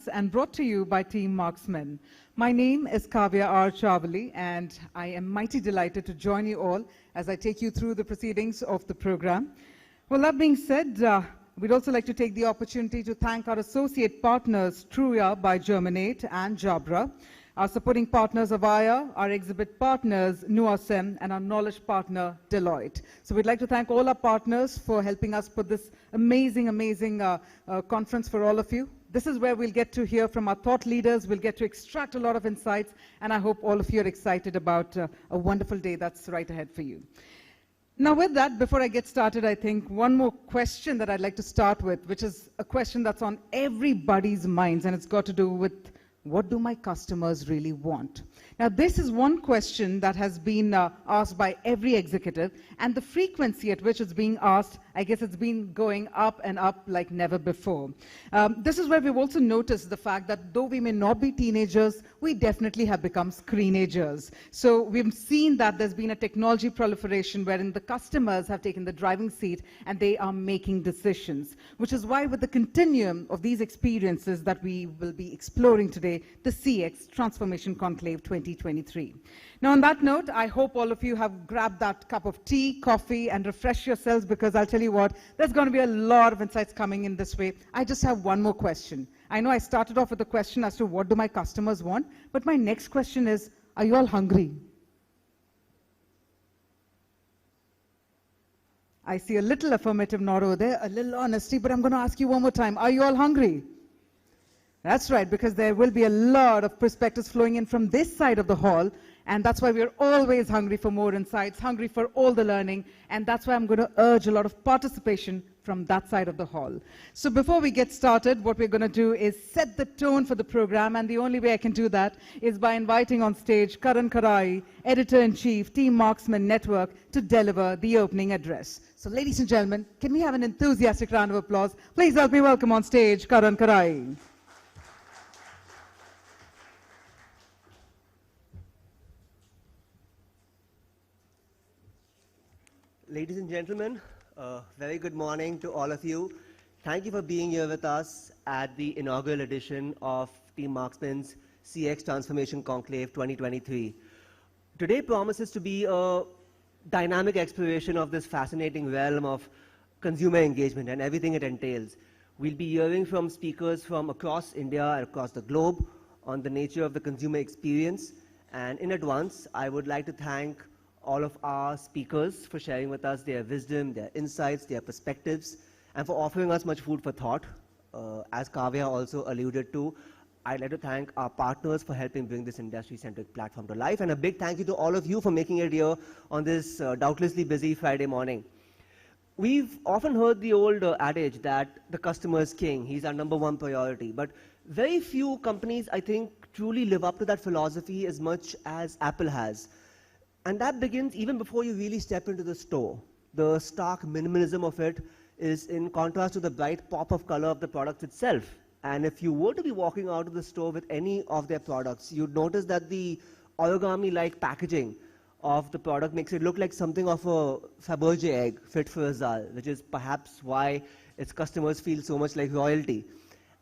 and brought to you by Team Marksmen. My name is Kavya R. Chavali, and I am mighty delighted to join you all as I take you through the proceedings of the program. Well, that being said, we'd also like to take the opportunity to thank our associate partners, Truya by Germinate and Jabra, our supporting partners Avaya, our exhibit partners, Nuasem, and our knowledge partner, Deloitte. So we'd like to thank all our partners for helping us put this amazing conference for all of you. This is where we'll get to hear from our thought leaders, we'll get to extract a lot of insights, and I hope all of you are excited about a wonderful day that's right ahead for you. Now with that, before I get started, I think one more question that I'd like to start with, which is a question that's on everybody's minds, and it's got to do with, what do my customers really want? Now, this is one question that has been asked by every executive, and the frequency at which it's being asked, I guess it's been going up and up like never before. This is where we've also noticed the fact that though we may not be teenagers, we definitely have become screenagers. So we've seen that there's been a technology proliferation wherein the customers have taken the driving seat and they are making decisions, which is why with the continuum of these experiences that we will be exploring today, the CX Transformation Conclave 2023. Now on that note, I hope all of you have grabbed that cup of tea, coffee, and refresh yourselves, because I'll tell you what, there's going to be a lot of insights coming in this way. I just have one more question. I know I started off with a question as to what do my customers want, but my next question is, are you all hungry? I see a little affirmative nod over there, a little honesty, but I'm going to ask you one more time. Are you all hungry? That's right, because there will be a lot of perspectives flowing in from this side of the hall, and that's why we're always hungry for more insights, hungry for all the learning, and that's why I'm going to urge a lot of participation from that side of the hall. So before we get started, what we're going to do is set the tone for the program, and the only way I can do that is by inviting on stage Karan Karai, Editor-in-Chief, Team Marksmen Network, to deliver the opening address. So ladies and gentlemen, can we have an enthusiastic round of applause? Please help me welcome on stage Karan Karai. Ladies and gentlemen, very good morning to all of you. Thank you for being here with us at the inaugural edition of Team Marksmen's CX Transformation Conclave 2023. Today promises to be a dynamic exploration of this fascinating realm of consumer engagement and everything it entails. We'll be hearing from speakers from across India and across the globe on the nature of the consumer experience. And in advance, I would like to thank all of our speakers for sharing with us their wisdom, their insights, their perspectives, and for offering us much food for thought. As Kavya also alluded to, I'd like to thank our partners for helping bring this industry-centric platform to life, and a big thank you to all of you for making it here on this doubtlessly busy Friday morning. We've often heard the old adage that the customer is king, he's our #1 priority, but very few companies, I think, truly live up to that philosophy as much as Apple has. And that begins even before you really step into the store. The stark minimalism of it is in contrast to the bright pop of color of the product itself. And if you were to be walking out of the store with any of their products, you'd notice that the origami-like packaging of the product makes it look like something of a Fabergé egg fit for a czar, which is perhaps why its customers feel so much like royalty.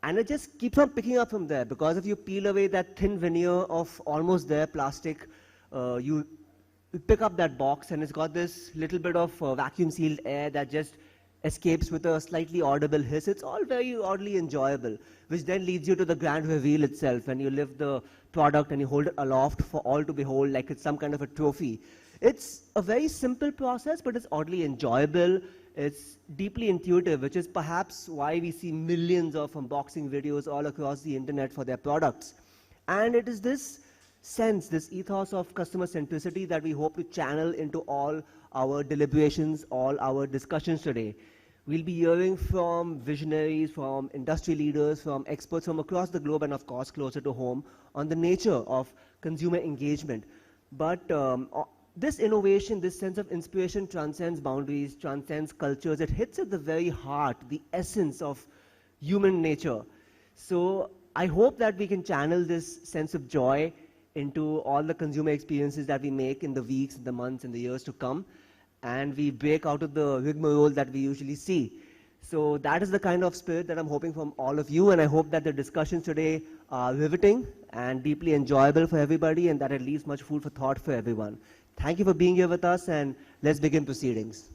And it just keeps on picking up from there, because if you peel away that thin veneer of almost there plastic, you pick up that box and it's got this little bit of vacuum sealed air that just escapes with a slightly audible hiss. It's all very oddly enjoyable, which then leads you to the grand reveal itself, when you lift the product and you hold it aloft for all to behold like it's some kind of a trophy. It's a very simple process, but it's oddly enjoyable. It's deeply intuitive, which is perhaps why we see millions of unboxing videos all across the internet for their products. And it is this sense, this ethos of customer centricity that we hope to channel into all our deliberations, all our discussions today. We'll be hearing from visionaries, from industry leaders, from experts from across the globe, and of course closer to home, on the nature of consumer engagement. But this innovation, this sense of inspiration transcends boundaries, transcends cultures. It hits at the very heart, the essence of human nature. So I hope that we can channel this sense of joy into all the consumer experiences that we make in the weeks, the months, and the years to come, and we break out of the rigmarole that we usually see. So that is the kind of spirit that I'm hoping from all of you, and I hope that the discussions today are riveting and deeply enjoyable for everybody, and that it leaves much food for thought for everyone. Thank you for being here with us, and let's begin proceedings.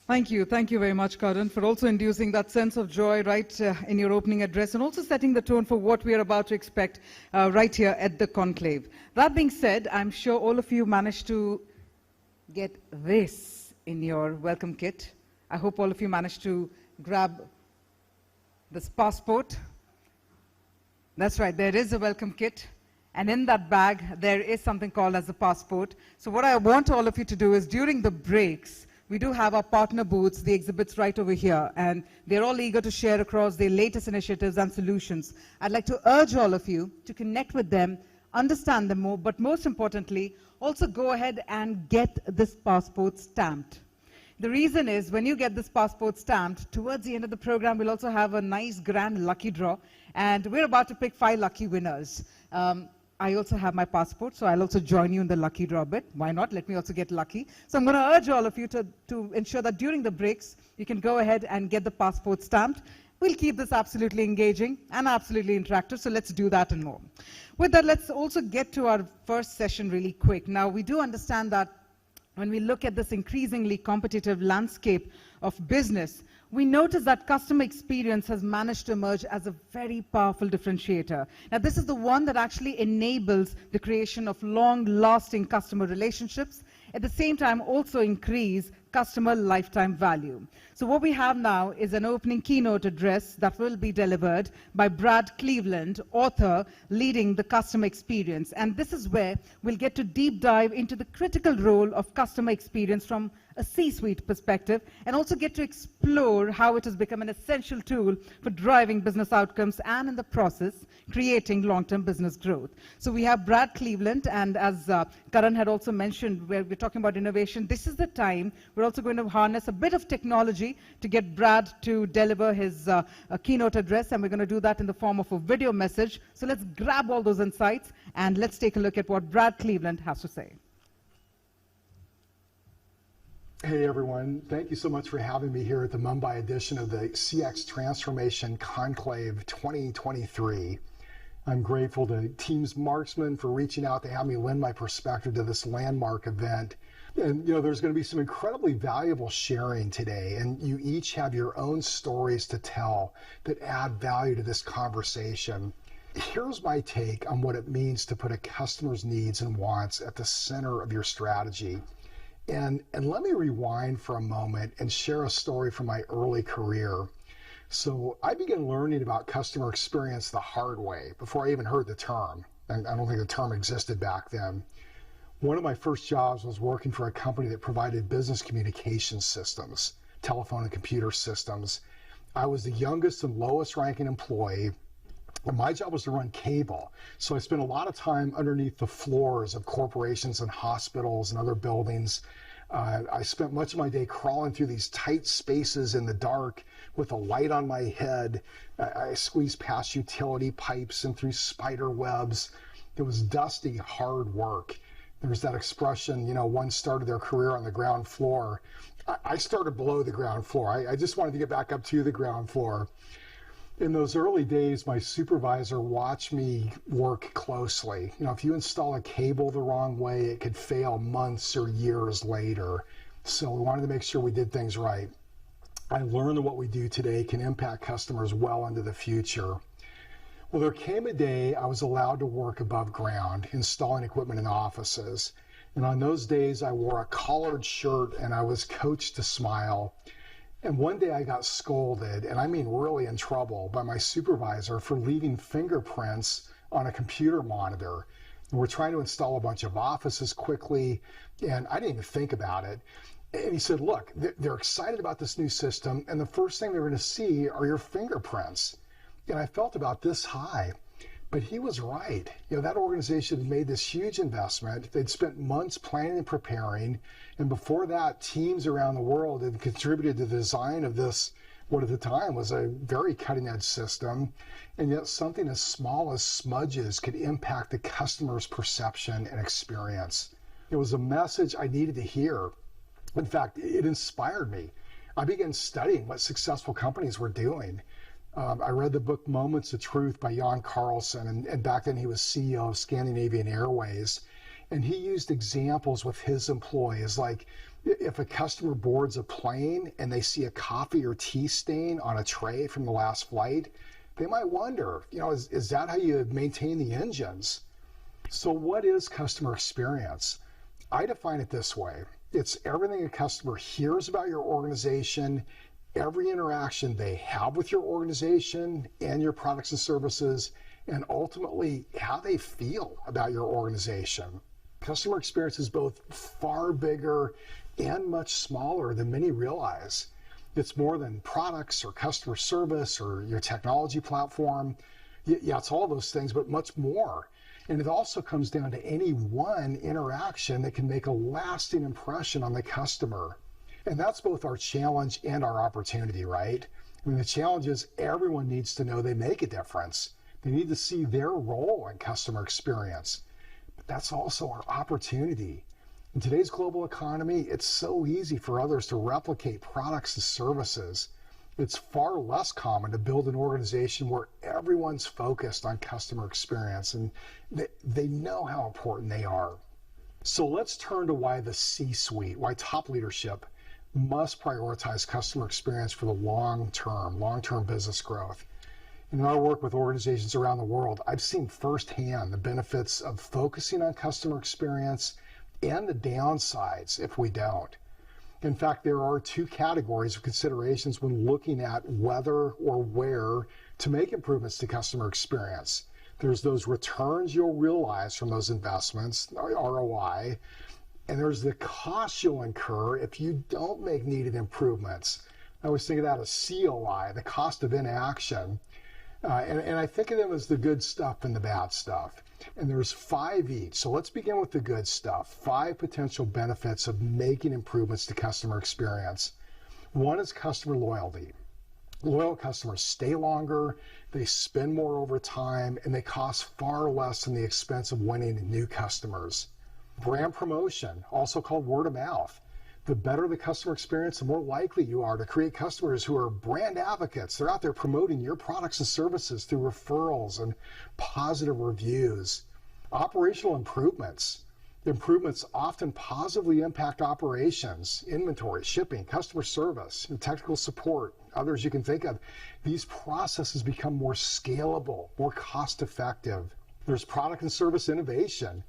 Thank you very much, Karan, for also inducing that sense of joy right in your opening address and also setting the tone for what we are about to expect right here at the conclave. That being said, I'm sure all of you managed to get this in your welcome kit. I hope all of you managed to grab this passport. That's right, there is a welcome kit. And in that bag, there is something called as a passport. So what I want all of you to do is during the breaks, we do have our partner booths, the exhibits right over here, and they're all eager to share across their latest initiatives and solutions. I'd like to urge all of you to connect with them, understand them more, but most importantly, also go ahead and get this passport stamped. The reason is, when you get this passport stamped, towards the end of the program, we'll also have a nice grand lucky draw, and we're about to pick 5 lucky winners. I also have my passport, so I'll also join you in the lucky draw bit. Why not? Let me also get lucky. So I'm going to urge all of you to ensure that during the breaks, you can go ahead and get the passport stamped. We'll keep this absolutely engaging and absolutely interactive, so let's do that and more. With that, let's also get to our first session really quick. Now, we do understand that when we look at this increasingly competitive landscape of business, we notice that customer experience has managed to emerge as a very powerful differentiator. Now, this is the one that actually enables the creation of long-lasting customer relationships, at the same time also increase customer lifetime value. So what we have now is an opening keynote address that will be delivered by Brad Cleveland, author leading the customer experience. And this is where we'll get to deep dive into the critical role of customer experience from a C-suite perspective, and also get to explore how it has become an essential tool for driving business outcomes and in the process creating long-term business growth. So we have Brad Cleveland, and as Karan had also mentioned, where we're talking about innovation, this is the time we're also going to harness a bit of technology to get Brad to deliver his keynote address, and we're going to do that in the form of a video message. So let's grab all those insights and let's take a look at what Brad Cleveland has to say. Hey everyone, thank you so much for having me here at the Mumbai edition of the CX Transformation Conclave 2023. I'm grateful to Teams Marksmen for reaching out to have me lend my perspective to this landmark event. And there's going to be some incredibly valuable sharing today, and you each have your own stories to tell that add value to this conversation. Here's my take on what it means to put a customer's needs and wants at the center of your strategy. And let me rewind for a moment and share a story from my early career. So I began learning about customer experience the hard way before I even heard the term. And I don't think the term existed back then. One of my first jobs was working for a company that provided business communication systems, telephone and computer systems. I was the youngest and lowest ranking employee. And my job was to run cable. So I spent a lot of time underneath the floors of corporations and hospitals and other buildings. I spent much of my day crawling through these tight spaces in the dark with a light on my head. I squeezed past utility pipes and through spider webs. It was dusty, hard work. There was that expression, one started their career on the ground floor. I started below the ground floor. I just wanted to get back up to the ground floor. In those early days, my supervisor watched me work closely. If you install a cable the wrong way, it could fail months or years later. So we wanted to make sure we did things right. I learned that what we do today can impact customers well into the future. Well, there came a day I was allowed to work above ground, installing equipment in offices. And on those days, I wore a collared shirt and I was coached to smile. And one day I got scolded, and I mean really in trouble, by my supervisor for leaving fingerprints on a computer monitor. And we're trying to install a bunch of offices quickly, and I didn't even think about it. And he said, look, they're excited about this new system, and the first thing they're going to see are your fingerprints. And I felt about this high. But he was right. That organization had made this huge investment. They'd spent months planning and preparing. And before that, teams around the world had contributed to the design of this what at the time was a very cutting-edge system, and yet something as small as smudges could impact the customer's perception and experience. It was a message I needed to hear. In fact, it inspired me. I began studying what successful companies were doing. I read the book Moments of Truth by Jan Carlson, and back then he was CEO of Scandinavian Airways. And he used examples with his employees, like if a customer boards a plane and they see a coffee or tea stain on a tray from the last flight, they might wonder, is that how you maintain the engines? So what is customer experience? I define it this way. It's everything a customer hears about your organization, every interaction they have with your organization and your products and services, and ultimately how they feel about your organization. Customer experience is both far bigger and much smaller than many realize. It's more than products or customer service or your technology platform. Yeah, it's all those things, but much more. And it also comes down to any one interaction that can make a lasting impression on the customer. And that's both our challenge and our opportunity, right? I mean, the challenge is everyone needs to know they make a difference. They need to see their role in customer experience. But that's also our opportunity. In today's global economy, it's so easy for others to replicate products and services. It's far less common to build an organization where everyone's focused on customer experience and they know how important they are. So let's turn to why the C-suite, why top leadership must prioritize customer experience for the long-term business growth. In our work with organizations around the world, I've seen firsthand the benefits of focusing on customer experience and the downsides if we don't. In fact, there are two categories of considerations when looking at whether or where to make improvements to customer experience. There's those returns you'll realize from those investments, ROI, and there's the cost you'll incur if you don't make needed improvements. I always think of that as COI, the cost of inaction. And I think of them as the good stuff and the bad stuff. And there's 5 each. So let's begin with the good stuff. 5 potential benefits of making improvements to customer experience. 1 is customer loyalty. Loyal customers stay longer, they spend more over time, and they cost far less than the expense of winning new customers. Brand promotion, also called word of mouth. The better the customer experience, the more likely you are to create customers who are brand advocates. They're out there promoting your products and services through referrals and positive reviews. Operational improvements. Improvements often positively impact operations, inventory, shipping, customer service, and technical support, others you can think of. These processes become more scalable, more cost-effective. There's product and service innovation.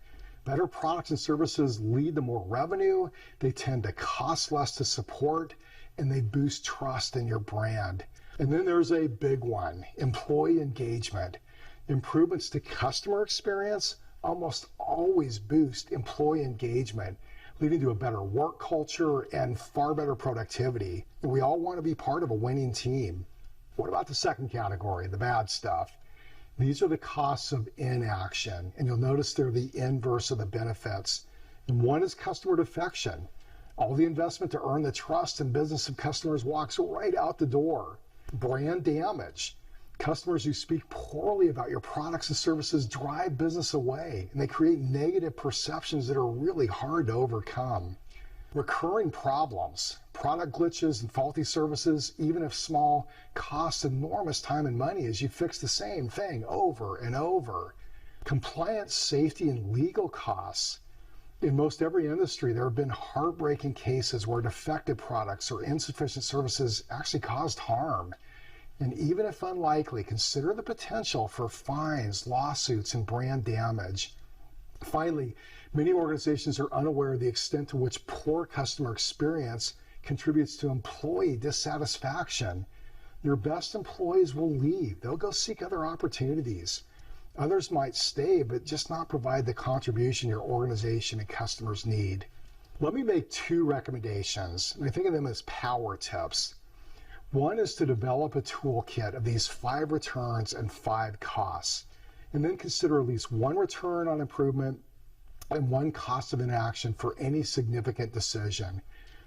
Better products and services lead to more revenue, they tend to cost less to support, and they boost trust in your brand. And then there's a big one, employee engagement. Improvements to customer experience almost always boost employee engagement, leading to a better work culture and far better productivity. And we all want to be part of a winning team. What about the second category, the bad stuff? These are the costs of inaction, and you'll notice they're the inverse of the benefits. And 1 is customer defection. All the investment to earn the trust and business of customers walks right out the door. Brand damage. Customers who speak poorly about your products and services drive business away, and they create negative perceptions that are really hard to overcome. Recurring problems, product glitches and faulty services, even if small, cost enormous time and money as you fix the same thing over and over. Compliance, safety, and legal costs. In most every industry, there have been heartbreaking cases where defective products or insufficient services actually caused harm. And even if unlikely, consider the potential for fines, lawsuits, and brand damage. Finally, many organizations are unaware of the extent to which poor customer experience contributes to employee dissatisfaction. Your best employees will leave. They'll go seek other opportunities. Others might stay, but just not provide the contribution your organization and customers need. Let me make 2 recommendations, and I think of them as power tips. 1 is to develop a toolkit of these 5 returns and 5 costs, and then consider at least 1 return on improvement and 1 cost of inaction for any significant decision.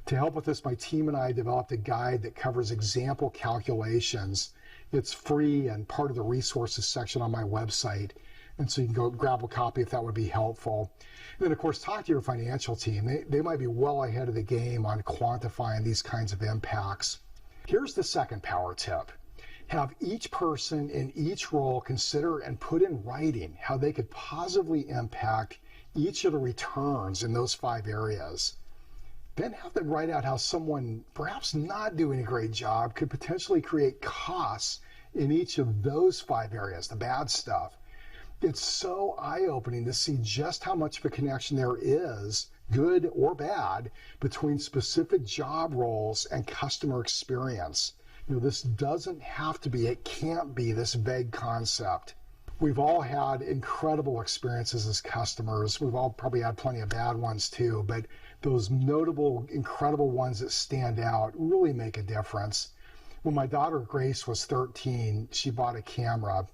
To help with this, my team and I developed a guide that covers example calculations. It's free and part of the resources section on my website. And so you can go grab a copy if that would be helpful. And then, of course, talk to your financial team. They might be well ahead of the game on quantifying these kinds of impacts. Here's the second power tip. Have each person in each role consider and put in writing how they could positively impact each of the returns in those 5 areas. Then have them write out how someone perhaps not doing a great job could potentially create costs in each of those 5 areas, the bad stuff. It's so eye-opening to see just how much of a connection there is, good or bad, between specific job roles and customer experience. You know, this doesn't have to be, it can't be this vague concept. We've all had incredible experiences as customers. We've all probably had plenty of bad ones too, but those notable, incredible ones that stand out really make a difference. When my daughter Grace was 13, she bought a camera.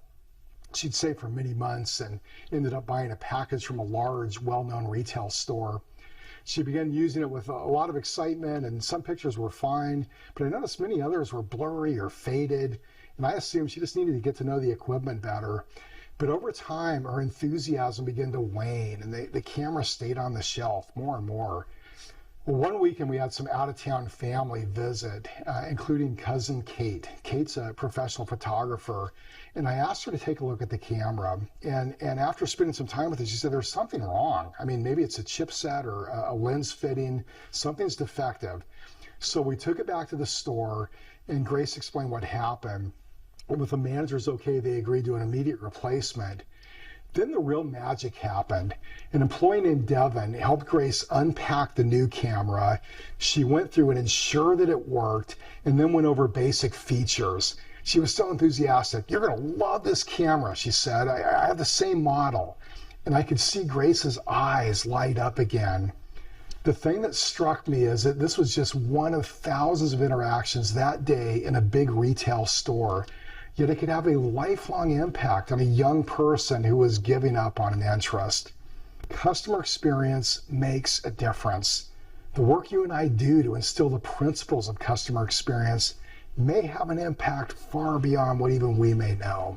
She'd saved for many months and ended up buying a package from a large, well-known retail store. She began using it with a lot of excitement, and some pictures were fine, but I noticed many others were blurry or faded, and I assumed she just needed to get to know the equipment better. But over time, her enthusiasm began to wane, and the camera stayed on the shelf more and more. Well, one weekend we had some out-of-town family visit, including cousin Kate. Kate's a professional photographer, and I asked her to take a look at the camera. And after spending some time with her, she said there's something wrong. I mean, maybe it's a chipset or a lens fitting. Something's defective. So we took it back to the store, and Grace explained what happened. And with the manager's okay, they agreed to an immediate replacement. Then the real magic happened. An employee named Devin helped Grace unpack the new camera. She went through and ensured that it worked, and then went over basic features. She was so enthusiastic. "You're going to love this camera," she said. I have the same model. And I could see Grace's eyes light up again. The thing that struck me is that this was just one of thousands of interactions that day in a big retail store. Yet it could have a lifelong impact on a young person who was giving up on an interest. Customer experience makes a difference. The work you and I do to instill the principles of customer experience may have an impact far beyond what even we may know.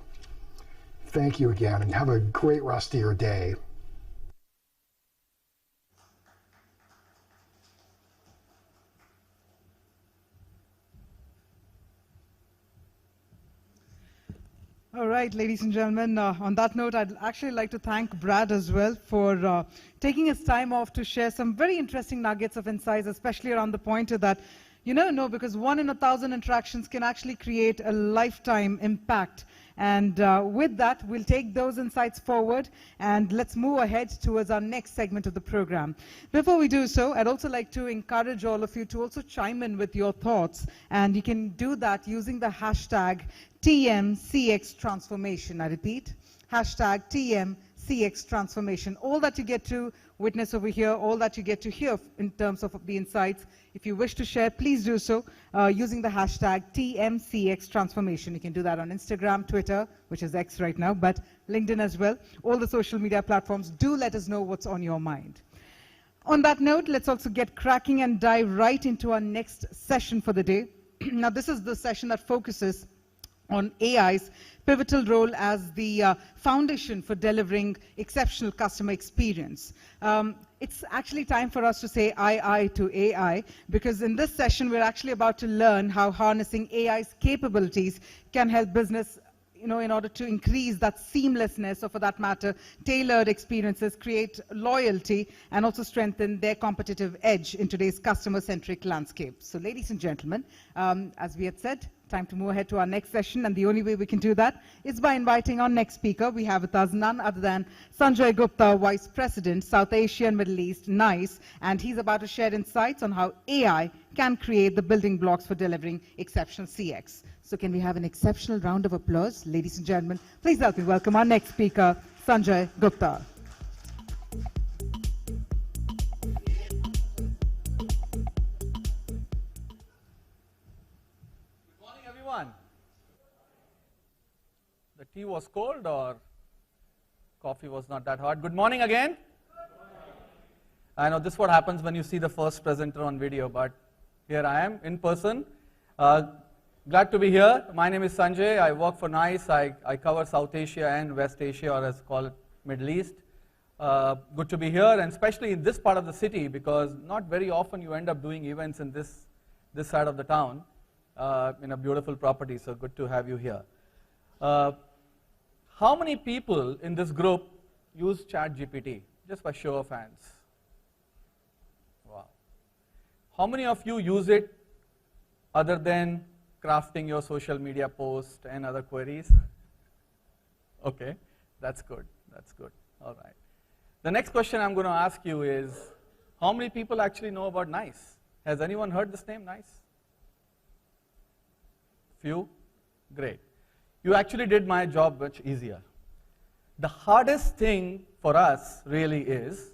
Thank you again, and have a great rest of your day. All right, ladies and gentlemen, on that note, I'd actually like to thank Brad as well for taking his time off to share some very interesting nuggets of insights, especially around the pointer that you never know, because 1 in 1,000 interactions can actually create a lifetime impact. And with that, we'll take those insights forward, and let's move ahead towards our next segment of the program. Before we do so, I'd also like to encourage all of you to also chime in with your thoughts, and you can do that using the hashtag TMCX Transformation. I repeat, hashtag TMCX Transformation. All that you get to witness over here, all that you get to hear in terms of the insights, if you wish to share, please do so using the hashtag TMCX Transformation. You can do that on Instagram, Twitter, which is X right now, but LinkedIn as well. All the social media platforms, do let us know what's on your mind. On that note, let's also get cracking and dive right into our next session for the day. Now, this is the session that focuses on AI's pivotal role as the foundation for delivering exceptional customer experience. It's actually time for us to say aye to AI, because in this session we're actually about to learn how harnessing AI's capabilities can help business, in order to increase that seamlessness, or for that matter, tailored experiences, create loyalty, and also strengthen their competitive edge in today's customer-centric landscape. So, ladies and gentlemen, as we had said, time to move ahead to our next session, and the only way we can do that is by inviting our next speaker. We have with us none other than Sanjay Gupta, Vice President, South Asia and Middle East, NICE, and he's about to share insights on how AI can create the building blocks for delivering exceptional CX. So can we have an exceptional round of applause? Ladies and gentlemen, please help me welcome our next speaker, Sanjay Gupta. The tea was cold or coffee was not that hot? Good morning again. I know this is what happens when you see the first presenter on video, but here I am in person. Glad to be here. My name is Sanjay. I work for NICE. I cover South Asia and West Asia, or as call it, Middle East. Good to be here, and especially in this part of the city, because not very often you end up doing events in this side of the town, in a beautiful property, so good to have you here. How many people in this group use ChatGPT? Just by show of hands. Wow. How many of you use it other than crafting your social media post and other queries? Okay, that's good, that's good. All right. The next question I'm going to ask you is, how many people actually know about NICE? Has anyone heard this name, NICE? Few? Great. You actually did my job much easier. The hardest thing for us really is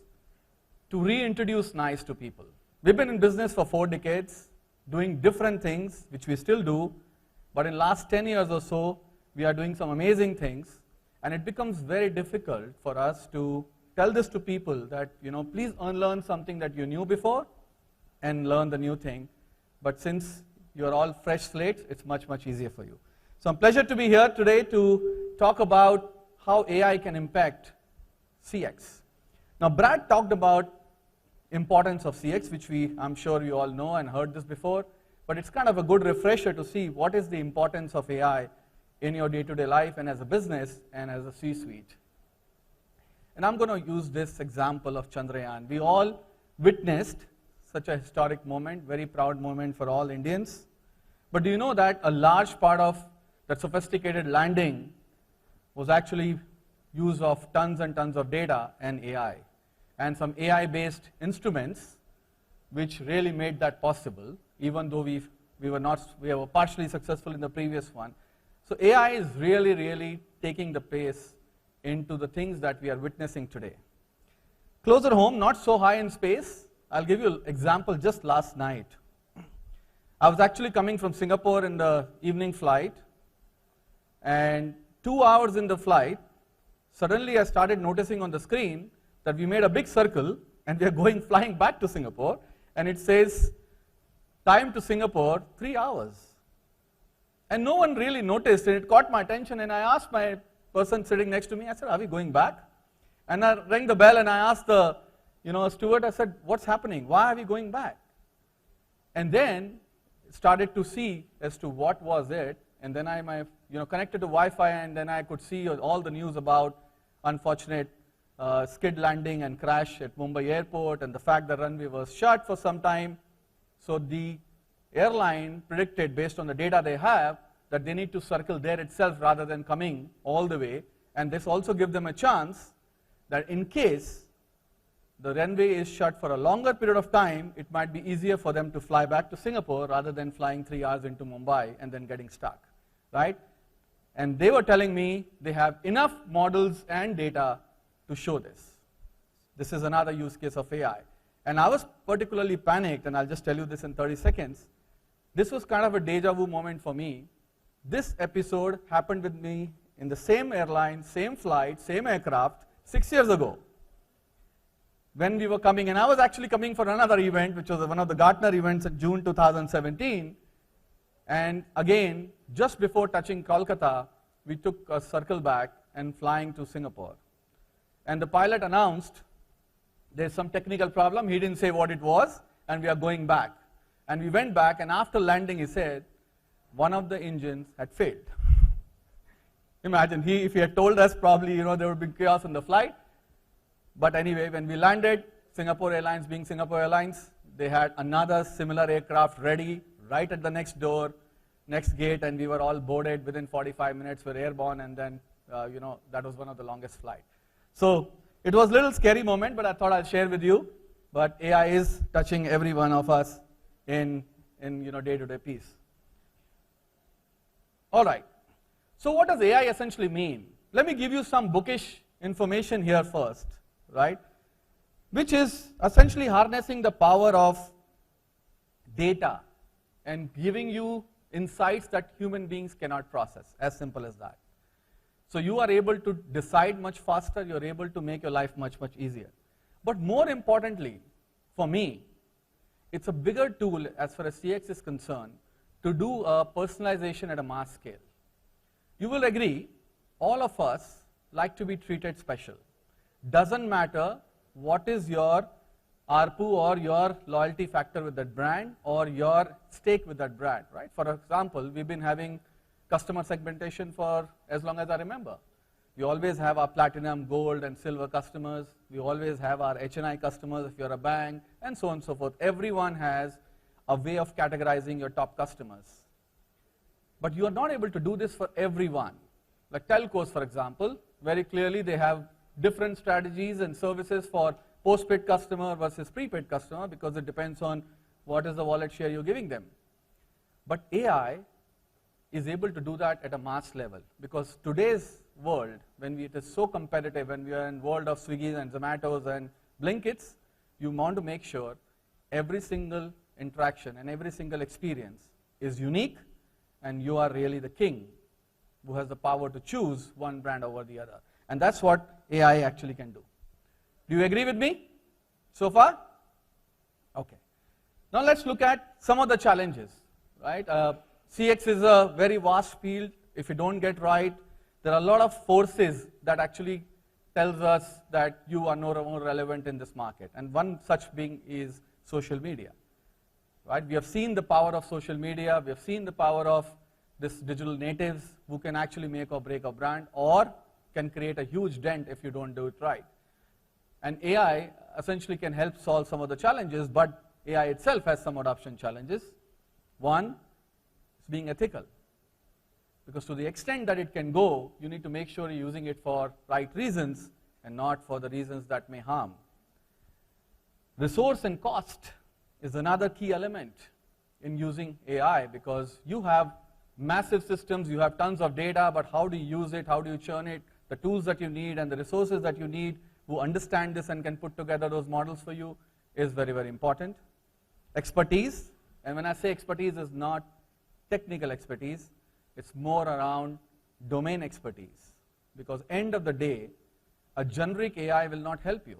to reintroduce NICE to people. We've been in business for 4 decades, doing different things, which we still do, but in the last 10 years or so, we are doing some amazing things, and it becomes very difficult for us to tell this to people that, please unlearn something that you knew before and learn the new thing. But since you're all fresh slates, it's much, much easier for you. So I'm pleasure to be here today to talk about how AI can impact CX. Now, Brad talked about importance of CX, which I'm sure you all know and heard this before, but it's kind of a good refresher to see what is the importance of AI in your day-to-day life and as a business and as a C-suite. And I'm going to use this example of Chandrayaan. We all witnessed such a historic moment, very proud moment for all Indians. But do you know that a large part of that sophisticated landing was actually use of tons and tons of data and AI, and some AI-based instruments which really made that possible, even though we were partially successful in the previous one. So AI is really, really taking the pace into the things that we are witnessing today. Closer home, not so high in space. I'll give you an example just last night. I was actually coming from Singapore in the evening flight, and 2 hours in the flight, suddenly I started noticing on the screen that we made a big circle and we are flying back to Singapore, and it says time to Singapore 3 hours. And no one really noticed, and it caught my attention, and I asked my person sitting next to me, I said, are we going back? And I rang the bell and I asked the steward, I said, what's happening? Why are we going back? And then started to see as to what was it, and then I connected to Wi-Fi, and then I could see all the news about unfortunate skid landing and crash at Mumbai airport, and the fact the runway was shut for some time. So the airline predicted, based on the data they have, that they need to circle there itself rather than coming all the way, and this also gives them a chance that in case the runway is shut for a longer period of time, it might be easier for them to fly back to Singapore rather than flying 3 hours into Mumbai and then getting stuck, right? And they were telling me they have enough models and data to show this. This is another use case of AI. And I was particularly panicked, and I'll just tell you this in 30 seconds. This was kind of a deja vu moment for me. This episode happened with me in the same airline, same flight, same aircraft 6 years ago, when we were coming, and I was actually coming for another event, which was one of the Gartner events in June 2017. And again, just before touching Kolkata, we took a circle back and flying to Singapore. And the pilot announced, there's some technical problem. He didn't say what it was, and we are going back. And we went back, and after landing, he said, one of the engines had failed. Imagine, if he had told us, probably, there would be chaos in the flight. But anyway, when we landed, Singapore Airlines being Singapore Airlines, they had another similar aircraft ready right at the next door, next gate, and we were all boarded within 45 minutes. We're airborne, and then, that was one of the longest flights. So it was a little scary moment, but I thought I'd share with you. But AI is touching every one of us in day-to-day piece. All right. So what does AI essentially mean? Let me give you some bookish information here first, right? Which is essentially harnessing the power of data and giving you insights that human beings cannot process, as simple as that. So you are able to decide much faster, you're able to make your life much, much easier. But more importantly, for me, it's a bigger tool as far as CX is concerned to do a personalization at a mass scale. You will agree, all of us like to be treated special. Doesn't matter what is your ARPU or your loyalty factor with that brand or your stake with that brand, right? For example, we've been having customer segmentation for as long as I remember. We always have our platinum, gold, and silver customers. We always have our HNI customers if you're a bank, and so on and so forth. Everyone has a way of categorizing your top customers. But you are not able to do this for everyone. Like telcos, for example, very clearly they have different strategies and services for postpaid customer versus prepaid customer because it depends on what is the wallet share you're giving them. But AI is able to do that at a mass level because today's world, when it is so competitive, when we are in world of Swiggy and Zomatos and Blinkits, you want to make sure every single interaction and every single experience is unique and you are really the king who has the power to choose one brand over the other. And that's what AI actually can do. Do you agree with me so far? Okay. Now let's look at some of the challenges, right? CX is a very vast field. If you don't get right, there are a lot of forces that actually tells us that you are no more relevant in this market. And one such being is social media, right? We have seen the power of social media. We have seen the power of this digital natives who can actually make or break a brand or can create a huge dent if you don't do it right. And AI essentially can help solve some of the challenges, but AI itself has some adoption challenges. One is being ethical. Because to the extent that it can go, you need to make sure you're using it for right reasons and not for the reasons that may harm. Resource and cost is another key element in using AI because you have massive systems, you have tons of data, but how do you use it, how do you churn it, the tools that you need and the resources that you need who understand this and can put together those models for you is very, very important. Expertise, and when I say expertise, is not technical expertise, it's more around domain expertise. Because end of the day, a generic AI will not help you.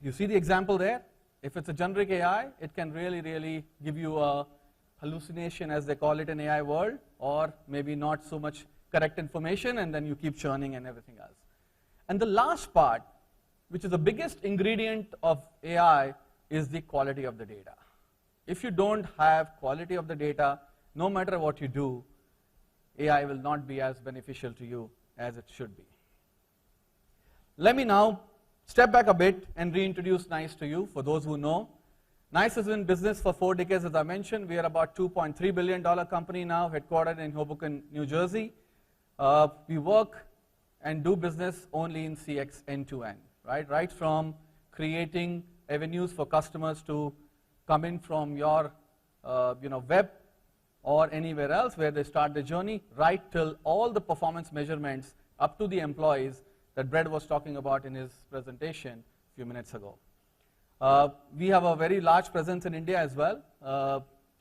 You see the example there? If it's a generic AI, it can really, really give you a hallucination, as they call it in AI world, or maybe not so much correct information, and then you keep churning and everything else. And the last part, which is the biggest ingredient of AI, is the quality of the data. If you don't have quality of the data, no matter what you do, AI will not be as beneficial to you as it should be. Let me now step back a bit and reintroduce NICE to you. For those who know, NICE has been in business for 4 decades, as I mentioned. We are about $2.3 billion company now, headquartered in Hoboken, New Jersey. We work and do business only in CX end-to-end, right from creating avenues for customers to come in from your web or anywhere else where they start the journey, right till all the performance measurements up to the employees that Brad was talking about in his presentation a few minutes ago. We have a very large presence in India as well,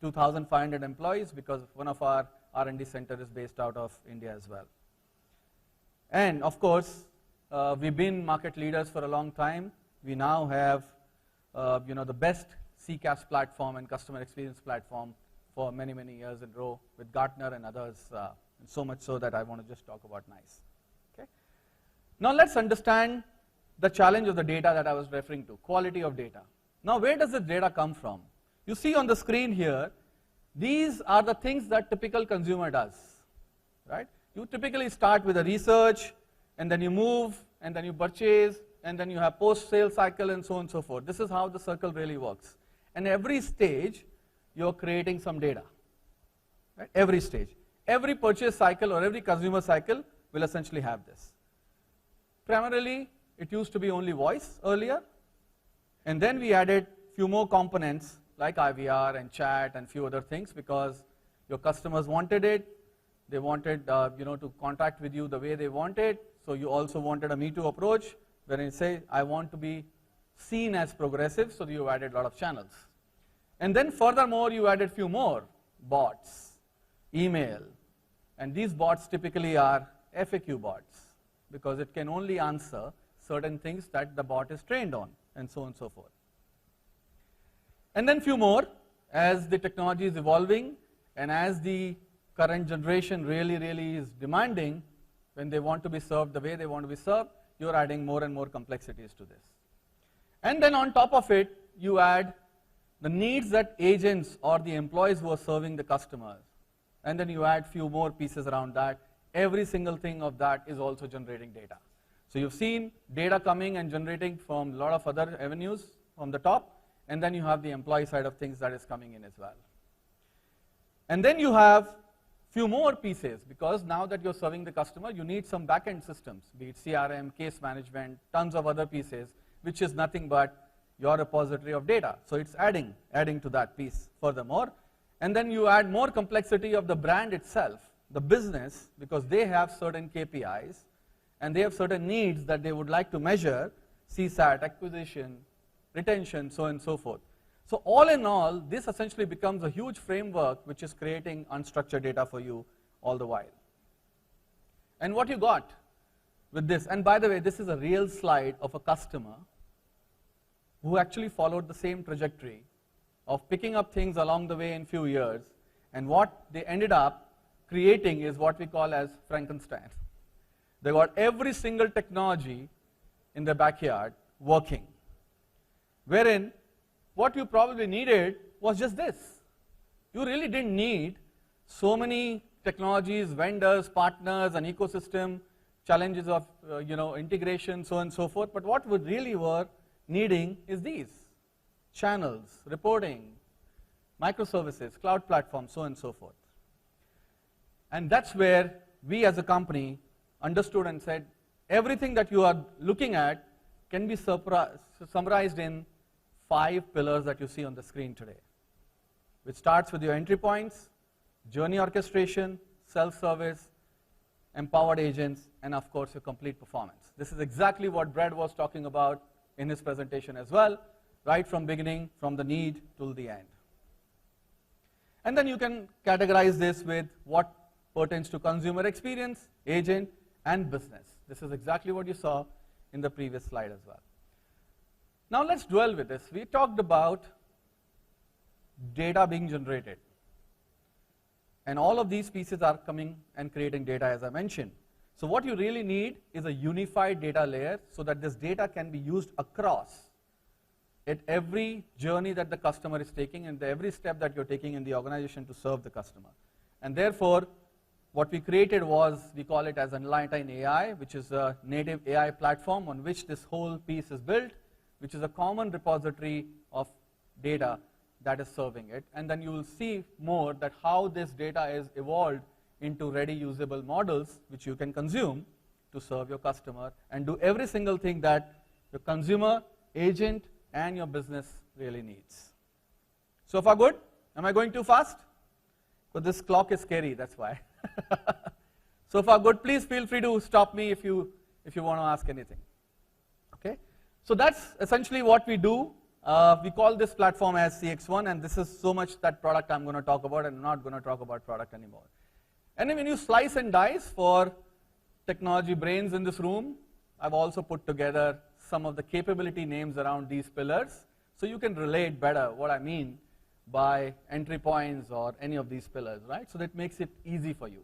2,500 employees, because one of our R&D center is based out of India as well. And of course, we've been market leaders for a long time. We now have the best CCaaS platform and customer experience platform for many, many years in a row with Gartner and others, and so much so that I want to just talk about NICE. Okay? Now let's understand the challenge of the data that I was referring to, quality of data. Now where does the data come from? You see on the screen here, these are the things that typical consumer does, right? You typically start with a research, and then you move, and then you purchase, and then you have post-sale cycle, and so on and so forth. This is how the circle really works. And every stage, you're creating some data, right? Every stage. Every purchase cycle or every consumer cycle will essentially have this. Primarily, it used to be only voice earlier, and then we added few more components like IVR and chat and few other things because your customers wanted it. They wanted to contact with you the way they wanted, so you also wanted a me-too approach, where you say, I want to be seen as progressive, so you added a lot of channels. And then furthermore, you added few more bots, email, and these bots typically are FAQ bots because it can only answer certain things that the bot is trained on, and so on and so forth. And then few more, as the technology is evolving and as the current generation really is demanding, when they want to be served the way they want to be served, you're adding more and more complexities to this. And then on top of it, you add the needs that agents or the employees who are serving the customers. And then you add few more pieces around that. Every single thing of that is also generating data. So you've seen data coming and generating from a lot of other avenues from the top, and then you have the employee side of things that is coming in as well. And then you have few more pieces, because now that you're serving the customer, you need some back-end systems, be it CRM, case management, tons of other pieces, which is nothing but your repository of data. So it's adding to that piece furthermore. And then you add more complexity of the brand itself, the business, because they have certain KPIs and they have certain needs that they would like to measure, CSAT, acquisition, retention, so on and so forth. So all in all, this essentially becomes a huge framework which is creating unstructured data for you all the while. And what you got with this, and by the way, this is a real slide of a customer who actually followed the same trajectory of picking up things along the way in few years, and what they ended up creating is what we call as Frankenstein. They got every single technology in their backyard working, wherein what you probably needed was just this. You really didn't need so many technologies, vendors, partners, an ecosystem, challenges of integration, so on and so forth, but what we really were needing is these: channels, reporting, microservices, cloud platforms, so on and so forth. And that's where we as a company understood and said, everything that you are looking at can be summarized in 5 pillars that you see on the screen today, which starts with your entry points, journey orchestration, self-service, empowered agents, and of course your complete performance. This is exactly what Brad was talking about in his presentation as well, right from beginning, from the need till the end. And then you can categorize this with what pertains to consumer experience, agent, and business. This is exactly what you saw in the previous slide as well. Now let's dwell with this. We talked about data being generated, and all of these pieces are coming and creating data, as I mentioned. So what you really need is a unified data layer so that this data can be used across at every journey that the customer is taking and every step that you're taking in the organization to serve the customer. And therefore, what we created was, we call it as Unifying AI, which is a native AI platform on which this whole piece is built, which is a common repository of data that is serving it. And then you will see more that how this data is evolved into ready usable models which you can consume to serve your customer and do every single thing that your consumer, agent, and your business really needs. So far good? Am I going too fast? But this clock is scary, that's why. So far good? Please feel free to stop me if you want to ask anything. Okay? So that's essentially what we do. We call this platform as CX1, and this is so much that product I'm going to talk about, and I'm not going to talk about product anymore. And then when you slice and dice for technology brains in this room, I've also put together some of the capability names around these pillars, so you can relate better what I mean by entry points or any of these pillars, right? So that makes it easy for you.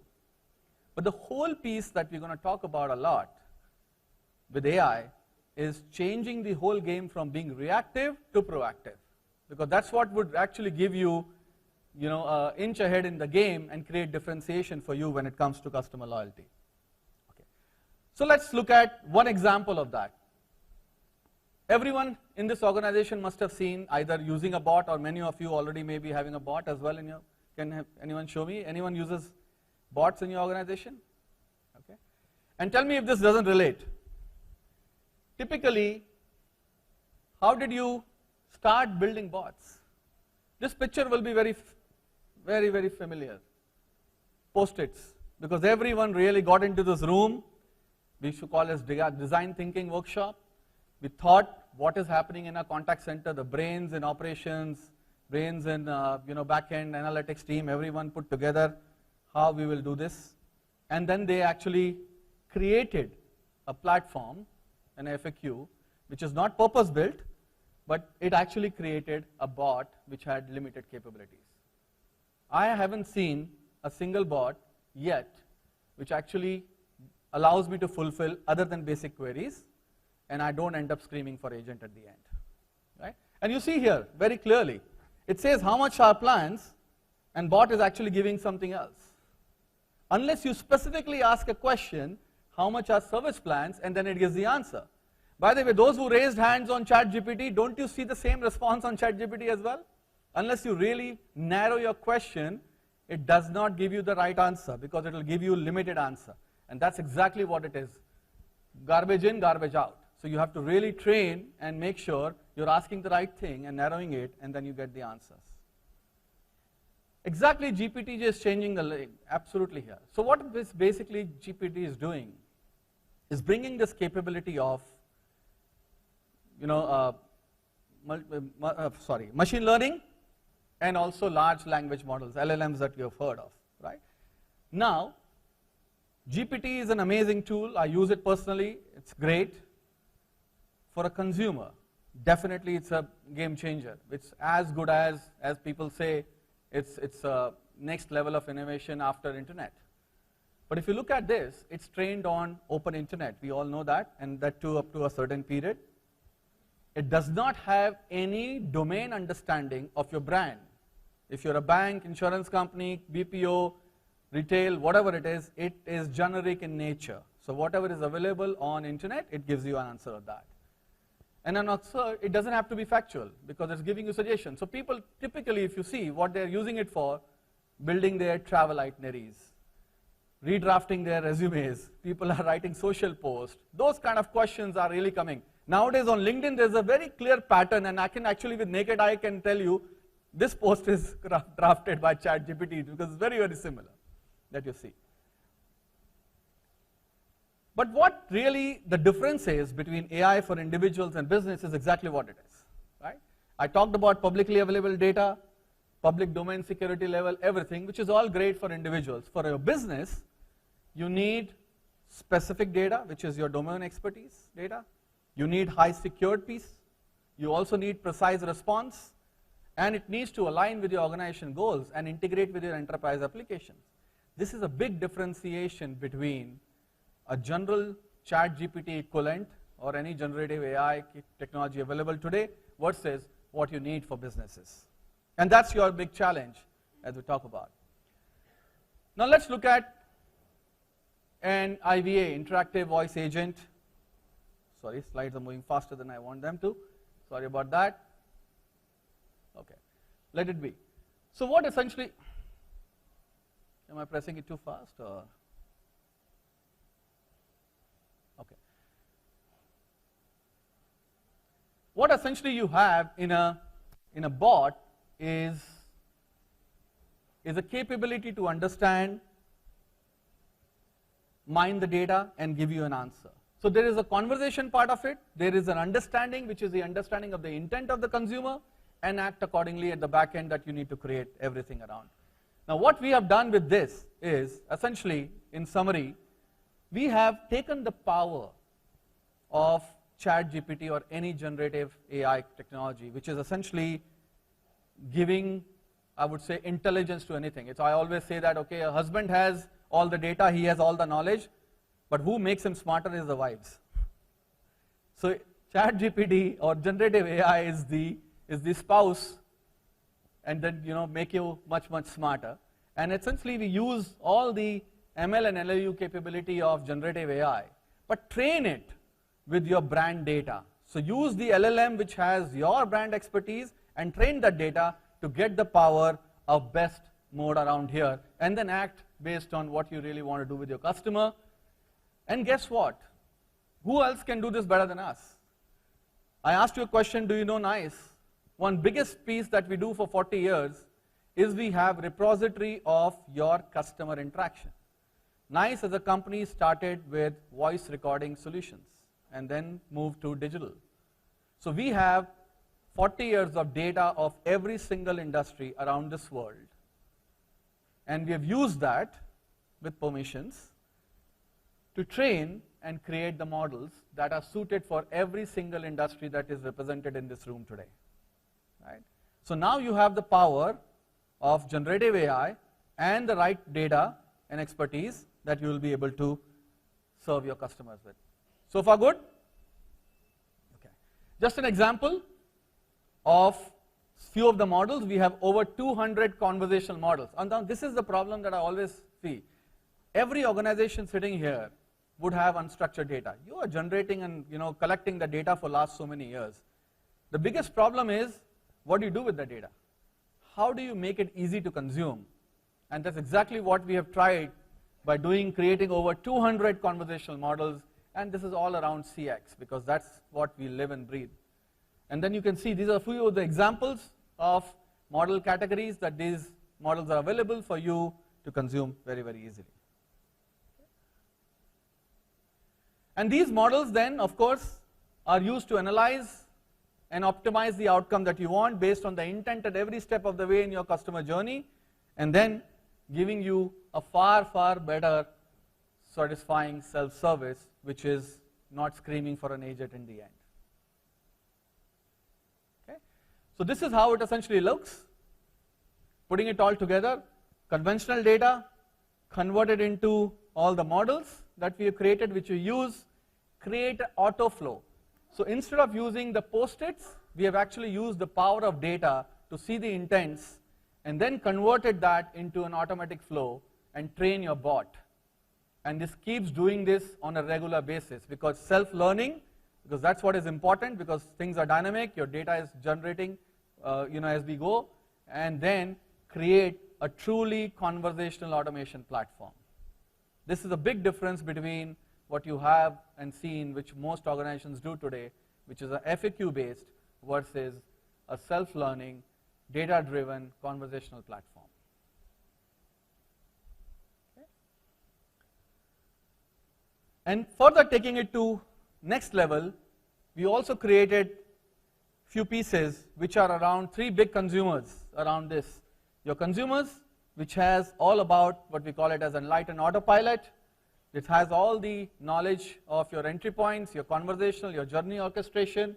But the whole piece that we're going to talk about a lot with AI is changing the whole game from being reactive to proactive, because that's what would actually give you, an inch ahead in the game and create differentiation for you when it comes to customer loyalty. Okay. So let's look at one example of that. Everyone in this organization must have seen either using a bot, or many of you already may be having a bot as well in your, anyone show me? Anyone uses bots in your organization? Okay. And tell me if this doesn't relate. Typically, how did you start building bots? This picture will be very familiar. Post-its, because everyone really got into this room. We should call it design thinking workshop. We thought what is happening in our contact center, the brains in operations, brains in back-end analytics team, everyone put together how we will do this. And then they actually created a platform, an FAQ, which is not purpose-built, but it actually created a bot which had limited capabilities. I haven't seen a single bot yet which actually allows me to fulfill other than basic queries, and I don't end up screaming for agent at the end. Right? And you see here very clearly, it says how much are plans, and bot is actually giving something else. Unless you specifically ask a question, how much are service plans, and then it gives the answer. By the way, those who raised hands on ChatGPT, don't you see the same response on ChatGPT as well? Unless you really narrow your question, it does not give you the right answer because it will give you a limited answer. And that's exactly what it is. Garbage in, garbage out. So you have to really train and make sure you're asking the right thing and narrowing it, and then you get the answers. Exactly, GPT is changing the lane, absolutely here. So what this basically GPT is doing is bringing this capability of machine learning and also large language models, LLMs that you have heard of, right? Now, GPT is an amazing tool. I use it personally. It's great. For a consumer, definitely it's a game changer. It's as good as people say, it's a next level of innovation after internet. But if you look at this, it's trained on open internet. We all know that, and that too up to a certain period. It does not have any domain understanding of your brand. If you're a bank, insurance company, BPO, retail, whatever it is generic in nature. So whatever is available on internet, it gives you an answer of that. And an answer, it doesn't have to be factual because it's giving you suggestions. So people typically, if you see what they're using it for, building their travel itineraries, redrafting their resumes, people are writing social posts. Those kind of questions are really coming. Nowadays on LinkedIn, there's a very clear pattern, and I can actually, with naked eye, can tell you this post is drafted by ChatGPT because it's very, very similar that you see. But what really the difference is between AI for individuals and business is exactly what it is, right? I talked about publicly available data, public domain security level, everything, which is all great for individuals. For your business, you need specific data, which is your domain expertise data. You need high secured piece. You also need precise response. And it needs to align with your organization goals and integrate with your enterprise applications. This is a big differentiation between a general ChatGPT equivalent or any generative AI technology available today versus what you need for businesses. And that's your big challenge as we talk about. Now let's look at an IVA, interactive voice agent. Sorry, slides are moving faster than I want them to. Sorry about that. Okay, let it be. So what essentially, am I pressing it too fast or? Okay. What essentially you have in a bot is a capability to understand, mine the data, and give you an answer. So there is a conversation part of it. There is an understanding, which is the understanding of the intent of the consumer, and act accordingly at the back end that you need to create everything around. Now what we have done with this is, essentially, in summary, we have taken the power of ChatGPT or any generative AI technology, which is essentially giving, I would say, intelligence to anything. I always say that, okay, a husband has all the data, he has all the knowledge, but who makes him smarter is the wives. So ChatGPT or generative AI is the spouse, and then make you much, much smarter. And essentially we use all the ML and LLU capability of generative AI, but train it with your brand data. So use the LLM which has your brand expertise and train that data to get the power of best mode around here, and then act based on what you really want to do with your customer. And guess what? Who else can do this better than us? I asked you a question, do you know NICE? One biggest piece that we do for 40 years is we have repository of your customer interaction. NICE as a company started with voice recording solutions and then moved to digital. So we have 40 years of data of every single industry around this world. And we have used that with permissions to train and create the models that are suited for every single industry that is represented in this room today. Right? So now you have the power of generative AI and the right data and expertise that you will be able to serve your customers with. So far good? Okay. Just an example of few of the models. We have over 200 conversational models. And now this is the problem that I always see. Every organization sitting here would have unstructured data. You are generating and collecting the data for last so many years. The biggest problem is, what do you do with the data? How do you make it easy to consume? And that's exactly what we have tried by creating over 200 conversational models, and this is all around CX, because that's what we live and breathe. And then you can see these are a few of the examples of model categories that these models are available for you to consume very, very easily. And these models then, of course, are used to analyze and optimize the outcome that you want based on the intent at every step of the way in your customer journey, and then giving you a far, far better satisfying self-service, which is not screaming for an agent in the end. Okay? So this is how it essentially looks. Putting it all together, conventional data converted into all the models that we have created, which we use, create auto flow. So instead of using the post-its, we have actually used the power of data to see the intents and then converted that into an automatic flow and train your bot. And this keeps doing this on a regular basis, because self-learning, because that's what is important, because things are dynamic, your data is generating as we go, and then create a truly conversational automation platform. This is a big difference between what you have and seen, which most organizations do today, which is a FAQ based versus a self-learning, data-driven conversational platform. Okay. And further taking it to next level, we also created few pieces which are around three big consumers around this. Your consumers, which has all about what we call it as enlightened autopilot. It has all the knowledge of your entry points, your conversational, your journey orchestration,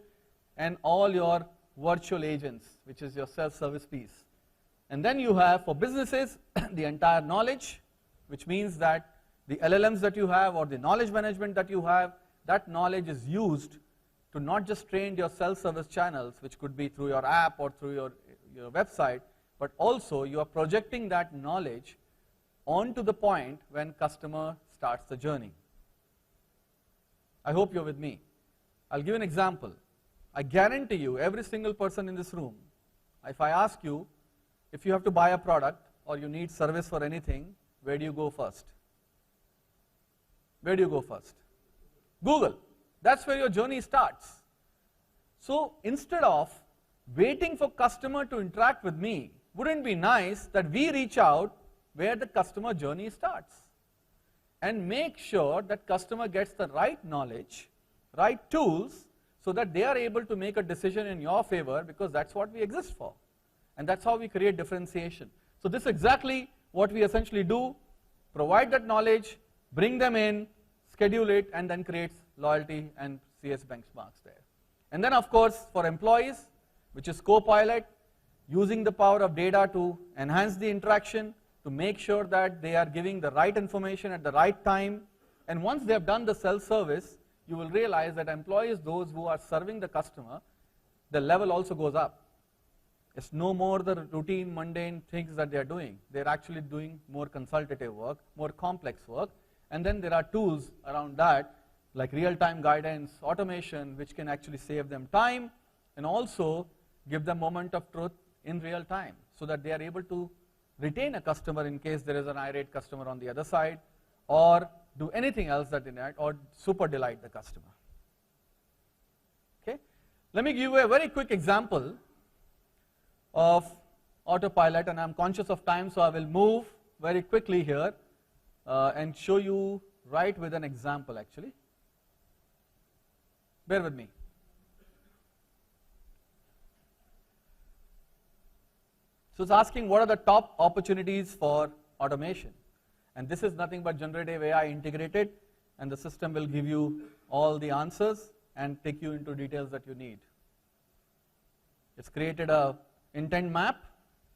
and all your virtual agents, which is your self-service piece. And then you have, for businesses, the entire knowledge, which means that the LLMs that you have or the knowledge management that you have, that knowledge is used to not just train your self-service channels, which could be through your app or through your website, but also you are projecting that knowledge onto the point when customer starts the journey. I hope you're with me. I'll give you an example. I guarantee you, every single person in this room, if I ask you, if you have to buy a product or you need service for anything, where do you go first? Where do you go first? Google. That's where your journey starts. So instead of waiting for customer to interact with me, wouldn't it be nice that we reach out where the customer journey starts and make sure that customer gets the right knowledge, right tools, so that they are able to make a decision in your favor, because that's what we exist for. And that's how we create differentiation. So this is exactly what we essentially do: provide that knowledge, bring them in, schedule it, and then creates loyalty and CS benchmarks there. And then of course for employees, which is Copilot, using the power of data to enhance the interaction, to make sure that they are giving the right information at the right time. And once they have done the self-service, you will realize that employees, those who are serving the customer, the level also goes up. It's no more the routine, mundane things that they are doing. They're actually doing more consultative work, more complex work. And then there are tools around that, like real-time guidance, automation, which can actually save them time and also give them moment of truth in real time, so that they are able to retain a customer in case there is an irate customer on the other side, or do anything else that they need, or super delight the customer. Okay? Let me give you a very quick example of autopilot, and I'm conscious of time, so I will move very quickly here and show you right with an example actually. Bear with me. So it's asking what are the top opportunities for automation. And this is nothing but generative AI integrated. and the system will give you all the answers and take you into details that you need. It's created a intent map,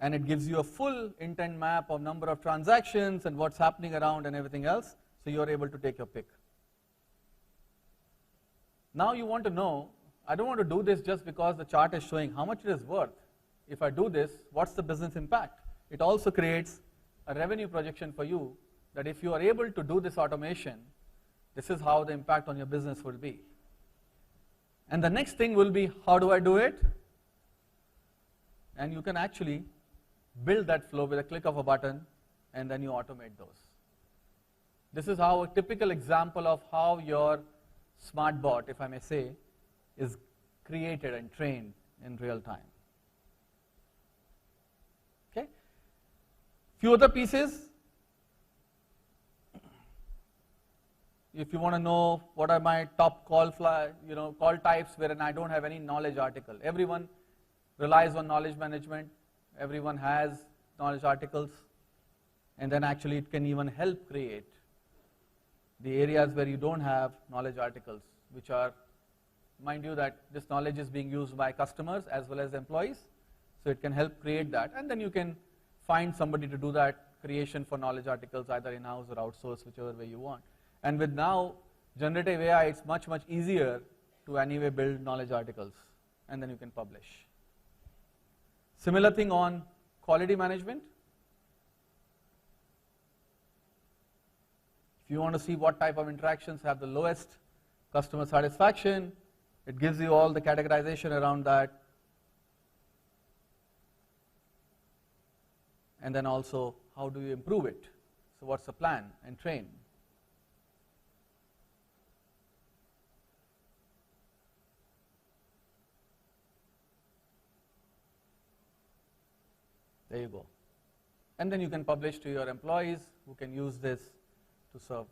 and it gives you a full intent map of number of transactions and what's happening around and everything else, so you're able to take your pick. Now you want to know, I don't want to do this just because the chart is showing how much it is worth. If I do this, what's the business impact? It also creates a revenue projection for you, that if you are able to do this automation, this is how the impact on your business will be. And the next thing will be, how do I do it? And you can actually build that flow with a click of a button, and then you automate those. This is how a typical example of how your smart bot, if I may say, is created and trained in real time. Okay? Few other pieces. If you want to know what are my top call types wherein I don't have any knowledge article. Everyone relies on knowledge management. Everyone has knowledge articles, and then actually it can even help create the areas where you don't have knowledge articles, which are, mind you, that this knowledge is being used by customers as well as employees, so it can help create that, and then you can find somebody to do that creation for knowledge articles, either in-house or outsource, whichever way you want. And with now generative AI, it's much, much easier to anyway build knowledge articles, and then you can publish. Similar thing on quality management. If you want to see what type of interactions have the lowest customer satisfaction, it gives you all the categorization around that. And then also, how do you improve it? So what's the plan and train? There you go. And then you can publish to your employees who can use this to serve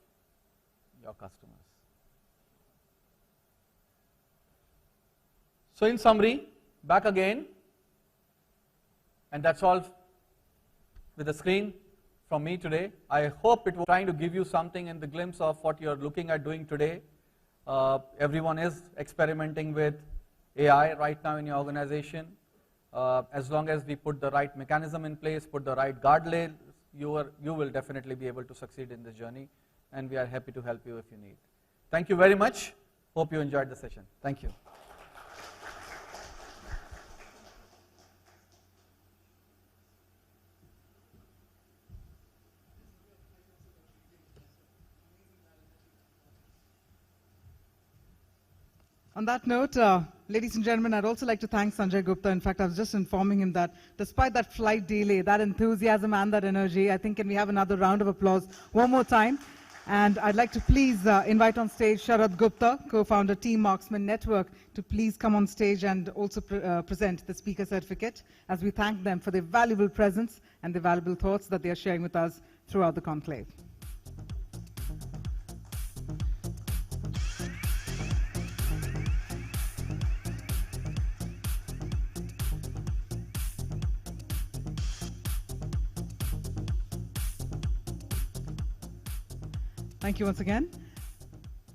your customers. So in summary, back again, and that's all with the screen from me today. I hope it was trying to give you something in the glimpse of what you're looking at doing today. Everyone is experimenting with AI right now in your organization. As long as we put the right mechanism in place, put the right guardrails, you will definitely be able to succeed in this journey, and we are happy to help you if you need. Thank you very much. Hope you enjoyed the session. Thank you. On that note, ladies and gentlemen, I'd also like to thank Sanjay Gupta. In fact, I was just informing him that despite that flight delay, that enthusiasm and that energy, I think can we have another round of applause one more time? And I'd like to please invite on stage Sharad Gupta, co-founder Team Marksmen Network, to please come on stage and also present the speaker certificate, as we thank them for their valuable presence and the valuable thoughts that they are sharing with us throughout the conclave. Thank you once again.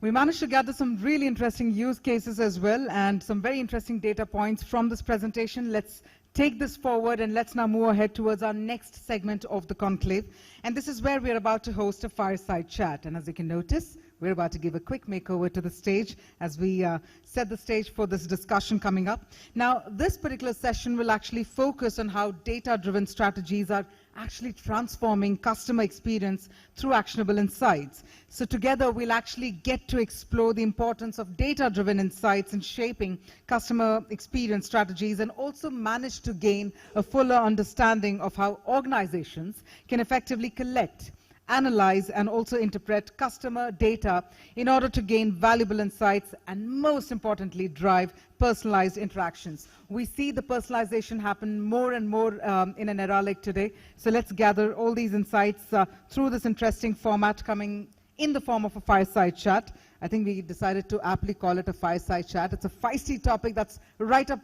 We managed to gather some really interesting use cases as well, and some very interesting data points from this presentation. Let's take this forward, and let's now move ahead towards our next segment of the conclave. And this is where we're about to host a fireside chat. And as you can notice, we're about to give a quick makeover to the stage as we set the stage for this discussion coming up. Now, this particular session will actually focus on how data-driven strategies are actually transforming customer experience through actionable insights. So together, we'll actually get to explore the importance of data-driven insights in shaping customer experience strategies, and also manage to gain a fuller understanding of how organizations can effectively collect, analyze, and also interpret customer data in order to gain valuable insights and, most importantly, drive personalized interactions. We see the personalization happen more and more in an era like today. So let's gather all these insights through this interesting format coming in the form of a fireside chat. I think we decided to aptly call it a fireside chat. It's a feisty topic that's right up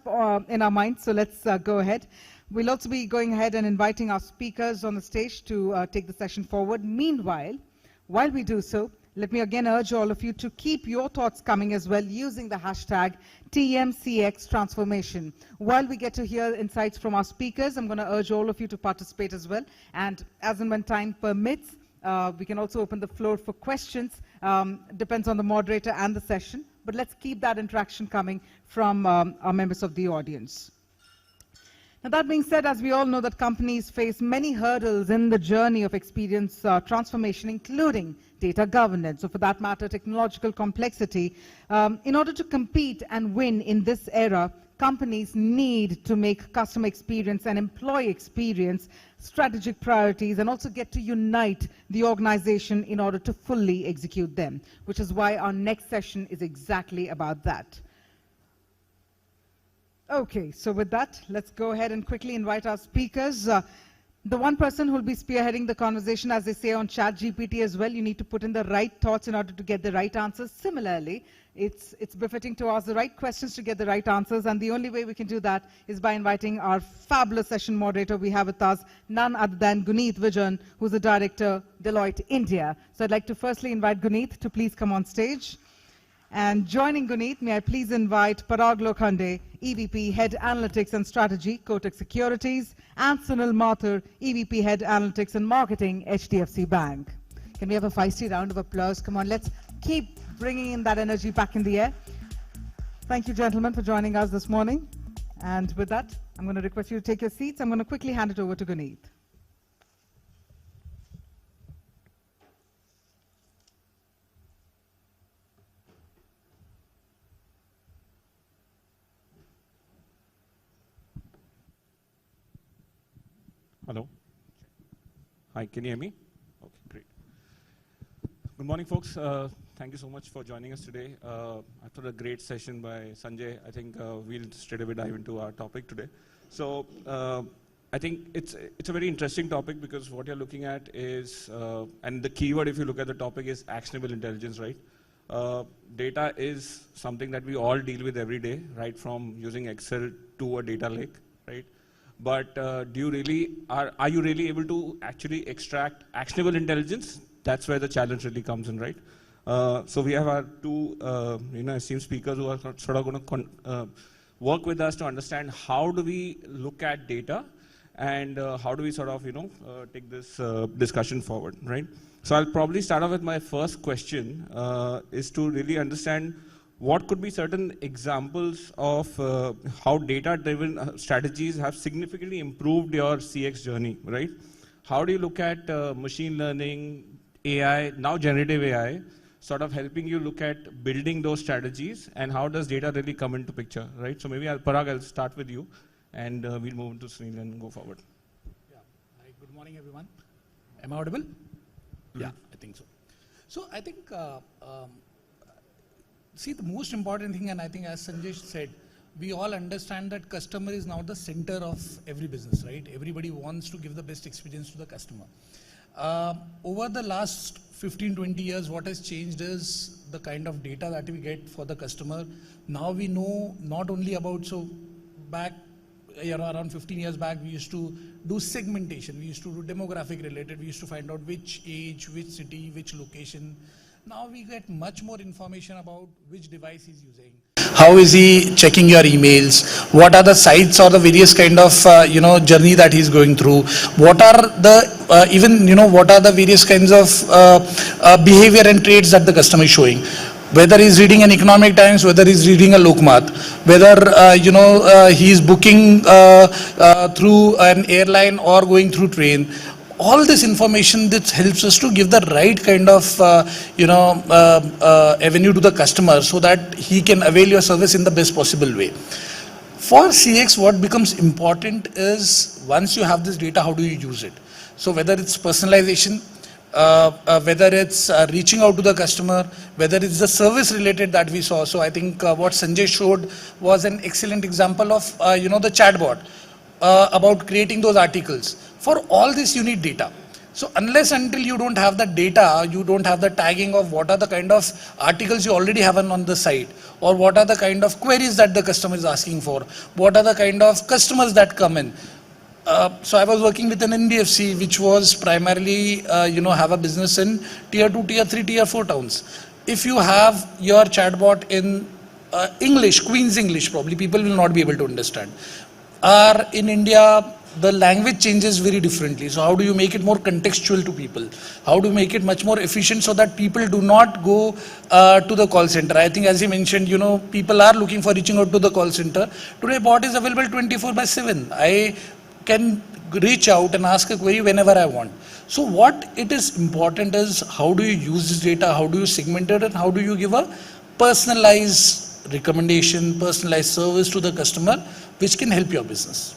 in our minds, so let's go ahead. We'll also be going ahead and inviting our speakers on the stage to take the session forward. Meanwhile, while we do so, Let me again urge all of you to keep your thoughts coming as well using the hashtag TMCX Transformation. While we get to hear insights from our speakers, I'm going to urge all of you to participate as well. And as and when time permits, we can also open the floor for questions. Depends on the moderator and the session. But let's keep that interaction coming from our members of the audience. Now, that being said, as we all know that companies face many hurdles in the journey of experience transformation, including data governance, or for that matter, technological complexity. In order to compete and win in this era, companies need to make customer experience and employee experience strategic priorities and also get to unite the organization in order to fully execute them, which is why our next session is exactly about that. Okay, so with that, let's go ahead and quickly invite our speakers. The one person who will be spearheading the conversation, as they say on ChatGPT as well, you need to put in the right thoughts in order to get the right answers. Similarly, it's befitting to ask the right questions to get the right answers, and the only way we can do that is by inviting our fabulous session moderator we have with us, none other than Guneet Vijan, who's the director, Deloitte India. So I'd like to firstly invite Guneet to please come on stage. And joining Guneet, may I please invite Parag Lokhande, EVP Head Analytics and Strategy, Kotak Securities, and Sunil Mathur, EVP Head Analytics and Marketing, HDFC Bank. Can we have a feisty round of applause? Come on, let's keep bringing in that energy back in the air. Thank you, gentlemen, for joining us this morning. And with that, I'm going to request you to take your seats. I'm going to quickly hand it over to Guneet. Hello. Hi, can you hear me? Okay, great. Good morning, folks. Thank you so much for joining us today. I thought a great session by Sanjay. I think we'll straight away dive into our topic today. So I think it's a very interesting topic because what you're looking at is, and the keyword if you look at the topic is actionable intelligence, right? Data is something that we all deal with every day, right? From using Excel to a data lake, right? But are you really able to actually extract actionable intelligence? That's where the challenge really comes in, right? So we have our two esteemed speakers who are sort of going to work with us to understand how do we look at data and how do we sort of take this discussion forward, right? So I'll probably start off with my first question is to really understand what could be certain examples of how data-driven strategies have significantly improved your CX journey, right? How do you look at machine learning, AI, now generative AI, sort of helping you look at building those strategies, and how does data really come into picture, right? So maybe Parag, I'll start with you, and we'll move into Sunil and go forward. Yeah. Hi, good morning, everyone. Am I audible? Yeah, I think so. So I think, see, the most important thing, and I think as Sanjay said, we all understand that customer is now the center of every business, right? Everybody wants to give the best experience to the customer. Over the last 15-20 years, what has changed is the kind of data that we get for the customer. Now we know not only about, so back around 15 years back, we used to do segmentation. We used to do demographic related. We used to find out which age, which city, which location. Now we get much more information about which device he's using. How is he checking your emails? What are the sites or the various kind of journey that he's going through? What are the what are the various kinds of behavior and traits that the customer is showing? Whether he's reading an Economic Times, whether he's reading a Lokmat, whether he's booking through an airline or going through train. All this information that helps us to give the right kind of avenue to the customer so that he can avail your service in the best possible way. For CX, what becomes important is once you have this data, how do you use it? So whether it's personalization, whether it's reaching out to the customer, whether it's the service related that we saw. So I think what Sanjay showed was an excellent example of the chatbot about creating those articles. For all this, you need data. So unless until you don't have the data, you don't have the tagging of what are the kind of articles you already have on the site, or what are the kind of queries that the customer is asking for, what are the kind of customers that come in. So I was working with an NBFC which was primarily, have a business in tier 2, tier 3, tier 4 towns. If you have your chatbot in English, Queen's English, probably people will not be able to understand. Or in India, the language changes very differently. So how do you make it more contextual to people? How do you make it much more efficient so that people do not go to the call center? I think as you mentioned, people are looking for reaching out to the call center. Today bot is available 24/7. I can reach out and ask a query whenever I want. So what it is important is how do you use this data, how do you segment it, and how do you give a personalized recommendation, personalized service to the customer, which can help your business.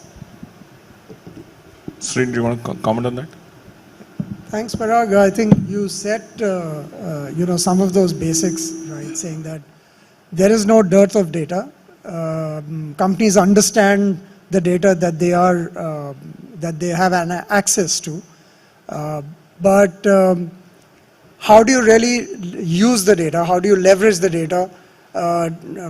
Srini, do you want to comment on that? Thanks, Parag. I think you set, some of those basics, right? Saying that there is no dearth of data. Companies understand the data that they have an access to, but how do you really use the data? How do you leverage the data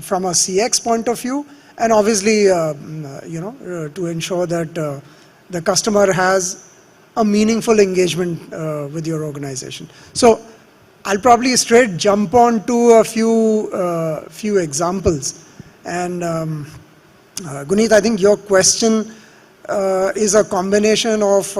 from a CX point of view? And obviously, to ensure that the customer has a meaningful engagement with your organization. So I'll probably straight jump on to a few examples. And Guneet, I think your question is a combination of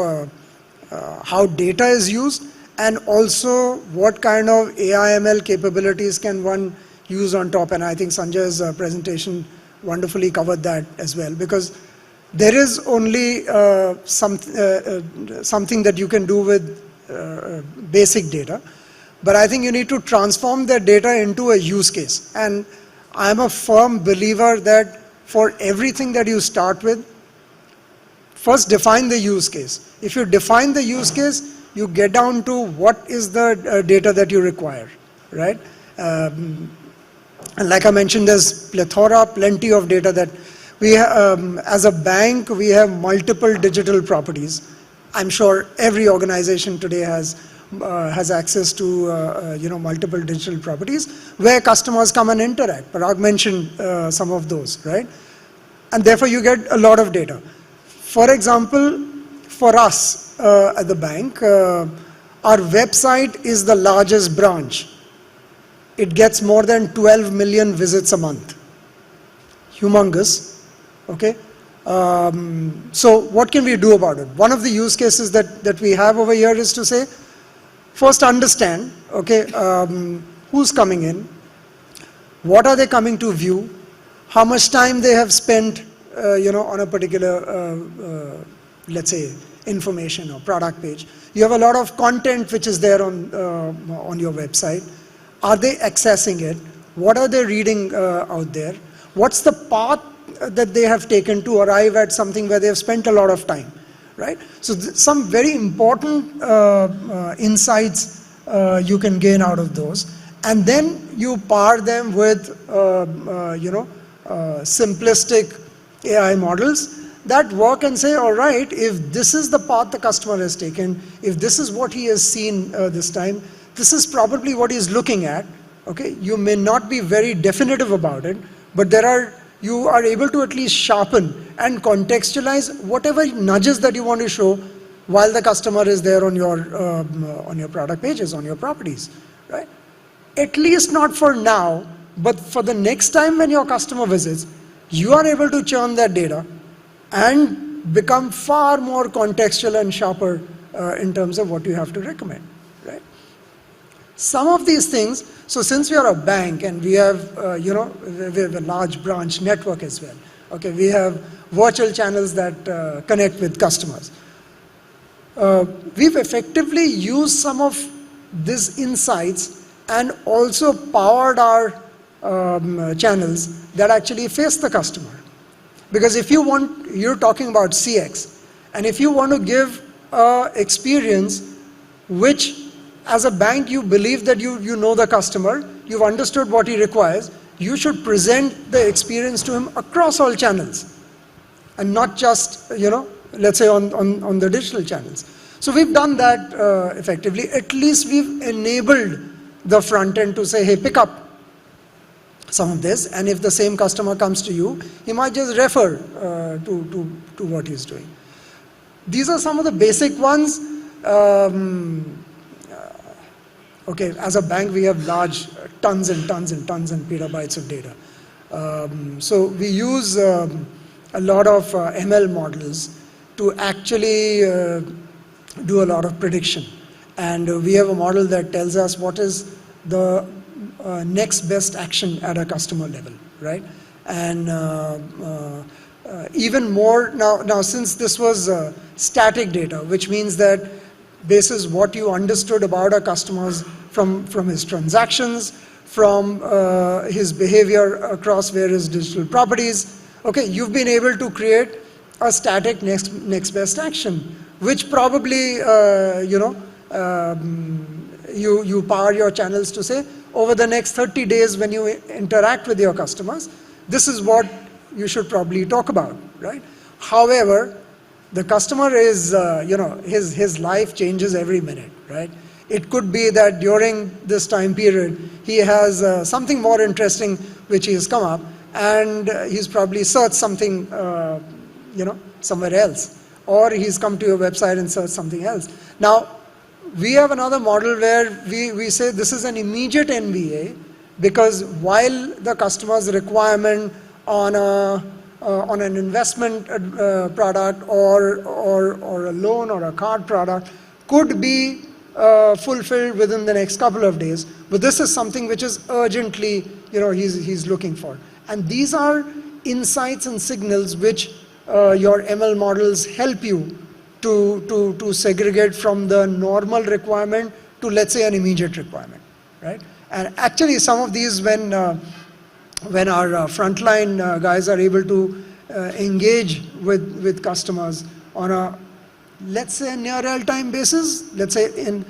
how data is used and also what kind of AI/ML capabilities can one use on top. And I think Sanjay's presentation wonderfully covered that as well, because there is only something that you can do with basic data, but I think you need to transform that data into a use case. And I'm a firm believer that for everything that you start with, first define the use case. If you define the use case, you get down to what is the data that you require, right? And like I mentioned, there's plenty of data that we as a bank, we have multiple digital properties. I'm sure every organization today has access to multiple digital properties where customers come and interact. Parag mentioned some of those, right? And therefore you get a lot of data. For example, for us at the bank, our website is the largest branch. It gets more than 12 million visits a month. Humongous. Okay, so what can we do about it? One of the use cases that we have over here is to say, first understand, okay, who's coming in, what are they coming to view, how much time they have spent, on a particular, let's say, information or product page. You have a lot of content which is there on your website. Are they accessing it? What are they reading out there? What's the path that they have taken to arrive at something where they have spent a lot of time, right? So some very important insights you can gain out of those, and then you pair them with simplistic AI models that work and say, all right, if this is the path the customer has taken, if this is what he has seen this time, this is probably what he's looking at. Okay, you may not be very definitive about it, but you are able to at least sharpen and contextualize whatever nudges that you want to show while the customer is there on your product pages, on your properties, right? At least not for now, but for the next time when your customer visits, you are able to churn that data and become far more contextual and sharper in terms of what you have to recommend, right? Some of these things, so since we are a bank and we have, we have a large branch network as well. Okay, we have virtual channels that connect with customers. We've effectively used some of these insights and also powered our channels that actually face the customer. Because if you're talking about CX, and if you want to give experience which as a bank you believe that you know the customer, you've understood what he requires, you should present the experience to him across all channels and not just, let's say on the digital channels. So we've done that effectively. At least we've enabled the front end to say, hey, pick up some of this, and if the same customer comes to you, he might just refer to what he's doing. These are some of the basic ones. Okay, as a bank, we have large tons and tons and tons and petabytes of data. So we use a lot of ML models to actually do a lot of prediction. And we have a model that tells us what is the next best action at a customer level, right? And even more, now since this was static data, which means that basis what you understood about our customers from his transactions, from his behavior across various digital properties, okay, you've been able to create a static next best action, which probably, you power your channels to say, over the next 30 days when you interact with your customers, this is what you should probably talk about, right? However, the customer is, his life changes every minute, right? It could be that during this time period, he has something more interesting which he has come up, and he's probably searched something, somewhere else, or he's come to your website and searched something else. Now, we have another model where we say this is an immediate NVA, because while the customer's requirement on an investment product or a loan or a card product could be fulfilled within the next couple of days, but this is something which is urgently, he's looking for. And these are insights and signals which your ML models help you to segregate from the normal requirement to, let's say, an immediate requirement, right? And actually, some of these, when our frontline guys are able to engage with customers on a, let's say, near real-time basis, let's say you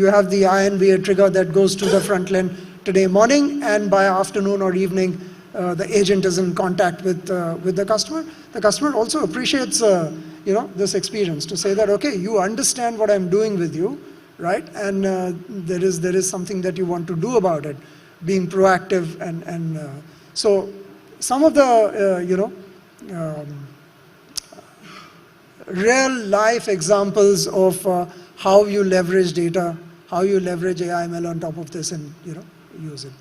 have the INVA trigger that goes to the front line today morning, and by afternoon or evening, the agent is in contact with the customer. The customer also appreciates this experience to say that, okay, you understand what I'm doing with you, right? And there is something that you want to do about it, being proactive, and so some of the real life examples of how you leverage data, how you leverage AI ML on top of this, and use it.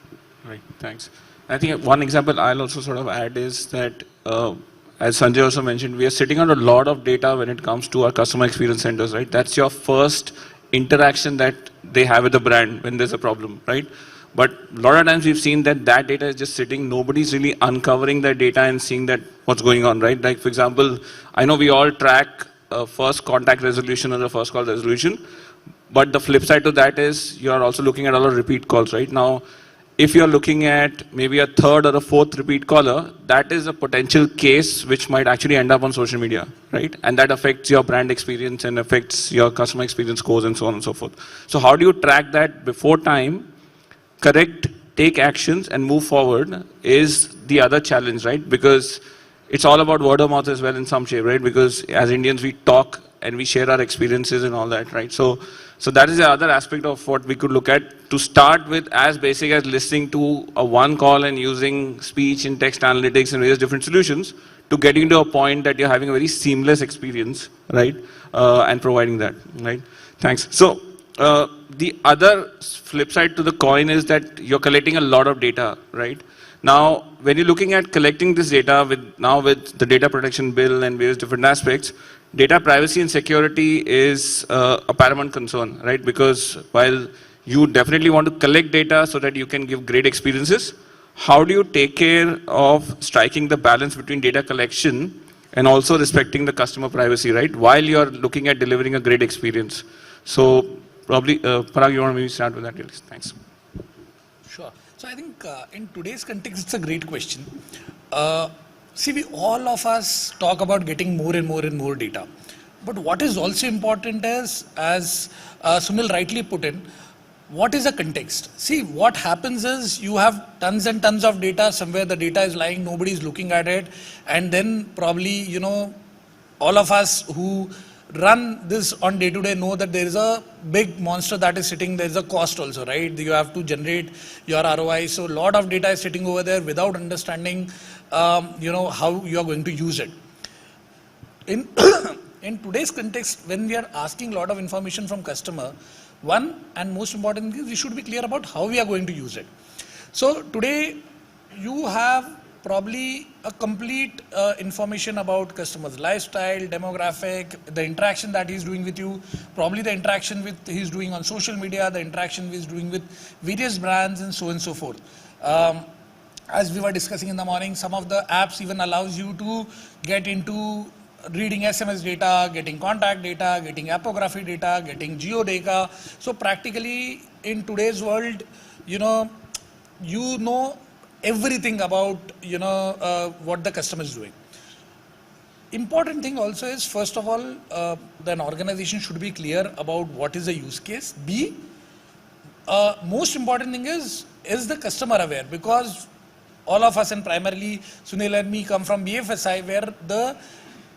Right. Thanks. I think one example I'll also sort of add is that, as Sanjay also mentioned, we are sitting on a lot of data when it comes to our customer experience centers, right? That's your first interaction that they have with the brand when there's a problem, right? But a lot of times we've seen that data is just sitting, nobody's really uncovering that data and seeing that what's going on, right? Like, for example, I know we all track first contact resolution or the first call resolution, but the flip side to that is you're also looking at a lot of repeat calls, right? Now, if you're looking at maybe a third or a fourth repeat caller, that is a potential case which might actually end up on social media, right? And that affects your brand experience and affects your customer experience scores and so on and so forth. So how do you track that before time, correct, take actions and move forward is the other challenge, right? Because it's all about word of mouth as well in some shape, right? Because as Indians, we talk and we share our experiences and all that, right? So that is the other aspect of what we could look at, to start with as basic as listening to a one call and using speech and text analytics and various different solutions to getting to a point that you're having a very seamless experience, right? And providing that, right? Thanks. So the other flip side to the coin is that you're collecting a lot of data, right? Now, when you're looking at collecting this data with the data protection bill and various different aspects, data privacy and security is a paramount concern, right? Because while you definitely want to collect data so that you can give great experiences, how do you take care of striking the balance between data collection and also respecting the customer privacy, right? While you're looking at delivering a great experience. So probably, Parag, you want to maybe start with that? Yes, thanks. Sure. So I think in today's context, it's a great question. See, we all of us talk about getting more and more and more data. But what is also important is, as Sunil rightly put in, what is the context? See, what happens is you have tons and tons of data, somewhere the data is lying, nobody is looking at it. And then probably, all of us who run this on day to day know that there is a big monster that is sitting, there is a cost also, right? You have to generate your ROI. So a lot of data is sitting over there without understanding, how you are going to use it. in in today's context, when we are asking a lot of information from customer, one and most important thing is we should be clear about how we are going to use it. So today you have probably a complete information about customer's lifestyle, demographic, the interaction that he's doing with you, probably the interaction with he's doing on social media, the interaction he's doing with various brands and so on and so forth. As we were discussing in the morning, some of the apps even allows you to get into reading SMS data, getting contact data, getting apography data, getting geo data. So practically in today's world, you know everything about what the customer is doing. Important thing also is, first of all, an organization should be clear about what is the use case. B, most important thing is the customer aware? Because all of us, and primarily Sunil and me, come from BFSI, where the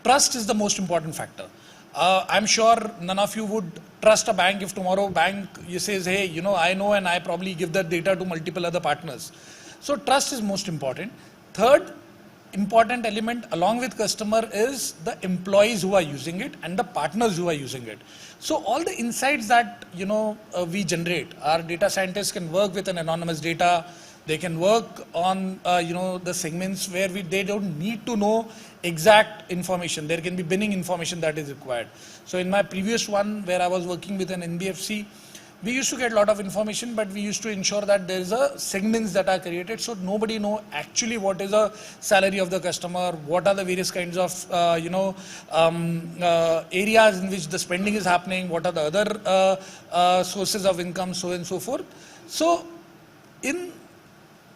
trust is the most important factor. I'm sure none of you would trust a bank if tomorrow bank says, hey, I know, and I probably give that data to multiple other partners. So trust is most important. Third important element along with customer is the employees who are using it and the partners who are using it. So all the insights that we generate, our data scientists can work with an anonymous data. They can work on the segments where they don't need to know exact information. There can be binning information that is required. So in my previous one where I was working with an NBFC, we used to get a lot of information, but we used to ensure that there is a segments that are created, so nobody know actually what is the salary of the customer, what are the various kinds of areas in which the spending is happening, what are the other sources of income, so on and so forth. So in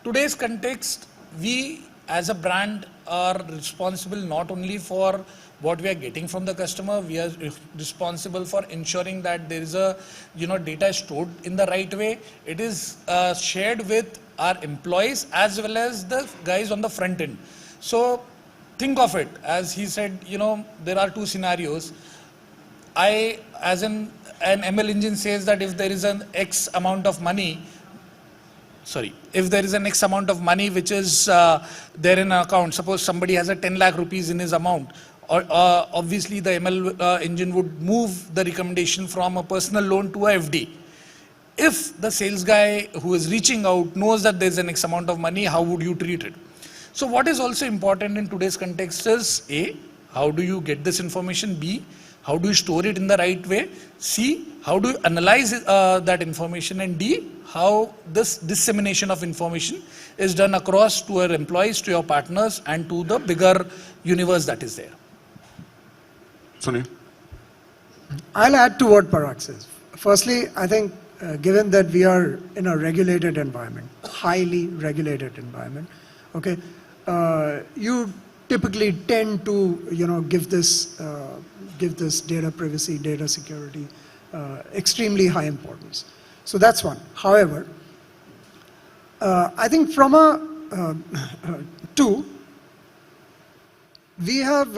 today's context, we as a brand are responsible not only for what we are getting from the customer, we are responsible for ensuring that there is a data is stored in the right way. It is shared with our employees as well as the guys on the front end. So think of it, as he said, there are two scenarios. As an ML engine says that if there is an X amount of money, if there is an X amount of money which is there in an account, suppose somebody has a 10 lakh rupees in his amount, obviously the ML engine would move the recommendation from a personal loan to a FD. If the sales guy who is reaching out knows that there is an X amount of money, how would you treat it? So what is also important in today's context is A, how do you get this information? B, how do you store it in the right way? C, how do you analyze that information? And D, how this dissemination of information is done across to your employees, to your partners, and to the bigger universe that is there. Sunil? I'll add to what Parag says. Firstly, I think given that we are in a regulated environment, highly regulated environment, okay, you typically tend to give this data privacy, data security extremely high importance. So that's one. However, I think from two, we have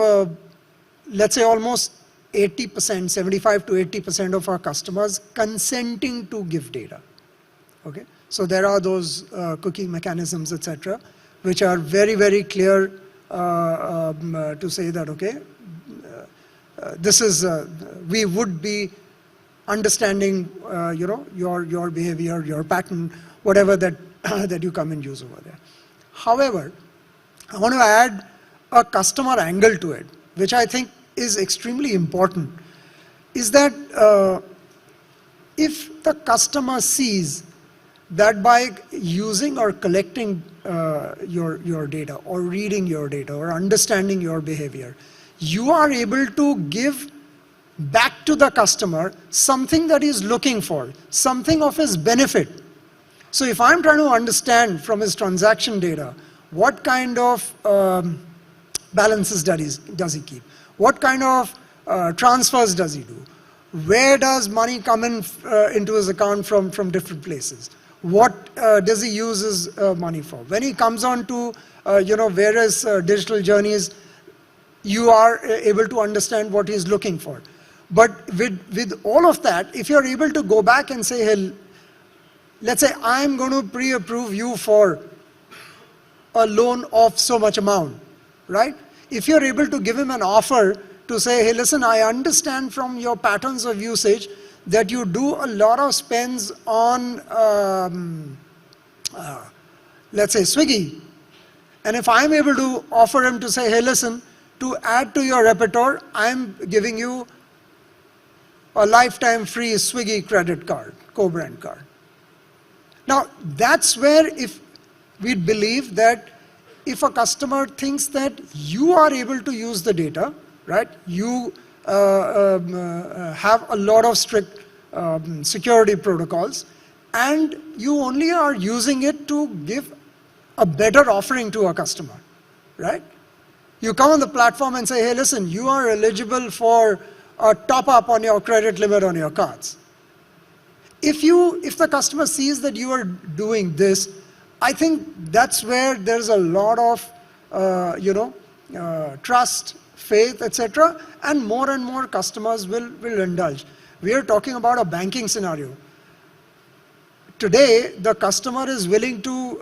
let's say almost 80%, 75 to 80% of our customers consenting to give data. Okay, so there are those cookie mechanisms, etc., which are very, very clear to say that this is we would be understanding your behavior, your pattern, whatever that that you come and use over there. However, I want to add a customer angle to it, which I think is extremely important, is that if the customer sees that by using or collecting your data or reading your data or understanding your behavior, you are able to give back to the customer something that he's looking for, something of his benefit. So if I'm trying to understand from his transaction data, what kind of balances does he keep? What kind of transfers does he do? Where does money come in into his account from different places? What does he use his money for? When he comes on to various digital journeys, you are able to understand what he's looking for. But with all of that, if you're able to go back and say, hey, let's say I'm going to pre-approve you for a loan of so much amount, right? If you're able to give him an offer to say, hey, listen, I understand from your patterns of usage that you do a lot of spends on, let's say, Swiggy. And if I'm able to offer him to say, hey, listen, to add to your repertoire, I'm giving you a lifetime free Swiggy credit card, co-brand card. Now, that's where if we believe that if a customer thinks that you are able to use the data, right, you have a lot of strict security protocols, and you only are using it to give a better offering to a customer, right? You come on the platform and say, hey, listen, you are eligible for a top-up on your credit limit on your cards. If the customer sees that you are doing this, I think that's where there's a lot of trust, faith, etc., and more customers will indulge. We are talking about a banking scenario. Today, the customer is willing to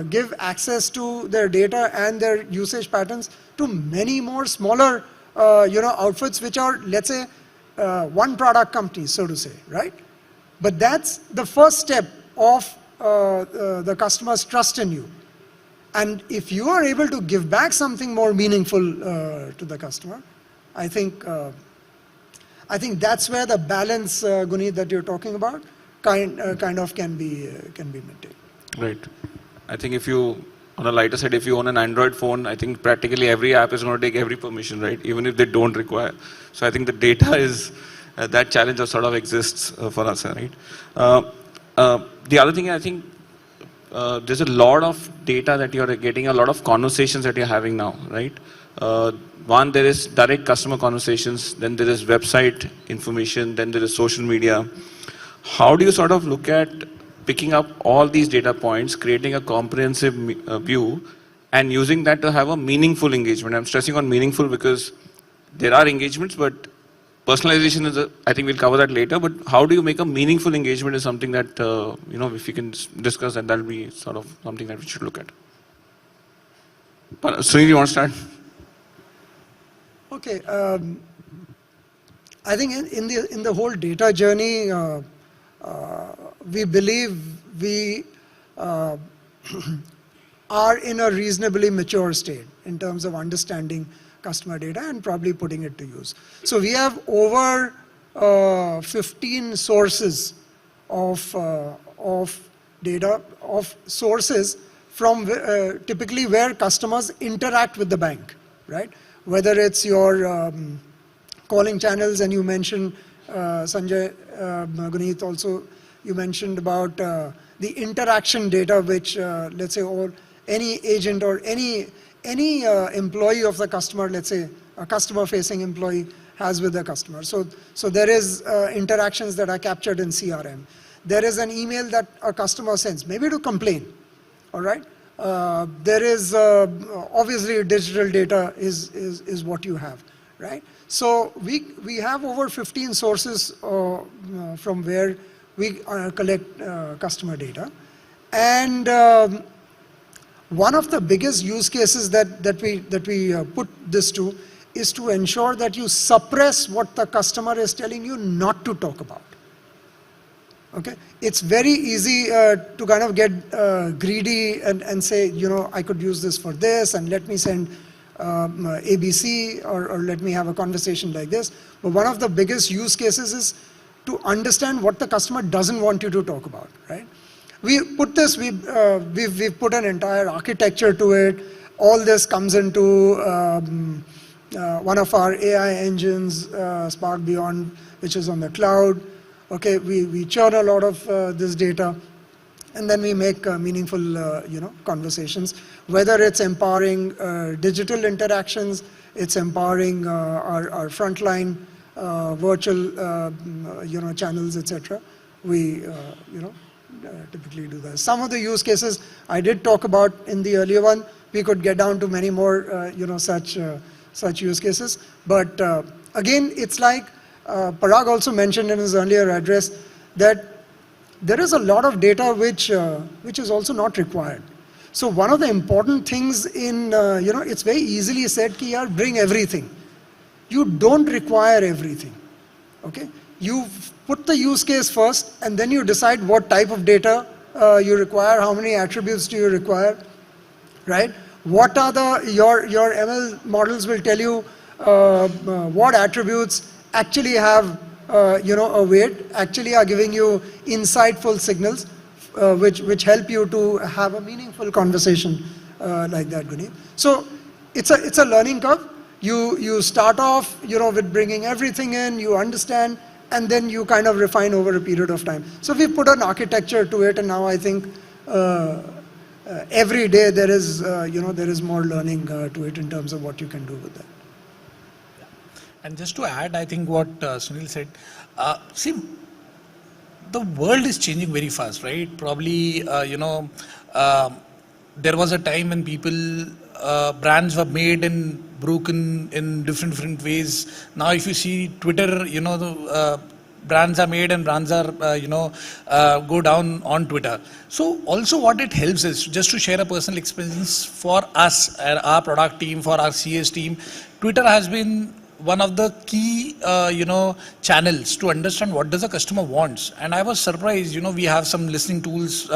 give access to their data and their usage patterns to many more smaller outfits which are, let's say, one product companies, so to say, right? But that's the first step of the customer's trust in you. And if you are able to give back something more meaningful to the customer, I think that's where the balance, Guneet, that you're talking about, kind of can be maintained. Right. I think if you, on a lighter side, if you own an Android phone, I think practically every app is going to take every permission, right? Even if they don't require. So I think the data is, that challenge sort of exists for us, right? The other thing, I think, there's a lot of data that you're getting, a lot of conversations that you're having now, right? One, there is direct customer conversations, then there is website information, then there is social media. How do you sort of look at picking up all these data points, creating a comprehensive view, and using that to have a meaningful engagement? I'm stressing on meaningful because there are engagements, but personalization is, I think we'll cover that later, but how do you make a meaningful engagement is something that, if you can discuss, and that'll be sort of something that we should look at. Sunil, you want to start? Okay. I think in the whole data journey, we believe we are in a reasonably mature state in terms of understanding customer data and probably putting it to use. So we have over 15 sources of data, of sources from typically where customers interact with the bank, right? Whether it's your calling channels, and you mentioned, Sanjay, Guneet also, you mentioned about the interaction data which, let's say, or any agent or any employee of the customer, let's say a customer-facing employee has with the customer. So there is interactions that are captured in CRM. There is an email that a customer sends, maybe to complain, all right? There is obviously digital data is what you have, right? So we have over 15 sources from where we collect customer data. And one of the biggest use cases that we put this to is to ensure that you suppress what the customer is telling you not to talk about. Okay, it's very easy to kind of get greedy and say, I could use this for this, and let me send ABC, or let me have a conversation like this. But one of the biggest use cases is to understand what the customer doesn't want you to talk about, right? We put this, we've put an entire architecture to it. All this comes into one of our AI engines, Spark Beyond, which is on the cloud. Okay, we churn a lot of this data, and then we make meaningful, conversations. Whether it's empowering digital interactions, it's empowering our frontline virtual, channels, etc. We, typically do that. Some of the use cases I did talk about in the earlier one. We could get down to many more, such use cases. But again, it's like Parag also mentioned in his earlier address that there is a lot of data which is also not required. So one of the important things in, it's very easily said ki yaar, bring everything. You don't require everything, okay? You put the use case first and then you decide what type of data you require, how many attributes do you require, right? What are your ML models will tell you what attributes actually have a weight, actually are giving you insightful signals which help you to have a meaningful conversation like that, Guneet. So it's a learning curve. You start off with bringing everything in, you understand, and then you kind of refine over a period of time. So we put an architecture to it, and now I think every day there is more learning to it in terms of what you can do with that. And just to add, I think what Sunil said, see, the world is changing very fast, right? Probably, there was a time when brands were made and broken in different ways. Now, if you see Twitter, the brands are made and brands are, go down on Twitter. So also what it helps is, just to share a personal experience for us, our product team, for our CS team, Twitter has been one of the key, channels to understand what does a customer wants. And I was surprised, we have some listening tools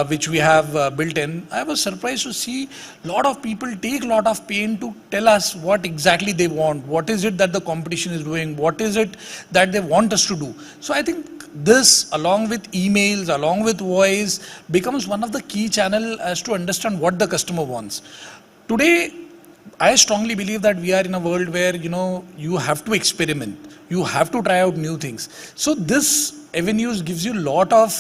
which we have built in. I was surprised to see a lot of people take a lot of pain to tell us what exactly they want. What is it that the competition is doing? What is it that they want us to do? So I think this, along with emails, along with voice, becomes one of the key channels as to understand what the customer wants. Today, I strongly believe that we are in a world where, you have to experiment. You have to try out new things. So this avenues gives you a lot of,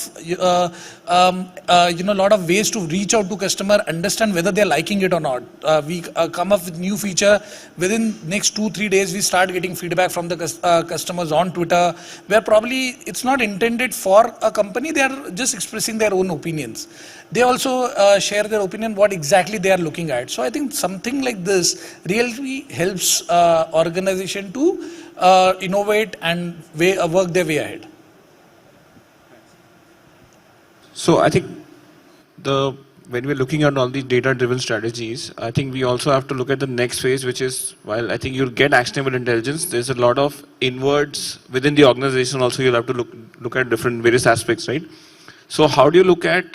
lot of ways to reach out to customer, understand whether they're liking it or not. We come up with new feature. Within next 2-3 days, we start getting feedback from the customers on Twitter, where probably it's not intended for a company. They are just expressing their own opinions. They also share their opinion, what exactly they are looking at. So I think something like this really helps organization to innovate and work their way ahead. So I think when we're looking at all these data-driven strategies, I think we also have to look at the next phase, which is, while I think you'll get actionable intelligence, there's a lot of inwards within the organization also. You'll have to look at different various aspects, right? So how do you look at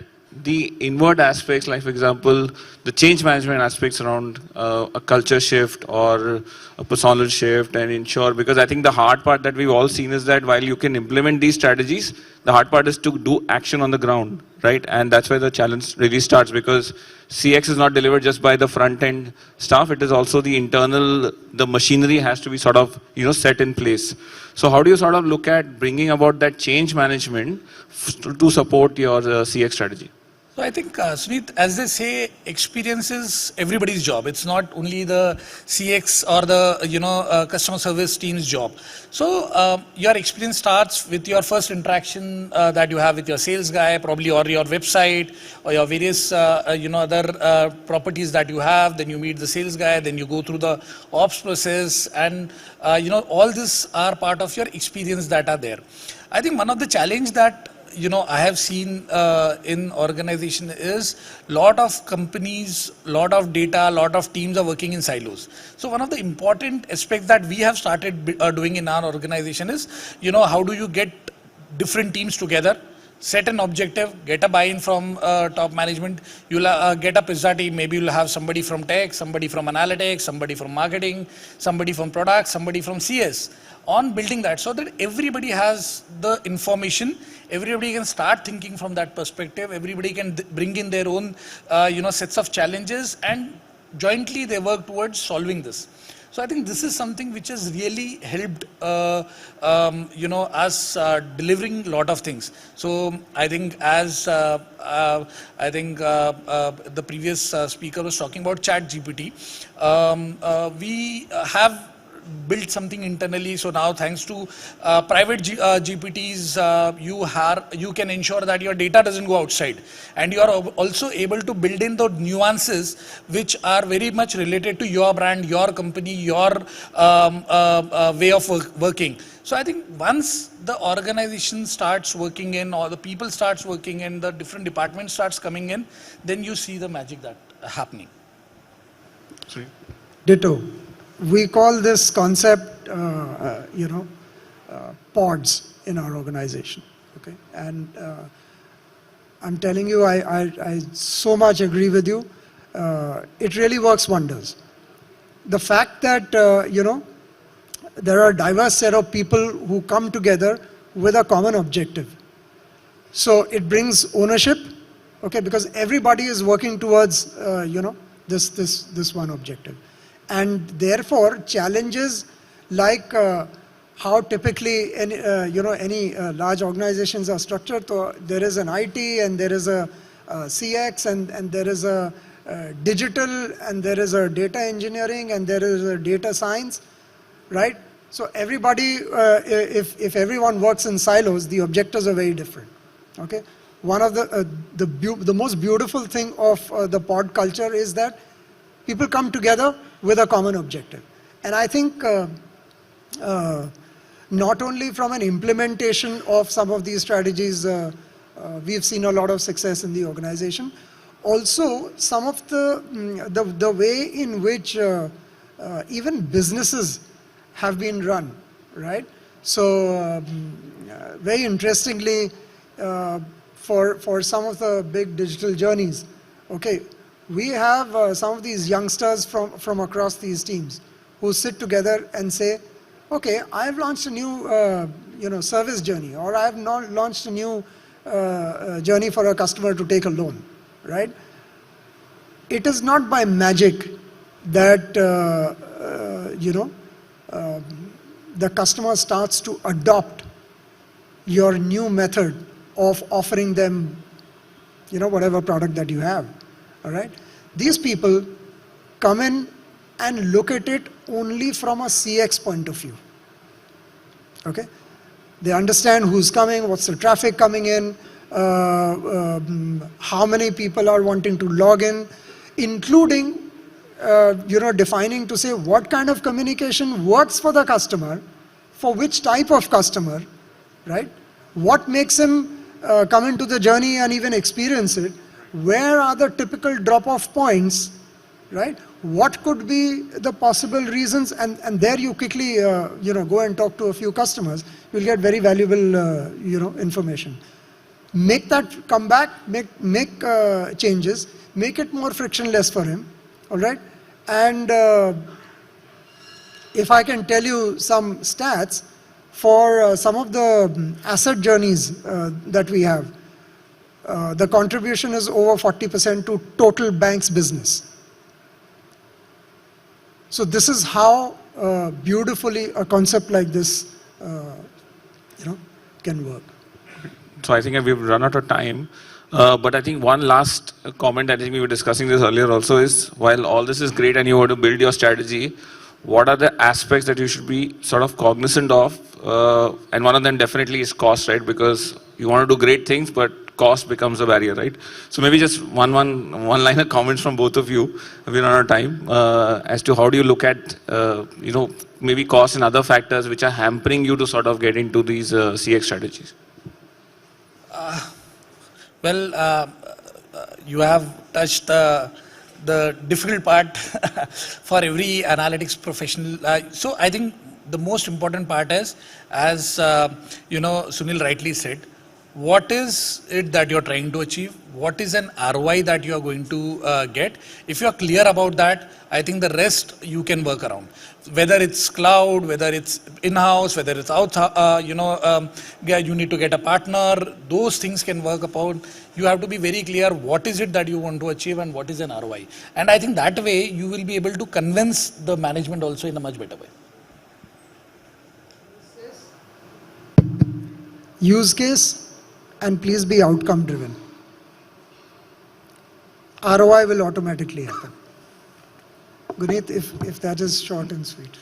the inward aspects, like for example, the change management aspects around a culture shift or a personal shift, and ensure, because I think the hard part that we've all seen is that while you can implement these strategies, the hard part is to do action on the ground, right? And that's where the challenge really starts, because CX is not delivered just by the front end staff. It is also the internal, the machinery has to be sort of, set in place. So how do you sort of look at bringing about that change management to support your CX strategy? So I think, Sunit, as they say, experience is everybody's job. It's not only the CX or the customer service team's job. So your experience starts with your first interaction that you have with your sales guy, probably, or your website, or your various other properties that you have. Then you meet the sales guy. Then you go through the ops process, and all this are part of your experience that are there. I think one of the challenge that I have seen in organization is lot of companies, lot of data, lot of teams are working in silos. So one of the important aspects that we have started doing in our organization is, how do you get different teams together, set an objective, get a buy-in from top management. You'll get a pizza team. Maybe you'll have somebody from tech, somebody from analytics, somebody from marketing, somebody from product, somebody from CS. On building that, so that everybody has the information, everybody can start thinking from that perspective, everybody can bring in their own sets of challenges, and jointly they work towards solving this. So I think this is something which has really helped us delivering a lot of things. So I think as the previous speaker was talking about ChatGPT, we have built something internally. So now thanks to private GPTs, you can ensure that your data doesn't go outside. And you are also able to build in the nuances which are very much related to your brand, your company, your way of working. So I think once the organization starts working in, or the people starts working in, the different departments starts coming in, then you see the magic that happening. Sorry. Ditto. We call this concept, pods in our organization. Okay, and I'm telling you, I so much agree with you. It really works wonders. The fact that there are a diverse set of people who come together with a common objective. So it brings ownership, okay, because everybody is working towards, this one objective. And therefore, challenges like how typically any large organizations are structured. So there is an IT, and there is a CX, and there is a digital, and there is a data engineering, and there is a data science, right? So everybody, if everyone works in silos, the objectives are very different. Okay, one of the most beautiful thing of the pod culture is that people come together with a common objective. And I think not only from an implementation of some of these strategies, we've seen a lot of success in the organization. Also, some of the way in which even businesses have been run, right? So very interestingly, for some of the big digital journeys, okay, we have some of these youngsters from across these teams who sit together and say, okay, I've launched a new service journey, or I've launched a new journey for a customer to take a loan, right? It is not by magic that the customer starts to adopt your new method of offering them, whatever product that you have, all right? These people come in and look at it only from a CX point of view, okay? They understand who's coming, what's the traffic coming in, how many people are wanting to log in, including defining to say what kind of communication works for the customer, for which type of customer, right? What makes him come into the journey and even experience it? Where are the typical drop-off points, right? What could be the possible reasons? And there you quickly, go and talk to a few customers. You'll get very valuable, information. Make that come back, make changes, make it more frictionless for him, all right? And if I can tell you some stats, for some of the asset journeys that we have, the contribution is over 40% to total bank's business. So this is how beautifully a concept like this, can work. So I think we've run out of time. But I think one last comment, I think we were discussing this earlier also, is while all this is great and you want to build your strategy, what are the aspects that you should be sort of cognizant of? And one of them definitely is cost, right? Because you want to do great things, but cost becomes a barrier, right? So maybe just one-liner comments from both of you, we run out of time, as to how do you look at, maybe cost and other factors which are hampering you to sort of get into these CX strategies. You have touched the difficult part for every analytics professional. So I think the most important part is, as Sunil rightly said, what is it that you're trying to achieve? What is an ROI that you are going to get? If you're clear about that, I think the rest you can work around. Whether it's cloud, whether it's in-house, whether it's outside, you need to get a partner, those things can work about. You have to be very clear what is it that you want to achieve and what is an ROI. And I think that way you will be able to convince the management also in a much better way. Use case, and please be outcome driven. ROI will automatically happen. Guneet, if that is short and sweet.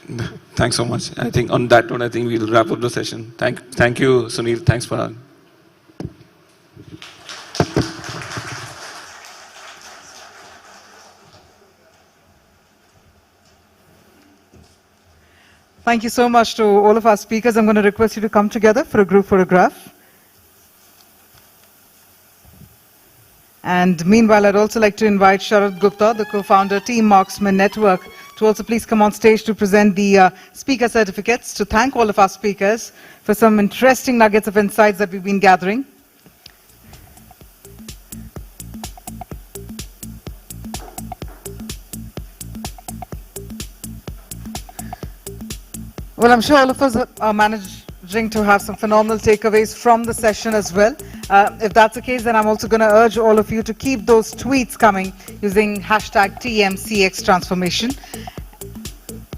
Thanks so much. I think on that note, I think we'll wrap up the session. Thank you, Sunil. Thanks, Farhan. Thank you so much to all of our speakers. I'm going to request you to come together for a group photograph. And meanwhile, I'd also like to invite Sharad Gupta, the co-founder, Team Marksmen Network, to also please come on stage to present the speaker certificates, to thank all of our speakers for some interesting nuggets of insights that we've been gathering. Well, I'm sure all of us are managing to have some phenomenal takeaways from the session as well. If that's the case, then I'm also going to urge all of you to keep those tweets coming using hashtag TMCX Transformation.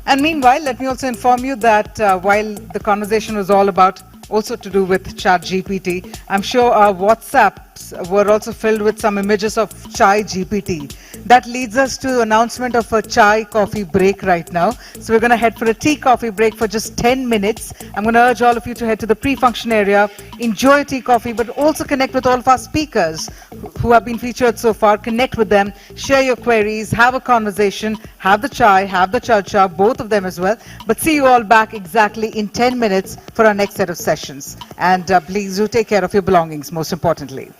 And meanwhile, let me also inform you that while the conversation was all about also to do with ChatGPT, I'm sure our WhatsApps were also filled with some images of Chai GPT. That leads us to announcement of a chai coffee break right now. So we're going to head for a tea coffee break for just 10 minutes. I'm going to urge all of you to head to the pre-function area, enjoy tea coffee, but also connect with all of our speakers who have been featured so far. Connect with them, share your queries, have a conversation, have the chai, have the charcha, both of them as well. But see you all back exactly in 10 minutes for our next set of sessions. And please do take care of your belongings, most importantly.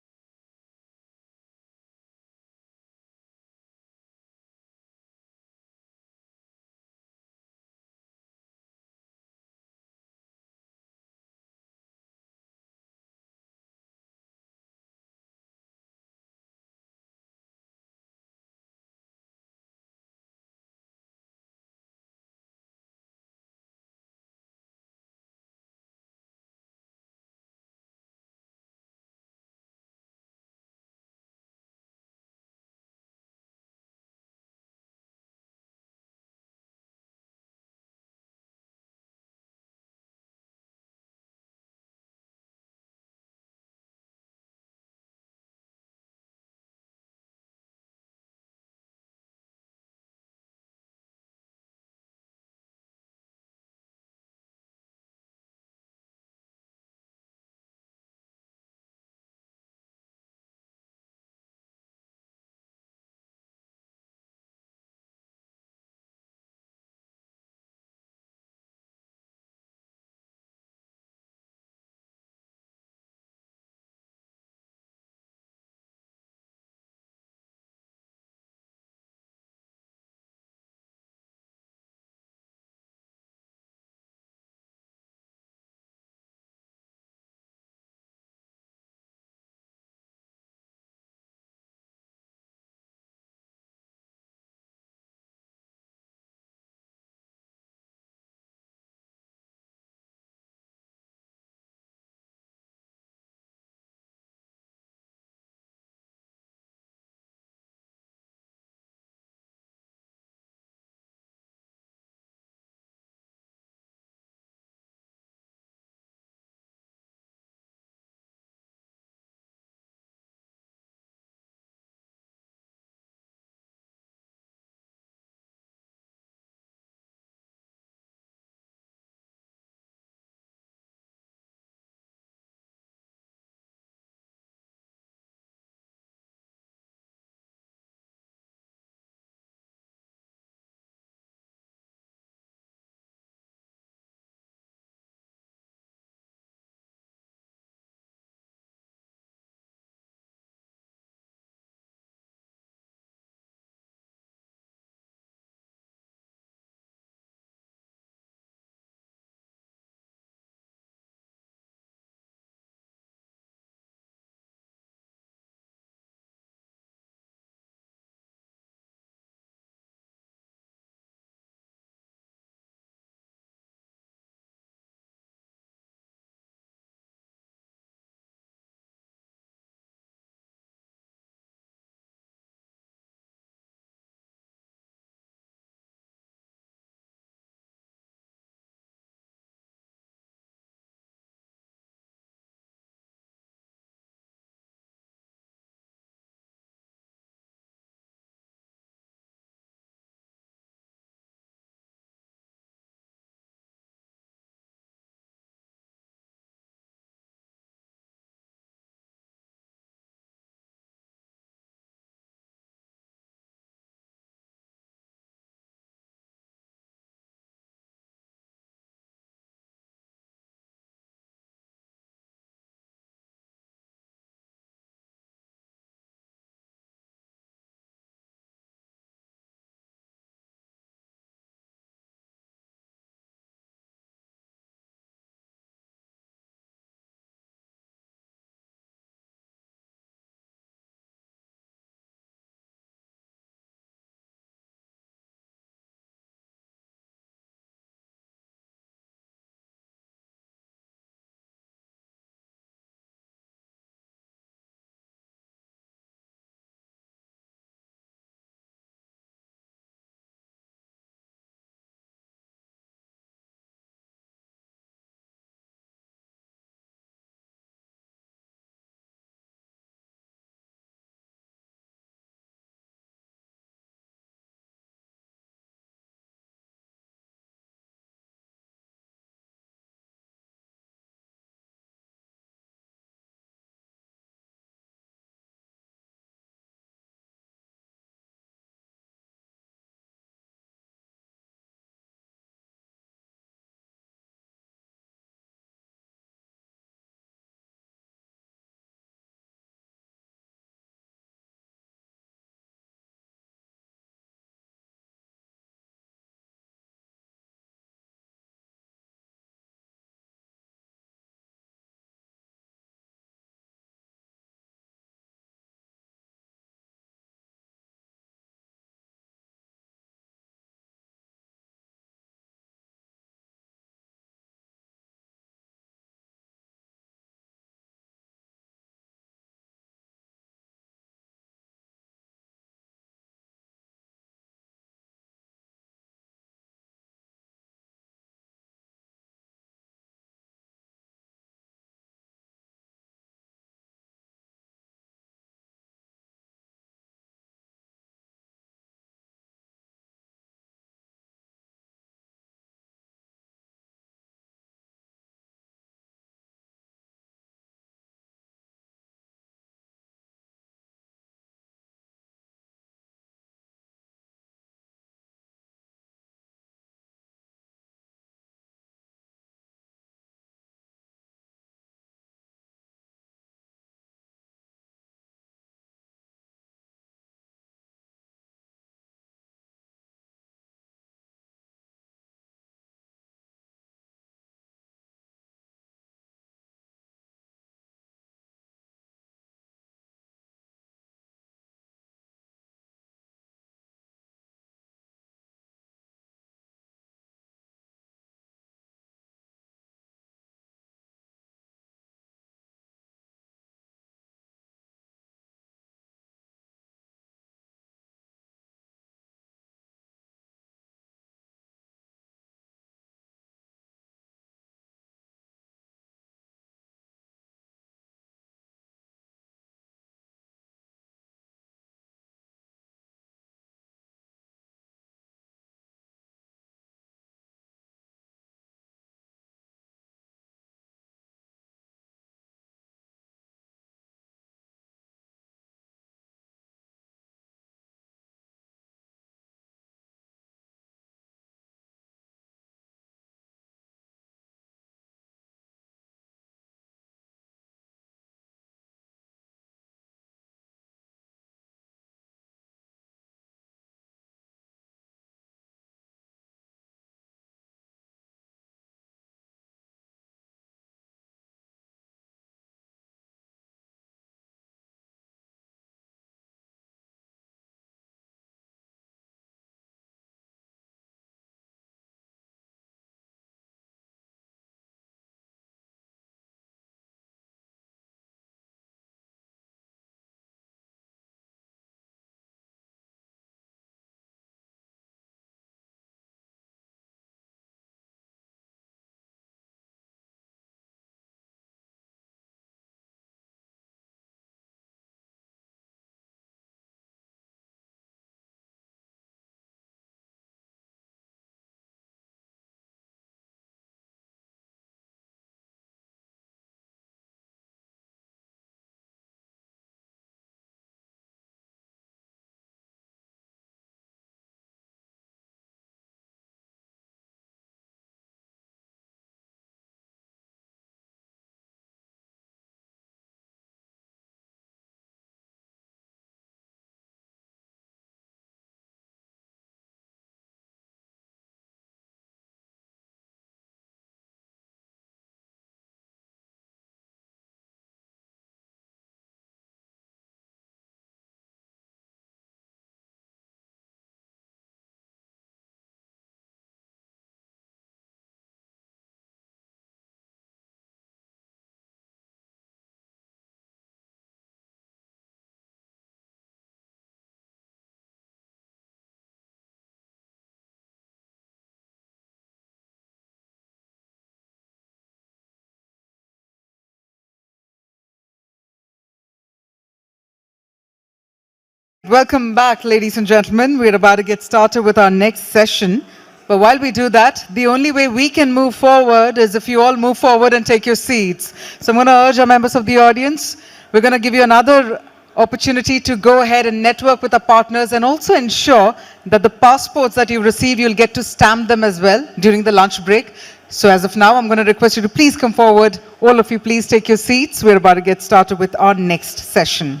Welcome back, ladies and gentlemen. We're about to get started with our next session. But while we do that, the only way we can move forward is if you all move forward and take your seats. So I'm going to urge our members of the audience, we're going to give you another opportunity to go ahead and network with our partners and also ensure that the passports that you receive, you'll get to stamp them as well during the lunch break. So as of now, I'm going to request you to please come forward. All of you, please take your seats. We're about to get started with our next session.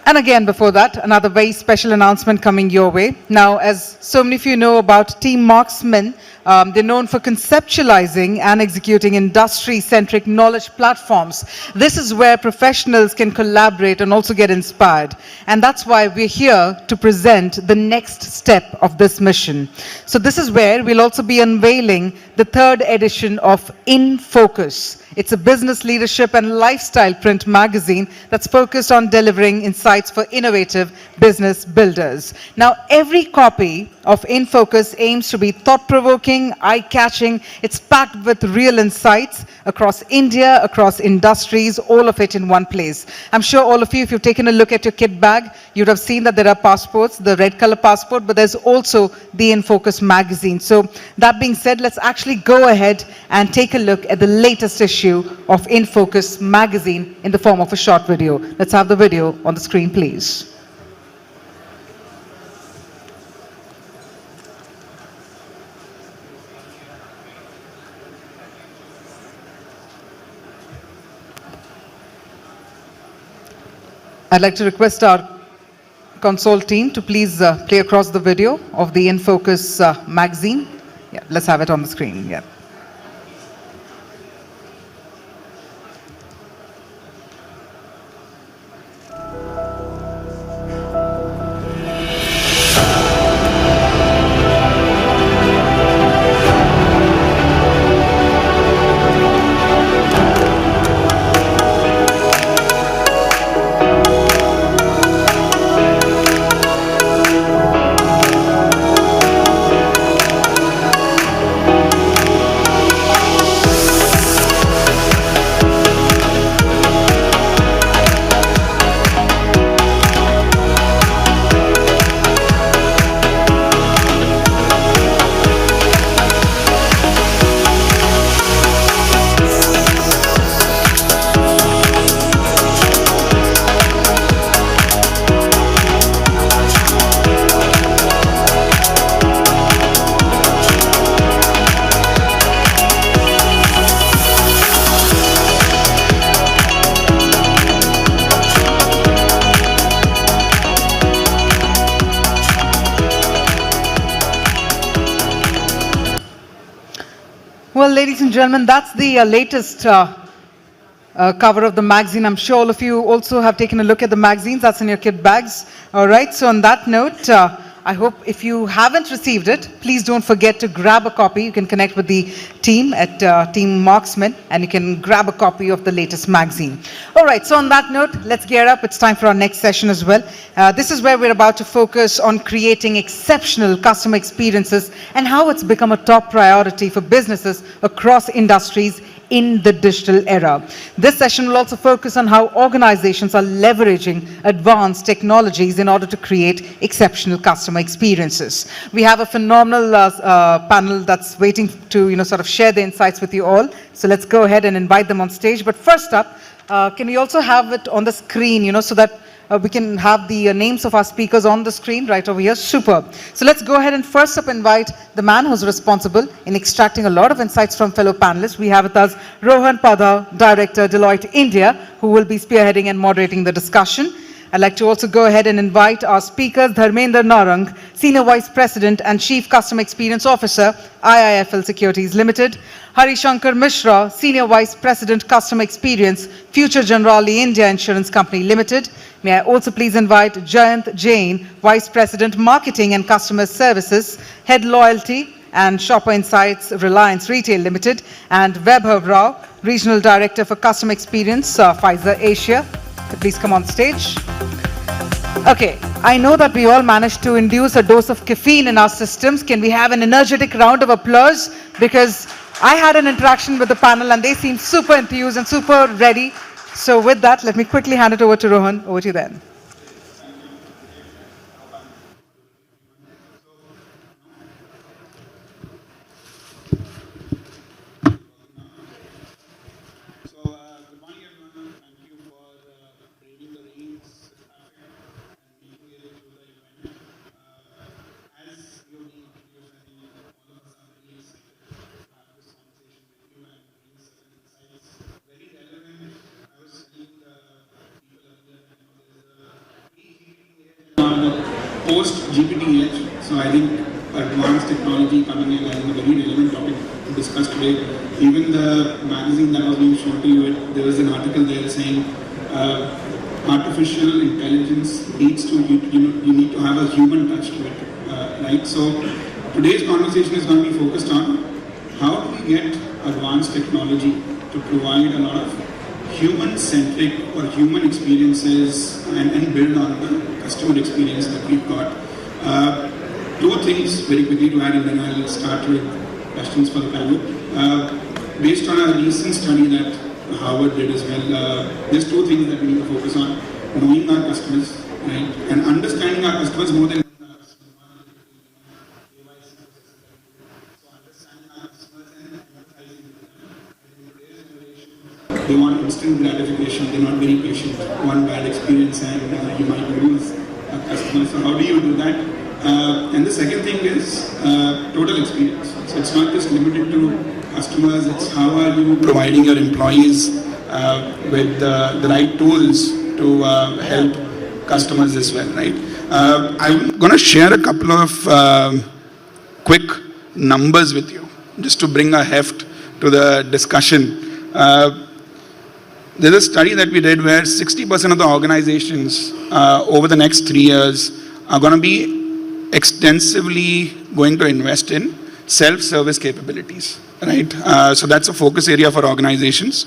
And again, before that, another very special announcement coming your way. Now, as so many of you know about Team Marksmen, they're known for conceptualizing and executing industry-centric knowledge platforms. This is where professionals can collaborate and also get inspired. And that's why we're here to present the next step of this mission. So this is where we'll also be unveiling the third edition of In Focus. It's a business leadership and lifestyle print magazine that's focused on delivering insights for innovative business builders. Now, every copy of In Focus aims to be thought-provoking, eye-catching. It's packed with real insights across India, across industries, all of it in one place. I'm sure all of you, if you've taken a look at your kit bag, you'd have seen that there are passports, the red color passport, but there's also the In Focus magazine. So that being said, let's actually go ahead and take a look at the latest issue of In Focus magazine in the form of a short video. Let's have the video on the screen, please. I'd like to request our console team to please play across the video of the In Focus magazine. Yeah, let's have it on the screen. Yeah. Well, ladies and gentlemen, that's the latest cover of the magazine. I'm sure all of you also have taken a look at the magazines. That's in your kit bags. All right, so on that note, I hope if you haven't received it, please don't forget to grab a copy. You can connect with the team at Team Marksmen, and you can grab a copy of the latest magazine. All right, so on that note, let's gear up. It's time for our next session as well. This is where we're about to focus on creating exceptional customer experiences and how it's become a top priority for businesses across industries in the digital era. This session will also focus on how organizations are leveraging advanced technologies in order to create exceptional customer experiences. We have a phenomenal panel that's waiting to sort of share the insights with you all. So let's go ahead and invite them on stage. But first up, can we also have it on the screen, so that we can have the names of our speakers on the screen right over here. Superb. So let's go ahead and first up invite the man who's responsible in extracting a lot of insights from fellow panelists. We have with us Rohan Padha, Director, Deloitte India, who will be spearheading and moderating the discussion. I'd like to also go ahead and invite our speakers, Dharmender Narang, Senior Vice President and Chief Customer Experience Officer, IIFL Securities Limited, Hari Shankar Mishra, Senior Vice President Customer Experience, Future Generali India Insurance Company Limited. May I also please invite Jayant Jain, Vice President Marketing and Customer Services, Head Loyalty and Shopper Insights Reliance Retail Limited, and Vaibhav Rao, Regional Director for Customer Experience, Pfizer Asia. Please come on stage. Okay, I know that we all managed to induce a dose of caffeine in our systems. Can we have an energetic round of applause? Because I had an interaction with the panel and they seemed super enthused and super ready. So with that, let me quickly hand it over to Rohan. Over to you then. post-GPT age. So I think advanced technology coming in, I think a very relevant topic to discuss today. Even the magazine that was being shown to you, there was an article there saying artificial intelligence needs to, you need to have a human touch to it, right? So today's conversation is going to be focused on how do we get advanced technology to provide a lot of human-centric or human experiences and build on the customer experience that we've got. Two things very quickly to add, and then I'll start with questions for the panel. Based on a recent study that Harvard did as well, there's two things that we need to focus on: knowing our customers, right, and understanding our customers more than they want instant gratification, they're not very patient. One bad experience and you might lose a customer. So how do you do that? And the second thing is total experience. So it's not just limited to customers, it's how are you providing your employees with the right tools to help customers as well, right? I'm going to share a couple of quick numbers with you, just to bring a heft to the discussion. There's a study that we did where 60% of the organizations over the next 3 years are going to be extensively going to invest in self-service capabilities, right? So that's a focus area for organizations.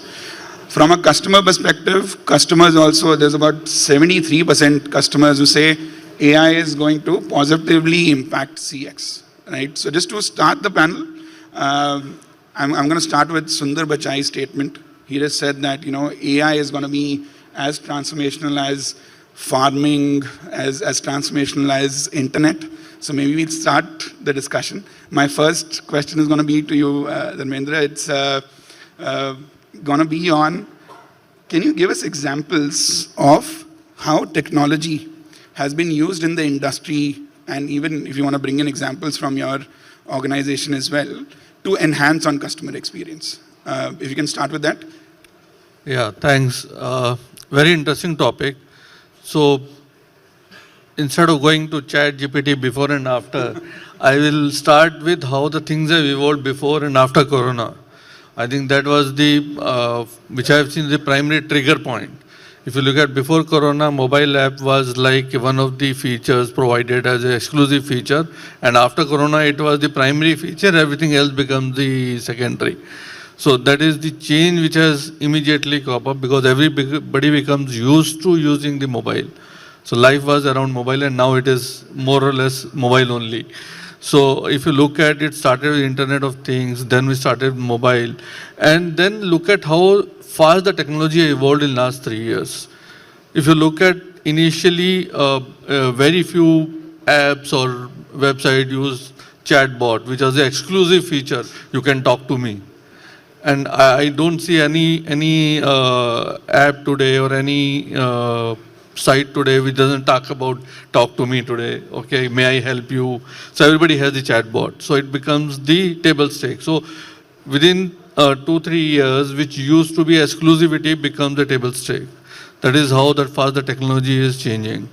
From a customer perspective, customers also, there's about 73% customers who say AI is going to positively impact CX, right? So just to start the panel, I'm going to start with Sundar Pichai's statement. He just said that, AI is going to be as transformational as farming, as transformational as internet. So maybe we'll start the discussion. My first question is going to be to you, Dharmendra. It's going to be on, can you give us examples of how technology has been used in the industry, and even if you want to bring in examples from your organization as well, to enhance on customer experience? If you can start with that. Yeah, thanks. Very interesting topic. So instead of going to ChatGPT before and after, I will start with how the things have evolved before and after Corona. I think that was the, which I have seen the primary trigger point. If you look at before Corona, mobile app was like one of the features provided as an exclusive feature. And after Corona, it was the primary feature, everything else becomes the secondary. So that is the change which has immediately come up, because everybody becomes used to using the mobile. So life was around mobile, and now it is more or less mobile only. So if you look at it, started with Internet of Things, then we started mobile, and then look at how fast the technology evolved in last 3 years. If you look at initially, very few apps or website use chatbot, which was the exclusive feature, you can talk to me. And I don't see any app today or any site today which doesn't talk about talk to me today. Okay, may I help you? So everybody has the chatbot. So it becomes the table stakes. So within 2-3 years, which used to be exclusivity, becomes the table stake. That is how that fast the technology is changing.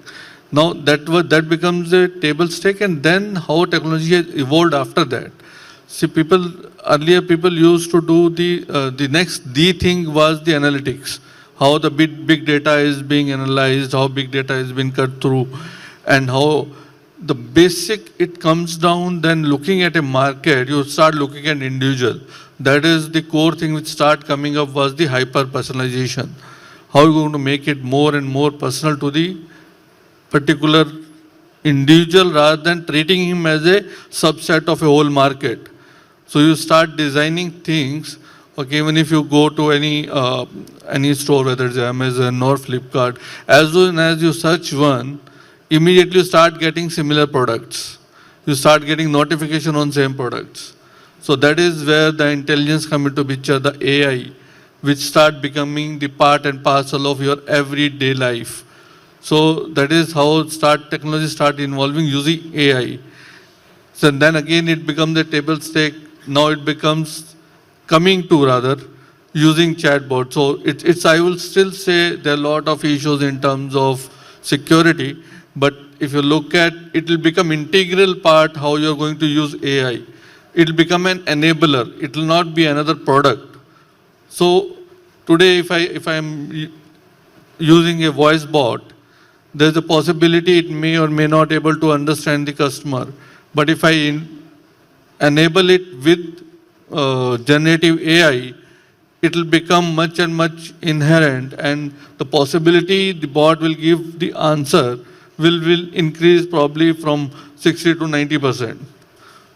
Now that becomes a table stake, and then how technology has evolved after that. See, earlier people used to do the next thing was the analytics. How the big data is being analyzed, how big data is being cut through, and how the basic, it comes down, then looking at a market, you start looking at individual. That is the core thing which start coming up was the hyper-personalization. How are you going to make it more and more personal to the particular individual rather than treating him as a subset of a whole market. So you start designing things. Okay, even if you go to any store, whether it's Amazon or Flipkart, as soon as you search one, immediately you start getting similar products. You start getting notification on same products. So that is where the intelligence come into picture, the AI, which start becoming the part and parcel of your everyday life. So that is how technology start involving using AI. So then again it becomes a table stake. Now it becomes coming to rather using chatbot. So it's I will still say there are a lot of issues in terms of security, But if you look at, it will become integral part how you're going to use AI. It will become an enabler. It will not be another product. So today, if I'm using a voice bot, there's a possibility it may or may not able to understand the customer. But if I enable it with generative AI, it will become much and much inherent, and the possibility the bot will give the answer will increase probably from 60 to 90%.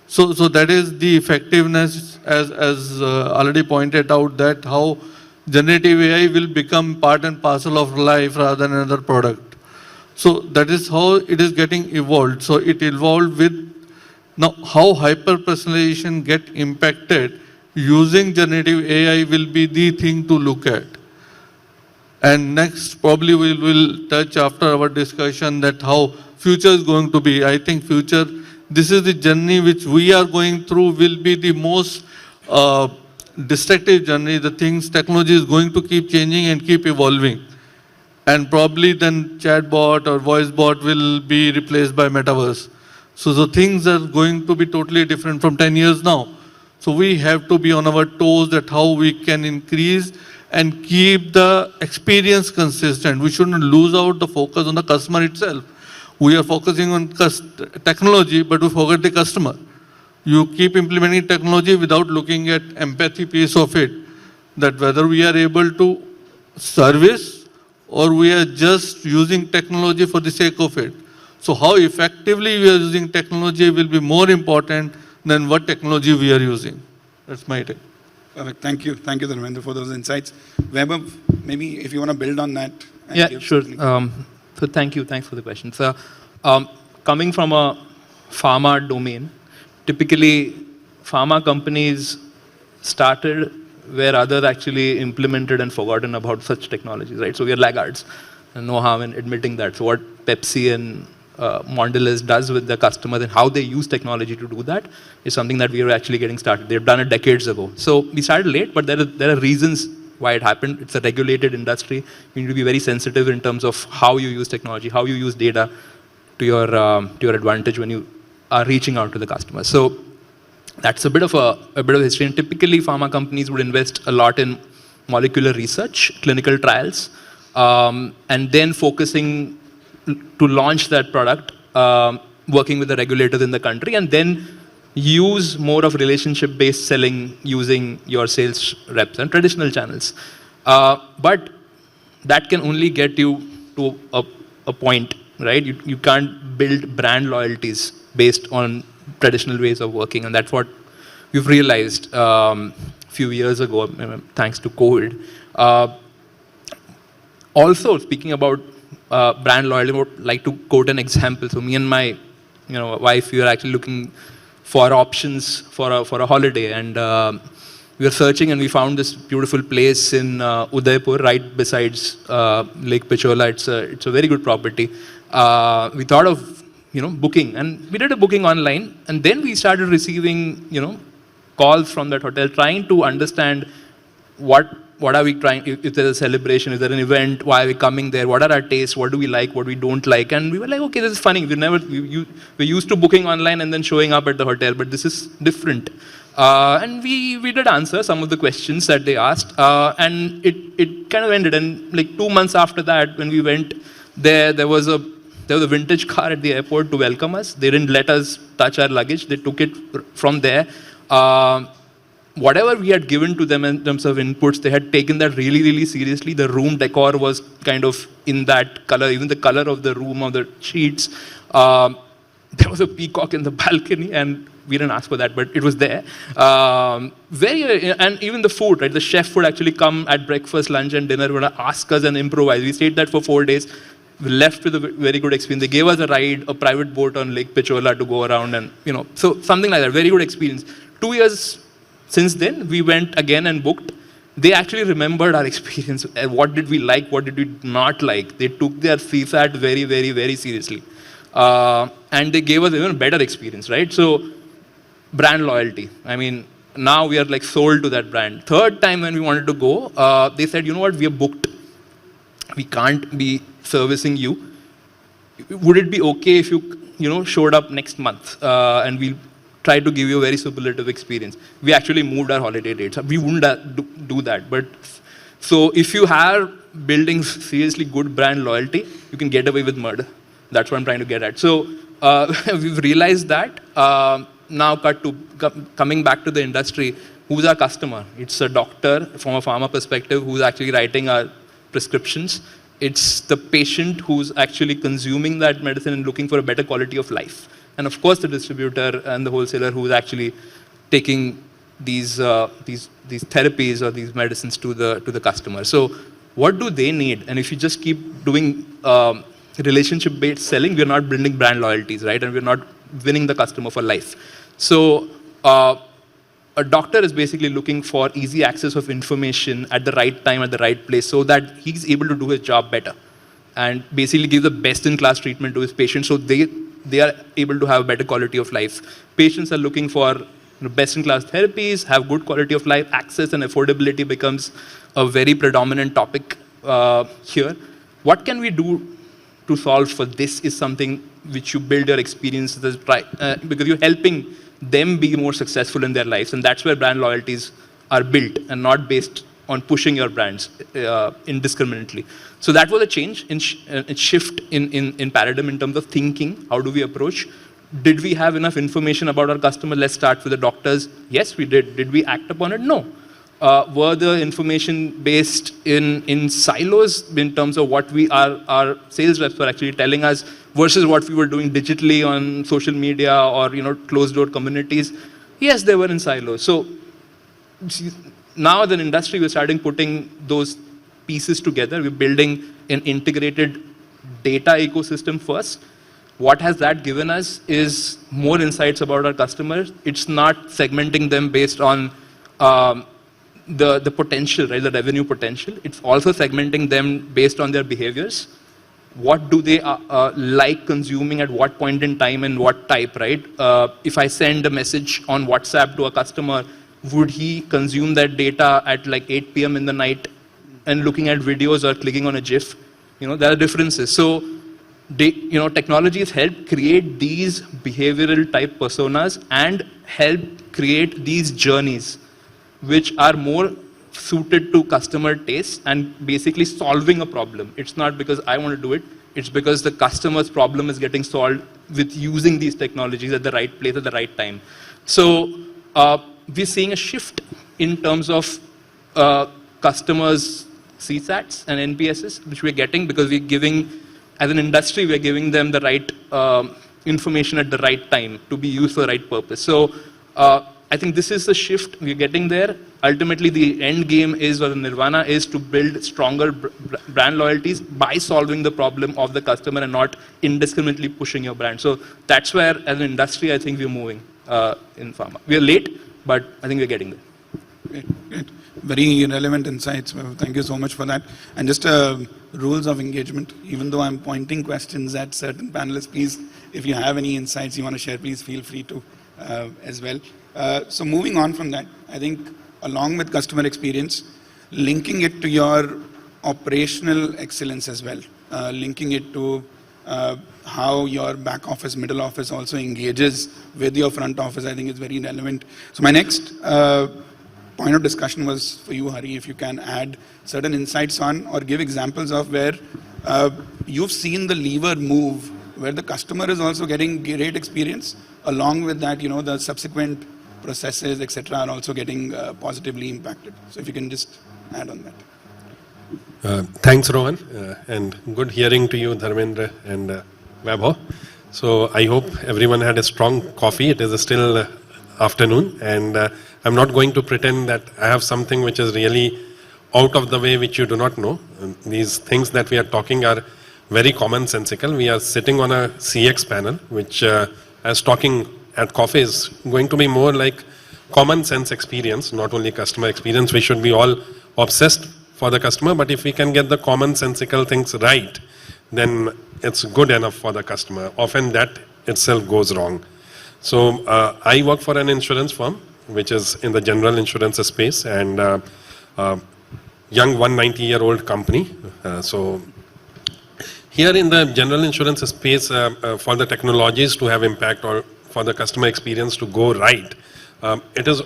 So that is the effectiveness, as already pointed out, that how generative AI will become part and parcel of life rather than another product. So that is how it is getting evolved. So it evolved with now how hyper-personalization get impacted using generative AI will be the thing to look at. And next, probably we will touch after our discussion that how future is going to be. I think future, this is the journey which we are going through, will be the most destructive journey. The things, technology is going to keep changing and keep evolving. And probably then chatbot or voice bot will be replaced by metaverse. So the things are going to be totally different from 10 years now. So we have to be on our toes that how we can increase and keep the experience consistent. We shouldn't lose out the focus on the customer itself. We are focusing on technology, but we forget the customer. You keep implementing technology without looking at empathy piece of it, that whether we are able to service or we are just using technology for the sake of it. So how effectively we are using technology will be more important than what technology we are using. That's my take. Perfect. Thank you. Thank you, Dharmendra, for those insights. Vaibhav, maybe if you want to build on that. Yeah, sure. So thank you. Thanks for the question. So coming from a pharma domain, typically pharma companies started where others actually implemented and forgotten about such technologies, right? So we are laggards, and no harm in admitting that. So what Pepsi and Mondelez does with the customers and how they use technology to do that is something that we are actually getting started. They've done it decades ago. So we started late, but there are reasons why it happened. It's a regulated industry. You need to be very sensitive in terms of how you use technology, how you use data to your advantage when you are reaching out to the customer. So that's a bit of history. And typically, pharma companies would invest a lot in molecular research, clinical trials, and then focusing to launch that product, working with the regulators in the country, and then use more of relationship-based selling using your sales reps and traditional channels. But that can only get you to a point, right? You can't build brand loyalties based on traditional ways of working, and that's what we've realized a few years ago, thanks to COVID. Also, speaking about brand loyalty, I would like to quote an example. So me and my wife, we were actually looking for options for a holiday, and we were searching, and we found this beautiful place in Udaipur, right besides Lake Pichola. It's a very good property. We thought of booking, and we did a booking online, and then we started receiving calls from that hotel, trying to understand what are we trying, if there's a celebration, is there an event, why are we coming there, what are our tastes, what do we like, what we don't like. And we were like, okay, this is funny. We're used to booking online and then showing up at the hotel, but this is different. And we did answer some of the questions that they asked, and it kind of ended. And like 2 months after that, when we went there was a vintage car at the airport to welcome us. They didn't let us touch our luggage. They took it from there. Whatever we had given to them in terms of inputs, they had taken that really, really seriously. The room decor was kind of in that color, even the color of the room, of the sheets. There was a peacock in the balcony, and we didn't ask for that, but it was there. And even the food, right? The chef would actually come at breakfast, lunch, and dinner, would ask us and improvise. We stayed there for 4 days. We left with a very good experience. They gave us a ride, a private boat on Lake Pichola to go around, and so something like that. Very good experience. 2 years since then, we went again and booked. They actually remembered our experience. What did we like? What did we not like? They took their CSAT very, very, very seriously. And they gave us even a better experience, right? So, brand loyalty. I mean, now we are like sold to that brand. Third time when we wanted to go, they said, you know what, we are booked. We can't be servicing you. would it be okay if you showed up next month and we'll try to give you a very superlative experience? We actually moved our holiday dates. We wouldn't do that. But so if you are building seriously good brand loyalty, you can get away with murder. That's what I'm trying to get at. So we've realized that. Now coming back to the industry, who's our customer? It's a doctor from a pharma perspective who's actually writing our prescriptions. It's the patient who's actually consuming that medicine and looking for a better quality of life. And of course, the distributor and the wholesaler who's actually taking these therapies or these medicines to the customer. So what do they need? And if you just keep doing relationship-based selling, we're not building brand loyalties, right? And we're not winning the customer for life. So a doctor is basically looking for easy access of information at the right time, at the right place, so that he's able to do his job better and basically give the best-in-class treatment to his patients so they are able to have a better quality of life. Patients are looking for best-in-class therapies, have good quality of life, access and affordability becomes a very predominant topic here. What can we do to solve for this is something which you build your experiences, because you're helping them be more successful in their lives, and that's where brand loyalties are built and not based on pushing your brands indiscriminately. So that was a change, a shift in paradigm in terms of thinking. How do we approach? Did we have enough information about our customer? Let's start with the doctors. Yes, we did. Did we act upon it? No. Were the information based in silos in terms of what our sales reps were actually telling us versus what we were doing digitally on social media or closed door communities? Yes, they were in silos. So now as an industry, we're starting putting those pieces together. We're building an integrated data ecosystem first. What has that given us is more insights about our customers. It's not segmenting them based on the potential, right, the revenue potential. It's also segmenting them based on their behaviors. What do they like consuming at what point in time and what type, right? If I send a message on WhatsApp to a customer, would he consume that data at like 8 p.m. in the night and looking at videos or clicking on a GIF? There are differences. So technology has helped create these behavioral type personas and help create these journeys which are more suited to customer tastes and basically solving a problem. It's not because I want to do it, it's because the customer's problem is getting solved with using these technologies at the right place at the right time. So we're seeing a shift in terms of customers' CSATs and NPSs, which we're getting because we're giving, as an industry, we're giving them the right information at the right time to be used for the right purpose. So I think this is the shift. We're getting there. Ultimately, the end game is, or the nirvana is, to build stronger brand loyalties by solving the problem of the customer and not indiscriminately pushing your brand. So that's where, as an industry, I think we're moving in pharma. We're late, but I think we're getting there. Great. Very relevant insights. Thank you so much for that. And just rules of engagement. Even though I'm pointing questions at certain panelists, please, if you have any insights you want to share, please feel free to as well. So moving on from that, I think along with customer experience, linking it to your operational excellence as well, linking it to how your back office, middle office also engages with your front office, I think is very relevant. So my next point of discussion was for you, Hari, if you can add certain insights on or give examples of where you've seen the lever move, where the customer is also getting great experience, along with that, the subsequent processes, etc., are also getting positively impacted. So if you can just add on that. Thanks, Rohan, and good hearing to you, Dharmendra and Vaibhav. So I hope everyone had a strong coffee. It is still afternoon, and I'm not going to pretend that I have something which is really out of the way, which you do not know. These things that we are talking are very commonsensical. We are sitting on a CX panel, which as talking at coffee is going to be more like common sense experience, not only customer experience. We should be all obsessed for the customer, but if we can get the commonsensical things right, then it's good enough for the customer. Often that itself goes wrong. So I work for an insurance firm, which is in the general insurance space, and young 190-year-old company. So Here in the general insurance space, for the technologies to have impact or for the customer experience to go right, it is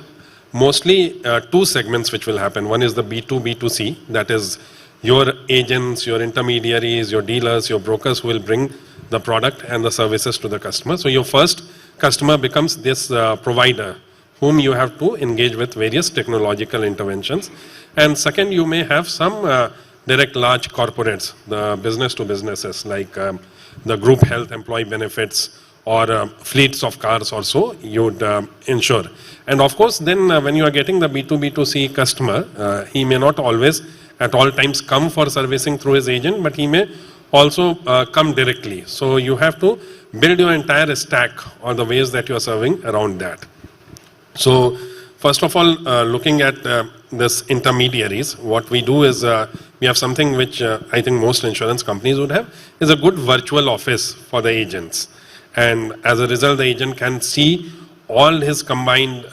mostly two segments which will happen. One is the B2, B2C, that is your agents, your intermediaries, your dealers, your brokers who will bring the product and the services to the customer. So your first customer becomes this provider whom you have to engage with various technological interventions. And second, you may have some direct large corporates, the business to businesses like the group health employee benefits or fleets of cars or so you'd insure. And of course, then when you are getting the B2, B2C customer, he may not always at all times come for servicing through his agent, but he may also come directly. So you have to build your entire stack or the ways that you are serving around that. So first of all, looking at this intermediaries, what we do is we have something which I think most insurance companies would have, is a good virtual office for the agents. And as a result, the agent can see all his combined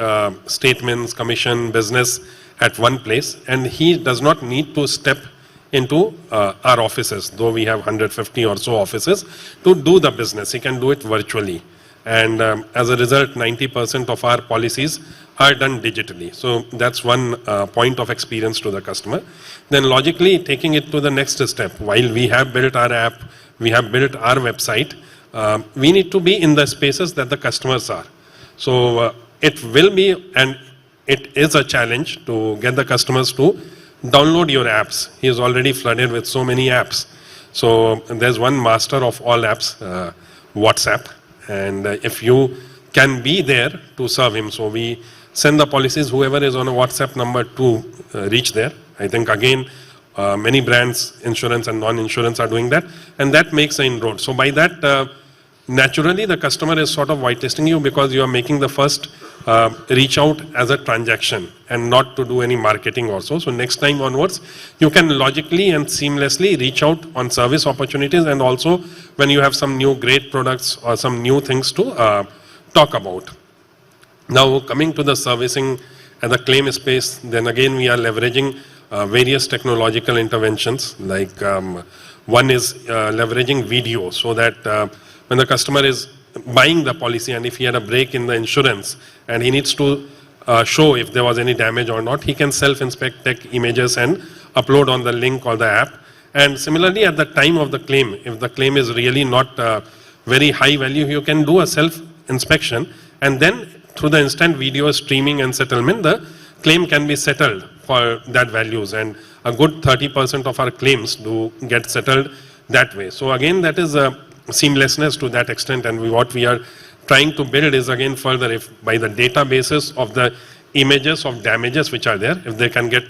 statements, commission, business at one place, and he does not need to step into our offices, though we have 150 or so offices, to do the business. He can do it virtually. And as a result, 90% of our policies are done digitally. So that's one point of experience to the customer. Then logically taking it to the next step, while we have built our app, we have built our website, we need to be in the spaces that the customers are. So it will be, and it is a challenge to get the customers to download your apps. He is already flooded with so many apps. So there's one master of all apps, WhatsApp. And if you can be there to serve him, so we send the policies, whoever is on a WhatsApp number to reach there. I think again, many brands, insurance and non-insurance are doing that, and that makes an inroad. So by that, naturally the customer is sort of whitelisting you because you are making the first reach out as a transaction and not to do any marketing also. So next time onwards, you can logically and seamlessly reach out on service opportunities, and also when you have some new great products or some new things to talk about. Now coming to the servicing and the claim space, then again we are leveraging various technological interventions, like one is leveraging video, so that when the customer is buying the policy and if he had a break in the insurance and he needs to show if there was any damage or not, he can self-inspect, take images and upload on the link or the app. And similarly at the time of the claim, if the claim is really not very high value, you can do a self-inspection, and then through the instant video streaming and settlement, the claim can be settled for that values, and a good 30% of our claims do get settled that way. So again, that is a seamlessness to that extent, and what we are trying to build is again further, if by the databases of the images of damages which are there, if they can get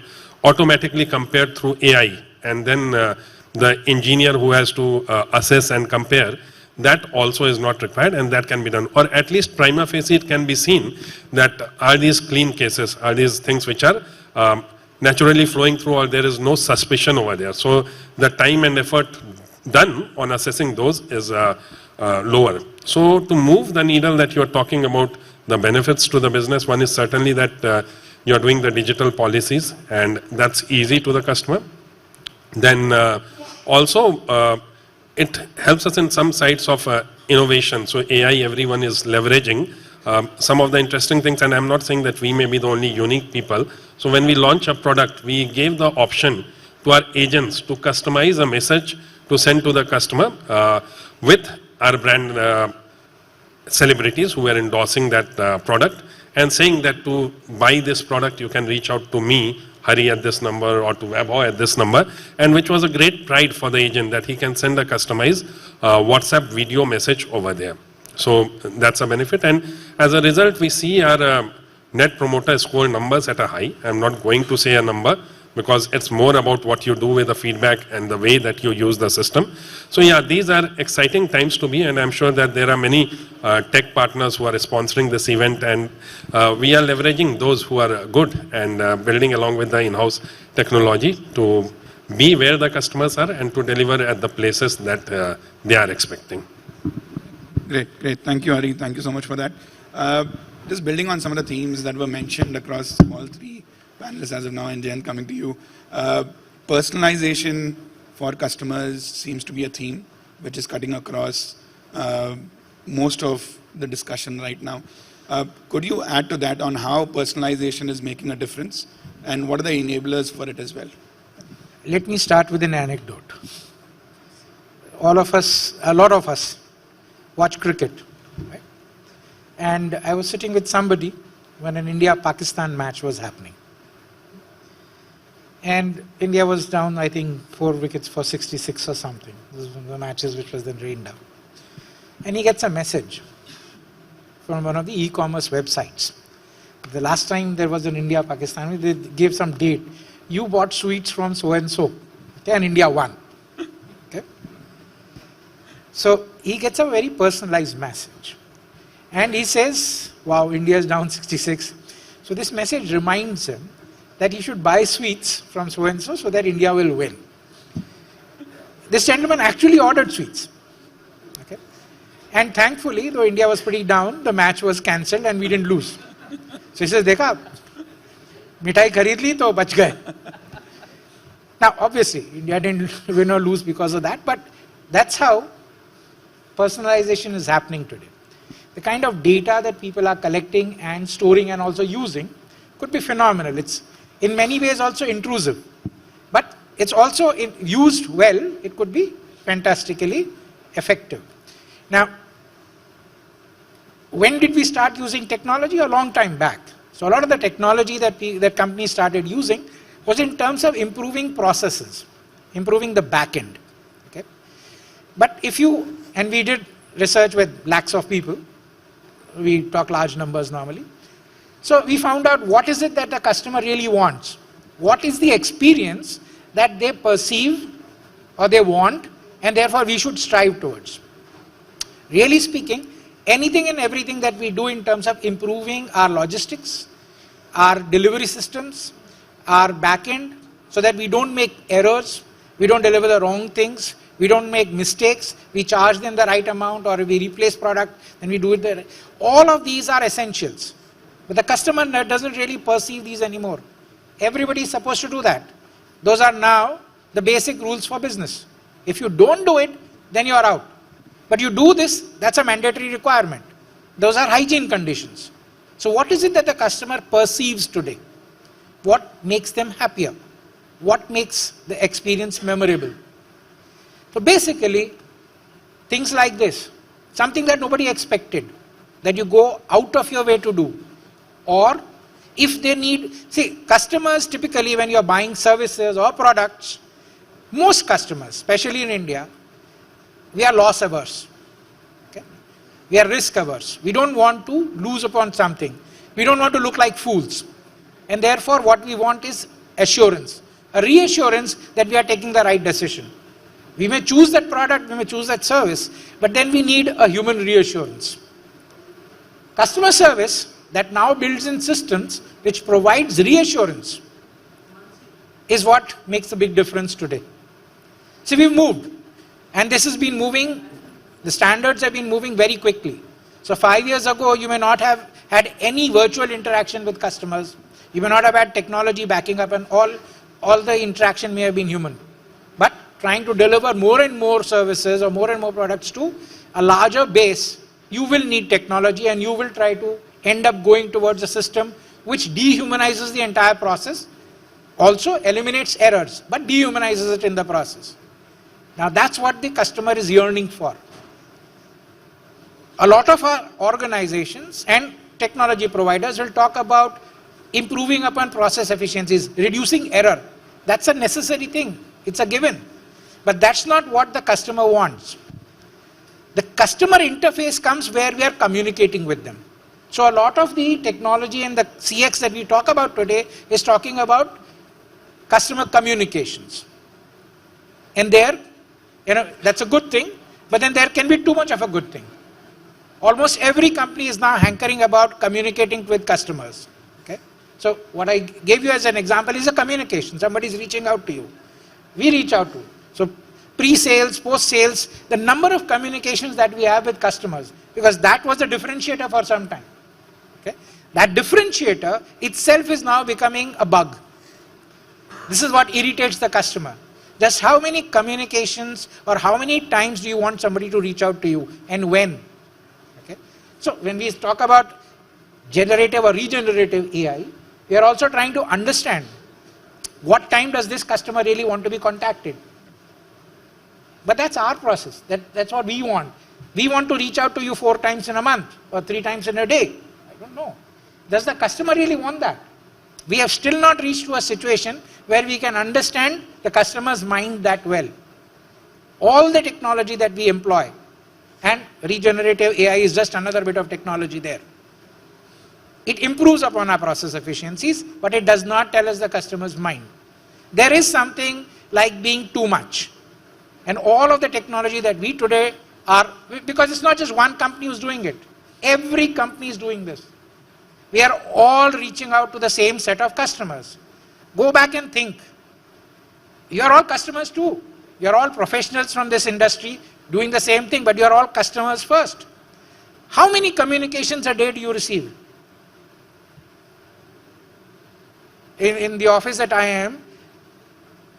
automatically compared through AI, and then the engineer who has to assess and compare, that also is not required, and that can be done. Or at least prima facie it can be seen that are these clean cases, are these things which are naturally flowing through, or there is no suspicion over there. So the time and effort done on assessing those is lower. So to move the needle that you are talking about, the benefits to the business, one is certainly that you are doing the digital policies, and that's easy to the customer. Then also it helps us in some sides of innovation. So AI, everyone is leveraging some of the interesting things, and I'm not saying that we may be the only unique people. So when we launch a product, we gave the option to our agents to customize a message to send to the customer with our brand celebrities who are endorsing that product, and saying that to buy this product you can reach out to me, Hari, at this number, or to Vaibhav at this number, and which was a great pride for the agent that he can send a customized WhatsApp video message over there. So that's a benefit, and as a result we see our net promoter score numbers at a high. I'm not going to say a number because it's more about what you do with the feedback and the way that you use the system. So yeah, these are exciting times to be, and I'm sure that there are many tech partners who are sponsoring this event, and we are leveraging those who are good and building along with the in-house technology to be where the customers are and to deliver at the places that they are expecting. Great, great. Thank you, Hari. Thank you so much for that. Just building on some of the themes that were mentioned across all three panelists as of now, and coming to you. Personalization for customers seems to be a theme. which is cutting across most of the discussion right now. Could you add to that on how personalization is making a difference and what are the enablers for it as well? Let me start with an anecdote. All of us, a lot of us, watch cricket. Right? And I was sitting with somebody when an India-Pakistan match was happening. And India was down, I think, 4 wickets for 66 or something. This was one of the matches which was then rained out. And he gets a message from one of the e-commerce websites. The last time there was an India-Pakistan, they gave some date. You bought sweets from so-and-so, okay, and India won. Okay? So he gets a very personalized message. And he says, wow, India is down 66. So this message reminds him that he should buy sweets from so-and-so so that India will win. This gentleman actually ordered sweets. Okay? And thankfully, though India was pretty down, the match was cancelled and we didn't lose. So he says, Dekha, mithai kharid li to bach gaye. Now, obviously, India didn't win or lose because of that, but that's how personalization is happening today. The kind of data that people are collecting and storing and also using could be phenomenal. It's in many ways also intrusive, but it's also used well, it could be fantastically effective. Now, when did we start using technology? A long time back. So a lot of the technology that companies started using was in terms of improving processes, improving the back end. Okay? But if you, and we did research with lakhs of people, we talk large numbers normally. So we found out what is it that the customer really wants. What is the experience that they perceive or they want, and therefore we should strive towards. Really speaking, anything and everything that we do in terms of improving our logistics, our delivery systems, our back end, so that we don't make errors, we don't deliver the wrong things, we don't make mistakes, we charge them the right amount, or we replace product, then we do it there. All of these are essentials. But the customer doesn't really perceive these anymore. Everybody is supposed to do that. Those are now the basic rules for business. If you don't do it, then you are out. But you do this, that's a mandatory requirement. Those are hygiene conditions. So what is it that the customer perceives today? What makes them happier? What makes the experience memorable? So basically, things like this, something that nobody expected, that you go out of your way to do. Or if they need, see, customers typically when you're buying services or products, most customers, especially in India, we are loss averse. Okay? We are risk averse. We don't want to lose upon something. We don't want to look like fools. And therefore what we want is assurance, a reassurance that we are taking the right decision. We may choose that product, we may choose that service, but then we need a human reassurance. Customer service that now builds in systems which provides reassurance is what makes a big difference today. So we've moved, and this has been moving, the standards have been moving very quickly. So 5 years ago, you may not have had any virtual interaction with customers, you may not have had technology backing up, and all the interaction may have been human. But trying to deliver more and more services or more and more products to a larger base, you will need technology, and you will try to end up going towards a system which dehumanizes the entire process, also eliminates errors, but dehumanizes it in the process. Now that's what the customer is yearning for. A lot of our organizations and technology providers will talk about improving upon process efficiencies, reducing error. That's a necessary thing, it's a given. But that's not what the customer wants. The customer interface comes where we are communicating with them. So a lot of the technology and the CX that we talk about today is talking about customer communications. And there, that's a good thing, but then there can be too much of a good thing. Almost every company is now hankering about communicating with customers. Okay? So what I gave you as an example is a communication. Somebody is reaching out to you. We reach out to you. So pre-sales, post-sales, the number of communications that we have with customers, because that was the differentiator for some time. Okay? That differentiator itself is now becoming a bug. This is what irritates the customer. Just how many communications or how many times do you want somebody to reach out to you and when? Okay. So when we talk about generative or regenerative AI, we are also trying to understand what time does this customer really want to be contacted. But that's our process. That's what we want. We want to reach out to you 4 times in a month or 3 times in a day. I don't know. Does the customer really want that? We have still not reached to a situation where we can understand the customer's mind that well. All the technology that we employ, and regenerative AI is just another bit of technology there. It improves upon our process efficiencies, but it does not tell us the customer's mind. There is something like being too much. And all of the technology that we today are, because it's not just one company who's doing it. Every company is doing this. We are all reaching out to the same set of customers. Go back and think. You are all customers too. You are all professionals from this industry doing the same thing, but you are all customers first. How many communications a day do you receive? In the office that I am,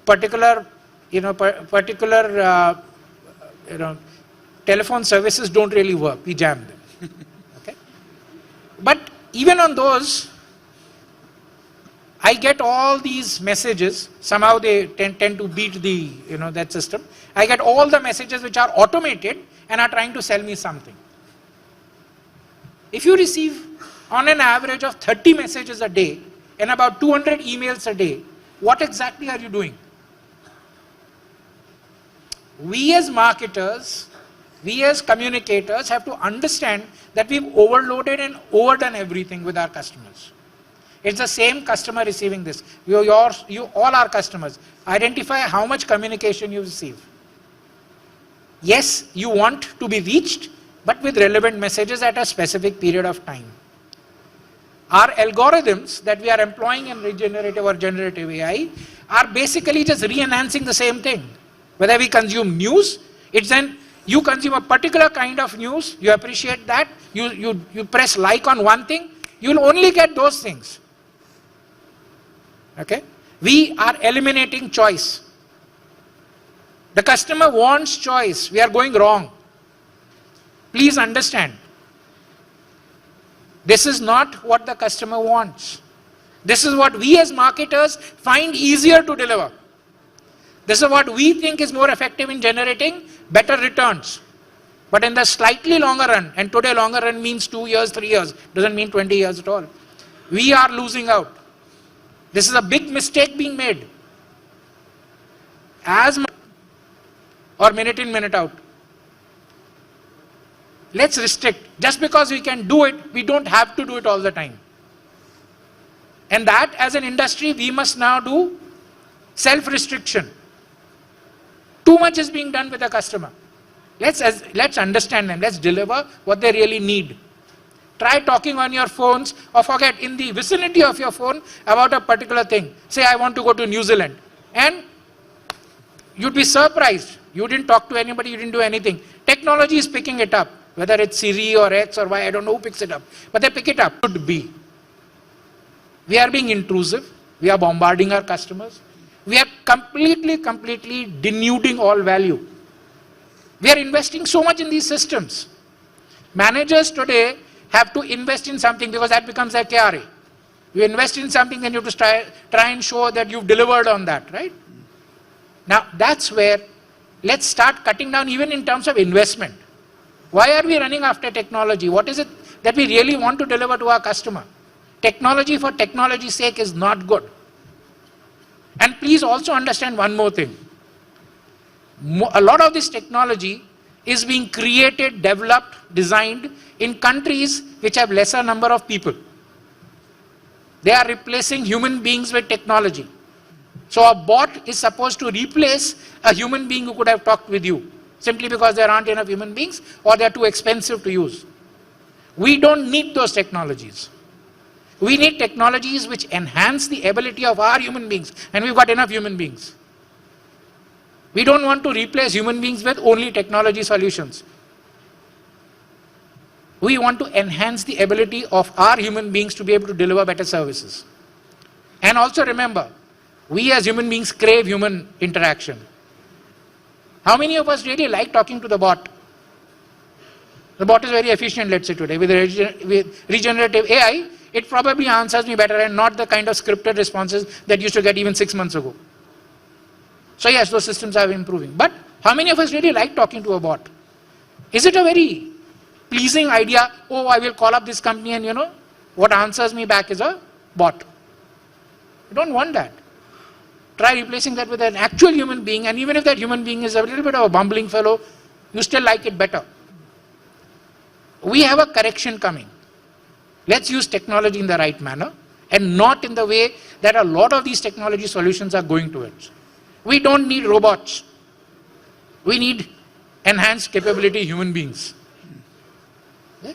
particular telephone services don't really work. We jam them. Okay? But even on those, I get all these messages. Somehow they tend to beat the that system. I get all the messages which are automated and are trying to sell me something. If you receive on an average of 30 messages a day and about 200 emails a day, what exactly are you doing? We as marketers, we as communicators have to understand that we've overloaded and overdone everything with our customers. It's the same customer receiving this. You all are customers. Identify how much communication you receive. Yes, you want to be reached, but with relevant messages at a specific period of time. Our algorithms that we are employing in regenerative or generative AI are basically just re-enhancing the same thing. Whether we consume news, it's then you consume a particular kind of news, you appreciate that, you press like on one thing, you'll only get those things. Okay? We are eliminating choice. The customer wants choice. We are going wrong. Please understand. This is not what the customer wants. This is what we as marketers find easier to deliver. This is what we think is more effective in generating better returns. But in the slightly longer run, and today longer run means 2 years, 3 years, doesn't mean 20 years at all. We are losing out. This is a big mistake being made. As much or minute in, minute out. Let's restrict. Just because we can do it, we don't have to do it all the time. And that as an industry, we must now do self-restriction. Too much is being done with the customer. Let's understand them. Let's deliver what they really need. Try talking on your phones or forget in the vicinity of your phone about a particular thing. Say, I want to go to New Zealand. And you'd be surprised. You didn't talk to anybody, you didn't do anything. Technology is picking it up. Whether it's Siri or X or Y, I don't know who picks it up. But they pick it up. Could be. We are being intrusive. We are bombarding our customers. We are completely denuding all value. We are investing so much in these systems. Managers today have to invest in something because that becomes their KRA. You invest in something, then you have to try and show that you've delivered on that, right? Now, that's where let's start cutting down even in terms of investment. Why are we running after technology? What is it that we really want to deliver to our customer? Technology for technology's sake is not good. And please also understand one more thing. A lot of this technology is being created, developed, designed in countries which have lesser number of people. They are replacing human beings with technology. So a bot is supposed to replace a human being who could have talked with you, simply because there aren't enough human beings or they're too expensive to use. We don't need those technologies. We need technologies which enhance the ability of our human beings, and we've got enough human beings. We don't want to replace human beings with only technology solutions. We want to enhance the ability of our human beings to be able to deliver better services. And also remember, We as human beings crave human interaction. How many of us really like talking to the bot? The bot is very efficient, let's say today. With regenerative AI, it probably answers me better and not the kind of scripted responses that used to get even 6 months ago. So yes, those systems are improving. But how many of us really like talking to a bot? Is it a very pleasing idea? Oh, I will call up this company and what answers me back is a bot. You don't want that. Try replacing that with an actual human being, and even if that human being is a little bit of a bumbling fellow, you still like it better. We have a correction coming. Let's use technology in the right manner and not in the way that a lot of these technology solutions are going towards. We don't need robots. We need enhanced capability human beings.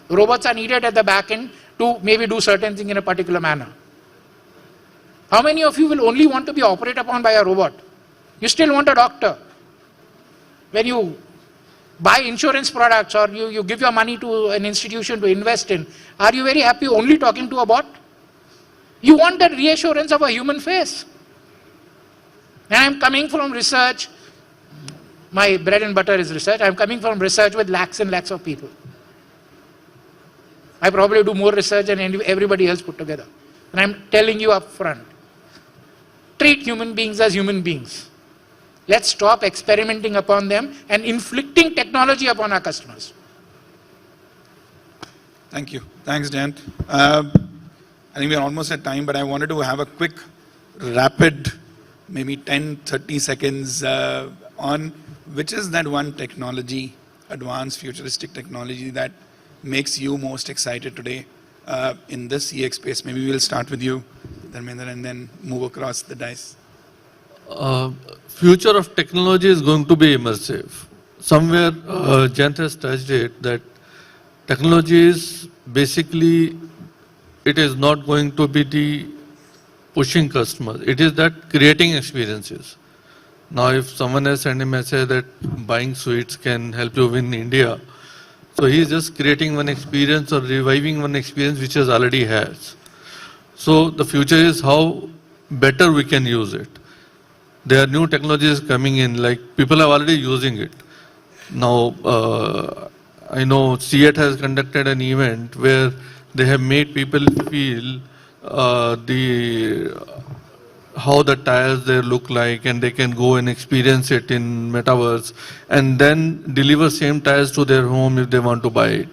Robots are needed at the back end to maybe do certain things in a particular manner. How many of you will only want to be operated upon by a robot? You still want a doctor. When you buy insurance products or you give your money to an institution to invest in, are you very happy only talking to a bot? You want that reassurance of a human face. And I'm coming from research. My bread and butter is research. I'm coming from research with lakhs and lakhs of people. I probably do more research than everybody else put together. And I'm telling you up front, treat human beings as human beings. Let's stop experimenting upon them and inflicting technology upon our customers. Thank you. Thanks, Jayant. I think we're almost at time, but I wanted to have a quick, rapid, maybe 10, 30 seconds on which is that one technology, advanced futuristic technology that makes you most excited today in this CX space. Maybe we'll start with you, Dharmendra, and then move across the dice. Future of technology is going to be immersive. Somewhere Jayant has touched it, that technology is basically, it is not going to be the pushing customers. It is that creating experiences. Now if someone has sent a message that buying sweets can help you win India, so he is just creating one experience or reviving one experience which has already has. So the future is how better we can use it. There are new technologies coming in, like people are already using it. Now, I know CEAT has conducted an event where they have made people feel how the tires there look like, and they can go and experience it in metaverse and then deliver same tires to their home if they want to buy it.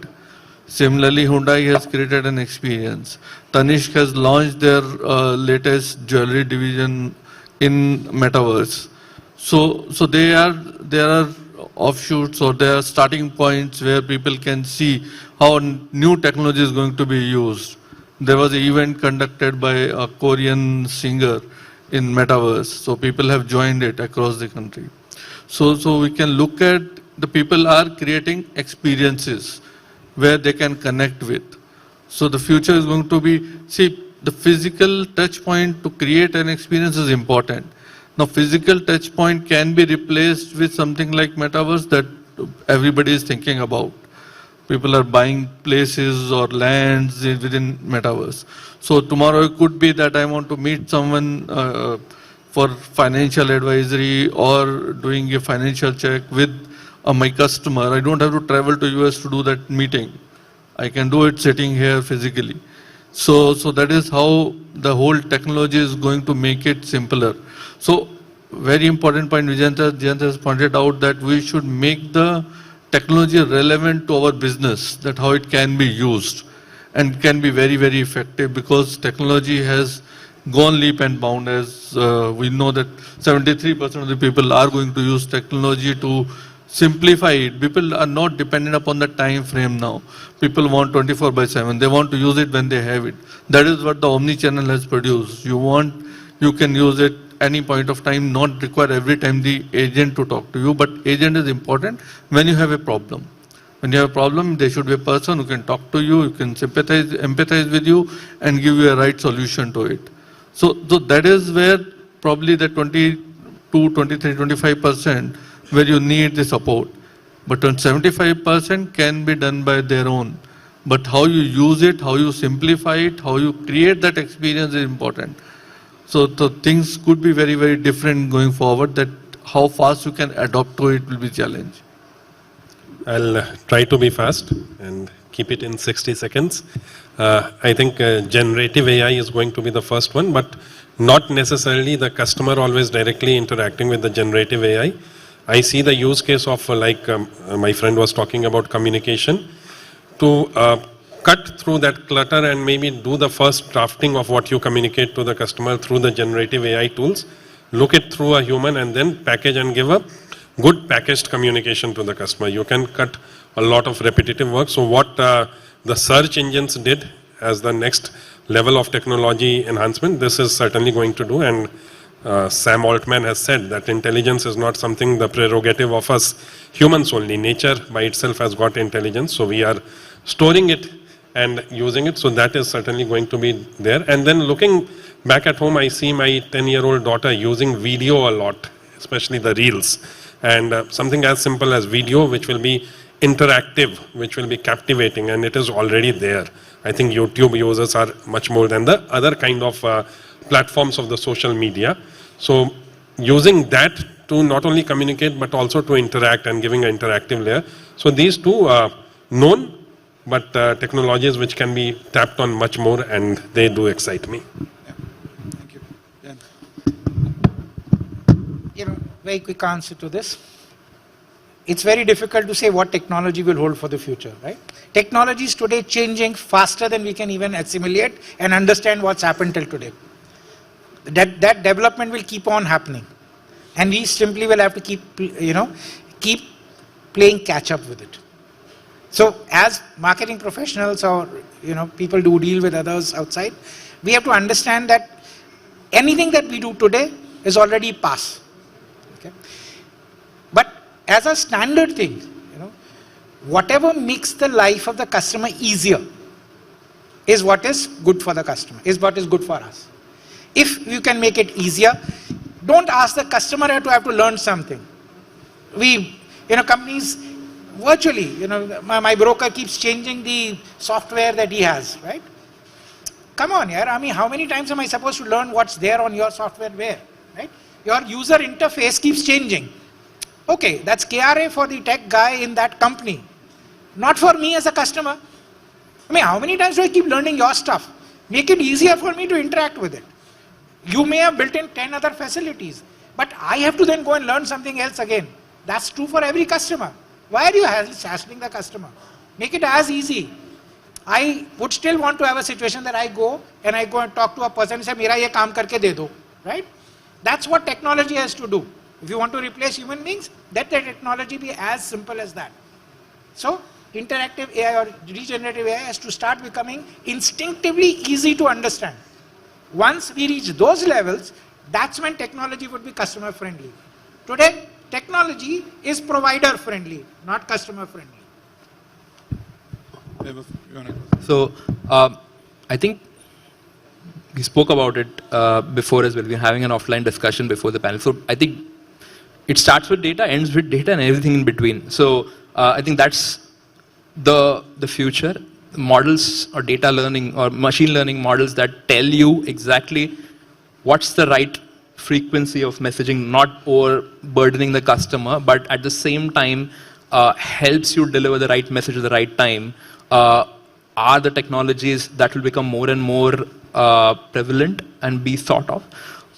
Similarly, Hyundai has created an experience. Tanishq has launched their latest jewelry division in metaverse. So there are offshoots, or there are starting points where people can see how new technology is going to be used. There was an event conducted by a Korean singer in metaverse, so people have joined it across the country. So we can look at the people are creating experiences where they can connect with. So the future is going to be, see, the physical touch point to create an experience is important. Now physical touch point can be replaced with something like metaverse that everybody is thinking about. People are buying places or lands within metaverse. So tomorrow it could be that I want to meet someone for financial advisory or doing a financial check with my customer. I don't have to travel to US to do that meeting. I can do it sitting here physically. So that is how the whole technology is going to make it simpler. So very important point, Jayant has pointed out, that we should make the technology relevant to our business, that how it can be used and can be very, very effective, because technology has gone leap and bound. As we know that 73% of the people are going to use technology to simplify it. People are not dependent upon the time frame now. People want 24/7. They want to use it when they have it. That is what the omni-channel has produced. You can use it any point of time, not require every time the agent to talk to you, but agent is important when you have a problem. When you have a problem, there should be a person who can talk to you, who can empathize with you and give you a right solution to it. So that is where probably the 22, 23, 25% where you need the support. But 75% can be done by their own. But how you use it, how you simplify it, how you create that experience is important. So the things could be very, very different going forward, that how fast you can adopt to it will be a challenge. I'll try to be fast and keep it in 60 seconds. I think generative AI is going to be the first one, but not necessarily the customer always directly interacting with the generative AI. I see the use case of like my friend was talking about communication, to cut through that clutter and maybe do the first drafting of what you communicate to the customer through the generative AI tools, look it through a human and then package and give a good packaged communication to the customer. You can cut a lot of repetitive work. So what the search engines did as the next level of technology enhancement, this is certainly going to do. And Sam Altman has said that intelligence is not something the prerogative of us humans only. Nature by itself has got intelligence. So we are storing it and using it. So that is certainly going to be there. And then looking back at home, I see my 10-year-old daughter using video a lot, especially the reels. And something as simple as video, which will be interactive, which will be captivating, and it is already there. I think YouTube users are much more than the other kind of platforms of the social media. So using that to not only communicate, but also to interact and giving an interactive layer. So these two are known, but technologies which can be tapped on much more, and they do excite me. Yeah. Thank you. Yeah. You know, very quick answer to this. It's very difficult to say what technology will hold for the future, right? Technology is today changing faster than we can even assimilate and understand what's happened till today. That development will keep on happening, and we simply will have to keep playing catch up with it. So as marketing professionals, or people do deal with others outside, we have to understand that anything that we do today is already past. Okay? But as a standard thing, whatever makes the life of the customer easier is what is good for the customer, is what is good for us. If you can make it easier, don't ask the customer to have to learn something. Companies virtually, my broker keeps changing the software that he has, right? Come on, yeah. I mean, how many times am I supposed to learn what's there on your software where, right? Your user interface keeps changing. Okay, that's KRA for the tech guy in that company, not for me as a customer. I mean, how many times do I keep learning your stuff? Make it easier for me to interact with it. You may have built in 10 other facilities, but I have to then go and learn something else again. That's true for every customer. Why are you hassling the customer? Make it as easy. I would still want to have a situation that I go and talk to a person and say, "Mera ye kaam karke de do," right? That's what technology has to do. If you want to replace human beings, let the technology be as simple as that. So interactive AI or regenerative AI has to start becoming instinctively easy to understand. Once we reach those levels, that's when technology would be customer friendly. Today, technology is provider friendly, not customer friendly. So I think we spoke about it before as well. We were having an offline discussion before the panel. So I think it starts with data, ends with data, and everything in between. So I think that's the future. Models or data learning or machine learning models that tell you exactly what's the right frequency of messaging, not overburdening the customer, but at the same time helps you deliver the right message at the right time, are the technologies that will become more and more prevalent and be thought of.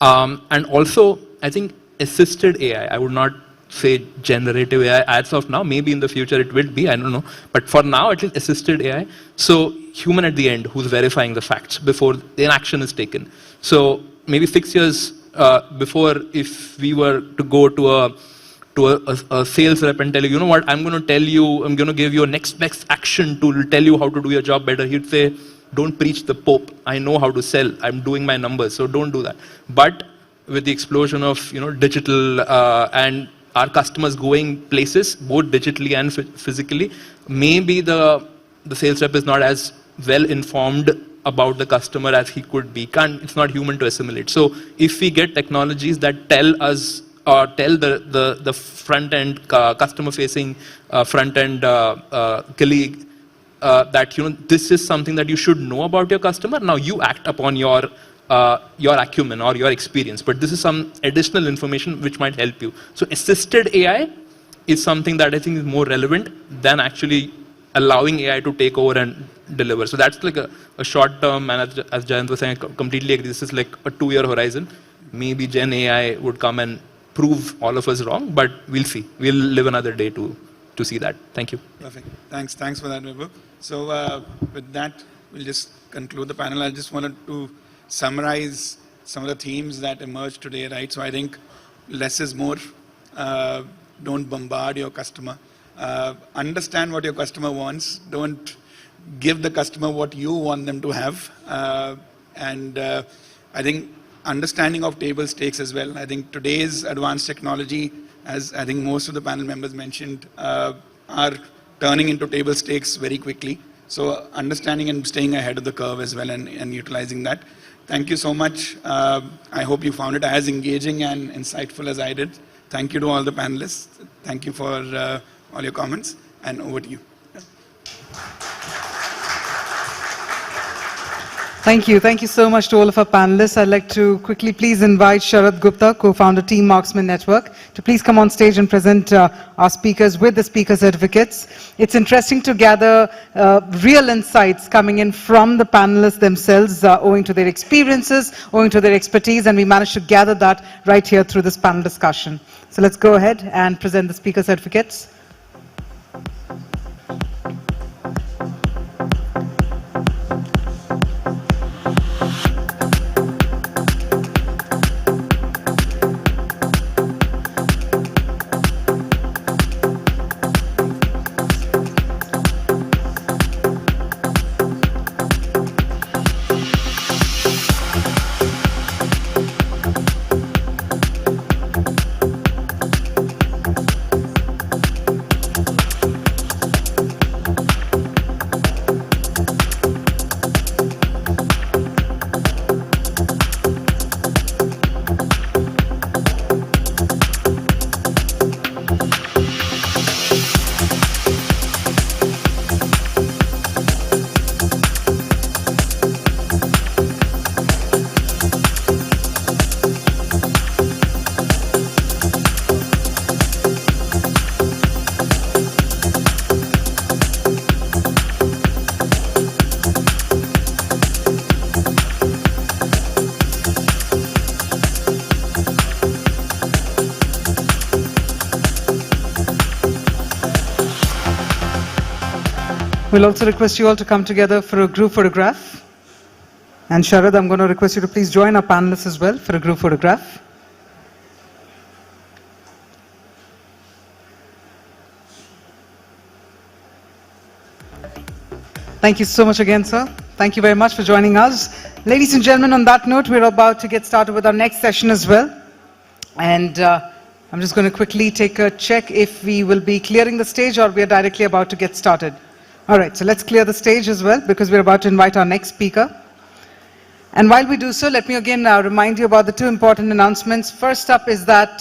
And also, I think assisted AI, I would not say generative AI as of now, maybe in the future it will be, I don't know. But for now, at least assisted AI. So human at the end who's verifying the facts before an action is taken. So maybe 6 years before, if we were to go to a sales rep and tell you, you know what, I'm going to give you a next best action to tell you how to do your job better. He'd say, don't preach the Pope. I know how to sell. I'm doing my numbers, so don't do that. But with the explosion of digital and our customers going places, both digitally and physically, maybe the sales rep is not as well informed about the customer as he could be. It's not human to assimilate. So if we get technologies that tell us, or tell the front end customer facing front end colleague that this is something that you should know about your customer. Now you act upon your your acumen or your experience, but this is some additional information which might help you. So assisted AI is something that I think is more relevant than actually allowing AI to take over and deliver. So that's like a short term, and as Jayant was saying, I completely agree. This is like a 2-year horizon. Maybe Gen AI would come and prove all of us wrong, but we'll see. We'll live another day to see that. Thank you. Perfect. Thanks for that, Vibhu. So with that, we'll just conclude the panel. I just wanted to summarize some of the themes that emerged today, right? So I think less is more. Don't bombard your customer. Understand what your customer wants. Don't give the customer what you want them to have. And I think understanding of table stakes as well. I think today's advanced technology, as I think most of the panel members mentioned, are turning into table stakes very quickly. So understanding and staying ahead of the curve as well and utilizing that. Thank you so much. I hope you found it as engaging and insightful as I did. Thank you to all the panelists. Thank you for all your comments, and over to you. Thank you. Thank you so much to all of our panelists. I'd like to quickly please invite Sharad Gupta, co-founder Team Marksmen Network, to please come on stage and present our speakers with the speaker certificates. It's interesting to gather real insights coming in from the panelists themselves, owing to their experiences, owing to their expertise, and we managed to gather that right here through this panel discussion. So let's go ahead and present the speaker certificates. We'll also request you all to come together for a group photograph. And Sharad, I'm going to request you to please join our panelists as well for a group photograph. Thank you so much again, sir. Thank you very much for joining us. Ladies and gentlemen, on that note, we're about to get started with our next session as well. And I'm just going to quickly take a check if we will be clearing the stage or we are directly about to get started. All right, so let's clear the stage as well because we're about to invite our next speaker. And while we do so, let me again remind you about the two important announcements. First up is that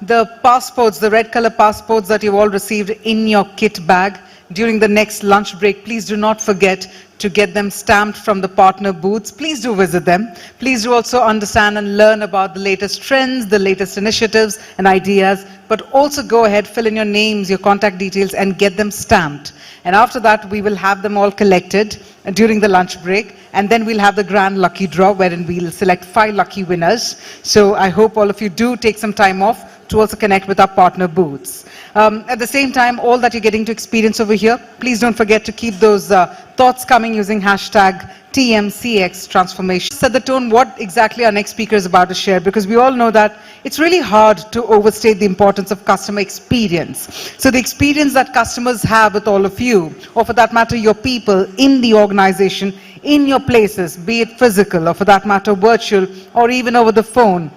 the passports, the red color passports that you've all received in your kit bag during the next lunch break, please do not forget to get them stamped from the partner booths. Please do visit them. Please do also understand and learn about the latest trends, the latest initiatives and ideas, but also go ahead, fill in your names, your contact details, and get them stamped. And after that, we will have them all collected during the lunch break, and then we'll have the grand lucky draw wherein we'll select 5 lucky winners. So I hope all of you do take some time off to also connect with our partner booths. At the same time, all that you're getting to experience over here, please don't forget to keep those thoughts coming using hashtag TMCX Transformation. Set the tone what exactly our next speaker is about to share, because we all know that it's really hard to overstate the importance of customer experience. So the experience that customers have with all of you, or for that matter your people in the organization, in your places, be it physical or for that matter virtual or even over the phone,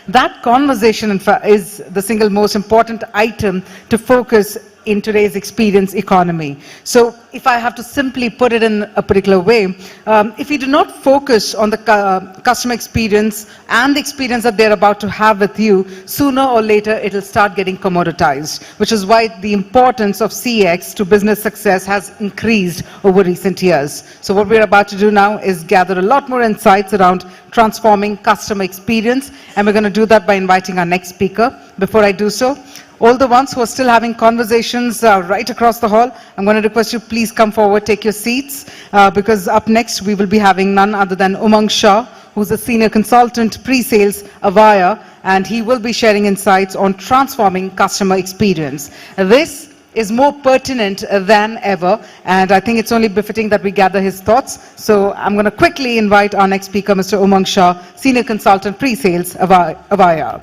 that conversation in fact is the single most important item to focus in today's experience economy. So if I have to simply put it in a particular way, if we do not focus on the customer experience and the experience that they're about to have with you, sooner or later it will start getting commoditized, which is why the importance of CX to business success has increased over recent years. So what we're about to do now is gather a lot more insights around transforming customer experience, and we're going to do that by inviting our next speaker. Before I do so, all the ones who are still having conversations right across the hall, I'm going to request you please come forward, take your seats, because up next we will be having none other than Umang Shah, who's a senior consultant pre-sales Avaya, and he will be sharing insights on transforming customer experience. This is more pertinent than ever, and I think it's only befitting that we gather his thoughts. So I'm going to quickly invite our next speaker, Mr. Umang Shah, senior consultant pre-sales Avaya.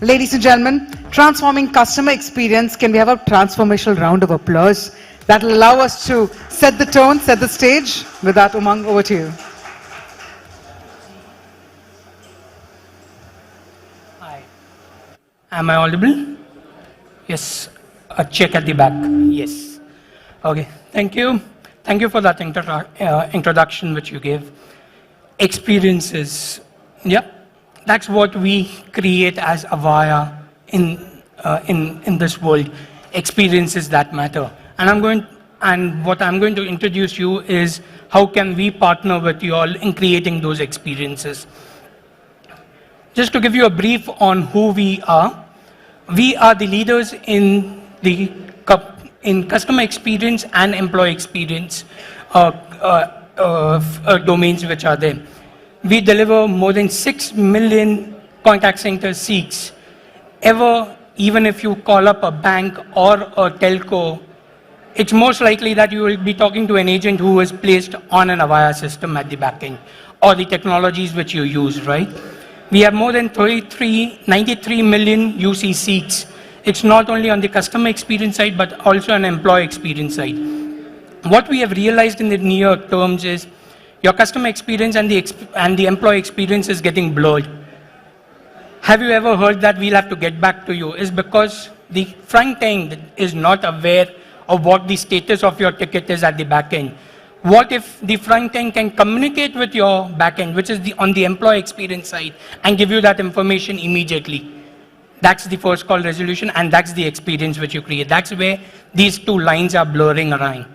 Ladies and gentlemen, transforming customer experience, can we have a transformational round of applause? That will allow us to set the tone, set the stage. With that, Umang, over to you. Hi. Am I audible? Yes. A check at the back. Yes. Okay. Thank you. Thank you for that introduction which you gave. Experiences. Yeah. That's what we create as Avaya in this world. Experiences that matter. And what I'm going to introduce you is how can we partner with you all in creating those experiences. Just to give you a brief on who we are the leaders in customer experience and employee experience domains which are there. We deliver more than 6 million contact center seats. Even if you call up a bank or a telco, it's most likely that you will be talking to an agent who is placed on an Avaya system at the back end, or the technologies which you use, right? We have more than 93 million UC seats. It's not only on the customer experience side, but also on employee experience side. What we have realized in the near terms is your customer experience and the employee experience is getting blurred. Have you ever heard that we'll have to get back to you? Is because the front end is not aware of what the status of your ticket is at the back end. What if the front end can communicate with your back end, which is on the employee experience side, and give you that information immediately? That's the first call resolution, and that's the experience which you create. That's where these two lines are blurring around.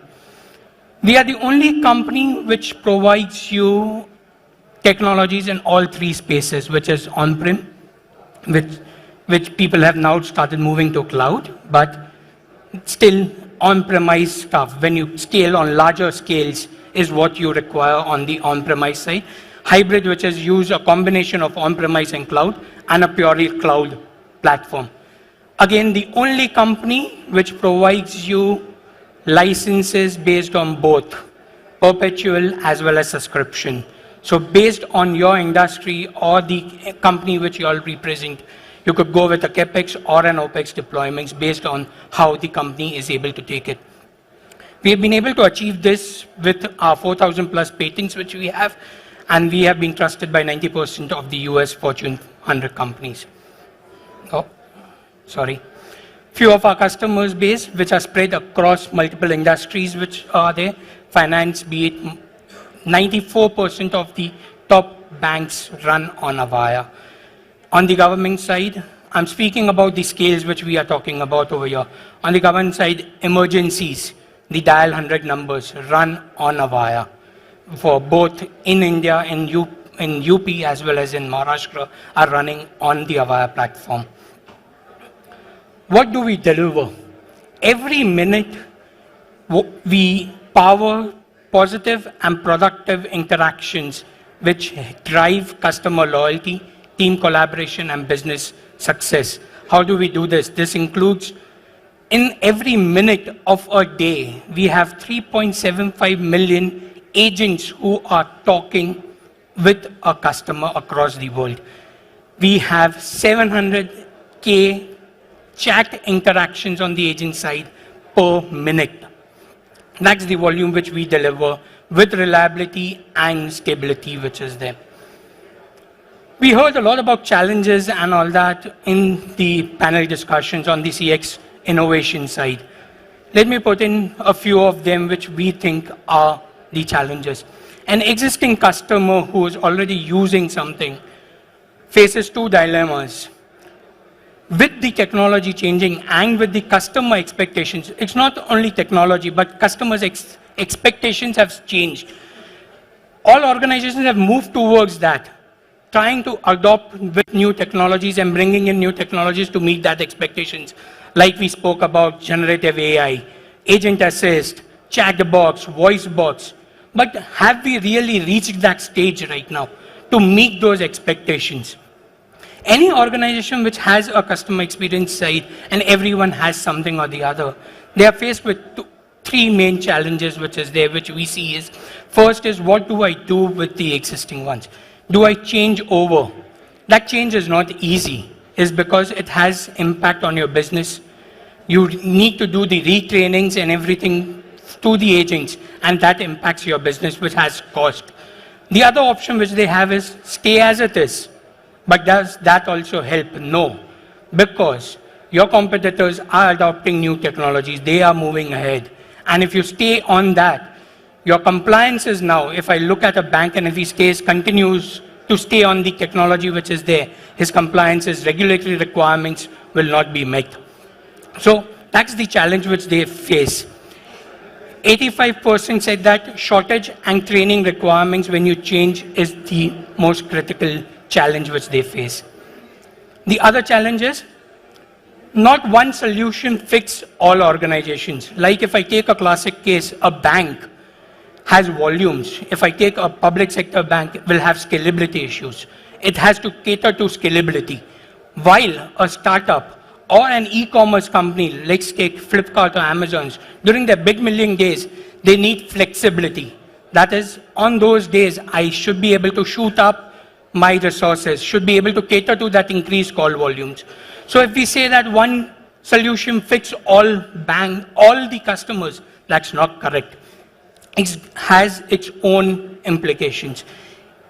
We are the only company which provides you technologies in all three spaces, which is on-prem, which people have now started moving to cloud, but still on-premise stuff. When you scale on larger scales is what you require on the on-premise side. Hybrid, which is use a combination of on-premise and cloud, and a purely cloud platform. Again, the only company which provides you licenses based on both perpetual as well as subscription. So based on your industry or the company which you all represent, you could go with a CapEx or an OpEx deployments based on how the company is able to take it. We have been able to achieve this with our 4,000 plus patents which we have, and we have been trusted by 90% of the US Fortune 100 companies. Oh, sorry. Few of our customers base, which are spread across multiple industries which are there, finance, be it 94% of the top banks run on Avaya. On the government side, I'm speaking about the scales which we are talking about over here. On the government side, emergencies, the dial 100 numbers run on Avaya. For both in India, in UP as well as in Maharashtra, are running on the Avaya platform. What do we deliver? Every minute, we power positive and productive interactions which drive customer loyalty, team collaboration, and business success. How do we do this? This includes in every minute of a day, we have 3.75 million agents who are talking with a customer across the world. We have 700K chat interactions on the agent side per minute. That's the volume which we deliver with reliability and stability which is there. We heard a lot about challenges and all that in the panel discussions on the CX innovation side. Let me put in a few of them which we think are the challenges. An existing customer who is already using something faces two dilemmas. With the technology changing and with the customer expectations, it's not only technology, but customers' expectations have changed. All organizations have moved towards that, trying to adopt with new technologies and bringing in new technologies to meet that expectations. Like we spoke about generative AI, agent assist, chat box, voice box. But have we really reached that stage right now to meet those expectations? Any organization which has a customer experience side and everyone has something or the other, they are faced with three main challenges which we see is, first is what do I do with the existing ones? Do I change over? That change is not easy, is because it has impact on your business. You need to do the retrainings and everything to the agents, and that impacts your business, which has cost. The other option which they have is stay as it is. But does that also help? No, because your competitors are adopting new technologies, they are moving ahead. And if you stay on that, your compliance is now, if I look at a bank and if he continues to stay on the technology which is there, his compliances, regulatory requirements will not be met. So that's the challenge which they face. 85% said that shortage and training requirements when you change is the most critical challenge which they face. The other challenge is not one solution fits all organizations. Like if I take a classic case, a bank has volumes. If I take a public sector bank, it will have scalability issues. It has to cater to scalability. While a startup or an e-commerce company, let's take Flipkart or Amazon, during their big million days, they need flexibility. That is, on those days, I should be able to shoot up my resources, should be able to cater to that increased call volumes. So if we say that one solution fits all the customers, that's not correct. It has its own implications.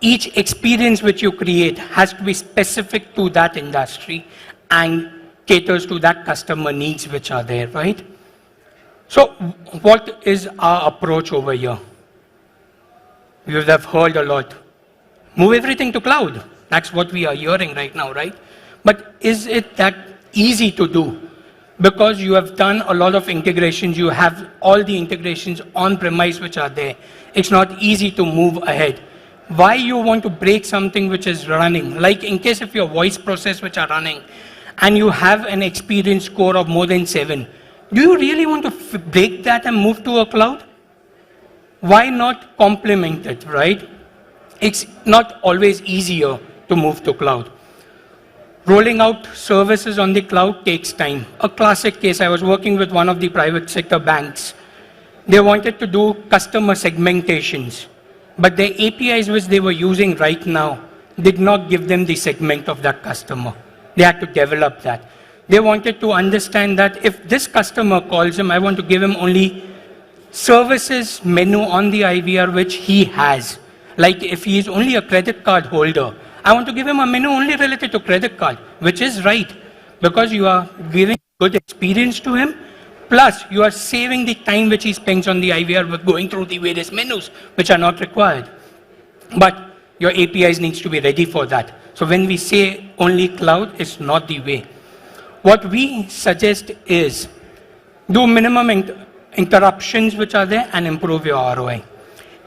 Each experience which you create has to be specific to that industry and caters to that customer needs which are there, right? So what is our approach over here? You have heard a lot. Move everything to cloud. That's what we are hearing right now, right? But is it that easy to do? Because you have done a lot of integrations, you have all the integrations on-premise which are there. It's not easy to move ahead. Why you want to break something which is running? Like in case of your voice process which are running, and you have an experience score of more than 7, do you really want to break that and move to a cloud? Why not complement it, right? It's not always easier to move to cloud. Rolling out services on the cloud takes time. A classic case, I was working with one of the private sector banks. They wanted to do customer segmentations, but the APIs which they were using right now did not give them the segment of that customer. They had to develop that. They wanted to understand that if this customer calls him, I want to give him only services menu on the IVR which he has. Like if he is only a credit card holder, I want to give him a menu only related to credit card, which is right, because you are giving good experience to him, plus you are saving the time which he spends on the IVR with going through the various menus, which are not required. But your APIs needs to be ready for that. So when we say only cloud, it's not the way. What we suggest is do minimum interruptions which are there and improve your ROI.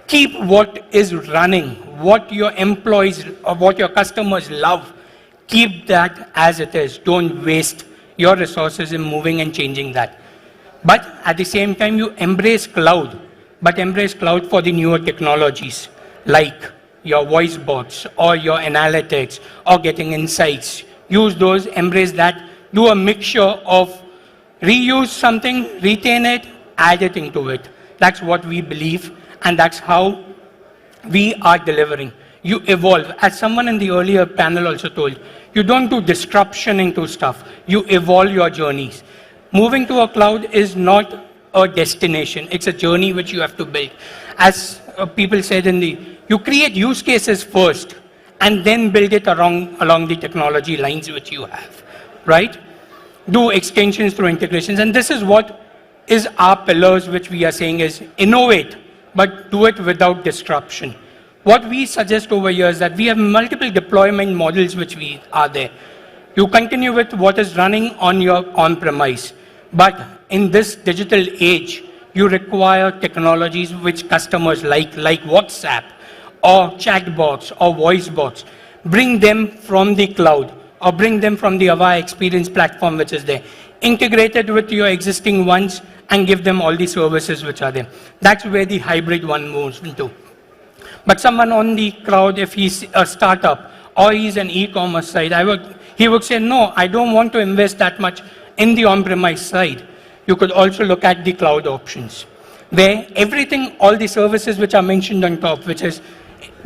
Keep what is running, what your employees or what your customers love, keep that as it is. Don't waste your resources in moving and changing that. But at the same time, you embrace cloud, but embrace cloud for the newer technologies, like your voice bots or your analytics or getting insights. Use those, embrace that, do a mixture of reuse something, retain it, add it into it. That's what we believe. And that's how we are delivering. You evolve. As someone in the earlier panel also told, you don't do disruption into stuff. You evolve your journeys. Moving to a cloud is not a destination. It's a journey which you have to build. As people said you create use cases first and then build it along the technology lines which you have, right? Do extensions through integrations. And this is what is our pillars, which we are saying is innovate, but do it without disruption. What we suggest over here is that we have multiple deployment models which we are there. You continue with what is running on your on-premise, but in this digital age, you require technologies which customers like WhatsApp or chatbots or voice bots. Bring them from the cloud or bring them from the Avaya Experience platform which is there. Integrate it with your existing ones and give them all the services which are there. That's where the hybrid one moves into. But someone on the crowd, if he's a startup or he's an e-commerce side, he would say, no, I don't want to invest that much in the on-premise side. You could also look at the cloud options, where everything, all the services which are mentioned on top, which is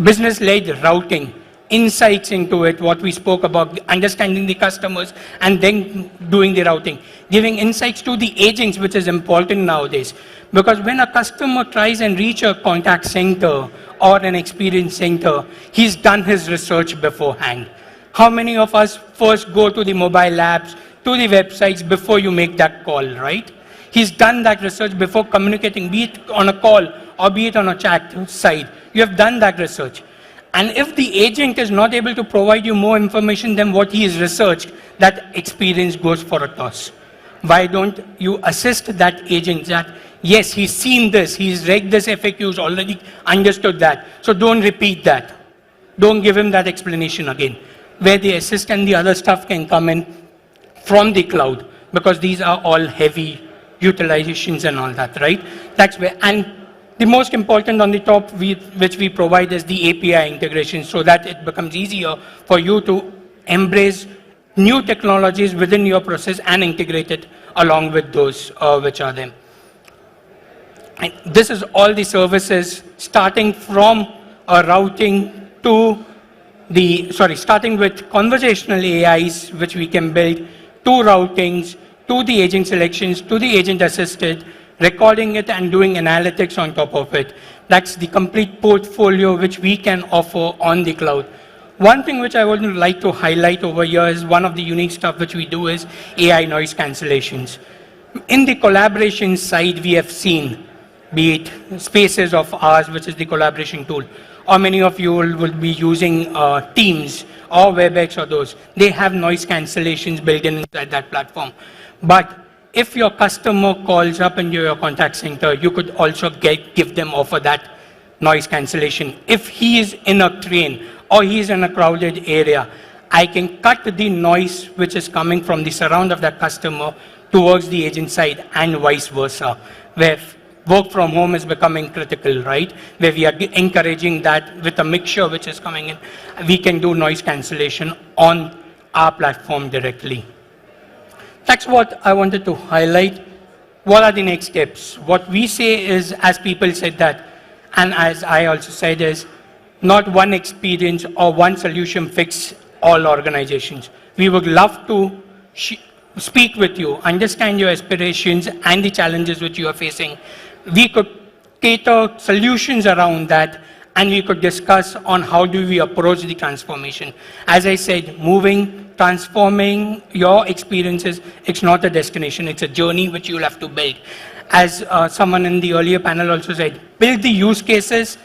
business-led routing, insights into it, what we spoke about, understanding the customers and then doing the routing, giving insights to the agents, which is important nowadays. Because when a customer tries and reach a contact center or an experience center, he's done his research beforehand. How many of us first go to the mobile apps, to the websites before you make that call, right? He's done that research before communicating, be it on a call or be it on a chat side. You have done that research. And if the agent is not able to provide you more information than what he has researched, that experience goes for a toss. Why don't you assist that agent that, yes, he's seen this, he's read this FAQs, already understood that. So don't repeat that. Don't give him that explanation again. Where the assist and the other stuff can come in from the cloud, because these are all heavy utilizations and all that, right? That's where, and the most important on the top which we provide is the API integration, so that it becomes easier for you to embrace new technologies within your process and integrate it along with those which are there. And this is all the services starting from routing to starting with conversational AIs, which we can build, to routings, to the agent selections, to the agent assisted, recording it and doing analytics on top of it. That's the complete portfolio which we can offer on the cloud. One thing which I would like to highlight over here is one of the unique stuff which we do is AI noise cancellations. In the collaboration side, we have seen, be it Spaces of ours, which is the collaboration tool, or many of you will be using Teams or WebEx or those. They have noise cancellations built in inside that platform. But if your customer calls up into your contact center, you could also offer that noise cancellation. If he is in a train or he is in a crowded area, I can cut the noise which is coming from the surround of that customer towards the agent side and vice versa, where work from home is becoming critical, right? Where we are encouraging that with a mixture which is coming in, we can do noise cancellation on our platform directly. That's what I wanted to highlight. What are the next steps? What we say is, as people said that, and as I also said, is not one experience or one solution fix all organizations. We would love to speak with you, understand your aspirations and the challenges which you are facing. We could cater solutions around that, and we could discuss on how do we approach the transformation. As I said, transforming your experiences, it's not a destination, it's a journey which you'll have to build. As someone in the earlier panel also said, build the use cases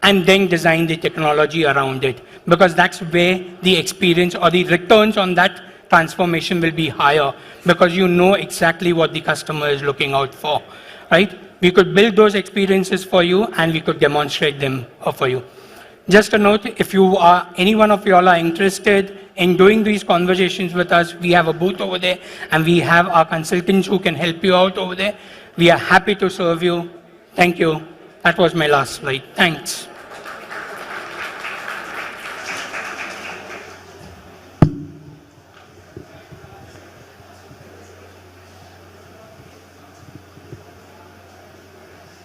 and then design the technology around it, because that's where the experience or the returns on that transformation will be higher, because you know exactly what the customer is looking out for, right? We could build those experiences for you and we could demonstrate them for you. Just a note, if any one of you all are interested in doing these conversations with us, we have a booth over there and we have our consultants who can help you out over there. We are happy to serve you. Thank you. That was my last slide. Thanks.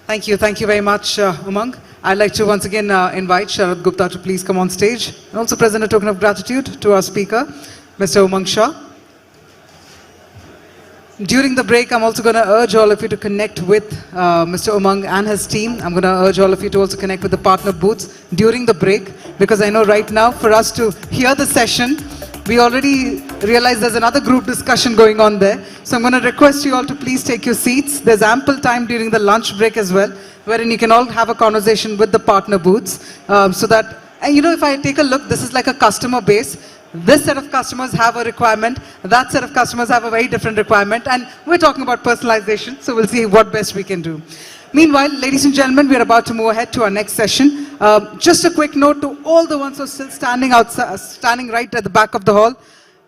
Thank you very much, Umang. I'd like to once again invite Sharad Gupta to please come on stage and also present a token of gratitude to our speaker, Mr. Umang Shah. During the break, I'm also going to urge all of you to connect with Mr. Umang and his team. I'm going to urge all of you to also connect with the partner booths during the break, because I know right now for us to hear the session, we already realize there's another group discussion going on there. So I'm going to request you all to please take your seats. There's ample time during the lunch break as well, wherein you can all have a conversation with the partner booths. So that, and you know, if I take a look, this is like a customer base. This set of customers have a requirement, that set of customers have a very different requirement, and we're talking about personalization, so we'll see what best we can do. Meanwhile, ladies and gentlemen, we're about to move ahead to our next session. Just a quick note to all the ones who are still standing outside, standing right at the back of the hall.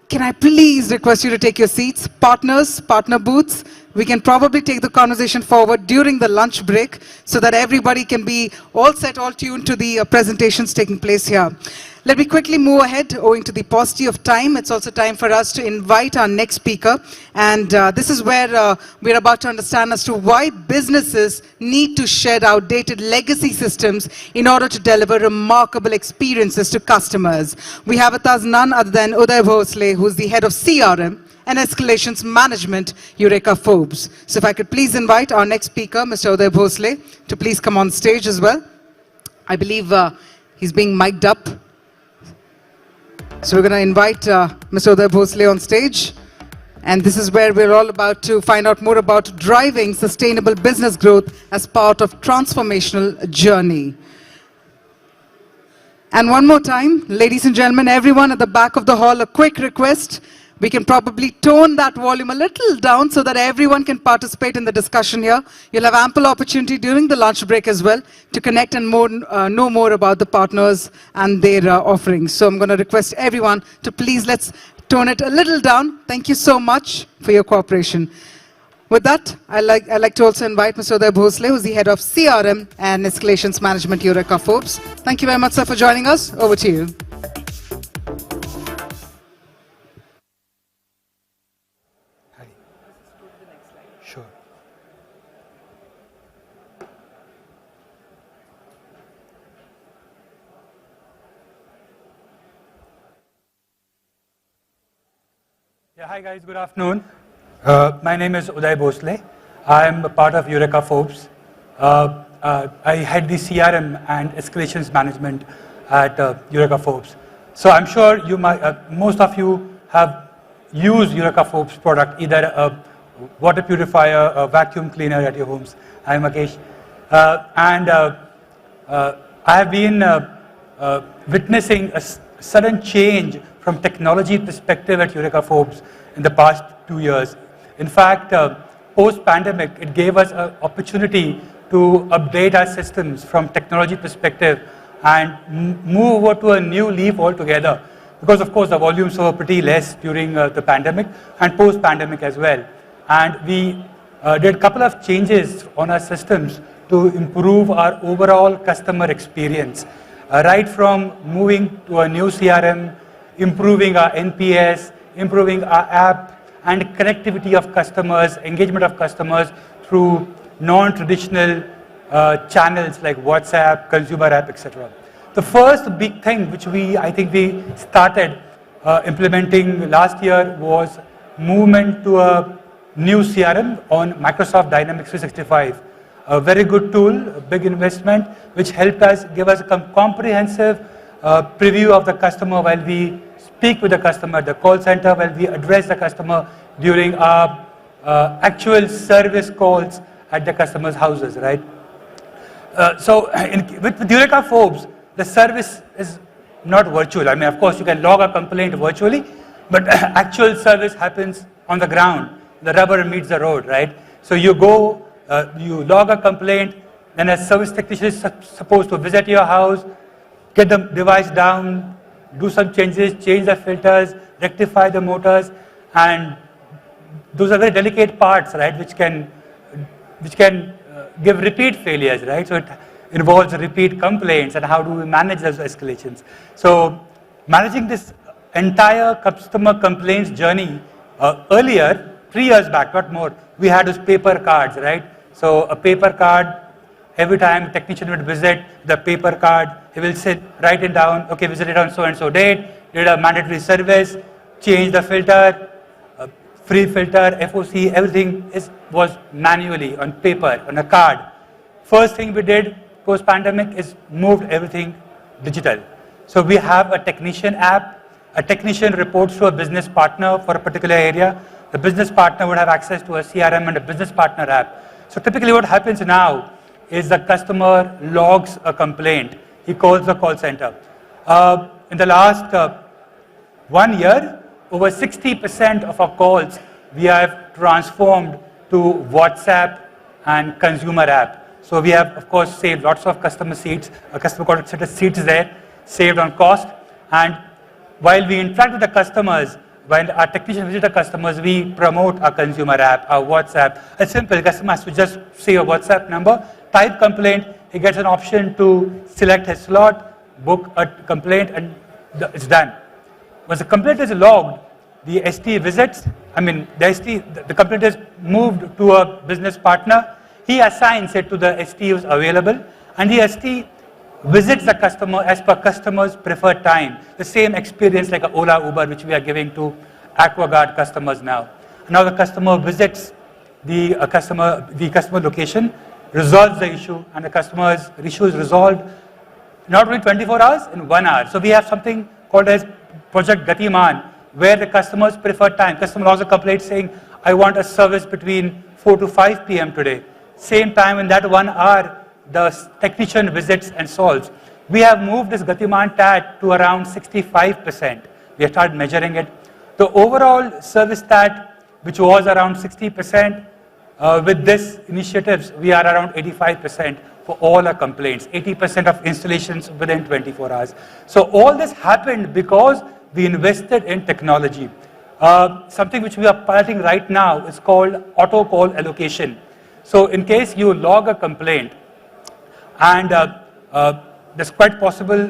Can I please request you to take your seats? Partners, partner booths, we can probably take the conversation forward during the lunch break so that everybody can be all set, all tuned to the presentations taking place here. Let me quickly move ahead owing to the paucity of time. It's also time for us to invite our next speaker. And this is where we're about to understand as to why businesses need to shed outdated legacy systems in order to deliver remarkable experiences to customers. We have with us none other than Uday Bhosle, who's the head of CRM and Escalations Management, Eureka Forbes. So if I could please invite our next speaker, Mr. Uday Bhosle, to please come on stage as well. I believe he's being mic'd up. So we're going to invite Mr. Uday Bhosle on stage. And this is where we're all about to find out more about driving sustainable business growth as part of transformational journey. And one more time, ladies and gentlemen, everyone at the back of the hall, a quick request. We can probably tone that volume a little down so that everyone can participate in the discussion here. You'll have ample opportunity during the lunch break as well to connect and know more about the partners and their offerings. So I'm going to request everyone to please let's tone it a little down. Thank you so much for your cooperation. With that, I'd like to also invite Mr. Uday Bhosle, who's the head of CRM and Escalations Management, Eureka Forbes. Thank you very much, sir, for joining us. Over to you. Sure. Yeah, hi guys, good afternoon. My name is Uday Bhosle. I am a part of Eureka Forbes. I head the CRM and Escalations Management at Eureka Forbes. So I'm sure you might, most of you have used Eureka Forbes product, either a water purifier, a vacuum cleaner at your homes. I'm Akesh. I have been witnessing a sudden change from technology perspective at Eureka Forbes in the past 2 years. In fact, post-pandemic, it gave us an opportunity to update our systems from technology perspective and move over to a new leaf altogether. Because of course the volumes were pretty less during the pandemic and post-pandemic as well. And we did a couple of changes on our systems to improve our overall customer experience. Right from moving to a new CRM, improving our NPS, improving our app, and connectivity of customers, engagement of customers through non-traditional channels like WhatsApp, consumer app, etc. The first big thing which I think we started implementing last year was movement to a new CRM on Microsoft Dynamics 365. A very good tool, a big investment, which helped us give us a comprehensive preview of the customer while we speak with the customer, the call center, while we address the customer during our actual service calls at the customer's houses, right? With Eureka Forbes, the service is not virtual. I mean, of course, you can log a complaint virtually, but actual service happens on the ground. The rubber meets the road, right? So you go, you log a complaint, then a service technician is supposed to visit your house, get the device down, do some changes, change the filters, rectify the motors, and those are very delicate parts, right, which can give repeat failures, right? So it involves repeat complaints and how do we manage those escalations. So managing this entire customer complaints journey earlier, 3 years back, not more, we had those paper cards, right? So a paper card, every time a technician would visit the paper card, he will write it down, okay, visited on so and so date, did a mandatory service, change the filter, free filter, FOC, everything was manually on paper, on a card. First thing we did post-pandemic is moved everything digital. So we have a technician app a technician reports to a business partner for a particular area. The business partner would have access to a CRM and a business partner app. So typically what happens now is the customer logs a complaint. He calls the call center. In the last 1 year, over 60% of our calls we have transformed to WhatsApp and consumer app. So we have, of course, saved lots of customer seats, a customer call center seats there, saved on cost. And while we interact with the customers, when our technicians visit the customers, we promote our consumer app, our WhatsApp. It's simple. The customer has to just say a WhatsApp number, type complaint. He gets an option to select his slot, book a complaint, and it's done. Once the complaint is logged, the ST visits. The complaint is moved to a business partner. He assigns it to the ST who's available, and the ST visits the customer as per customer's preferred time. The same experience like a Ola, Uber, which we are giving to AquaGuard customers now. Now the customer visits the customer location, resolves the issue, and the customer's issue is resolved not only 24 hours, in 1 hour. So we have something called as Project Gatiman, where the customer's preferred time, customer logs a complaint saying, I want a service between 4 to 5 p.m. today. Same time in that 1 hour, the technician visits and solves. We have moved this Gatiman TAT to around 65%. We have started measuring it. The overall service TAT, which was around 60%, with this initiatives, we are around 85% for all our complaints, 80% of installations within 24 hours. So all this happened because we invested in technology. Something which we are piloting right now is called auto call allocation. So in case you log a complaint, and there's quite possible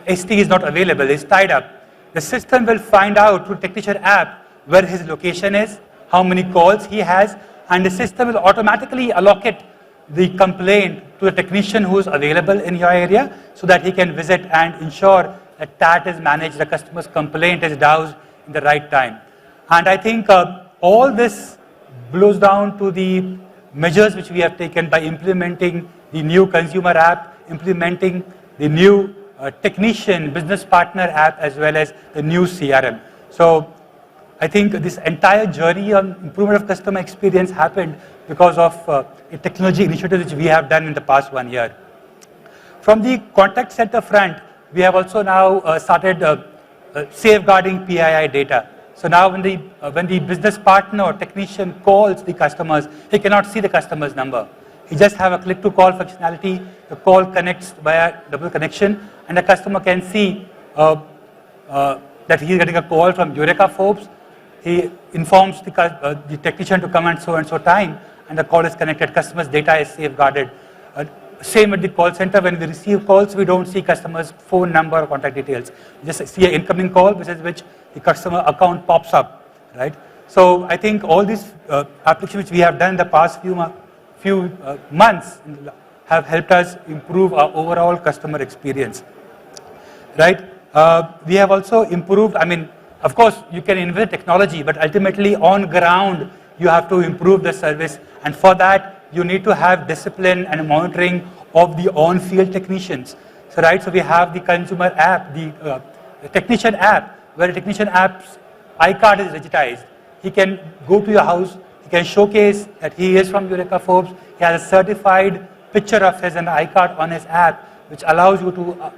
ST is not available, is tied up, the system will find out through technician app where his location is, how many calls he has, and the system will automatically allocate the complaint to the technician who is available in your area so that he can visit and ensure that TAT is managed, the customer's complaint is doused in the right time. And I think all this blows down to the measures which we have taken by implementing the new consumer app, implementing the new technician business partner app, as well as the new CRM. So I think this entire journey on improvement of customer experience happened because of a technology initiative which we have done in the past 1 year. From the contact center front, we have also now started safeguarding PII data. So now when the business partner or technician calls the customers, he cannot see the customer's number. He just have a click to call functionality. The call connects via double connection, and the customer can see that he is getting a call from Eureka Forbes. He informs the technician to come at so and so time, and the call is connected. Customer's data is safeguarded. Same at the call center. When we receive calls, we don't see customer's phone number or contact details. We just see an incoming call, which the customer account pops up, right? So I think all these applications which we have done in the past few months have helped us improve our overall customer experience, right? We have also improved, of course, you can invent technology, but ultimately on ground, you have to improve the service. And for that, you need to have discipline and monitoring of the on-field technicians. So, right, so we have the consumer app, the technician app, where the technician app's iCard is digitized. He can go to your house, he can showcase that he is from Eureka Forbes, he has a certified picture of his and iCard on his app, which allows you to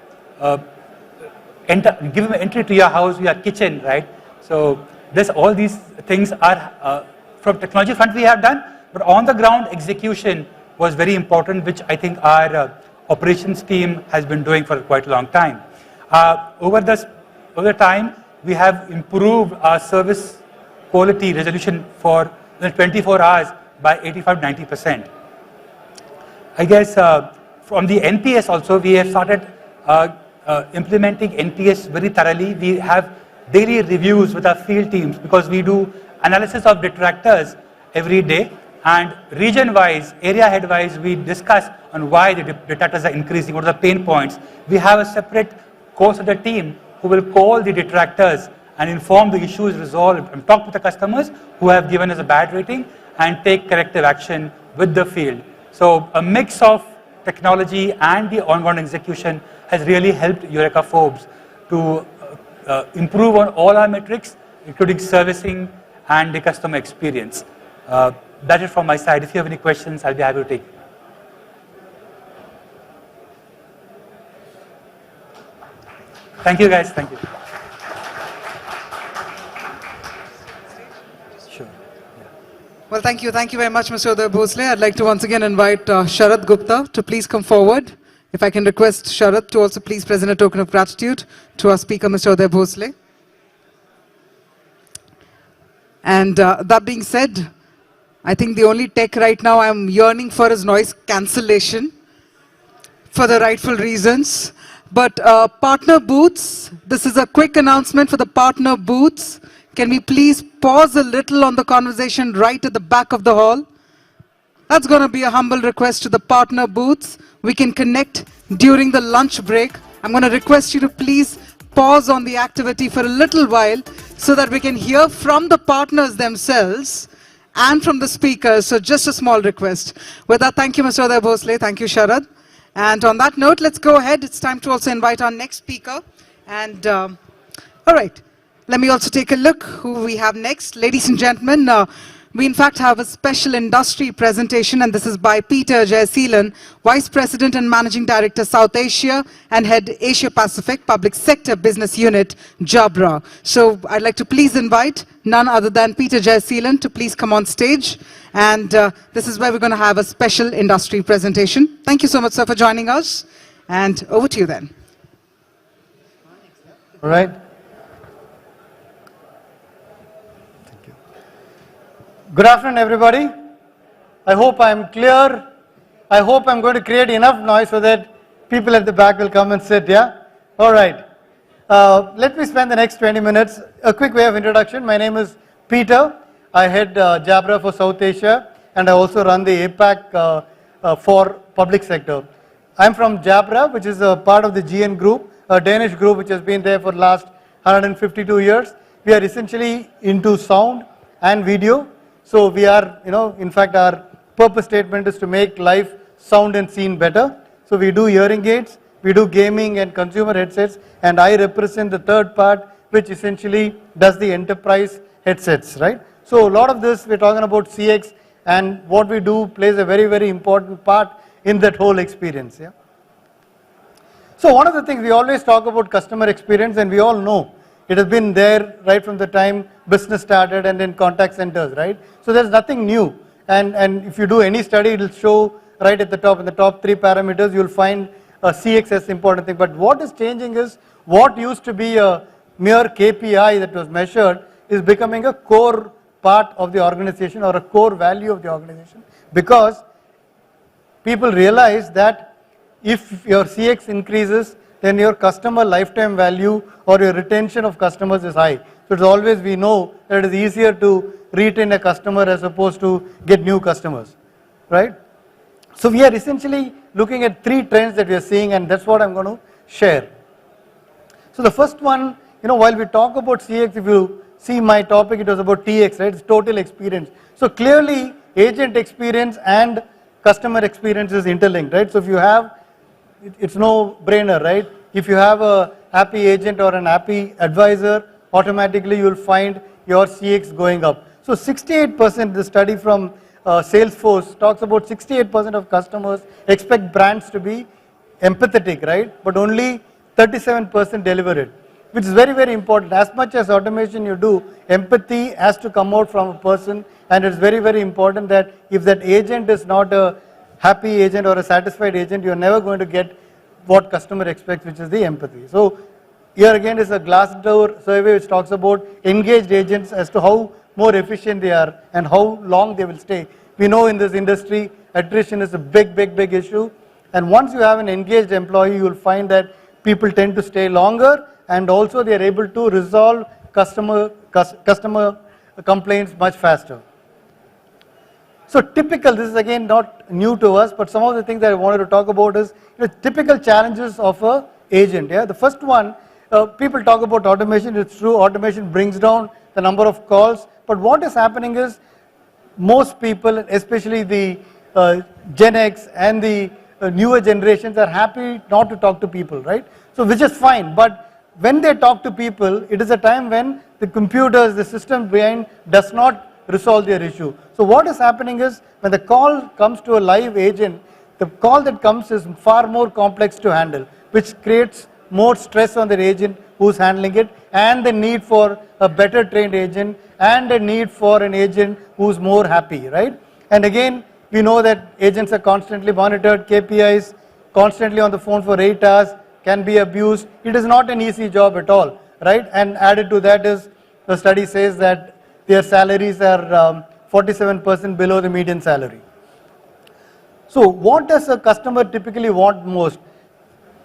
give him entry to your house, your kitchen, right? So all these things are from technology front we have done, but on the ground execution was very important, which I think our operations team has been doing for quite a long time. Over time, we have improved our service quality resolution for 24 hours by 85-90%. I guess from the NPS also, we have started implementing NPS very thoroughly. We have daily reviews with our field teams because we do analysis of detractors every day, and region-wise, area head-wise, we discuss on why the detractors are increasing, what are the pain points. We have a separate course of the team who will call the detractors and inform the issue is resolved and talk to the customers who have given us a bad rating and take corrective action with the field. So a mix of technology and the ongoing execution has really helped Eureka Forbes to improve on all our metrics, including servicing and the customer experience. That is from my side. If you have any questions, I'll be happy to take. Thank you, guys. Thank you. Sure. Yeah. Well, thank you. Thank you very much, Mr. Uday Bhosle. I'd like to once again invite Sharad Gupta to please come forward. If I can request Sharad to also please present a token of gratitude to our speaker, Mr. Uday Bhosle. And that being said, I think the only tech right now I'm yearning for is noise cancellation for the rightful reasons. But partner booths, this is a quick announcement for the partner booths. Can we please pause a little on the conversation right at the back of the hall? That's going to be a humble request to the partner booths. We can connect during the lunch break. I'm going to request you to please pause on the activity for a little while so that we can hear from the partners themselves and from the speakers. So just a small request. With that, thank you, Mr. Uday Bhosle. Thank you, Sharad. And on that note, let's go ahead. It's time to also invite our next speaker. And all right, let me also take a look who we have next. Ladies and gentlemen, we in fact have a special industry presentation, and this is by Peter Jayasilan, Vice President and Managing Director, South Asia, and Head Asia Pacific Public Sector Business Unit, Jabra. So I'd like to please invite none other than Peter Jayasilan to please come on stage. And this is where we're going to have a special industry presentation. Thank you so much, sir, for joining us. And over to you then. All right. Thank you. Good afternoon, everybody. I hope I'm clear. I hope I'm going to create enough noise so that people at the back will come and sit, yeah? All right. Let me spend the next 20 minutes. A quick way of introduction. My name is Peter. I head Jabra for South Asia, and I also run the APAC for public sector. I'm from Jabra, which is a part of the GN group, a Danish group which has been there for the last 152 years. We are essentially into sound and video. So we are, in fact, our purpose statement is to make life sound and seen better. So we do hearing aids, we do gaming and consumer headsets, and I represent the third part, which essentially does the enterprise headsets, right? So a lot of this, we're talking about CX, and what we do plays a very, very important part in that whole experience. Yeah. So one of the things we always talk about customer experience, and we all know it has been there right from the time business started and in contact centers, right? So there's nothing new, and if you do any study, it will show right at the top, in the top 3 parameters, you'll find CX as important thing. But what is changing is what used to be a mere KPI that was measured is becoming a core part of the organization or a core value of the organization, because people realize that if your CX increases, then your customer lifetime value or your retention of customers is high. So it's always, we know that it is easier to retain a customer as opposed to get new customers, right? So we are essentially looking at 3 trends that we are seeing, and that's what I'm going to share. So the first one, while we talk about CX, if you see my topic, it was about TX, right? It's total experience. So clearly, agent experience and customer experience is interlinked, right? So if you have, it's no brainer, right? If you have a happy agent or an happy advisor, automatically you will find your CX going up. So 68%, the study from Salesforce talks about 68% of customers expect brands to be empathetic, right? But only 37% deliver it, which is very, very important. As much as automation you do, empathy has to come out from a person, and it's very, very important that if that agent is not a happy agent or a satisfied agent, you're never going to get what customer expects, which is the empathy. So here again is a Glassdoor survey which talks about engaged agents as to how more efficient they are and how long they will stay. We know in this industry, attrition is a big, big, big issue. And once you have an engaged employee, you will find that people tend to stay longer, and also they are able to resolve customer complaints much faster. So typical, this is again not new to us, but some of the things that I wanted to talk about is typical challenges of an agent. Yeah, the first one, people talk about automation. It's true, automation brings down the number of calls, but what is happening is most people, especially the Gen X and the newer generations, are happy not to talk to people, right? So which is fine, but when they talk to people, it is a time when the computers, the system behind does not resolve their issue. So what is happening is when the call comes to a live agent, the call that comes is far more complex to handle, which creates more stress on the agent who's handling it, and the need for a better trained agent, and a need for an agent who's more happy, right? And again, we know that agents are constantly monitored, KPIs, constantly on the phone for 8 hours, can be abused. It is not an easy job at all, right? And added to that is, the study says that their salaries are 47% below the median salary. So what does a customer typically want most?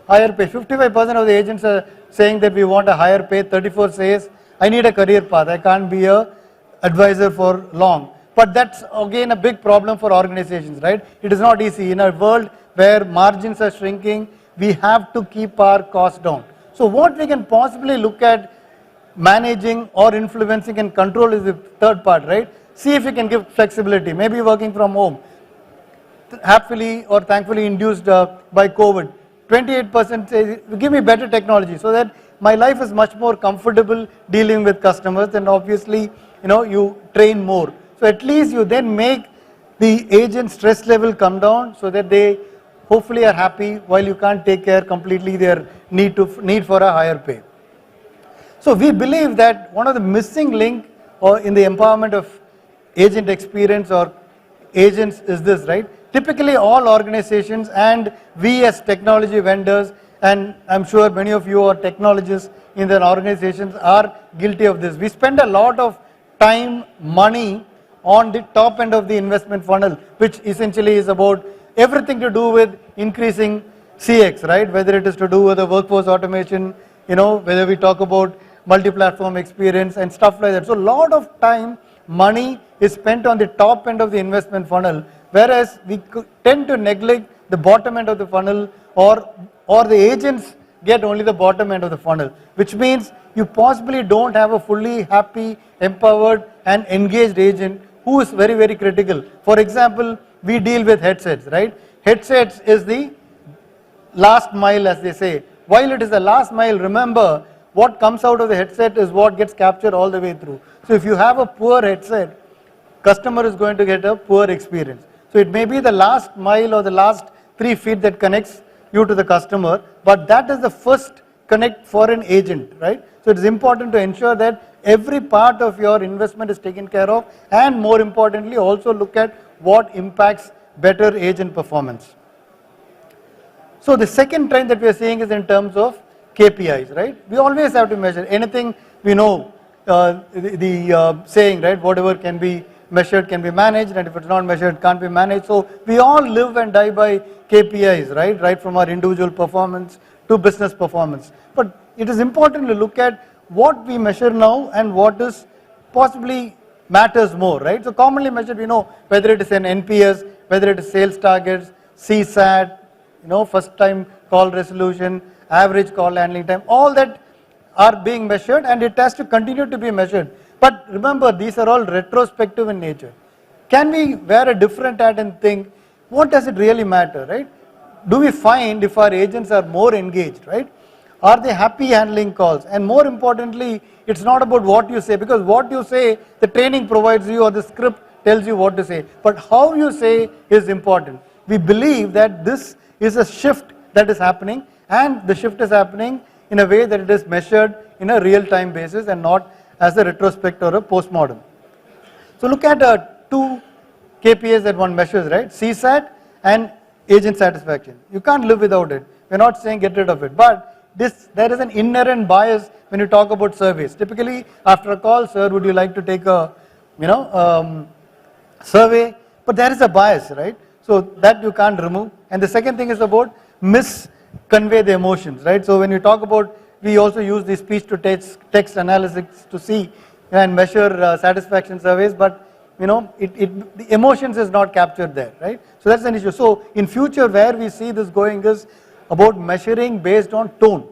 Higher pay. 55% of the agents are saying that we want a higher pay. 34 says, I need a career path. I can't be a advisor for long. But that's again a big problem for organizations, right? It is not easy. In a world where margins are shrinking, we have to keep our costs down. So what we can possibly look at managing or influencing and control is the third part, right? See if we can give flexibility, maybe working from home, happily or thankfully induced by COVID. 28% say, give me better technology so that my life is much more comfortable dealing with customers, and obviously, you train more. So at least you then make the agent stress level come down so that they hopefully are happy while you can't take care completely their need for a higher pay. So we believe that one of the missing link in the empowerment of agent experience or agents is this, right? Typically all organizations and we as technology vendors, and I'm sure many of you are technologists in their organizations, are guilty of this. We spend a lot of time, money on the top end of the investment funnel, which essentially is about everything to do with increasing CX, right? Whether it is to do with the workforce automation, whether we talk about multi-platform experience and stuff like that. So a lot of time, money is spent on the top end of the investment funnel, whereas we tend to neglect the bottom end of the funnel, or the agents get only the bottom end of the funnel, which means you possibly don't have a fully happy, empowered and engaged agent who is very, very critical. For example, we deal with headsets, right? Headsets is the last mile, as they say. While it is the last mile, remember, what comes out of the headset is what gets captured all the way through. So if you have a poor headset, customer is going to get a poor experience. So it may be the last mile or the last 3 feet that connects you to the customer, but that is the first connect for an agent, right? So it is important to ensure that every part of your investment is taken care of, and more importantly also look at what impacts better agent performance. So the second trend that we are seeing is in terms of KPIs, right? We always have to measure anything. We know the saying, right? Whatever can be measured can be managed, and if it's not measured, can't be managed. So we all live and die by KPIs, right? Right from our individual performance to business performance. But it is important to look at what we measure now and what is possibly matters more, right? So commonly measured, we know whether it is an NPS, whether it is sales targets, CSAT, first time call resolution, average call handling time, all that are being measured, and it has to continue to be measured. But remember, these are all retrospective in nature. Can we wear a different hat and think, what does it really matter, right? Do we find if our agents are more engaged, right? Are they happy handling calls? And more importantly, it's not about what you say, because what you say, the training provides you or the script tells you what to say. But how you say is important. We believe that this is a shift that is happening, and the shift is happening in a way that it is measured in a real-time basis and not as a retrospect or a postmortem. So look at 2 KPIs that one measures, right? CSAT and agent satisfaction. You can't live without it. We're not saying get rid of it, but there is an inherent bias when you talk about surveys. Typically, after a call, sir, would you like to take a survey? But there is a bias, right? So that you can't remove. And the second thing is about misconvey the emotions, right? So when you talk about, we also use the speech to text analysis to see and measure satisfaction surveys, but the emotions is not captured there, right? So that's an issue. So in future, where we see this going is about measuring based on tone,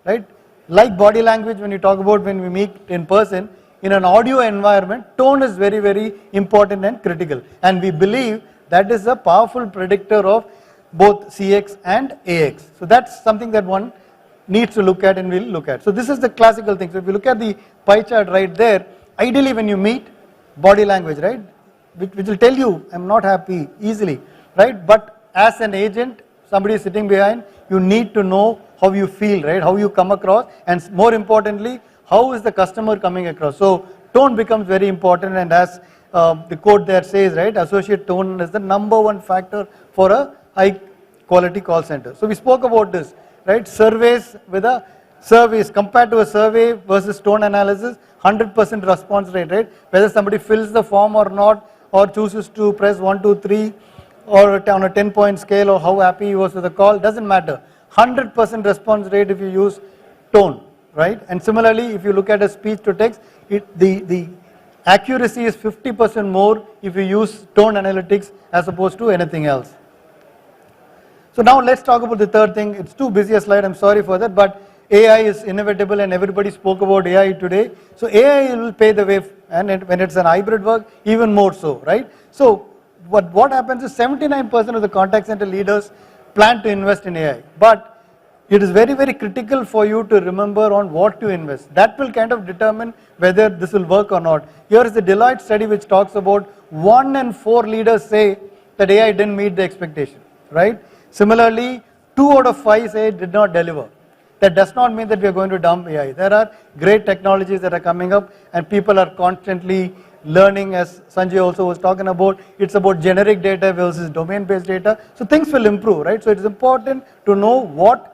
right? Like body language, when you talk about when we meet in person, in an audio environment, tone is very, very important and critical. And we believe that is a powerful predictor of both CX and AX. So that's something that one needs to look at and will look at. So this is the classical thing. So if you look at the pie chart right there, ideally when you meet, body language, right, which will tell you I'm not happy easily, right? But as an agent, somebody is sitting behind, you need to know how you feel, right, how you come across, and more importantly, how is the customer coming across. So tone becomes very important, and as the quote there says, right, associate tone is the #1 factor for a high quality call center. So we spoke about this, right, surveys with a surveys compared to a survey versus tone analysis, 100% response rate, right, whether somebody fills the form or not, or chooses to press 1, 2, 3, or on a 10-point scale, or how happy he was with the call, doesn't matter. 100% response rate if you use tone, right? And similarly, if you look at a speech to text, the accuracy is 50% more if you use tone analytics as opposed to anything else. So now let's talk about the third thing. It's too busy a slide, I'm sorry for that, but AI is inevitable and everybody spoke about AI today. So AI will pay the way, and when it's an hybrid work, even more so, right? So what happens is 79% of the contact center leaders plan to invest in AI, but it is very, very critical for you to remember on what to invest. That will kind of determine whether this will work or not. Here is the Deloitte study which talks about 1 in 4 leaders say that AI didn't meet the expectation, right? Similarly, 2 out of 5 say it did not deliver. That does not mean that we are going to dump AI. There are great technologies that are coming up and people are constantly learning, as Sanjay also was talking about. It's about generic data versus domain-based data. So things will improve, right? So it's important to know what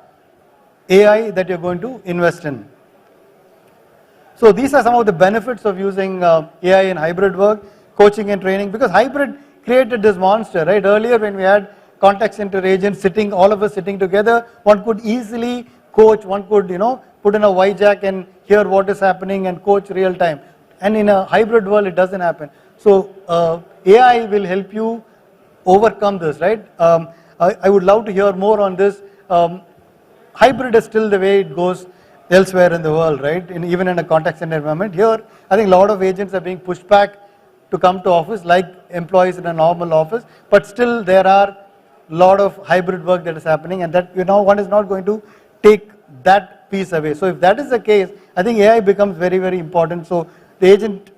AI that you're going to invest in. So these are some of the benefits of using AI in hybrid work, coaching and training, because hybrid created this monster, right? Earlier when we had contact center agents sitting, all of us sitting together, one could easily coach, one could, put in a Y-jack and hear what is happening and coach real time. And in a hybrid world, it doesn't happen. So AI will help you overcome this, right? I would love to hear more on this. Hybrid is still the way it goes elsewhere in the world, right? Even in a contact center environment. Here, I think a lot of agents are being pushed back to come to office like employees in a normal office, but still there are a lot of hybrid work that is happening, and that one is not going to take that piece away. So if that is the case, I think AI becomes very, very important. So the agent,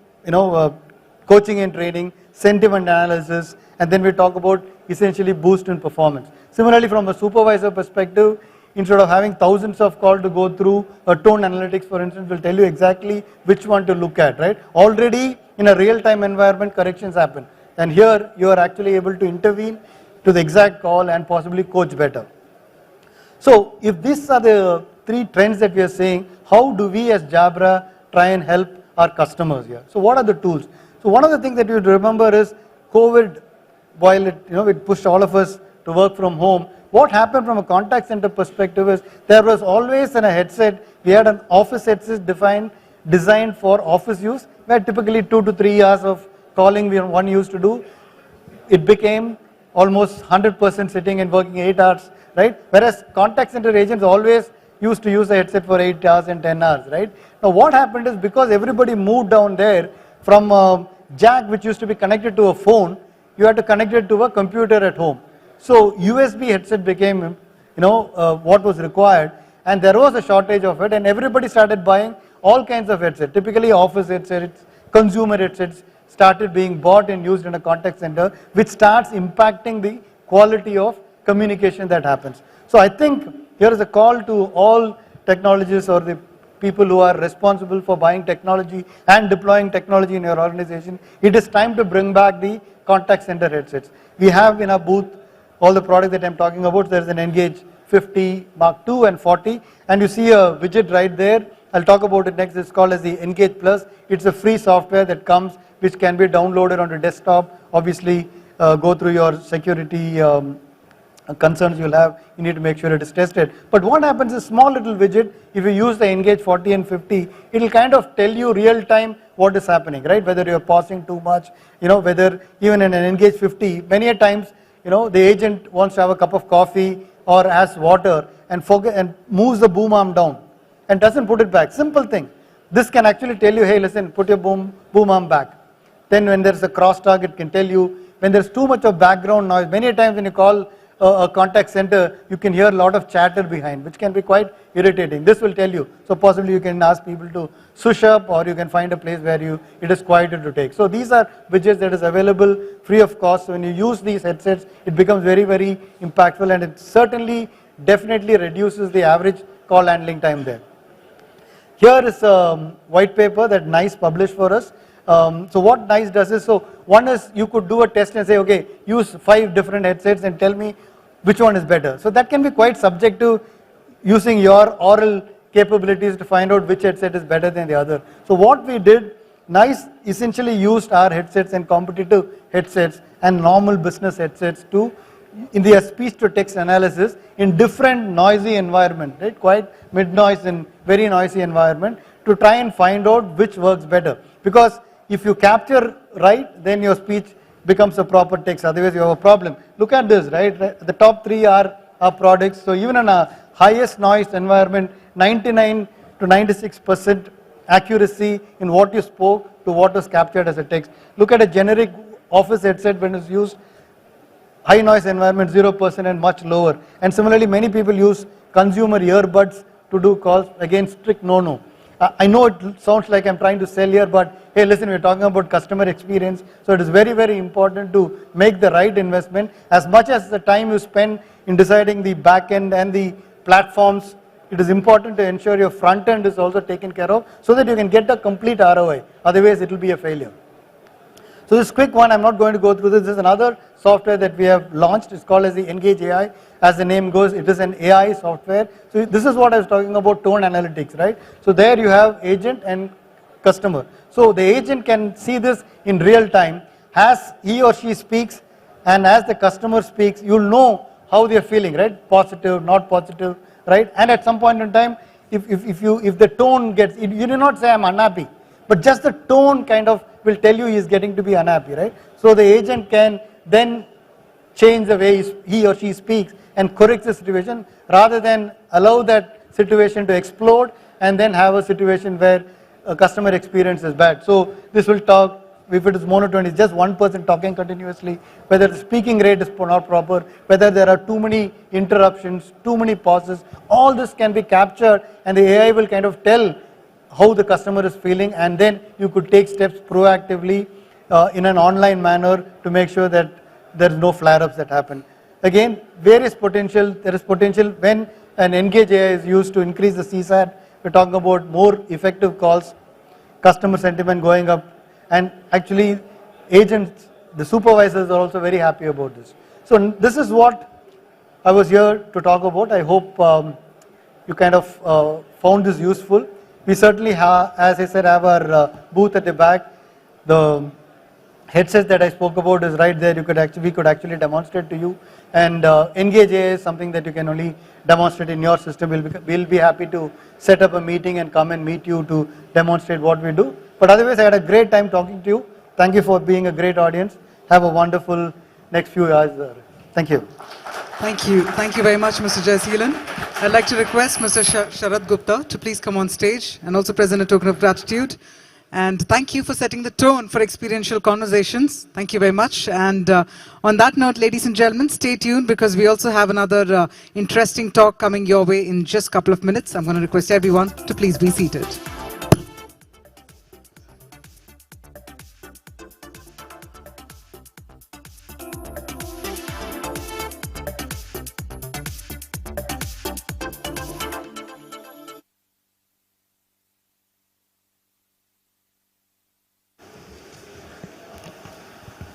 coaching and training, sentiment analysis, and then we talk about essentially boost in performance. Similarly, from a supervisor perspective, instead of having thousands of calls to go through, a tone analytics, for instance, will tell you exactly which one to look at, right? Already in a real-time environment, corrections happen. And here, you are actually able to intervene to the exact call and possibly coach better. So if these are the 3 trends that we are seeing, how do we as Jabra try and help our customers here? So what are the tools? So one of the things that you remember is COVID, while it pushed all of us to work from home, what happened from a contact center perspective is there was always in a headset, we had an office headset designed for office use, where typically 2 to 3 hours of calling one used to do. It became almost 100% sitting and working 8 hours, right? Whereas contact center agents always used to use a headset for 8 hours and 10 hours, right? Now what happened is because everybody moved down there from a jack which used to be connected to a phone, you had to connect it to a computer at home. So USB headset became, what was required, and there was a shortage of it, and everybody started buying all kinds of headsets. Typically office headsets, consumer headsets started being bought and used in a contact center, which starts impacting the quality of communication that happens. So I think here is a call to all technologists or the people who are responsible for buying technology and deploying technology in your organization. It is time to bring back the contact center headsets. We have in our booth all the products that I'm talking about. There is an Engage 50, Mark II and 40, and you see a widget right there. I'll talk about it next. It's called as the Engage Plus. It's a free software that comes, which can be downloaded on the desktop. Obviously, go through your security concerns you'll have. You need to make sure it is tested. But what happens is small little widget, if you use the Engage 40 and 50, it'll kind of tell you real time what is happening, right? Whether you're pausing too much, whether even in an Engage 50, many a times, the agent wants to have a cup of coffee or has water and moves the boom arm down and doesn't put it back. Simple thing. This can actually tell you, hey, listen, put your boom arm back. Then when there's a crosstalk, it can tell you when there's too much of background noise. Many times when you call a contact center, you can hear a lot of chatter behind, which can be quite irritating. This will tell you. So possibly you can ask people to shush up, or you can find a place where it is quieter to take. So these are widgets that is available free of cost. So when you use these headsets, it becomes very, very impactful, and it certainly definitely reduces the average call handling time there. Here is a white paper that NICE published for us. So what NICE does is, so one is you could do a test and say, okay, use 5 different headsets and tell me which one is better. So that can be quite subjective, using your oral capabilities to find out which headset is better than the other. So what we did, NICE essentially used our headsets and competitive headsets and normal business headsets to, in the speech to text analysis in different noisy environment, right? Quite mid-noise and very noisy environment, to try and find out which works better. Because if you capture right, then your speech becomes a proper text, otherwise you have a problem. Look at this, right? The top 3 are our products. So even in a highest noise environment, 99 to 96% accuracy in what you spoke to what was captured as a text. Look at a generic office headset when it's used, high noise environment 0% and much lower. And similarly, many people use consumer earbuds to do calls, again strict no-no. I know it sounds like I'm trying to sell here, but hey, listen, we're talking about customer experience, so it is very, very important to make the right investment. As much as the time you spend in deciding the back end and the platforms, it is important to ensure your front end is also taken care of, so that you can get a complete ROI, otherwise it will be a failure. So this quick one, I'm not going to go through this. This is another software that we have launched. It's called as the Engage AI. As the name goes, it is an AI software. So this is what I was talking about, tone analytics, right? So there you have agent and customer. So the agent can see this in real time. As he or she speaks and as the customer speaks, you'll know how they're feeling, right? Positive, not positive, right? And at some point in time, if the tone gets, you do not say I'm unhappy, but just the tone kind of will tell you he's getting to be unhappy, right? So the agent can then change the way he or she speaks and correct the situation, rather than allow that situation to explode and then have a situation where a customer experience is bad. So this will talk, if it is monotone, it's just one person talking continuously, whether the speaking rate is not proper, whether there are too many interruptions, too many pauses, all this can be captured, and the AI will kind of tell how the customer is feeling, and then you could take steps proactively in an online manner to make sure that there is no flare-ups that happen. Again, there is potential when an Engage AI is used to increase the CSAT. We're talking about more effective calls, customer sentiment going up, and actually agents, the supervisors are also very happy about this. So this is what I was here to talk about. I hope you kind of found this useful. We certainly have, as I said, have our booth at the back. The headset that I spoke about is right there. We could actually demonstrate to you. And Engage AI is something that you can only demonstrate in your system. We'll be happy to set up a meeting and come and meet you to demonstrate what we do. But otherwise, I had a great time talking to you. Thank you for being a great audience. Have a wonderful next few hours. Thank you. Thank you. Thank you very much, Mr. Jayseelan. I'd like to request Mr. Sharad Gupta to please come on stage and also present a token of gratitude. And thank you for setting the tone for experiential conversations. Thank you very much. And on that note, ladies and gentlemen, stay tuned, because we also have another interesting talk coming your way in just a couple of minutes. I'm going to request everyone to please be seated.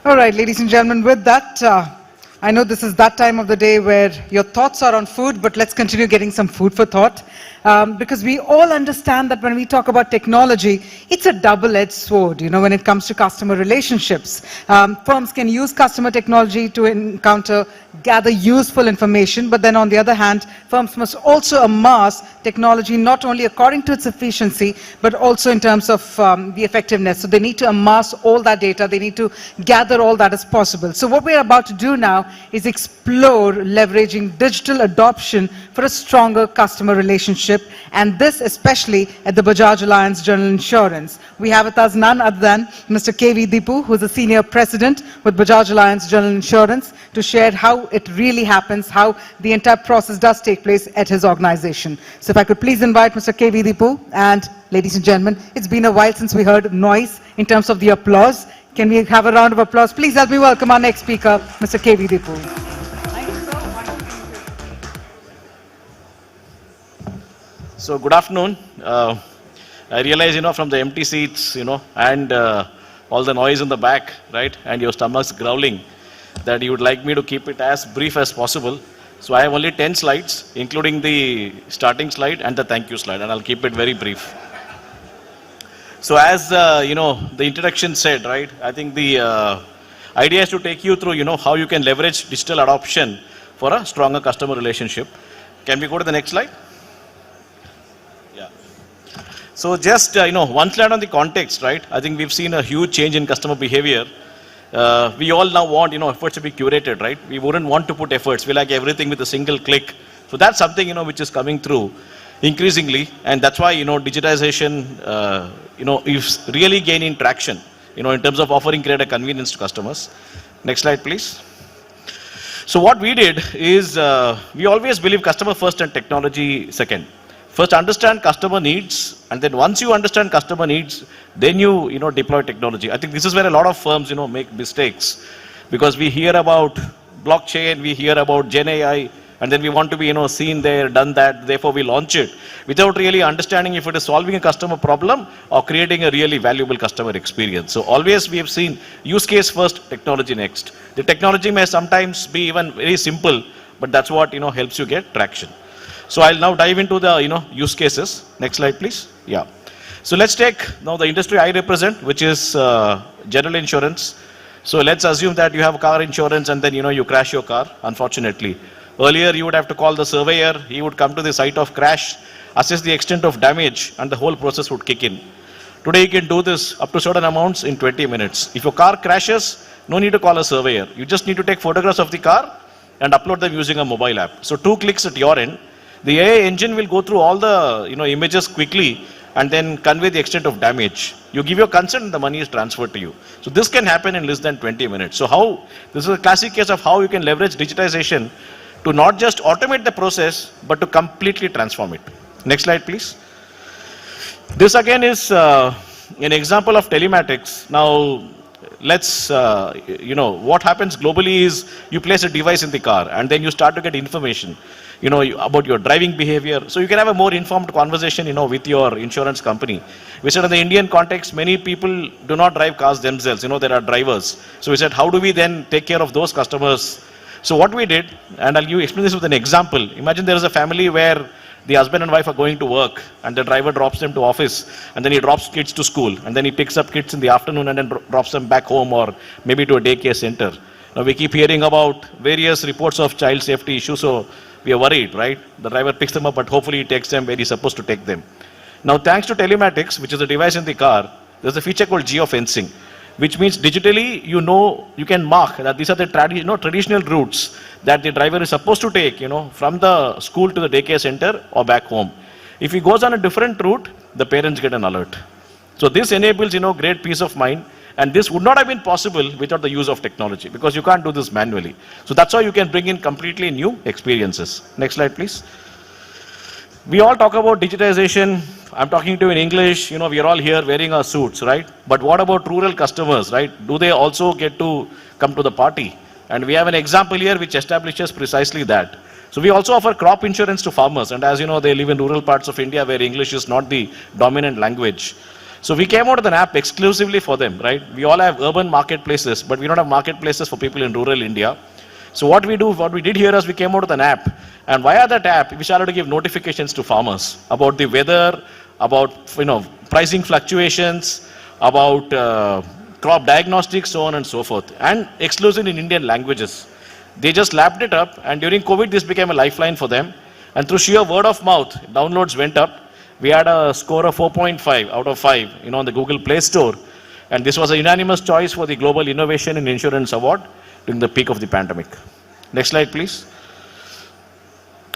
All right, ladies and gentlemen, with that, I know this is that time of the day where your thoughts are on food, but let's continue getting some food for thought. Because we all understand that when we talk about technology, it's a double-edged sword, you know, when it comes to customer relationships. Firms can use customer technology to gather useful information, but then on the other hand, firms must also amass technology not only according to its efficiency, but also in terms of the effectiveness. So they need to amass all that data, they need to gather all that is possible. So what we're about to do now now is explore leveraging digital adoption for a stronger customer relationship, and this especially at the Bajaj Allianz General Insurance. We have with us none other than Mr. K.V. Deepu, who is the Senior President with Bajaj Allianz General Insurance, to share how it really happens, how the entire process does take place at his organization. So if I could please invite Mr. K.V. Deepu, and ladies and gentlemen, it's been a while since we heard noise in terms of the applause. Can we have a round of applause? Please help me welcome our next speaker, Mr. K.V. Deepu. So good afternoon. I realize, from the empty seats, and all the noise in the back, right, and your stomach's growling, that you would like me to keep it as brief as possible. So I have only 10 slides, including the starting slide and the thank you slide, and I'll keep it very brief. So as, the introduction said, right, I think the idea is to take you through, how you can leverage digital adoption for a stronger customer relationship. Can we go to the next slide? Yeah. So just, one slide on the context, right? I think we've seen a huge change in customer behavior. We all now want, efforts to be curated, right? We wouldn't want to put efforts. We like everything with a single click. So that's something, which is coming through increasingly. And that's why, digitization, is really gaining traction, in terms of offering greater convenience to customers. Next slide, please. So what we did is, we always believe customer first and technology second. First, understand customer needs, and then once you understand customer needs, then you deploy technology. I think this is where a lot of firms make mistakes, because we hear about blockchain, we hear about Gen AI, and then we want to be seen there, done that, therefore we launch it without really understanding if it is solving a customer problem or creating a really valuable customer experience. So always we have seen use case first, technology next. The technology may sometimes be even very simple, but that's what helps you get traction. So I'll now dive into the use cases. Next slide, please. Yeah. So let's take now the industry I represent, which is general insurance. So let's assume that you have car insurance and then you crash your car, unfortunately. Earlier you would have to call the surveyor, he would come to the site of crash, assess the extent of damage, and the whole process would kick in. Today you can do this up to certain amounts in 20 minutes. If your car crashes, no need to call a surveyor. You just need to take photographs of the car and upload them using a mobile app. So 2 clicks at your end. The AI engine will go through all the images quickly and then convey the extent of damage. You give your consent and the money is transferred to you. So this can happen in less than 20 minutes. So this is a classic case of how you can leverage digitization to not just automate the process, but to completely transform it. Next slide, please. This again is an example of telematics. Now, let's, what happens globally is you place a device in the car and then you start to get information, about your driving behavior. So you can have a more informed conversation, with your insurance company. We said in the Indian context, many people do not drive cars themselves, there are drivers. So we said, how do we then take care of those customers? So what we did, and I'll explain this with an example. Imagine there is a family where the husband and wife are going to work and the driver drops them to office and then he drops kids to school and then he picks up kids in the afternoon and then drops them back home or maybe to a daycare center. Now we keep hearing about various reports of child safety issues, so we are worried, right? The driver picks them up, but hopefully he takes them where he's supposed to take them. Now thanks to telematics, which is a device in the car, there's a feature called geofencing, which means digitally you can mark that these are the traditional routes that the driver is supposed to take, from the school to the daycare center or back home. If he goes on a different route, the parents get an alert. So this enables, great peace of mind, and this would not have been possible without the use of technology, because you can't do this manually. So that's how you can bring in completely new experiences. Next slide, please. We all talk about digitization. I'm talking to you in English, we are all here wearing our suits, right? But what about rural customers, right? Do they also get to come to the party? And we have an example here which establishes precisely that. So we also offer crop insurance to farmers, and as you know, they live in rural parts of India where English is not the dominant language. So we came out with an app exclusively for them, right? We all have urban marketplaces, but we don't have marketplaces for people in rural India. So what we did here is we came out with an app, and via that app, we started to give notifications to farmers about the weather, about pricing fluctuations, about crop diagnostics, so on and so forth, and exclusive in Indian languages. They just lapped it up, and during COVID, this became a lifeline for them. And through sheer word of mouth, downloads went up. We had a score of 4.5 out of 5, on the Google Play Store. And this was a unanimous choice for the Global Innovation in Insurance Award. during the peak of the pandemic. Next slide, please.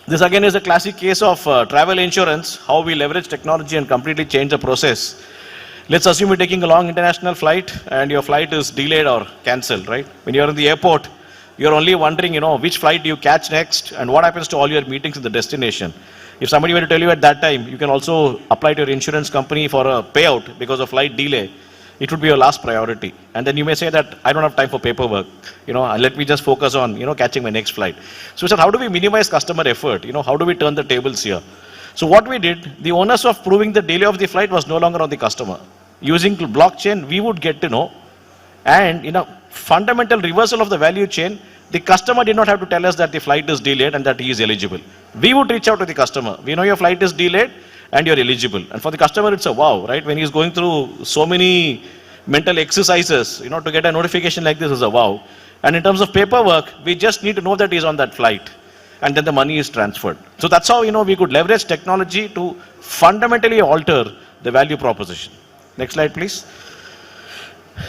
This again is a classic case of travel insurance, how we leverage technology and completely change the process. Let's assume you're taking a long international flight and your flight is delayed or cancelled, right? When you're in the airport, you're only wondering, which flight do you catch next and what happens to all your meetings in the destination. If somebody were to tell you at that time, you can also apply to your insurance company for a payout because of flight delay, it would be your last priority. And then you may say that I don't have time for paperwork, let me just focus on, catching my next flight. So we said, how do we minimize customer effort? How do we turn the tables here? So what we did, the onus of proving the delay of the flight was no longer on the customer. Using blockchain, we would get to know, and in a fundamental reversal of the value chain, the customer did not have to tell us that the flight is delayed and that he is eligible. We would reach out to the customer. We know your flight is delayed and you're eligible. And for the customer, it's a wow, right? When he's going through so many mental exercises, to get a notification like this is a wow. And in terms of paperwork, we just need to know that he's on that flight, and then the money is transferred. So that's how, we could leverage technology to fundamentally alter the value proposition. Next slide, please.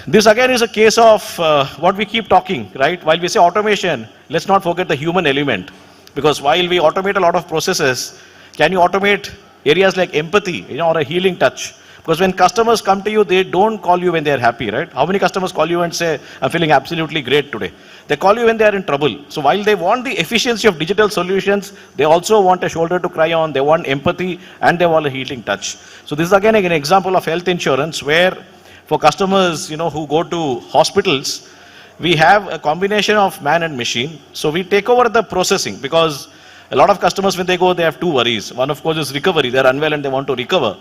This again is a case of what we keep talking, right? While we say automation, let's not forget the human element. Because while we automate a lot of processes, can you automate areas like empathy, or a healing touch? Because when customers come to you, they don't call you when they're happy, right? How many customers call you and say, I'm feeling absolutely great today? They call you when they're in trouble. So while they want the efficiency of digital solutions, they also want a shoulder to cry on, they want empathy, and they want a healing touch. So this is again an example of health insurance where for customers, who go to hospitals, we have a combination of man and machine. So we take over the processing because a lot of customers, when they go, they have two worries. One, of course, is recovery. They're unwell and they want to recover.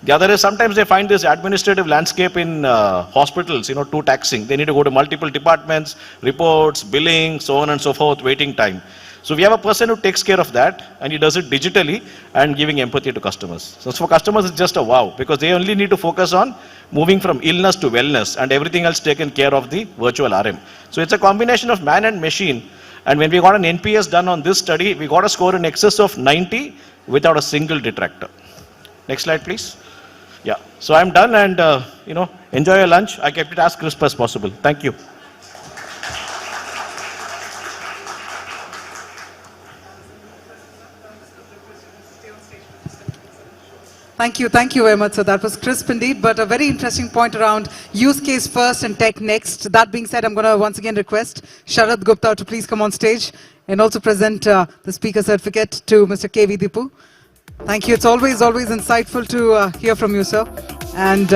The other is sometimes they find this administrative landscape in hospitals, too taxing. They need to go to multiple departments, reports, billing, so on and so forth, waiting time. So we have a person who takes care of that, and he does it digitally and giving empathy to customers. So for customers, it's just a wow, because they only need to focus on moving from illness to wellness and everything else taken care of the virtual RM. So it's a combination of man and machine. And when we got an NPS done on this study, we got a score in excess of 90 without a single detractor. Next slide, please. Yeah, so I'm done, and enjoy your lunch. I kept it as crisp as possible. Thank you. Thank you very much, sir. That was crisp indeed, but a very interesting point around use case first and tech next. That being said, I'm going to once again request Sharad Gupta to please come on stage and also present the speaker certificate to Mr. K.V. Dipu. Thank you. It's always insightful to hear from you, sir. And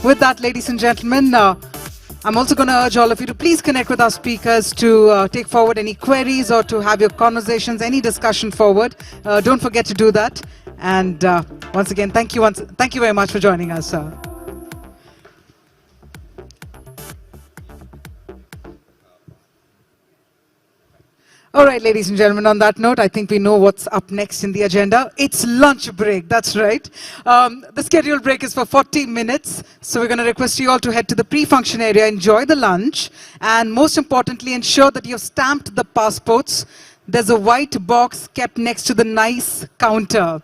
with that, ladies and gentlemen, I'm also going to urge all of you to please connect with our speakers to take forward any queries or to have your conversations, any discussion forward. Don't forget to do that. And once again, thank you very much for joining us, sir. All right, ladies and gentlemen, on that note, I think we know what's up next in the agenda. It's lunch break, that's right. The scheduled break is for 40 minutes. So we're going to request you all to head to the pre-function area, enjoy the lunch, and most importantly, ensure that you've stamped the passports. There's a white box kept next to the nice counter.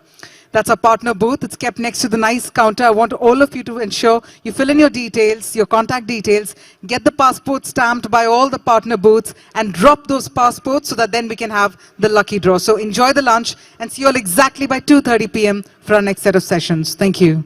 That's our partner booth. It's kept next to the nice counter. I want all of you to ensure you fill in your details, your contact details, get the passport stamped by all the partner booths, and drop those passports so that then we can have the lucky draw. So enjoy the lunch and see you all exactly by 2:30 p.m. for our next set of sessions. Thank you.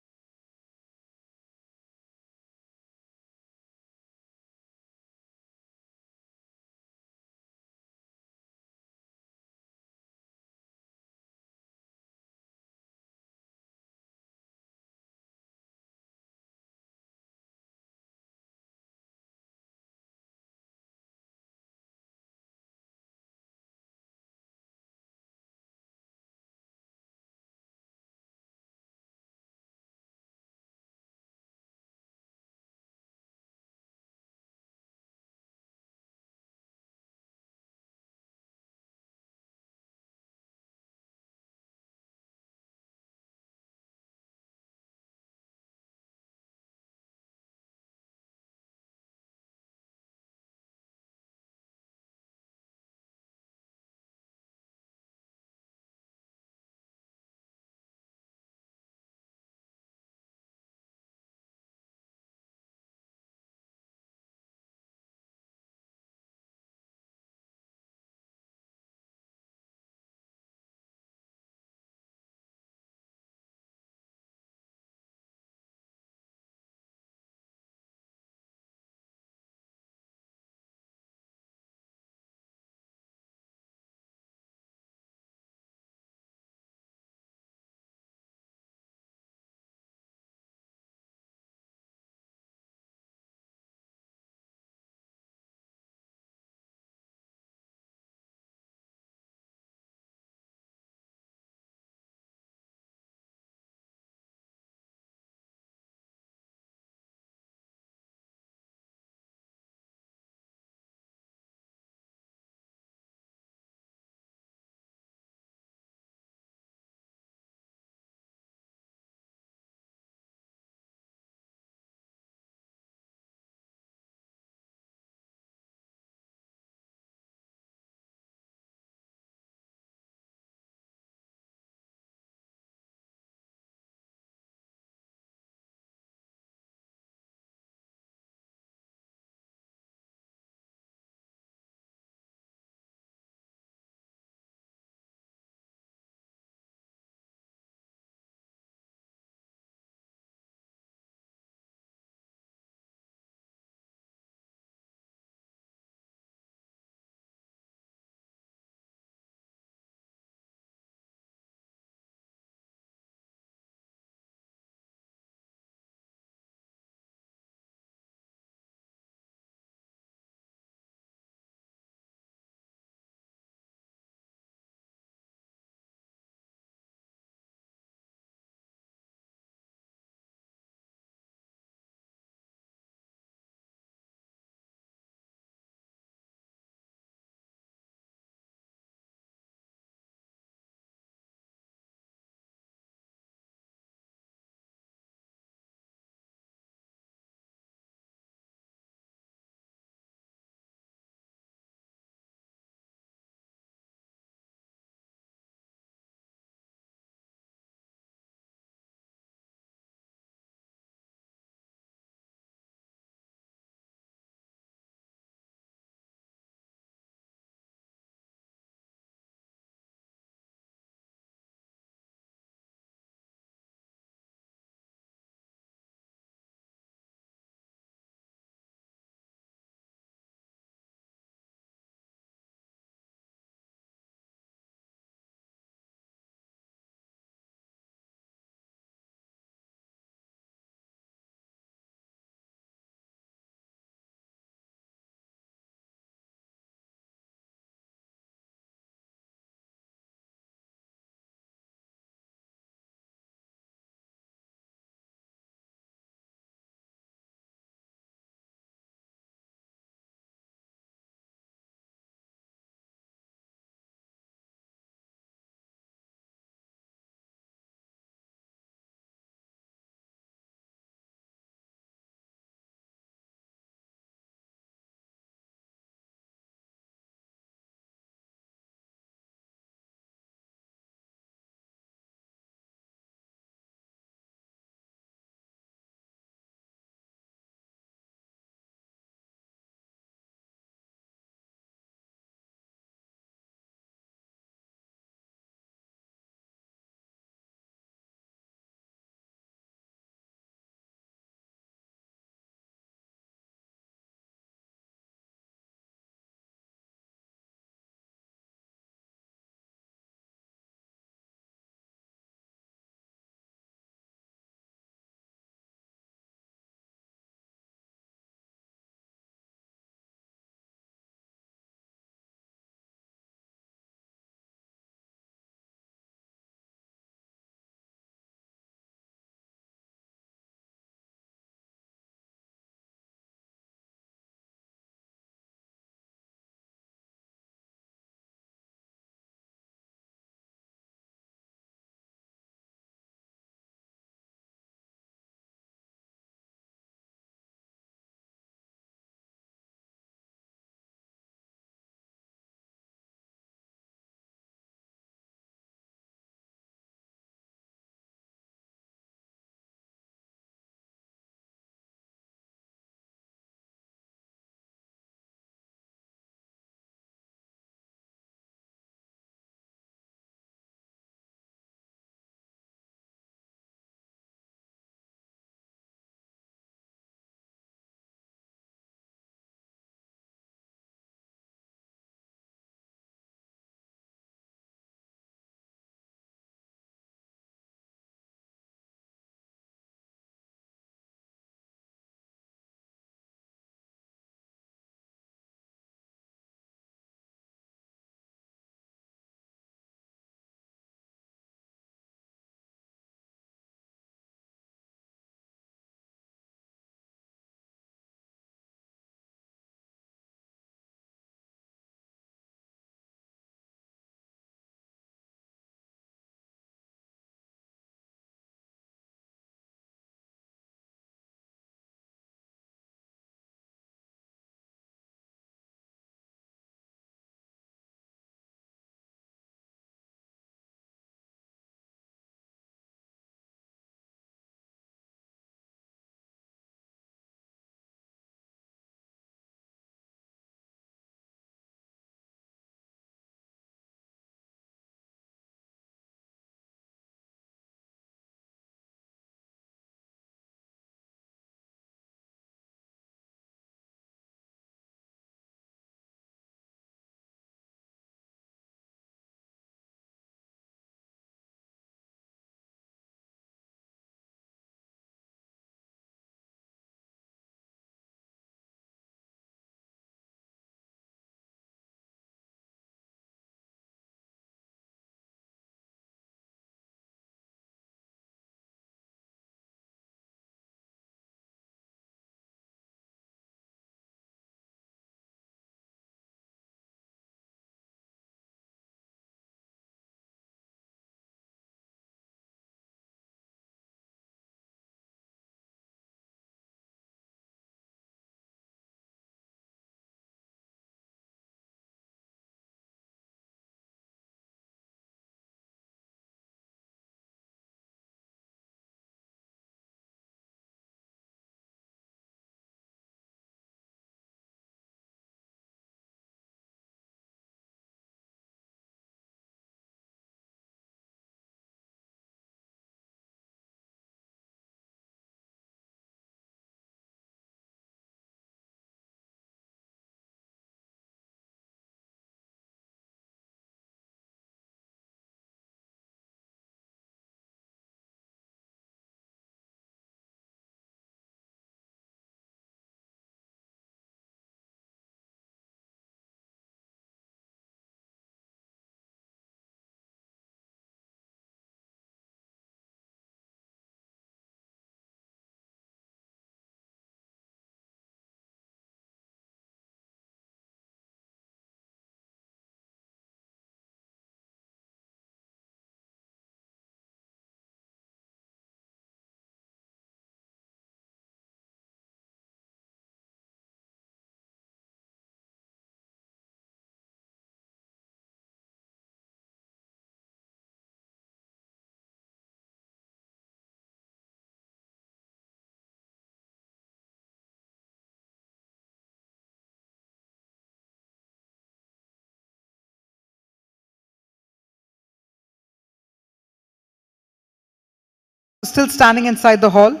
still standing inside the hall,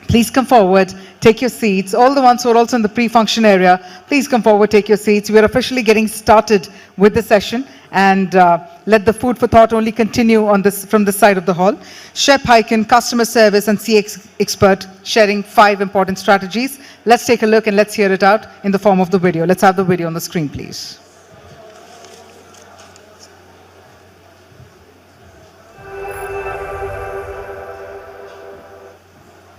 please come forward, take your seats. All the ones who are also in the pre-function area, please come forward, take your seats. We are officially getting started with the session, and let the food for thought only continue on this from this side of the hall. Shep Hyken, customer service and CX expert, sharing 5 important strategies. Let's take a look and let's hear it out in the form of the video. Let's have the video on the screen, please.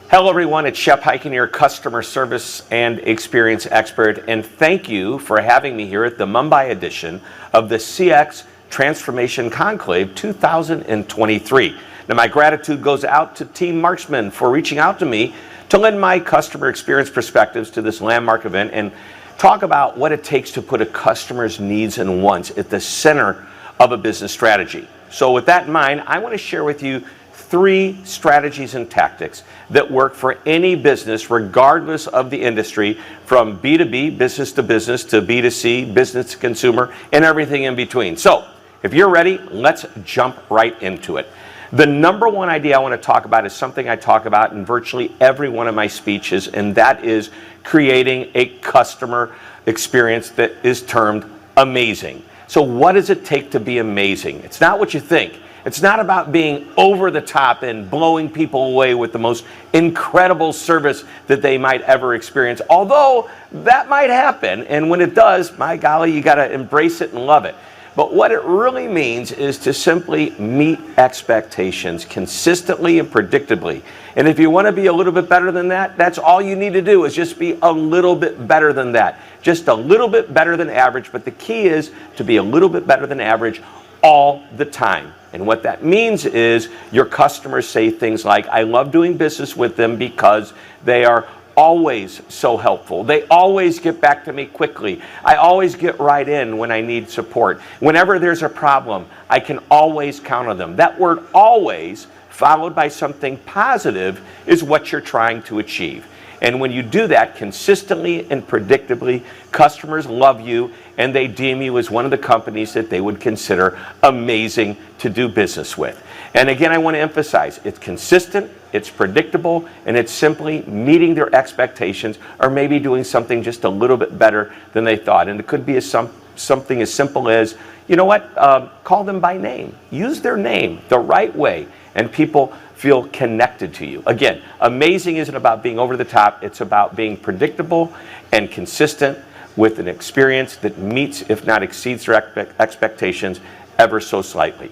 Hello everyone, it's Shep Hyken, your customer service and experience expert, and thank you for having me here at the Mumbai edition of the CX Transformation Conclave 2023. Now my gratitude goes out to Team Marksmen for reaching out to me to lend my customer experience perspectives to this landmark event and talk about what it takes to put a customer's needs and wants at the center of a business strategy. So with that in mind, I want to share with you 3 strategies and tactics that work for any business, regardless of the industry, from B2B, business to business, to B2C, business to consumer, and everything in between. So, if you're ready, let's jump right into it. The number one idea I want to talk about is something I talk about in virtually every one of my speeches, and that is creating a customer experience that is termed amazing. So what does it take to be amazing? It's not what you think. It's not about being over the top and blowing people away with the most incredible service that they might ever experience, although that might happen, and when it does, my golly, you got to embrace it and love it. But what it really means is to simply meet expectations consistently and predictably. And if you want to be a little bit better than that, that's all you need to do, is just be a little bit better than that. Just a little bit better than average, but the key is to be a little bit better than average all the time. And what that means is your customers say things like, I love doing business with them because they are always so helpful. They always get back to me quickly. I always get right in when I need support. Whenever there's a problem, I can always count on them. That word always, followed by something positive, is what you're trying to achieve. And when you do that consistently and predictably, customers love you and they deem you as one of the companies that they would consider amazing to do business with. And again, I want to emphasize, it's consistent, it's predictable, and it's simply meeting their expectations, or maybe doing something just a little bit better than they thought. And it could be something as simple as, you know what, call them by name. Use their name the right way, and people feel connected to you. Again, amazing isn't about being over the top, it's about being predictable and consistent with an experience that meets, if not exceeds, their expectations ever so slightly.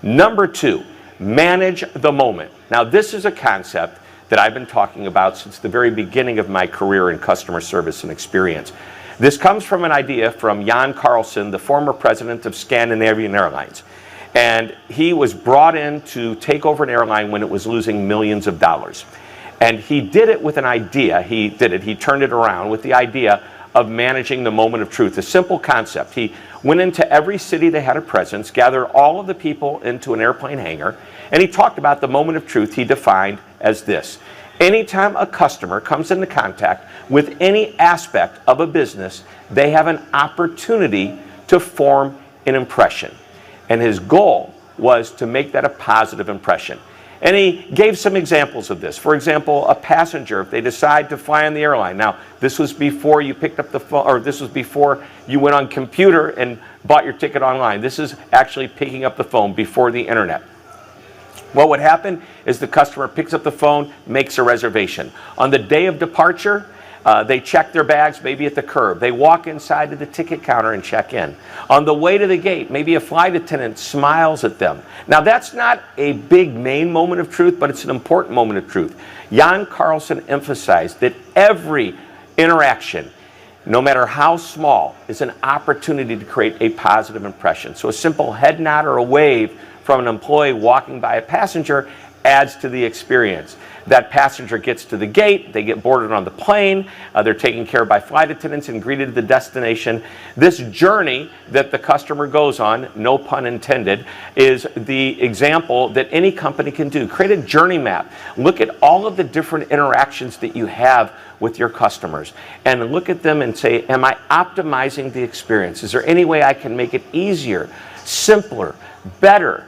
Number 2, manage the moment. Now this is a concept that I've been talking about since the very beginning of my career in customer service and experience. This comes from an idea from Jan Carlson, the former president of Scandinavian Airlines. And he was brought in to take over an airline when it was losing millions of dollars. And he did it with an idea. He turned it around with the idea of managing the moment of truth, a simple concept. He went into every city that had a presence, gathered all of the people into an airplane hangar, and he talked about the moment of truth he defined as this. Anytime a customer comes into contact with any aspect of a business, they have an opportunity to form an impression. And his goal was to make that a positive impression. And he gave some examples of this. For example, a passenger, if they decide to fly on the airline. Now, this was before you picked up the phone, or this was before you went on computer and bought your ticket online. This is actually picking up the phone before the internet. What would happen is the customer picks up the phone, makes a reservation. On the day of departure, they check their bags, maybe at the curb. They walk inside to the ticket counter and check in. On the way to the gate, maybe a flight attendant smiles at them. Now, that's not a big main moment of truth, but it's an important moment of truth. Jan Carlson emphasized that every interaction, no matter how small, is an opportunity to create a positive impression. So a simple head nod or a wave from an employee walking by a passenger adds to the experience. That passenger gets to the gate, they get boarded on the plane, they're taken care of by flight attendants and greeted at the destination. This journey that the customer goes on, no pun intended, is the example that any company can do. Create a journey map. Look at all of the different interactions that you have with your customers and look at them and say, am I optimizing the experience? Is there any way I can make it easier, simpler, better,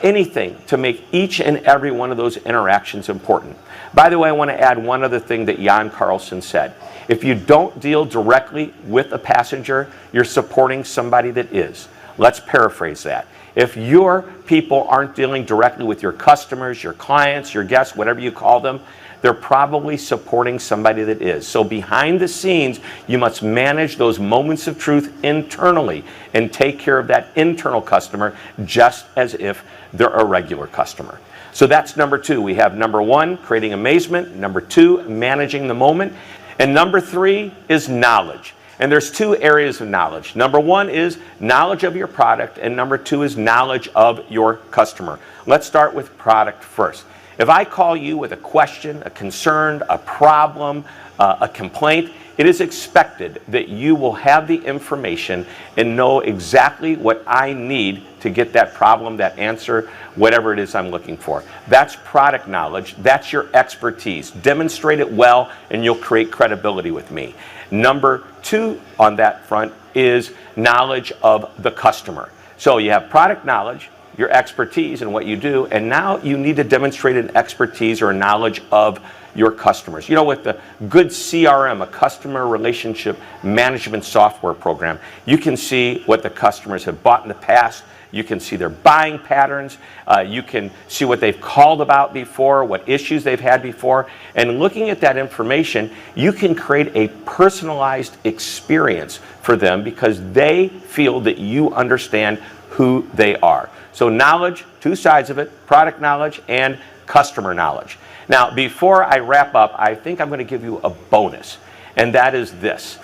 anything to make each and every one of those interactions important. By the way, I want to add one other thing that Jan Carlson said. If you don't deal directly with a passenger, you're supporting somebody that is. Let's paraphrase that. If your people aren't dealing directly with your customers, your clients, your guests, whatever you call them, they're probably supporting somebody that is. So behind the scenes, you must manage those moments of truth internally and take care of that internal customer just as if they're a regular customer. So that's number two. We have number one, creating amazement. Number two, managing the moment. And number three is knowledge. And there's two areas of knowledge. Number one is knowledge of your product, and number two is knowledge of your customer. Let's start with product first. If I call you with a question, a concern, a problem, a complaint, it is expected that you will have the information and know exactly what I need to get that problem, that answer, whatever it is I'm looking for. That's product knowledge. That's your expertise. Demonstrate it well, and you'll create credibility with me. Number two on that front is knowledge of the customer. So you have product knowledge, your expertise in what you do, and now you need to demonstrate an expertise or a knowledge of your customers. You know, with the good CRM, a customer relationship management software program, you can see what the customers have bought in the past. You can see their buying patterns. You can see what they've called about before, what issues they've had before. And looking at that information, you can create a personalized experience for them because they feel that you understand who they are. So knowledge, two sides of it, product knowledge and customer knowledge. Now, before I wrap up, I think I'm going to give you a bonus, and that is this.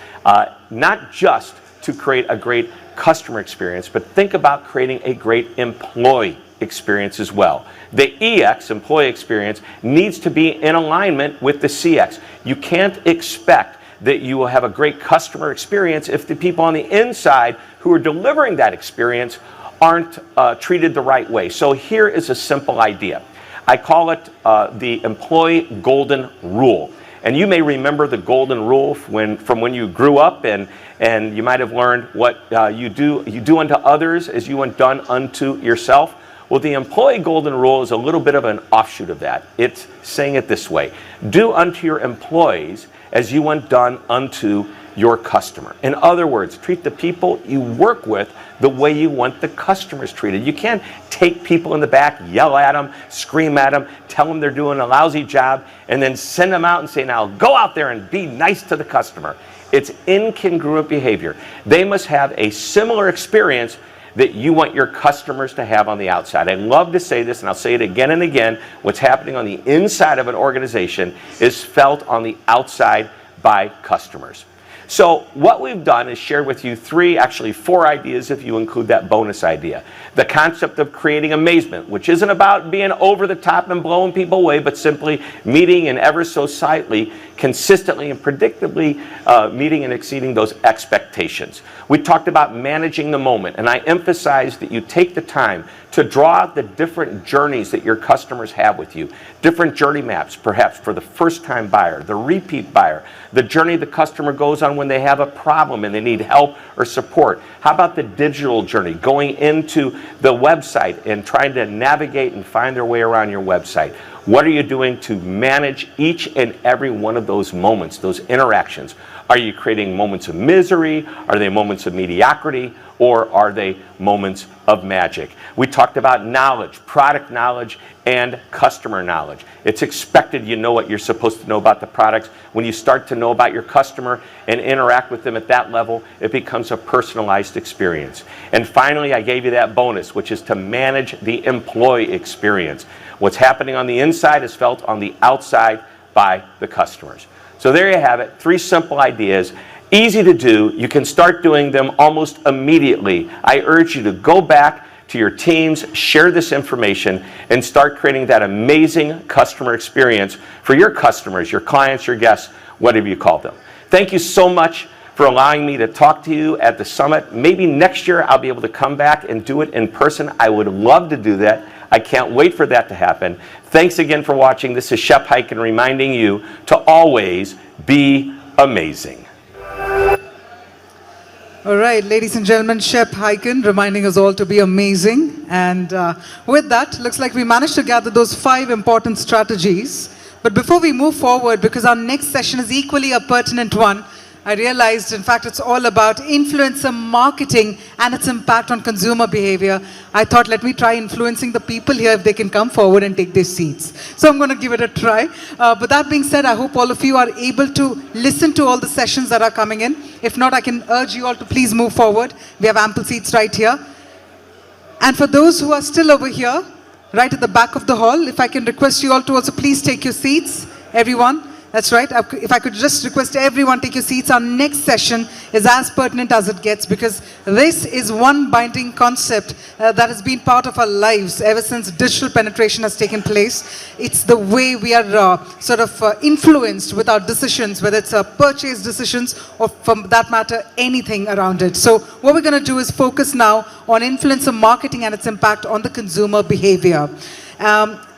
Not just to create a great customer experience, but think about creating a great employee experience as well. The EX, employee experience, needs to be in alignment with the CX. You can't expect that you will have a great customer experience if the people on the inside who are delivering that experience aren't treated the right way. So here is a simple idea. I call it the employee golden rule. And you may remember the golden rule from when you grew up, and you might have learned what you do unto others as you want done unto yourself. Well, the employee golden rule is a little bit of an offshoot of that. It's saying it this way: do unto your employees as you want done unto your customer. In other words, treat the people you work with the way you want the customers treated. You can't take people in the back, yell at them, scream at them, tell them they're doing a lousy job, and then send them out and say, now go out there and be nice to the customer. It's incongruent behavior. They must have a similar experience that you want your customers to have on the outside. I love to say this, and I'll say it again and again. What's happening on the inside of an organization is felt on the outside by customers. So what we've done is shared with you actually four ideas if you include that bonus idea. The concept of creating amazement, which isn't about being over the top and blowing people away, but simply meeting and ever so slightly, consistently and predictably meeting and exceeding those expectations. We talked about managing the moment, and I emphasized that you take the time to draw out the different journeys that your customers have with you. Different journey maps, perhaps for the first-time buyer, the repeat buyer, the journey the customer goes on when they have a problem and they need help or support. How about the digital journey, going into the website and trying to navigate and find their way around your website? What are you doing to manage each and every one of those moments, those interactions? Are you creating moments of misery? Are they moments of mediocrity? Or are they moments of magic? We talked about knowledge, product knowledge, and customer knowledge. It's expected you know what you're supposed to know about the products. When you start to know about your customer and interact with them at that level, it becomes a personalized experience. And finally, I gave you that bonus, which is to manage the employee experience. What's happening on the inside is felt on the outside by the customers. So there you have it, 3 simple ideas. Easy to do. You can start doing them almost immediately. I urge you to go back to your teams, share this information, and start creating that amazing customer experience for your customers, your clients, your guests, whatever you call them. Thank you so much for allowing me to talk to you at the summit. Maybe next year I'll be able to come back and do it in person. I would love to do that. I can't wait for that to happen. Thanks again for watching. This is Shep Hyken reminding you to always be amazing. All right, ladies and gentlemen, Shep Hyken reminding us all to be amazing. And with that, looks like we managed to gather those 5 important strategies. But before we move forward, because our next session is equally a pertinent one, I realized, in fact, it's all about influencer marketing and its impact on consumer behavior. I thought, let me try influencing the people here if they can come forward and take their seats. So I'm going to give it a try. But that being said, I hope all of you are able to listen to all the sessions that are coming in. If not, I can urge you all to please move forward. We have ample seats right here. And for those who are still over here, right at the back of the hall, if I can request you all to also please take your seats, everyone. That's right. If I could just request everyone take your seats. Our next session is as pertinent as it gets, because this is one binding concept that has been part of our lives ever since digital penetration has taken place. It's the way we are influenced with our decisions, whether it's purchase decisions or, from that matter, anything around it. So what we're going to do is focus now on influencer marketing and its impact on the consumer behavior.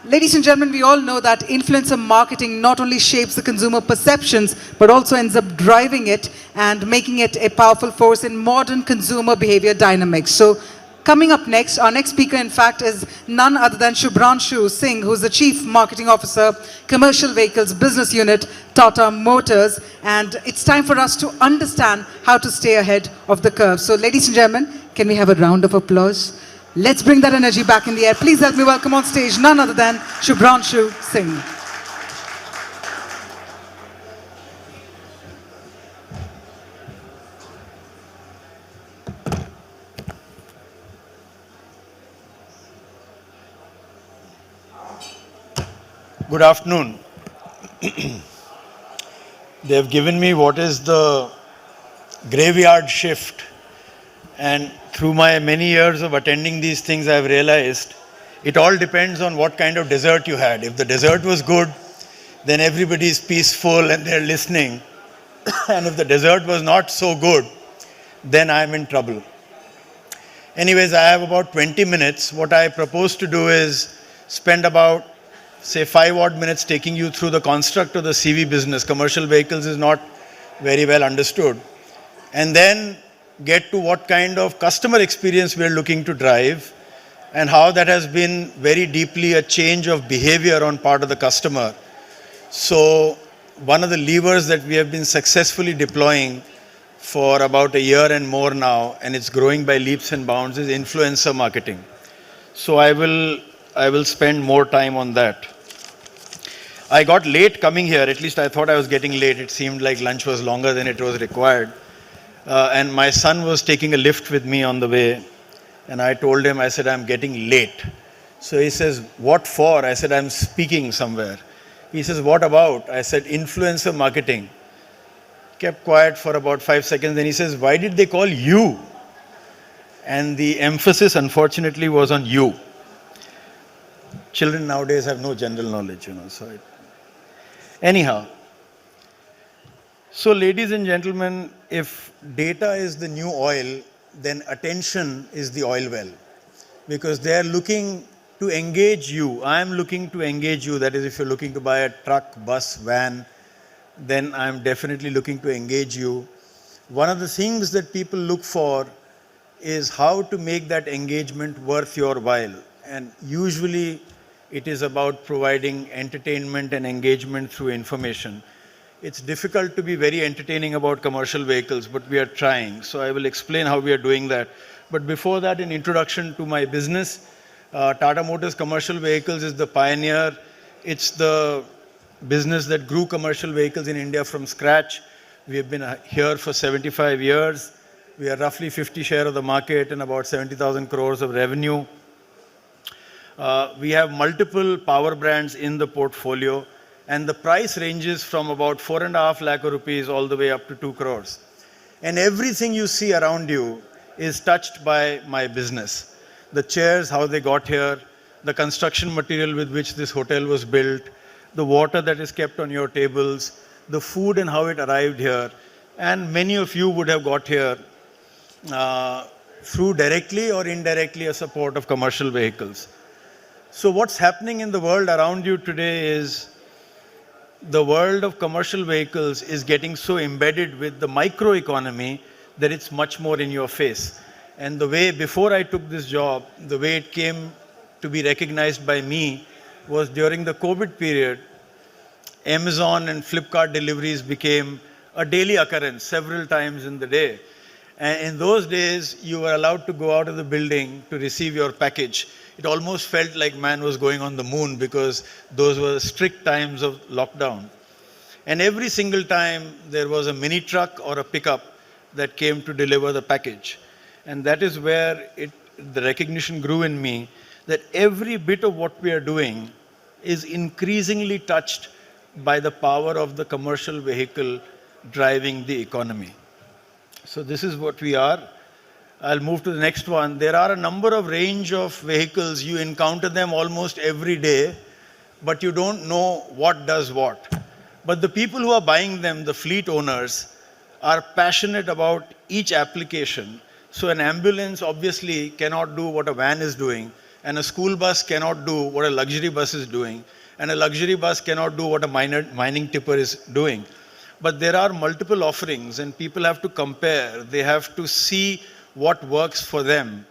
Ladies and gentlemen, we all know that influencer marketing not only shapes the consumer perceptions, but also ends up driving it and making it a powerful force in modern consumer behavior dynamics. So coming up next, our next speaker, in fact, is none other than Shubhranshu Singh, who's the Chief Marketing Officer, Commercial Vehicles Business Unit, Tata Motors. And it's time for us to understand how to stay ahead of the curve. So ladies and gentlemen, can we have a round of applause? Let's bring that energy back in the air. Please help me welcome on stage none other than Shubhranshu Singh. Good afternoon. They have given me what is the graveyard shift, and through my many years of attending these things, I have realized it all depends on what kind of dessert you had. If the dessert was good, then everybody is peaceful and they're listening. And if the dessert was not so good, then I'm in trouble. Anyways, I have about 20 minutes. What I propose to do is spend about, say, 5 odd minutes taking you through the construct of the CV business. Commercial vehicles is not very well understood. And then get to what kind of customer experience we're looking to drive and how that has been very deeply a change of behavior on part of the customer. So one of the levers that we have been successfully deploying for about a year and more now, and it's growing by leaps and bounds, is influencer marketing. So I will spend more time on that. I got late coming here, at least I thought I was getting late. It seemed like lunch was longer than it was required. And my son was taking a lift with me on the way, and I told him, I said, I'm getting late. So he says, what for? I said, I'm speaking somewhere. He says, what about? I said, influencer marketing. Kept quiet for about 5 seconds, then he says, why did they call you? And the emphasis, unfortunately, was on you. Children nowadays have no general knowledge, so anyhow. So ladies and gentlemen, if data is the new oil, then attention is the oil well. Because they are looking to engage you. I am looking to engage you. That is, if you're looking to buy a truck, bus, van, then I'm definitely looking to engage you. One of the things that people look for is how to make that engagement worth your while. And usually it is about providing entertainment and engagement through information. It's difficult to be very entertaining about commercial vehicles, but we are trying. So I will explain how we are doing that. But before that, an introduction to my business. Tata Motors Commercial Vehicles is the pioneer. It's the business that grew commercial vehicles in India from scratch. We have been here for 75 years. We are roughly 50% share of the market and about 70,000 crores of revenue. We have multiple power brands in the portfolio, and the price ranges from about 4.5 lakh rupees all the way up to 2 crores. And everything you see around you is touched by my business. The chairs, how they got here, the construction material with which this hotel was built, the water that is kept on your tables, the food and how it arrived here. And many of you would have got here through directly or indirectly a support of commercial vehicles. So what's happening in the world around you today is the world of commercial vehicles is getting so embedded with the microeconomy that it's much more in your face. And the way, before I took this job, the way it came to be recognized by me was during the COVID period, Amazon and Flipkart deliveries became a daily occurrence several times in the day. And in those days, you were allowed to go out of the building to receive your package. It almost felt like man was going on the moon because those were strict times of lockdown. And every single time there was a mini truck or a pickup that came to deliver the package. And that is where the recognition grew in me that every bit of what we are doing is increasingly touched by the power of the commercial vehicle driving the economy. So this is what we are. I'll move to the next one. There are a number of range of vehicles. You encounter them almost every day, but you don't know what does what. But the people who are buying them, the fleet owners, are passionate about each application. So an ambulance obviously cannot do what a van is doing, and a school bus cannot do what a luxury bus is doing, and a luxury bus cannot do what a mining tipper is doing. But there are multiple offerings, and people have to compare. They have to see what works for them.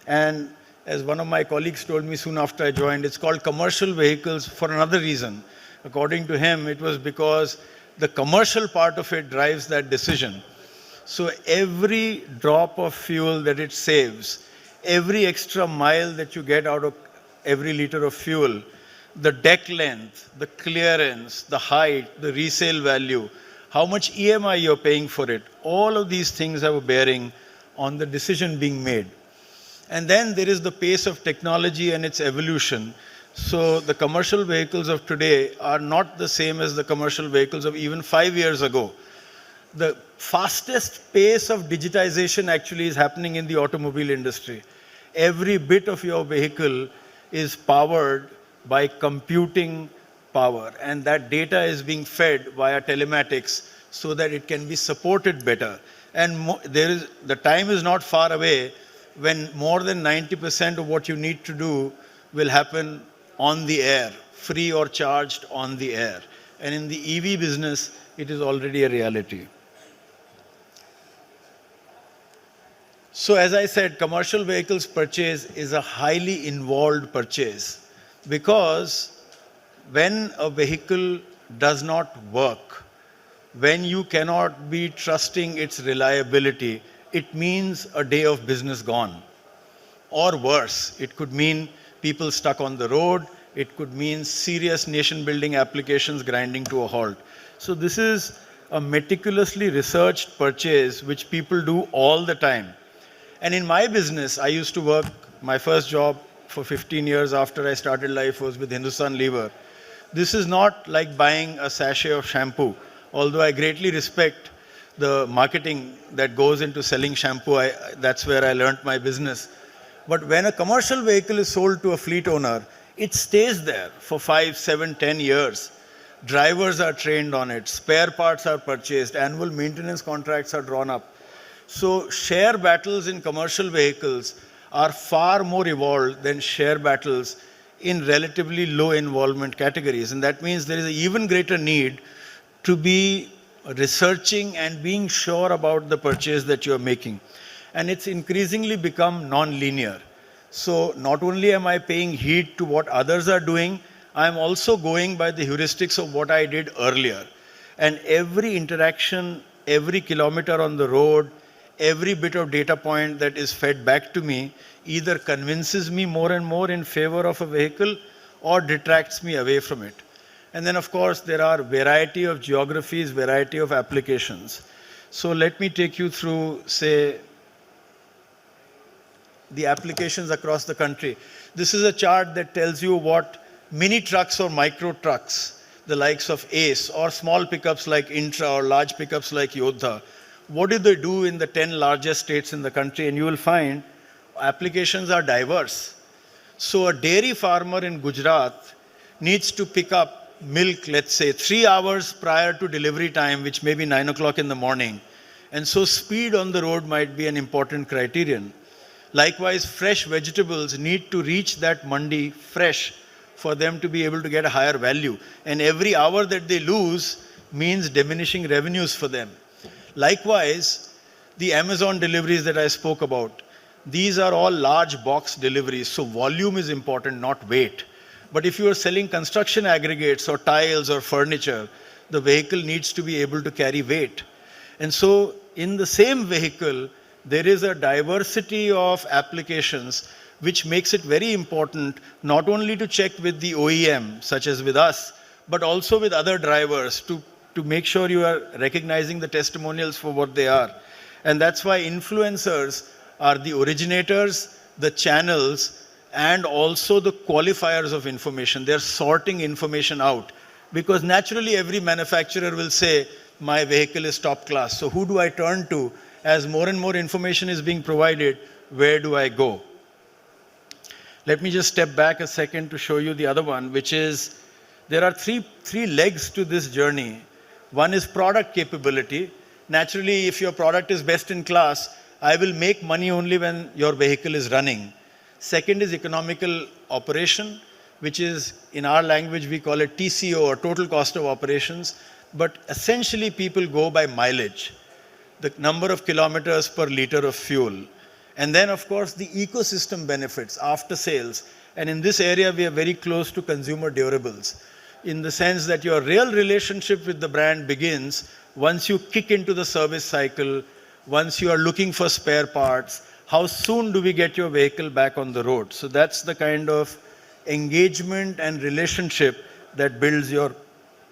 And as one of my colleagues told me soon after I joined, it's called commercial vehicles for another reason. According to him, it was because the commercial part of it drives that decision. So every drop of fuel that it saves, every extra mile that you get out of every liter of fuel, the deck length, the clearance, the height, the resale value, how much EMI you're paying for it, all of these things have a bearing on the decision being made. And then there is the pace of technology and its evolution. So the commercial vehicles of today are not the same as the commercial vehicles of even 5 years ago. The fastest pace of digitization actually is happening in the automobile industry. Every bit of your vehicle is powered by computing power, and that data is being fed via telematics so that it can be supported better. And the time is not far away when more than 90% of what you need to do will happen on the air, free or charged on the air. And in the EV business, it is already a reality. So as I said, commercial vehicles purchase is a highly involved purchase, because when a vehicle does not work, when you cannot be trusting its reliability, it means a day of business gone. Or worse, it could mean people stuck on the road, it could mean serious nation-building applications grinding to a halt. So this is a meticulously researched purchase which people do all the time. And in my business, I used to work, my first job for 15 years after I started life was with Hindustan Lever. This is not like buying a sachet of shampoo. Although I greatly respect the marketing that goes into selling shampoo, that's where I learned my business. But when a commercial vehicle is sold to a fleet owner, it stays there for 5, 7, 10 years. Drivers are trained on it, spare parts are purchased, annual maintenance contracts are drawn up. So share battles in commercial vehicles are far more evolved than share battles in relatively low involvement categories. And that means there is an even greater need to be researching and being sure about the purchase that you're making. And it's increasingly become non-linear. So not only am I paying heed to what others are doing, I'm also going by the heuristics of what I did earlier. And every interaction, every kilometer on the road, every bit of data point that is fed back to me either convinces me more and more in favor of a vehicle or detracts me away from it. And then, of course, there are variety of geographies, variety of applications. So let me take you through, say, the applications across the country. This is a chart that tells you what mini trucks or micro trucks, the likes of Ace, or small pickups like Intra or large pickups like Yodha, what do they do in the 10 largest states in the country? And you will find applications are diverse. So a dairy farmer in Gujarat needs to pick up milk, let's say, 3 hours prior to delivery time, which may be 9 o'clock in the morning. And so speed on the road might be an important criterion. Likewise, fresh vegetables need to reach that mandi fresh for them to be able to get a higher value. And every hour that they lose means diminishing revenues for them. Likewise, the Amazon deliveries that I spoke about. These are all large box deliveries, so volume is important, not weight. But if you are selling construction aggregates or tiles or furniture, the vehicle needs to be able to carry weight. And so in the same vehicle, there is a diversity of applications which makes it very important not only to check with the OEM, such as with us, but also with other drivers to make sure you are recognizing the testimonials for what they are. And that's why influencers are the originators, the channels, and also the qualifiers of information. They're sorting information out. Because naturally every manufacturer will say, my vehicle is top class. So who do I turn to? As more and more information is being provided, where do I go? Let me just step back a second to show you the other one, which is, there are three legs to this journey. One is product capability. Naturally, if your product is best in class, I will make money only when your vehicle is running. Second is economical operation, which is, in our language, we call it TCO, or total cost of operations. But essentially, people go by mileage, the number of kilometers per liter of fuel. And then, of course, the ecosystem benefits, after sales. And in this area, we are very close to consumer durables, in the sense that your real relationship with the brand begins once you kick into the service cycle, once you are looking for spare parts, how soon do we get your vehicle back on the road? So that's the kind of engagement and relationship that builds your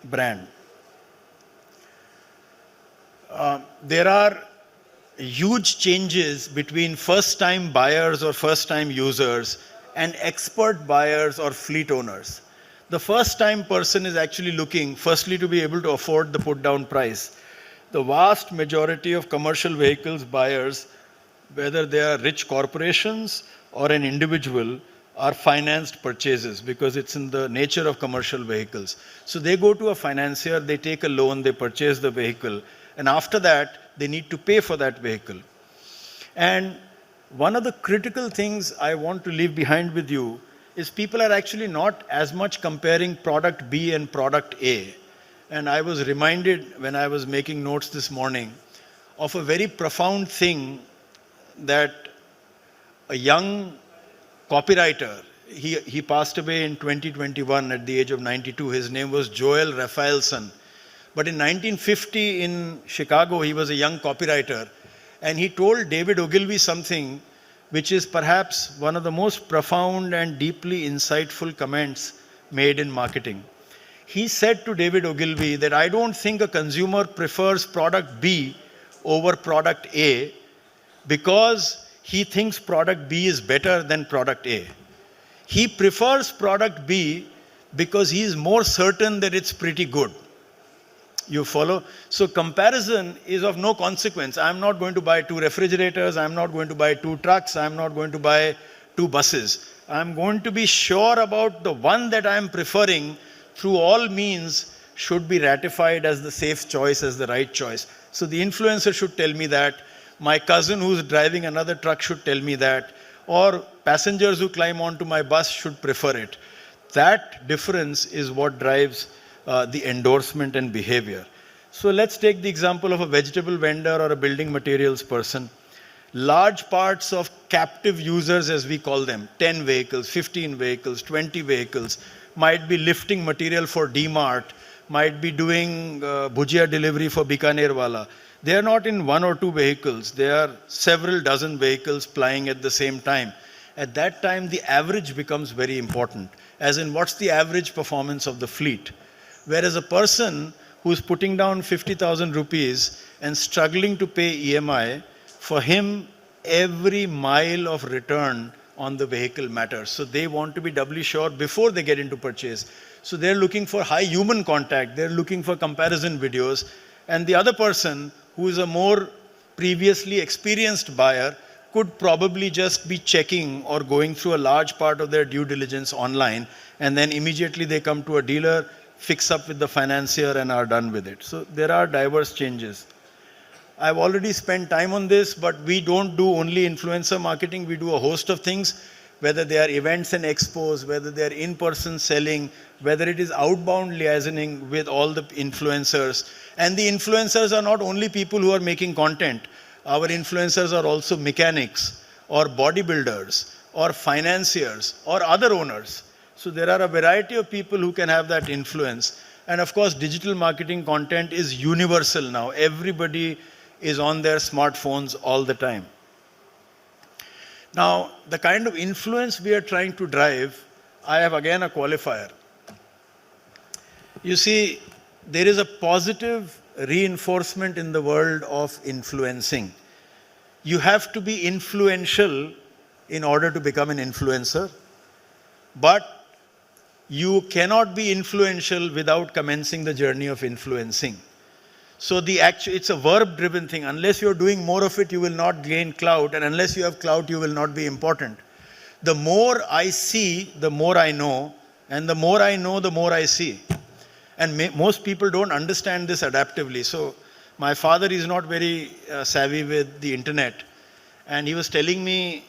brand. There are huge changes between first-time buyers or first-time users and expert buyers or fleet owners. The first-time person is actually looking, firstly, to be able to afford the put-down price. The vast majority of commercial vehicles buyers, whether they are rich corporations or an individual, are financed purchases because it's in the nature of commercial vehicles. So they go to a financier, they take a loan, they purchase the vehicle, and after that, they need to pay for that vehicle. And one of the critical things I want to leave behind with you is people are actually not as much comparing product B and product A. And I was reminded when I was making notes this morning of a very profound thing that a young copywriter, he passed away in 2021 at the age of 92. His name was Joel Raphaelson. But in 1950 in Chicago, he was a young copywriter. And he told David Ogilvy something which is perhaps one of the most profound and deeply insightful comments made in marketing. He said to David Ogilvy that I don't think a consumer prefers product B over product A because he thinks product B is better than product A. He prefers product B because he is more certain that it's pretty good. You follow? So comparison is of no consequence. I'm not going to buy 2 refrigerators. I'm not going to buy 2 trucks. I'm not going to buy 2 buses. I'm going to be sure about the one that I'm preferring through all means should be ratified as the safe choice, as the right choice. So the influencer should tell me that. My cousin who's driving another truck should tell me that. Or passengers who climb onto my bus should prefer it. That difference is what drives the endorsement and behavior. So let's take the example of a vegetable vendor or a building materials person. Large parts of captive users, as we call them, 10 vehicles, 15 vehicles, 20 vehicles, might be lifting material for D-Mart, might be doing bhujia delivery for Bikaner Wala. They are not in 1 or 2 vehicles. They are several dozen vehicles plying at the same time. At that time, the average becomes very important, as in what's the average performance of the fleet. Whereas a person who's putting down 50,000 rupees and struggling to pay EMI, for him, every mile of return on the vehicle matters. So they want to be doubly sure before they get into purchase. So they're looking for high human contact. They're looking for comparison videos. And the other person, who is a more previously experienced buyer, could probably just be checking or going through a large part of their due diligence online. And then immediately they come to a dealer, fix up with the financier, and are done with it. So there are diverse changes. I've already spent time on this, but we don't do only influencer marketing. We do a host of things, whether they are events and expos, whether they are in-person selling, whether it is outbound liaisoning with all the influencers. And the influencers are not only people who are making content. Our influencers are also mechanics or bodybuilders or financiers or other owners. So there are a variety of people who can have that influence. And of course, digital marketing content is universal now. Everybody is on their smartphones all the time. Now, the kind of influence we are trying to drive, I have again a qualifier. You see, there is a positive reinforcement in the world of influencing. You have to be influential in order to become an influencer, but you cannot be influential without commencing the journey of influencing. So it's a verb-driven thing. Unless you're doing more of it, you will not gain clout, and unless you have clout, you will not be important. The more I see, the more I know, and the more I know, the more I see. And most people don't understand this adaptively. So my father is not very savvy with the internet, and he was telling me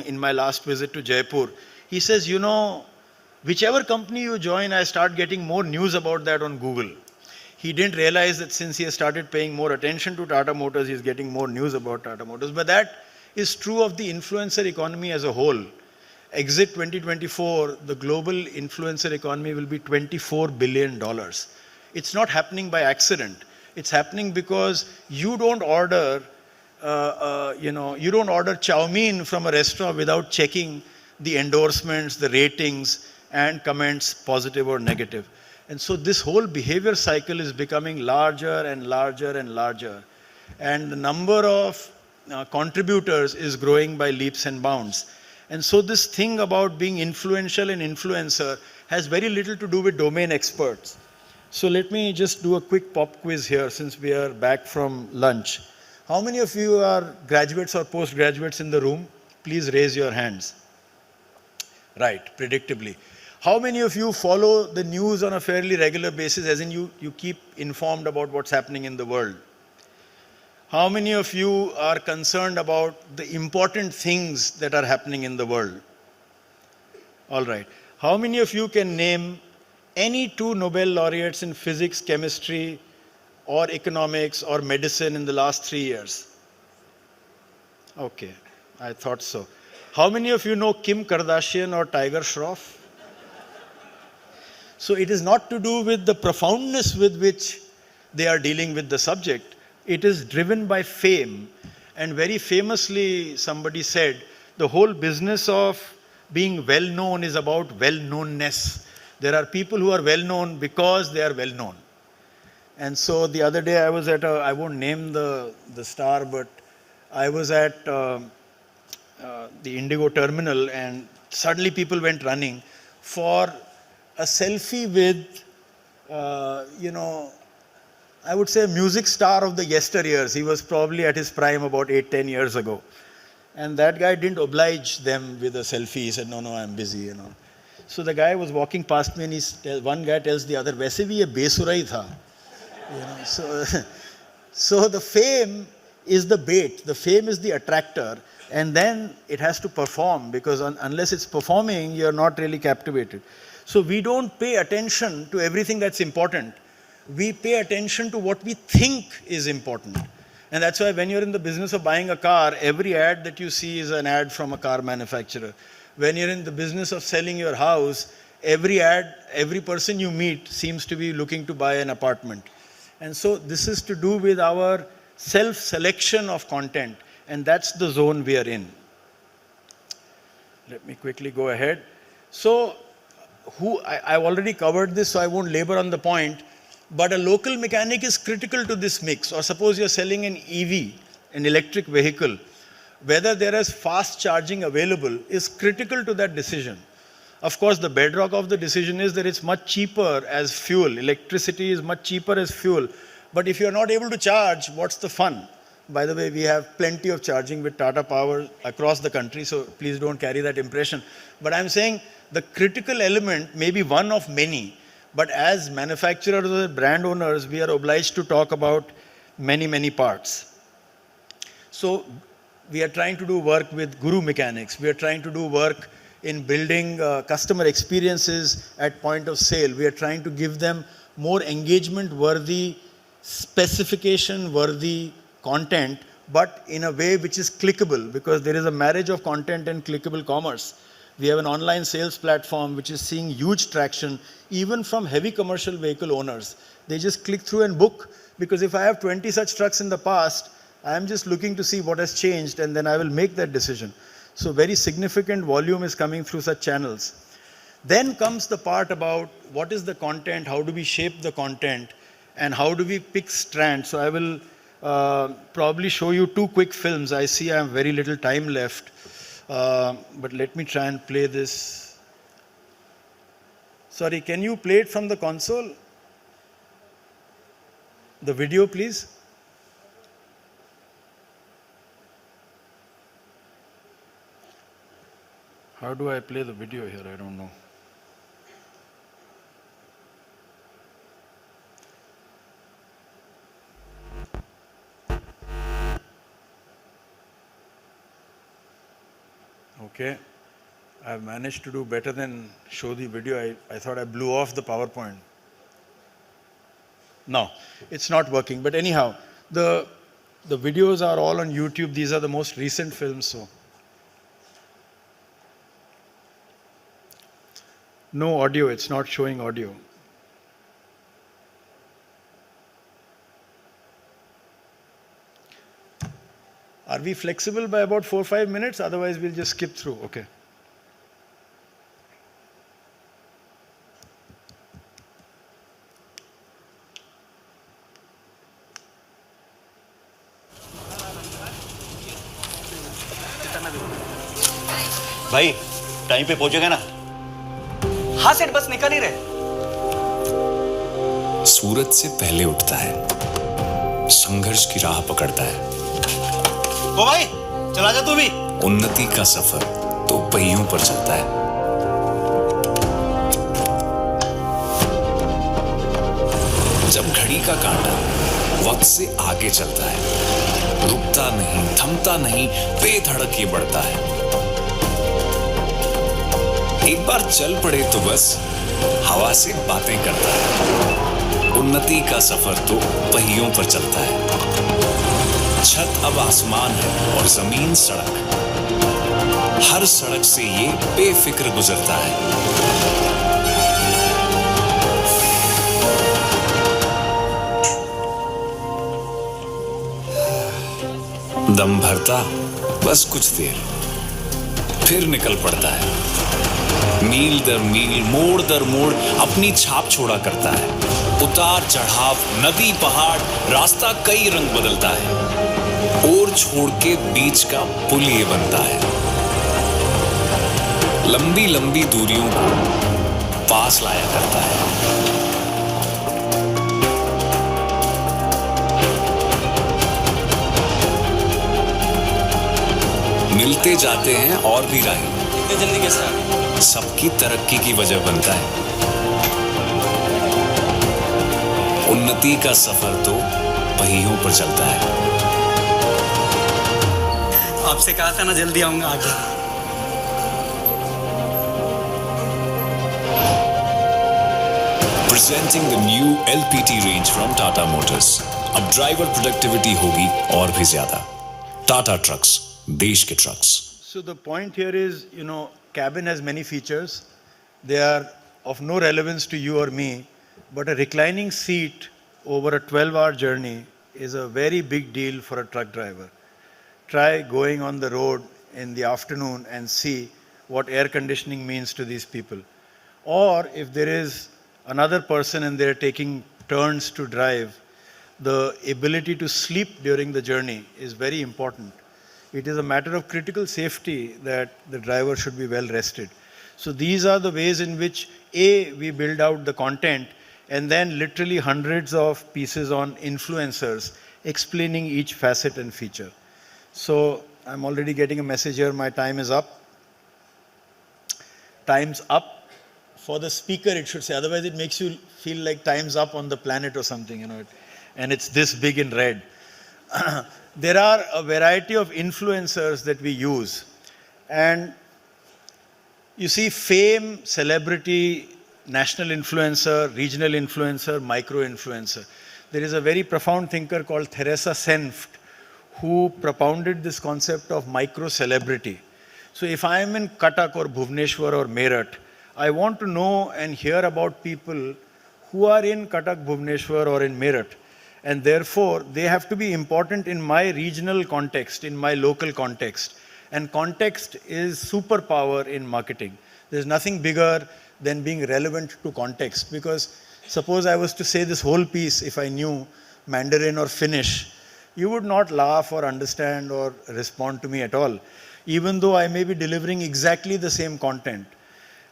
in my last visit to Jaipur, he says, you know, whichever company you join, I start getting more news about that on Google. He didn't realize that since he has started paying more attention to Tata Motors, he's getting more news about Tata Motors. But that is true of the influencer economy as a whole. Exit 2024, the global influencer economy will be $24 billion. It's not happening by accident. It's happening because you don't order, you don't order chow mein from a restaurant without checking the endorsements, the ratings, and comments, positive or negative. And so this whole behavior cycle is becoming larger and larger and larger. And the number of contributors is growing by leaps and bounds. And so this thing about being influential and influencer has very little to do with domain experts. So let me just do a quick pop quiz here since we are back from lunch. How many of you are graduates or postgraduates in the room? Please raise your hands. Right, predictably. How many of you follow the news on a fairly regular basis, as in you keep informed about what's happening in the world? How many of you are concerned about the important things that are happening in the world? All right. How many of you can name any 2 Nobel laureates in physics, chemistry, or economics, or medicine in the last 3 years? Okay, I thought so. How many of you know Kim Kardashian or Tiger Shroff? So it is not to do with the profoundness with which they are dealing with the subject. It is driven by fame. And very famously, somebody said, the whole business of being well-known is about well-knownness. There are people who are well-known because they are well-known. And so the other day I was at I won't name the star, but I was at the Indigo terminal, and suddenly people went running for a selfie with, I would say a music star of the yesteryears. He was probably at his prime about 8-10 years ago. And that guy didn't oblige them with a selfie. He said, no, I'm busy, So the guy was walking past me, and one guy tells the other, "Waise bhi ye besura hi tha." So the fame is the bait, the fame is the attractor, and then it has to perform, because unless it's performing, you're not really captivated. So we don't pay attention to everything that's important. We pay attention to what we think is important. And that's why when you're in the business of buying a car, every ad that you see is an ad from a car manufacturer. When you're in the business of selling your house, every ad, every person you meet seems to be looking to buy an apartment. And so this is to do with our self-selection of content, and that's the zone we are in. Let me quickly go ahead. So I've already covered this, so I won't labor on the point, but a local mechanic is critical to this mix. Or suppose you're selling an EV, an electric vehicle, whether there is fast charging available is critical to that decision. Of course, the bedrock of the decision is that it's much cheaper as fuel. Electricity is much cheaper as fuel. But if you're not able to charge, what's the fun? By the way, we have plenty of charging with Tata Power across the country, so please don't carry that impression. But I'm saying the critical element may be one of many, but as manufacturers or brand owners, we are obliged to talk about many, many parts. So we are trying to do work with guru mechanics. We are trying to do work in building customer experiences at point of sale. We are trying to give them more engagement-worthy, specification-worthy content but in a way which is clickable, because there is a marriage of content and clickable commerce. We have an online sales platform which is seeing huge traction, even from heavy commercial vehicle owners. They just click through and book, because if I have 20 such trucks in the past, I am just looking to see what has changed, and then I will make that decision. So very significant volume is coming through such channels. Then comes the part about what is the content, how do we shape the content, and how do we pick strands. So I will probably show you 2 quick films. I see I have very little time left, but let me try and play this. Sorry, can you play it from the console? The video, please. How do I play the video here? I don't know. Okay, I've managed to do better than show the video. I thought I blew off the PowerPoint. No, it's not working. But anyhow, the videos are all on YouTube. These are the most recent films. So no audio, it's not showing audio. Are we flexible by about 4 or 5 minutes? Otherwise, we'll just skip through. Okay. भाई time पे पहुंचेगा ना? हाँ सेठ, बस निकल ही रहे। सूरज से पहले उठता है, संघर्ष की राह पकड़ता है। ओ भाई, चला जा तू भी। उन्नति का सफर तो पहियों पर चलता है। जब घड़ी का कांटा वक्त से आगे चलता है, रुकता नहीं, थमता नहीं, बेधड़क ये बढ़ता है। एक बार चल पड़े तो बस हवा से बातें करता है। उन्नति का सफर तो पहियों पर चलता है। छत अब आसमान है और जमीन सड़क, हर सड़क से ये बेफिक्र गुजरता है। दम भरता बस कुछ देर, फिर निकल पड़ता है। मील दर मील, मोड़ दर मोड़ अपनी छाप छोड़ा करता है। उतार चढ़ाव, नदी पहाड़, रास्ता कई रंग बदलता है। और छोड़ के बीच का पुल ये बनता है। लंबी लंबी दूरियों को पास लाया करता है। मिलते जाते हैं और भी राहें, इतनी जल्दी कैसे आ गए? सबकी तरक्की की वजह बनता है। उन्नति का सफर तो पहियों पर चलता है। आपसे कहा था ना जल्दी आऊंगा आगे। Presenting the new LPT range from Tata Motors. अब ड्राइवर प्रोडक्टिविटी होगी और भी ज्यादा। टाटा ट्रक्स, देश के trucks. So the point here is, cabin has many features. They are of no relevance to you or me, but a reclining seat over a 12-hour journey is a very big deal for a truck driver. Try going on the road in the afternoon and see what air conditioning means to these people. Or if there is another person and they're taking turns to drive, the ability to sleep during the journey is very important. It is a matter of critical safety that the driver should be well rested. So these are the ways in which we build out the content, and then literally hundreds of pieces on influencers explaining each facet and feature. So I'm already getting a message here, my time is up. Time's up. For the speaker it should say, otherwise it makes you feel like time's up on the planet or something, and it's this big in red. There are a variety of influencers that we use, and you see fame, celebrity, national influencer, regional influencer, micro influencer. There is a very profound thinker called Theresa Senft who propounded this concept of micro-celebrity. So if I am in Cuttack or Bhubaneswar or Meerut, I want to know and hear about people who are in Cuttack, Bhubaneswar or in Meerut. And therefore, they have to be important in my regional context, in my local context. And context is superpower in marketing. There's nothing bigger than being relevant to context. Because suppose I was to say this whole piece, if I knew Mandarin or Finnish, you would not laugh or understand or respond to me at all, even though I may be delivering exactly the same content.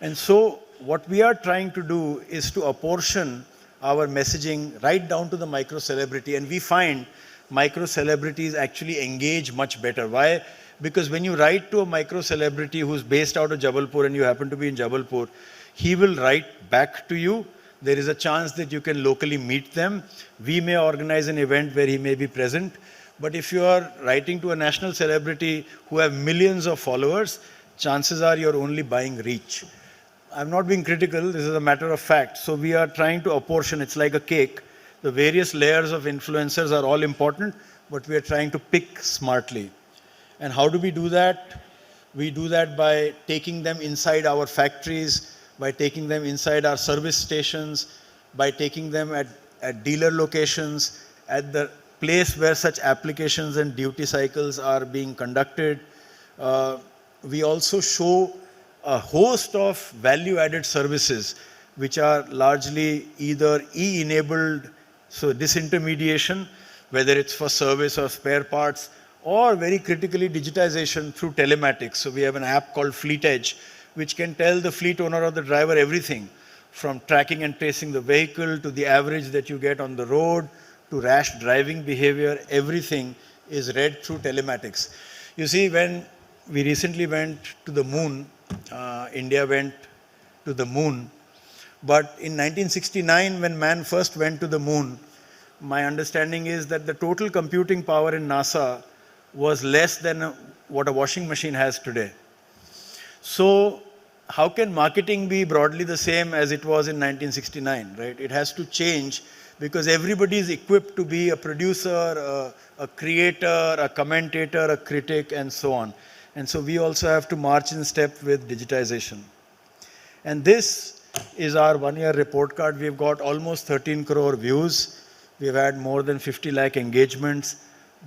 And so what we are trying to do is to apportion our messaging right down to the micro-celebrity. And we find micro-celebrities actually engage much better. Why? Because when you write to a micro-celebrity who's based out of Jabalpur and you happen to be in Jabalpur, he will write back to you. There is a chance that you can locally meet them. We may organize an event where he may be present. But if you are writing to a national celebrity who have millions of followers, chances are you're only buying reach. I'm not being critical, this is a matter of fact. So we are trying to apportion, it's like a cake. The various layers of influencers are all important, but we are trying to pick smartly. And how do we do that? We do that by taking them inside our factories, by taking them inside our service stations, by taking them at dealer locations, at the place where such applications and duty cycles are being conducted. We also show a host of value-added services which are largely either e-enabled, so disintermediation, whether it's for service or spare parts, or very critically digitization through telematics. So we have an app called Fleet Edge, which can tell the fleet owner or the driver everything, from tracking and tracing the vehicle to the average that you get on the road, to rash driving behavior. Everything is read through telematics. You see, when we recently went to the moon, India went to the moon, but in 1969, when man first went to the moon, my understanding is that the total computing power in NASA was less than what a washing machine has today. So how can marketing be broadly the same as it was in 1969, right? It has to change because everybody is equipped to be a producer, a creator, a commentator, a critic, and so on. And so we also have to march in step with digitization. And this is our one-year report card. We've got almost 13 crore views. We've had more than 50 lakh engagements.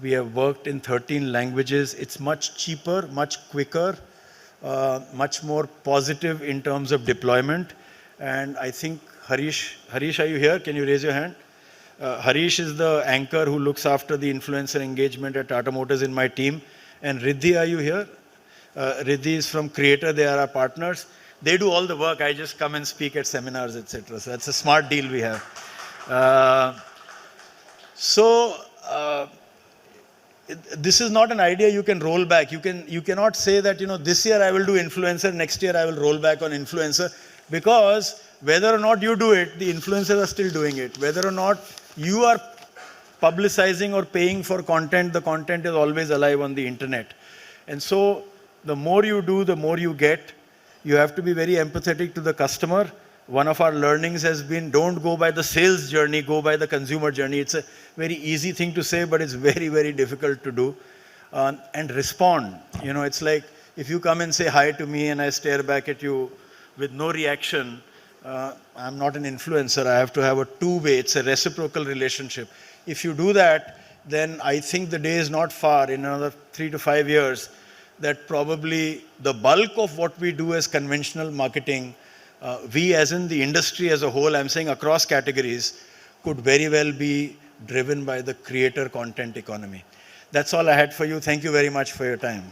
We have worked in 13 languages. It's much cheaper, much quicker, much more positive in terms of deployment. And I think Harish, are you here? Can you raise your hand? Harish is the anchor who looks after the influencer engagement at Tata Motors in my team. And Riddhi, are you here? Riddhi is from Creator. They are our partners. They do all the work. I just come and speak at seminars, etc. So that's a smart deal we have. This is not an idea you can roll back. You cannot say that, this year I will do influencer, next year I will roll back on influencer, because whether or not you do it, the influencers are still doing it. Whether or not you are publicizing or paying for content, the content is always alive on the internet. And so the more you do, the more you get. You have to be very empathetic to the customer. One of our learnings has been, don't go by the sales journey, go by the consumer journey. It's a very easy thing to say, but it's very, very difficult to do. And respond. It's like if you come and say hi to me and I stare back at you with no reaction, I'm not an influencer. I have to have a two-way. It's a reciprocal relationship. If you do that, then I think the day is not far, in another 3 to 5 years, that probably the bulk of what we do as conventional marketing, we as in the industry as a whole, I'm saying across categories, could very well be driven by the creator content economy. That's all I had for you. Thank you very much for your time.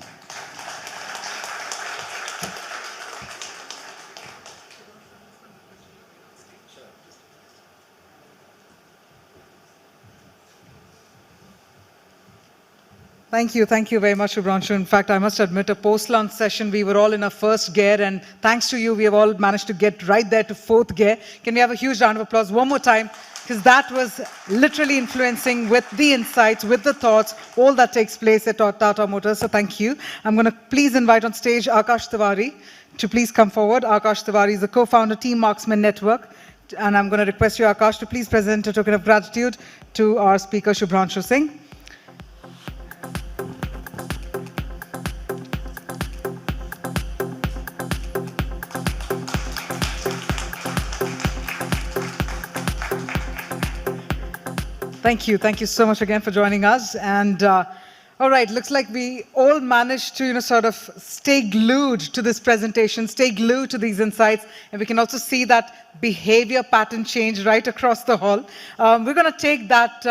Thank you very much, Shubhranshu. In fact, I must admit, a post-launch session, we were all in our first gear, and thanks to you, we have all managed to get right there to fourth gear. Can we have a huge round of applause one more time? Because that was literally influencing with the insights, with the thoughts, all that takes place at Tata Motors. So thank you. I'm going to please invite on stage Akash Tiwari to please come forward. Akash Tiwari is the co-founder, Team Marksmen Network. And I'm going to request you, Akash, to please present a token of gratitude to our speaker, Shubhranshu Singh. Thank you. Thank you so much again for joining us. And all right, looks like we all managed to, sort of stay glued to this presentation, stay glued to these insights, and we can also see that behavior pattern change right across the hall. We're going to take that.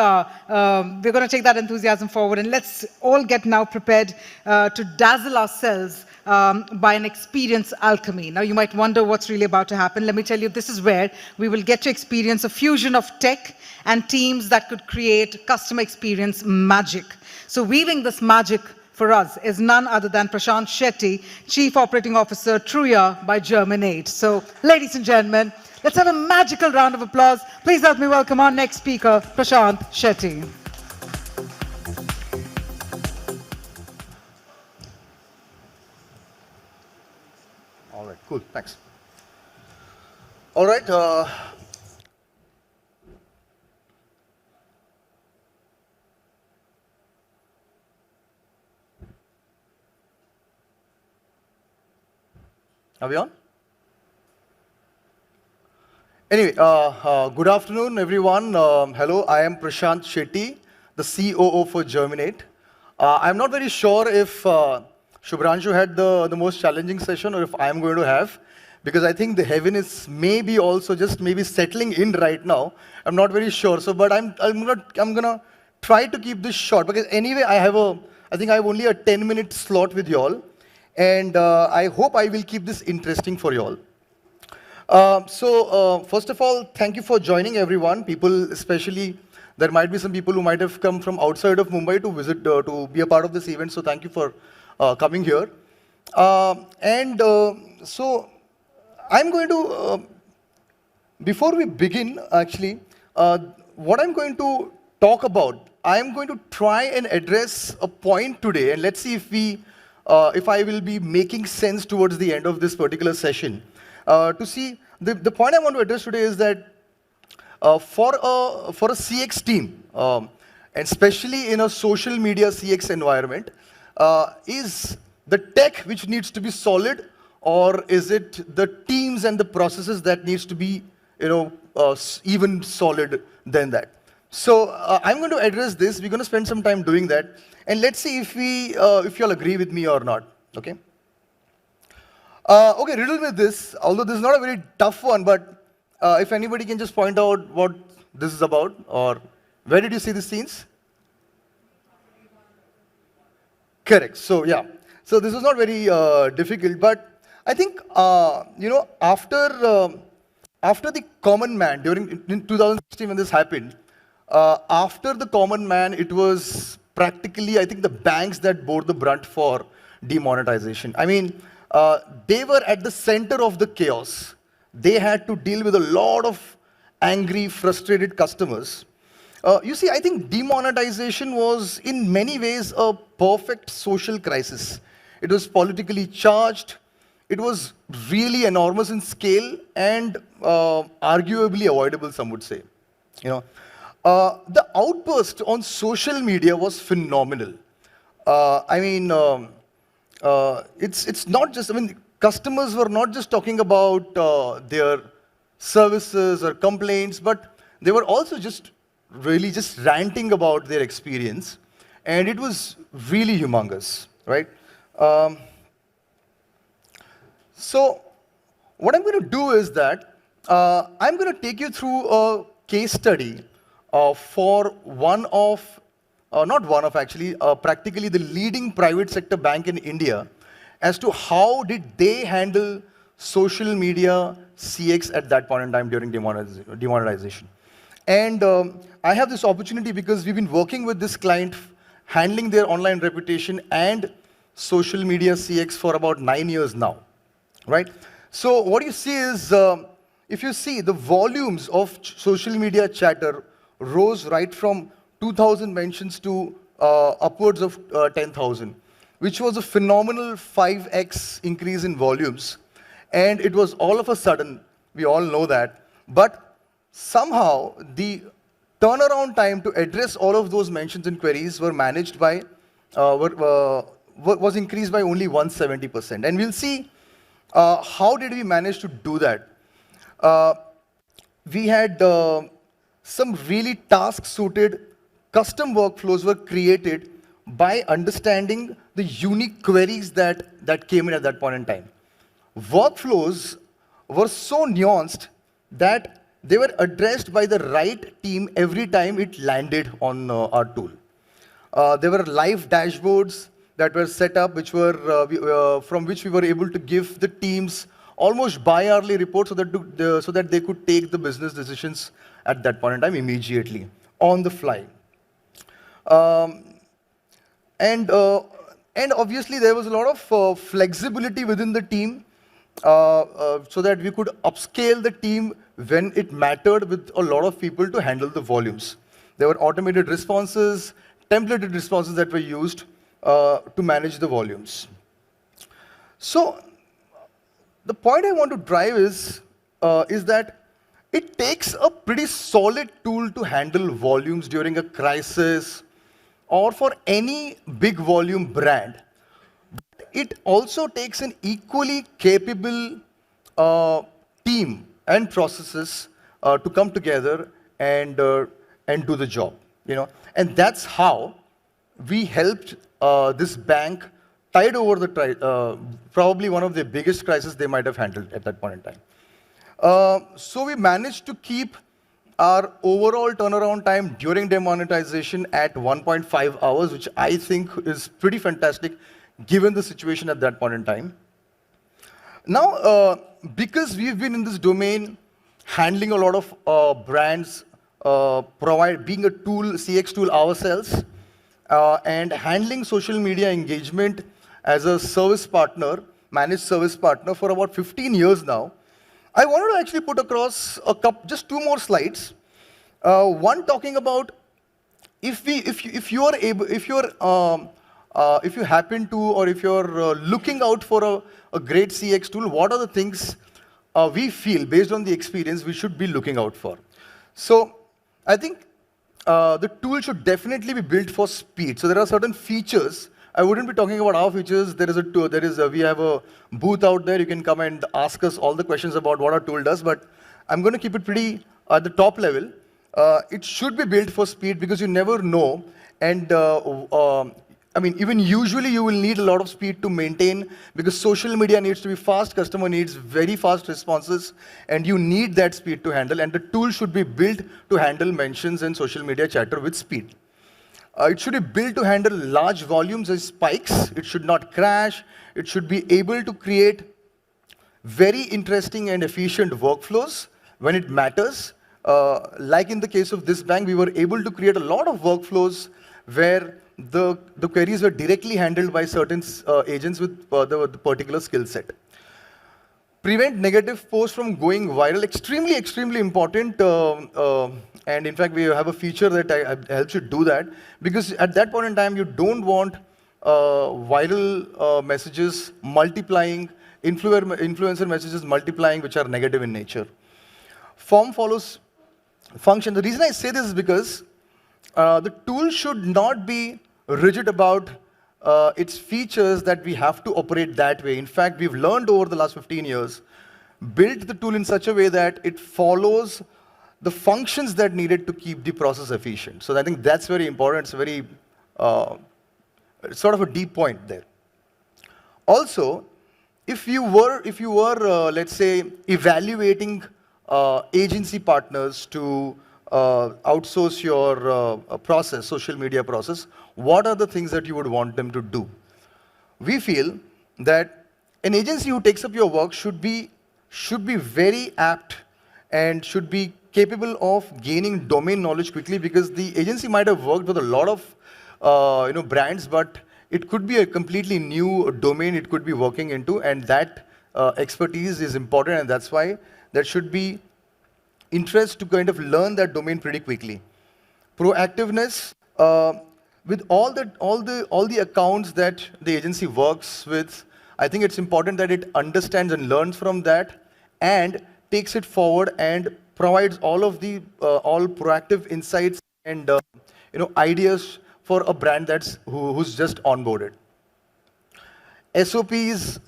Enthusiasm forward, and let's all get now prepared to dazzle ourselves by an experience alchemy. Now, you might wonder what's really about to happen. Let me tell you, this is where we will get to experience a fusion of tech and teams that could create customer experience magic. So weaving this magic for us is none other than Prashant Shetty, Chief Operating Officer, Truya by Germinate. So, ladies and gentlemen, let's have a magical round of applause. Please help me welcome our next speaker, Prashant Shetty. All right, cool, thanks. All right. Are we on? Anyway, good afternoon, everyone. Hello, I am Prashant Shetty, the COO for Germinate. I'm not very sure if Shubhranshu had the most challenging session or if I'm going to have, because I think the heaven is maybe also just maybe settling in right now. I'm not very sure. So, but I'm gonna try to keep this short, because anyway, I think I have only a 10-minute slot with you all. And I hope I will keep this interesting for you all. First of all, thank you for joining, everyone. People, especially, there might be some people who might have come from outside of Mumbai to visit, to be a part of this event. So thank you for coming here. So I'm going to, before we begin, actually, what I'm going to talk about, I'm going to try and address a point today, and let's see if I will be making sense towards the end of this particular session. To see, the point I want to address today is that for a CX team, and especially in a social media CX environment, is the tech which needs to be solid, or is it the teams and the processes that needs to be, even solid than that? So I'm going to address this. We're going to spend some time doing that. And let's see if you all agree with me or not, okay? Okay, riddle with this, although this is not a very tough one, but if anybody can just point out what this is about, or where did you see the scenes? Correct, so yeah. So this is not very difficult, but I think, after the common man, in 2016 when this happened, after the common man, it was practically, I think, the banks that bore the brunt for demonetization. I mean, they were at the center of the chaos. They had to deal with a lot of angry, frustrated customers. You see, I think demonetization was, in many ways, a perfect social crisis. It was politically charged. It was really enormous in scale and arguably avoidable, some would say. The outburst on social media was phenomenal. It's not just, customers were not just talking about their services or complaints, but they were also just ranting about their experience. And it was really humongous, right? So what I'm going to do is that I'm going to take you through a case study for practically the leading private sector bank in India, as to how did they handle social media CX at that point in time during demonetization. And I have this opportunity because we've been working with this client, handling their online reputation and social media CX for about 9 years now, right? So what you see is, if you see the volumes of social media chatter rose right from 2,000 mentions to upwards of 10,000, which was a phenomenal 5x increase in volumes. And it was all of a sudden, we all know that, but somehow the turnaround time to address all of those mentions and queries were managed by, was increased by only 170%. And we'll see how did we manage to do that. We had some really task-suited custom workflows were created by understanding the unique queries that came in at that point in time. Workflows were so nuanced that they were addressed by the right team every time it landed on our tool. There were live dashboards that were set up, which were from which we were able to give the teams almost bi-hourly reports so that they could take the business decisions at that point in time immediately, on the fly. And obviously there was a lot of flexibility within the team so that we could upscale the team when it mattered with a lot of people to handle the volumes. There were automated responses, templated responses that were used to manage the volumes. So the point I want to drive is that it takes a pretty solid tool to handle volumes during a crisis or for any big volume brand. It also takes an equally capable team and processes to come together and do the job. And that's how we helped this bank tide over the probably one of the biggest crises they might have handled at that point in time. So we managed to keep our overall turnaround time during demonetization at 1.5 hours, which I think is pretty fantastic given the situation at that point in time. Now, because we've been in this domain, handling a lot of brands, being a tool, CX tool ourselves, and handling social media engagement as a service partner, managed service partner for about 15 years now, I wanted to actually put across just two more slides. One talking about if you happen to, or if you're looking out for a great CX tool, what are the things we feel, based on the experience, we should be looking out for. So I think the tool should definitely be built for speed. So there are certain features. I wouldn't be talking about our features. We have a booth out there. You can come and ask us all the questions about what our tool does, but I'm going to keep it pretty at the top level. It should be built for speed because you never know. And I mean, even usually you will need a lot of speed to maintain because social media needs to be fast, customer needs very fast responses, and you need that speed to handle. And the tool should be built to handle mentions and social media chatter with speed. It should be built to handle large volumes and spikes. It should not crash. It should be able to create very interesting and efficient workflows when it matters. Like in the case of this bank, we were able to create a lot of workflows where the queries were directly handled by certain agents with the particular skill set. Prevent negative posts from going viral, extremely, extremely important. And in fact, we have a feature that helps you do that, because at that point in time, you don't want viral messages multiplying, influencer messages multiplying, which are negative in nature. Form follows function. The reason I say this is because the tool should not be rigid about its features that we have to operate that way. In fact, we've learned over the last 15 years, built the tool in such a way that it follows the functions that needed to keep the process efficient. So I think that's very important. It's a very sort of a deep point there. Also, if you were let's say, evaluating agency partners to outsource your process, social media process, what are the things that you would want them to do? We feel that an agency who takes up your work should be very apt and should be capable of gaining domain knowledge quickly, because the agency might have worked with a lot of brands, but it could be a completely new domain it could be working into, and that expertise is important, and that's why there should be interest to kind of learn that domain pretty quickly. Proactiveness, with all the accounts that the agency works with, I think it's important that it understands and learns from that and takes it forward and provides all of the all proactive insights and ideas for a brand who's just onboarded. SOPs,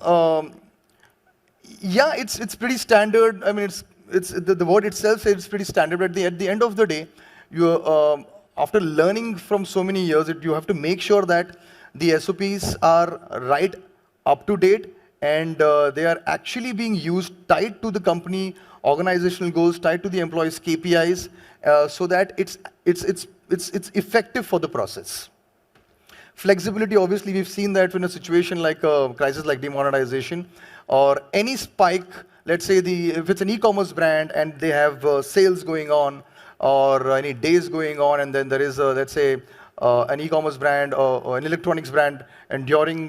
yeah, it's pretty standard. I mean, the word itself says it's pretty standard, but at the end of the day, after learning from so many years, you have to make sure that the SOPs are right, up to date, and they are actually being used tied to the company organizational goals, tied to the employees' KPIs, so that it's effective for the process. Flexibility, obviously, we've seen that in a situation like a crisis like demonetization, or any spike. Let's say if it's an e-commerce brand and they have sales going on, or any days going on, and then there is, let's say, an e-commerce brand or an electronics brand, and during,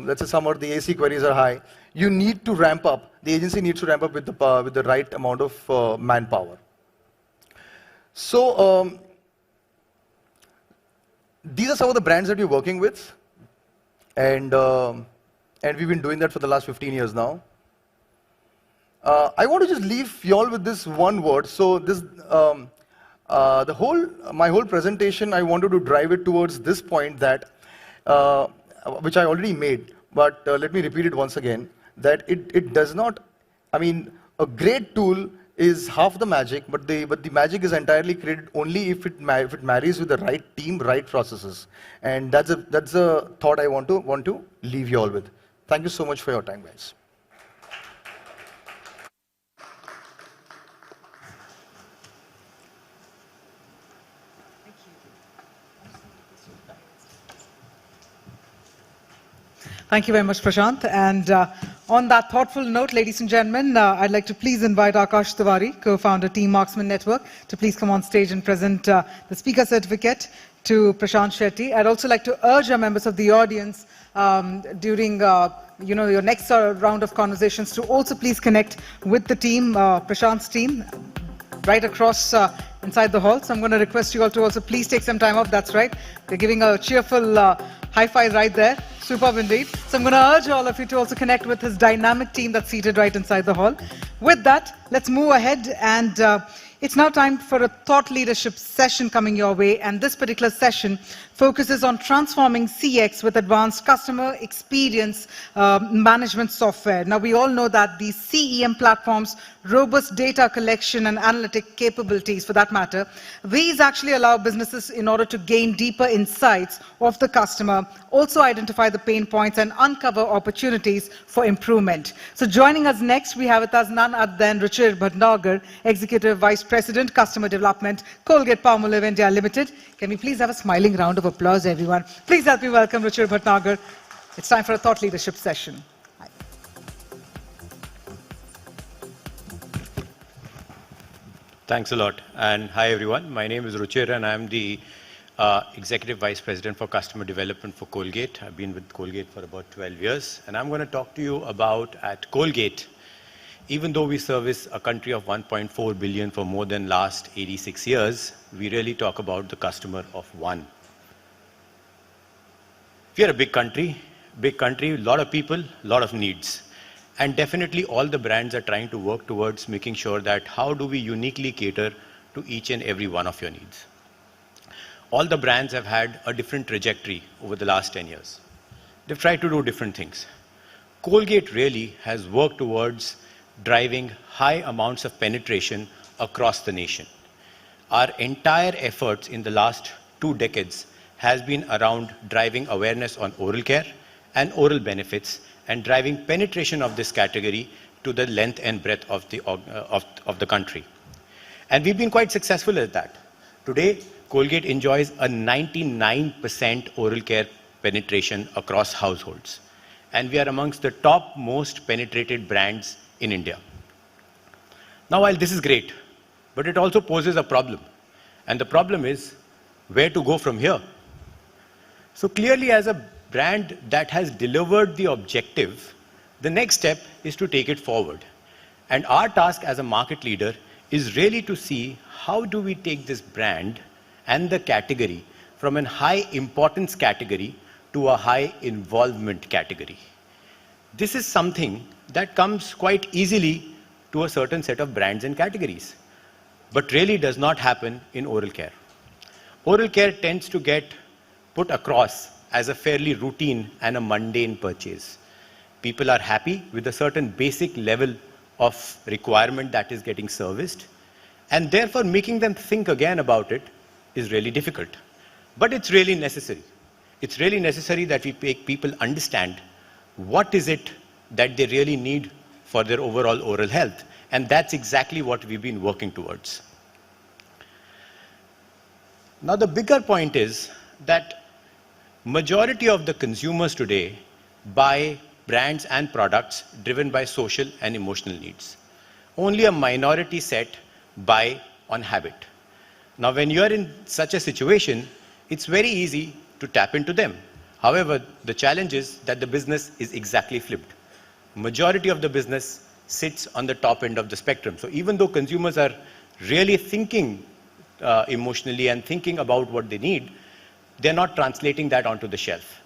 let's say, summer, the AC queries are high, you need to ramp up. The agency needs to ramp up with the right amount of manpower. So these are some of the brands that we're working with, and we've been doing that for the last 15 years now. I want to just leave you all with this one word. So this, my whole presentation, I wanted to drive it towards this point that, which I already made, but let me repeat it once again, that it does not, I mean, a great tool is half the magic, but the magic is entirely created only if it marries with the right team, right processes. And that's a thought I want to leave you all with. Thank you so much for your time, guys. Thank you very much, Prashant. And on that thoughtful note, ladies and gentlemen, I'd like to please invite Akash Tiwari, co-founder, Team Marksmen Network, to please come on stage and present the speaker certificate to Prashant Shetty. I'd also like to urge our members of the audience during your next round of conversations to also please connect with the team, Prashant's team, right across inside the hall. So I'm going to request you all to also please take some time off. That's right. They're giving a cheerful high five right there. Superb indeed. So I'm going to urge all of you to also connect with his dynamic team that's seated right inside the hall. With that, let's move ahead, and it's now time for a thought leadership session coming your way, and this particular session focuses on transforming CX with advanced customer experience management software. Now, we all know that these CEM platforms, robust data collection and analytic capabilities for that matter, these actually allow businesses in order to gain deeper insights of the customer, also identify the pain points and uncover opportunities for improvement. So joining us next, we have with us none other than Ruchir Bhatnagar, Executive Vice President, Customer Development, Colgate-Palmolive India Limited. Can we please have a smiling round of applause, everyone? Please help me welcome Ruchir Bhatnagar. It's time for a thought leadership session. Hi. Thanks a lot. And hi, everyone. My name is Ruchir, and I'm the Executive Vice President for Customer Development for Colgate. I've been with Colgate for about 12 years. And I'm going to talk to you about, at Colgate, even though we service a country of 1.4 billion for more than last 86 years, we really talk about the customer of one. We are a big country, a lot of people, a lot of needs. And definitely all the brands are trying to work towards making sure that how do we uniquely cater to each and every one of your needs. All the brands have had a different trajectory over the last 10 years. They've tried to do different things. Colgate really has worked towards driving high amounts of penetration across the nation. Our entire efforts in the last 2 decades has been around driving awareness on oral care and oral benefits and driving penetration of this category to the length and breadth of the country. And we've been quite successful at that. Today, Colgate enjoys a 99% oral care penetration across households. And we are amongst the top most penetrated brands in India. Now, while this is great, but it also poses a problem. And the problem is where to go from here. So clearly, as a brand that has delivered the objective, the next step is to take it forward. And our task as a market leader is really to see how do we take this brand and the category from a high importance category to a high involvement category. This is something that comes quite easily to a certain set of brands and categories, but really does not happen in oral care. Oral care tends to get put across as a fairly routine and a mundane purchase. People are happy with a certain basic level of requirement that is getting serviced, and therefore making them think again about it is really difficult. But it's really necessary. It's really necessary that we make people understand what is it that they really need for their overall oral health, and that's exactly what we've been working towards. Now the bigger point is that majority of the consumers today buy brands and products driven by social and emotional needs. Only a minority set buy on habit. Now when you are in such a situation, it's very easy to tap into them. However, the challenge is that the business is exactly flipped. Majority of the business sits on the top end of the spectrum. So even though consumers are really thinking emotionally and thinking about what they need, they're not translating that onto the shelf.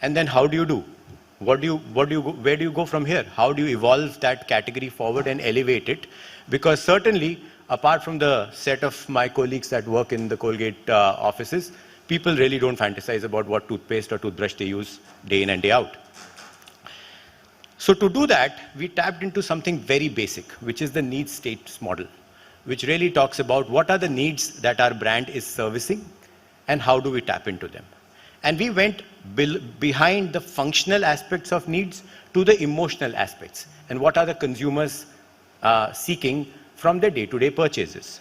And then how do you do? Where do you go from here? How do you evolve that category forward and elevate it? Because certainly, apart from the set of my colleagues that work in the Colgate offices, people really don't fantasize about what toothpaste or toothbrush they use day in and day out. So to do that, we tapped into something very basic, which is the needs states model, which really talks about what are the needs that our brand is servicing and how do we tap into them. And we went behind the functional aspects of needs to the emotional aspects and what are the consumers seeking from their day-to-day purchases.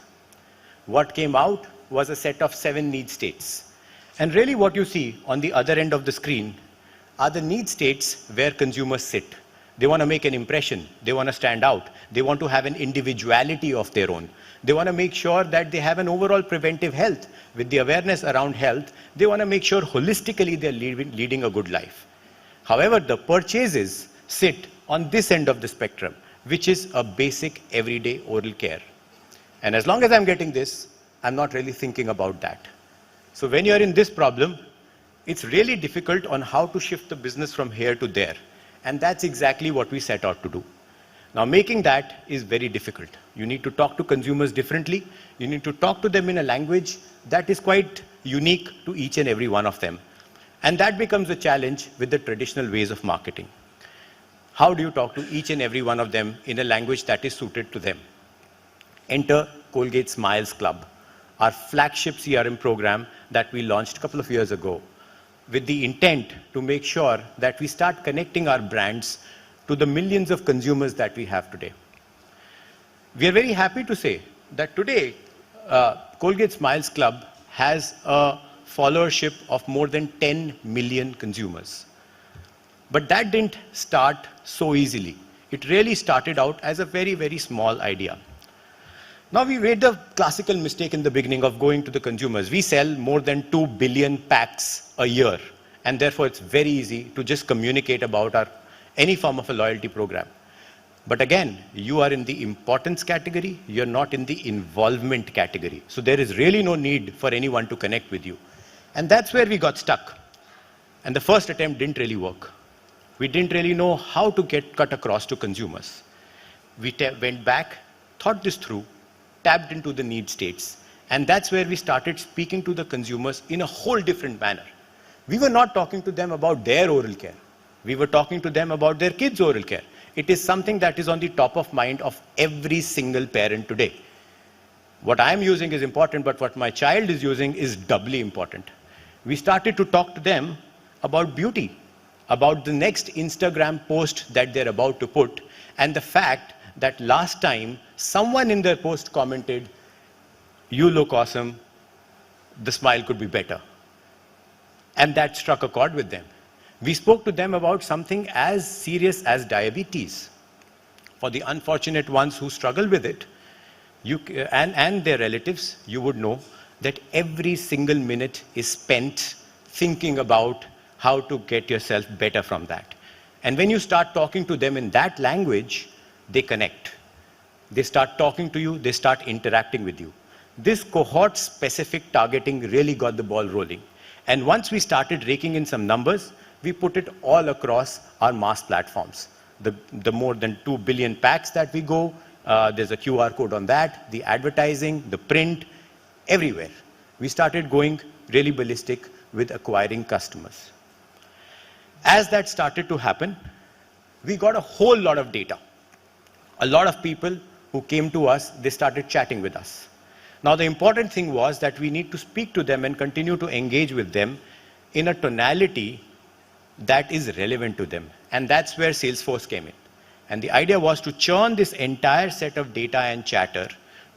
What came out was a set of 7 need states. And really what you see on the other end of the screen are the need states where consumers sit. They want to make an impression. They want to stand out. They want to have an individuality of their own. They want to make sure that they have an overall preventive health. With the awareness around health, they want to make sure holistically they're leading a good life. However, the purchases sit on this end of the spectrum, which is a basic everyday oral care. And as long as I'm getting this, I'm not really thinking about that. So when you're in this problem, it's really difficult on how to shift the business from here to there. And that's exactly what we set out to do. Now, making that is very difficult. You need to talk to consumers differently. You need to talk to them in a language that is quite unique to each and every one of them. And that becomes a challenge with the traditional ways of marketing. How do you talk to each and every one of them in a language that is suited to them? Enter Colgate Smiles Club, our flagship CRM program that we launched a couple of years ago, with the intent to make sure that we start connecting our brands to the millions of consumers that we have today. We are very happy to say that today, Colgate Smiles Club has a followership of more than 10 million consumers. But that didn't start so easily. It really started out as a very, very small idea. Now, we made the classical mistake in the beginning of going to the consumers. We sell more than 2 billion packs a year, and therefore it's very easy to just communicate about any form of a loyalty program. But again, you are in the importance category, you're not in the involvement category. So there is really no need for anyone to connect with you. And that's where we got stuck. And the first attempt didn't really work. We didn't really know how to cut across to consumers. We went back, thought this through, tapped into the need states. And that's where we started speaking to the consumers in a whole different manner. We were not talking to them about their oral care. We were talking to them about their kids' oral care. It is something that is on the top of mind of every single parent today. What I'm using is important, but what my child is using is doubly important. We started to talk to them about beauty, about the next Instagram post that they're about to put, and the fact that last time someone in their post commented, "You look awesome, the smile could be better." And that struck a chord with them. We spoke to them about something as serious as diabetes. For the unfortunate ones who struggle with it, and their relatives, you would know that every single minute is spent thinking about how to get yourself better from that. And when you start talking to them in that language, they connect. They start talking to you, they start interacting with you. This cohort-specific targeting really got the ball rolling. And once we started raking in some numbers, we put it all across our mass platforms. The more than 2 billion packs that we go, there's a QR code on that, the advertising, the print, everywhere. We started going really ballistic with acquiring customers. As that started to happen, we got a whole lot of data. a lot of people who came to us, they started chatting with us. Now, the important thing was that we need to speak to them and continue to engage with them in a tonality that is relevant to them. And that's where Salesforce came in. And the idea was to churn this entire set of data and chatter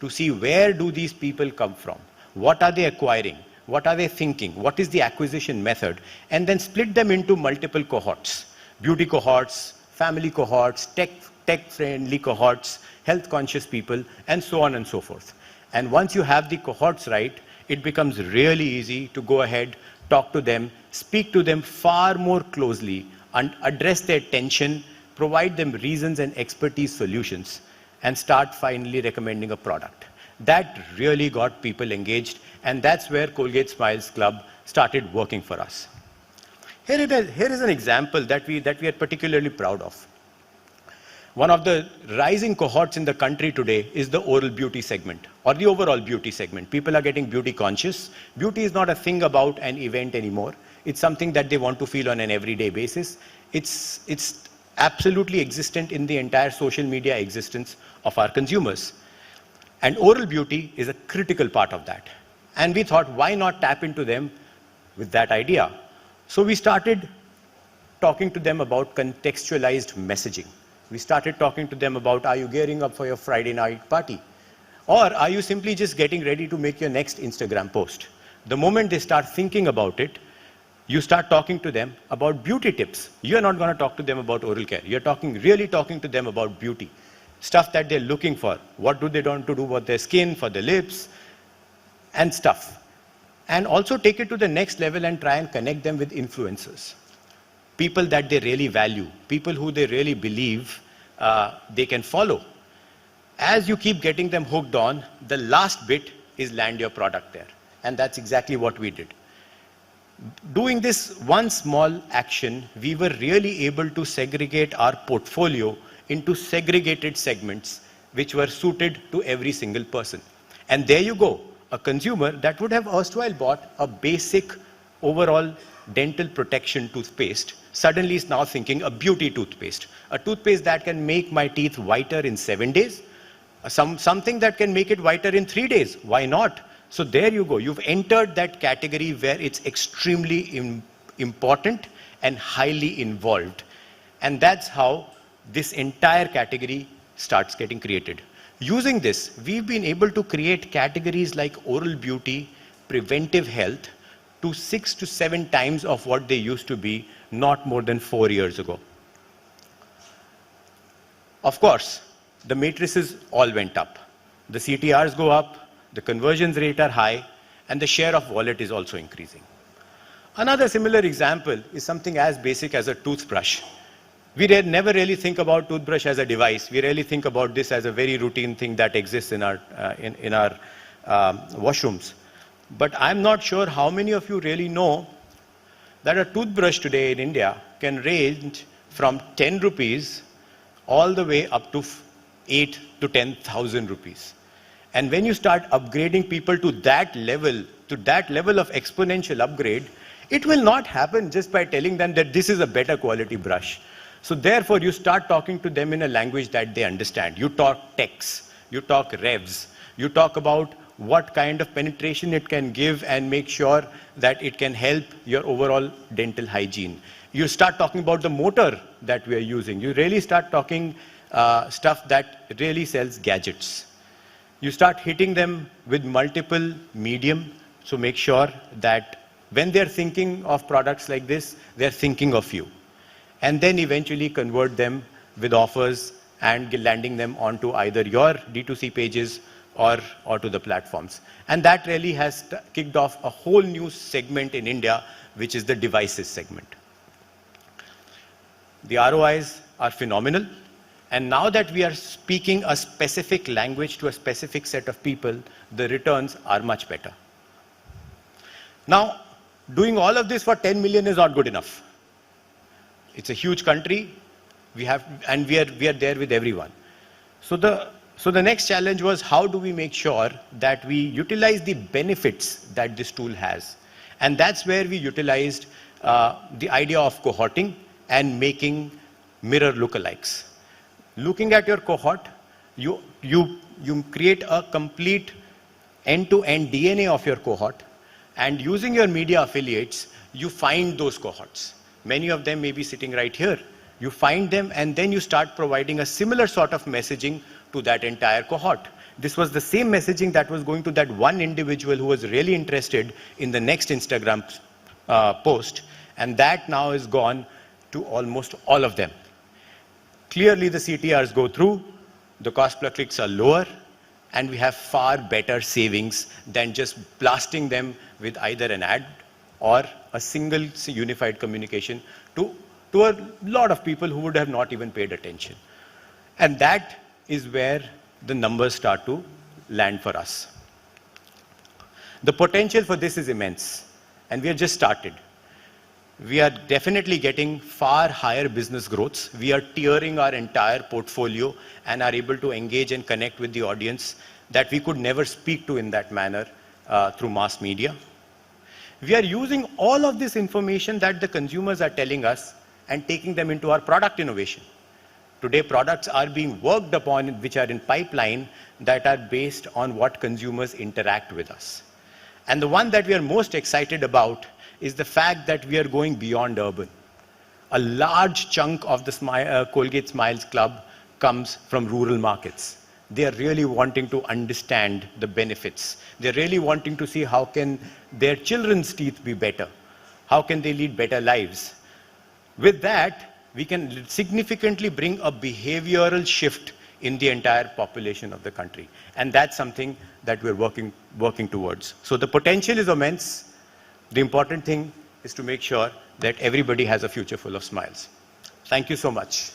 to see where do these people come from, what are they acquiring, what are they thinking, what is the acquisition method, and then split them into multiple cohorts, beauty cohorts, family cohorts, tech-friendly cohorts, health-conscious people, and so on and so forth. And once you have the cohorts right, it becomes really easy to go ahead, talk to them, speak to them far more closely, and address their tension, provide them reasons and expertise solutions, and start finally recommending a product. That really got people engaged, and that's where Colgate Smiles Club started working for us. Here is an example that we are particularly proud of. One of the rising cohorts in the country today is the oral beauty segment, or the overall beauty segment. People are getting beauty conscious. Beauty is not a thing about an event anymore. It's something that they want to feel on an everyday basis. It's absolutely existent in the entire social media existence of our consumers. And oral beauty is a critical part of that. And we thought, why not tap into them with that idea? So we started talking to them about contextualized messaging. We started talking to them about, are you gearing up for your Friday night party? Or are you simply just getting ready to make your next Instagram post? The moment they start thinking about it, you start talking to them about beauty tips. You're not going to talk to them about oral care. You're really talking to them about beauty. Stuff that they're looking for. What do they want to do with their skin, for their lips, and stuff. And also take it to the next level and try and connect them with influencers. People that they really value, people who they really believe they can follow. As you keep getting them hooked on, the last bit is land your product there. And that's exactly what we did. Doing this one small action, we were really able to segregate our portfolio into segregated segments which were suited to every single person. And there you go, a consumer that would have erstwhile bought a basic overall dental protection toothpaste suddenly is now thinking a beauty toothpaste. A toothpaste that can make my teeth whiter in 7 days. Something that can make it whiter in 3 days. Why not? So there you go. You've entered that category where it's extremely important and highly involved. And that's how this entire category starts getting created. Using this, we've been able to create categories like oral beauty, preventive health, to 6 to 7 times of what they used to be not more than 4 years ago. Of course, the matrices all went up. The CTRs go up, the conversions rate are high, and the share of wallet is also increasing. Another similar example is something as basic as a toothbrush. We never really think about toothbrush as a device. We really think about this as a very routine thing that exists in our washrooms. But I'm not sure how many of you really know that a toothbrush today in India can range from 10 rupees all the way up to 8 to 10,000 rupees. And when you start upgrading people to that level of exponential upgrade, it will not happen just by telling them that this is a better quality brush. So therefore, you start talking to them in a language that they understand. You talk techs, you talk revs, you talk about what kind of penetration it can give and make sure that it can help your overall dental hygiene. You start talking about the motor that we are using. You really start talking stuff that really sells gadgets. You start hitting them with multiple medium, so make sure that when they're thinking of products like this, they're thinking of you. And then eventually convert them with offers and landing them onto either your D2C pages or to the platforms. And that really has kicked off a whole new segment in India, which is the devices segment. The ROIs are phenomenal. And now that we are speaking a specific language to a specific set of people, the returns are much better. Now, doing all of this for 10 million is not good enough. It's a huge country, we are there with everyone. So the next challenge was, how do we make sure that we utilize the benefits that this tool has? And that's where we utilized the idea of cohorting and making mirror lookalikes. Looking at your cohort, you create a complete end-to-end DNA of your cohort, and using your media affiliates, you find those cohorts. Many of them may be sitting right here. You find them, and then you start providing a similar sort of messaging to that entire cohort. This was the same messaging that was going to that one individual who was really interested in the next Instagram post, and that now is gone to almost all of them. Clearly, the CTRs go through, the cost per clicks are lower, and we have far better savings than just blasting them with either an ad or a single unified communication to a lot of people who would have not even paid attention. And that is where the numbers start to land for us. The potential for this is immense, and we have just started. We are definitely getting far higher business growths. We are tiering our entire portfolio and are able to engage and connect with the audience that we could never speak to in that manner through mass media. We are using all of this information that the consumers are telling us and taking them into our product innovation. Today, products are being worked upon which are in pipeline that are based on what consumers interact with us. And the one that we are most excited about is the fact that we are going beyond urban. A large chunk of the Colgate Smiles Club comes from rural markets. They are really wanting to understand the benefits. They're really wanting to see how can their children's teeth be better. How can they lead better lives? With that, we can significantly bring a behavioral shift in the entire population of the country. And that's something that we're working towards. So the potential is immense. The important thing is to make sure that everybody has a future full of smiles. Thank you so much.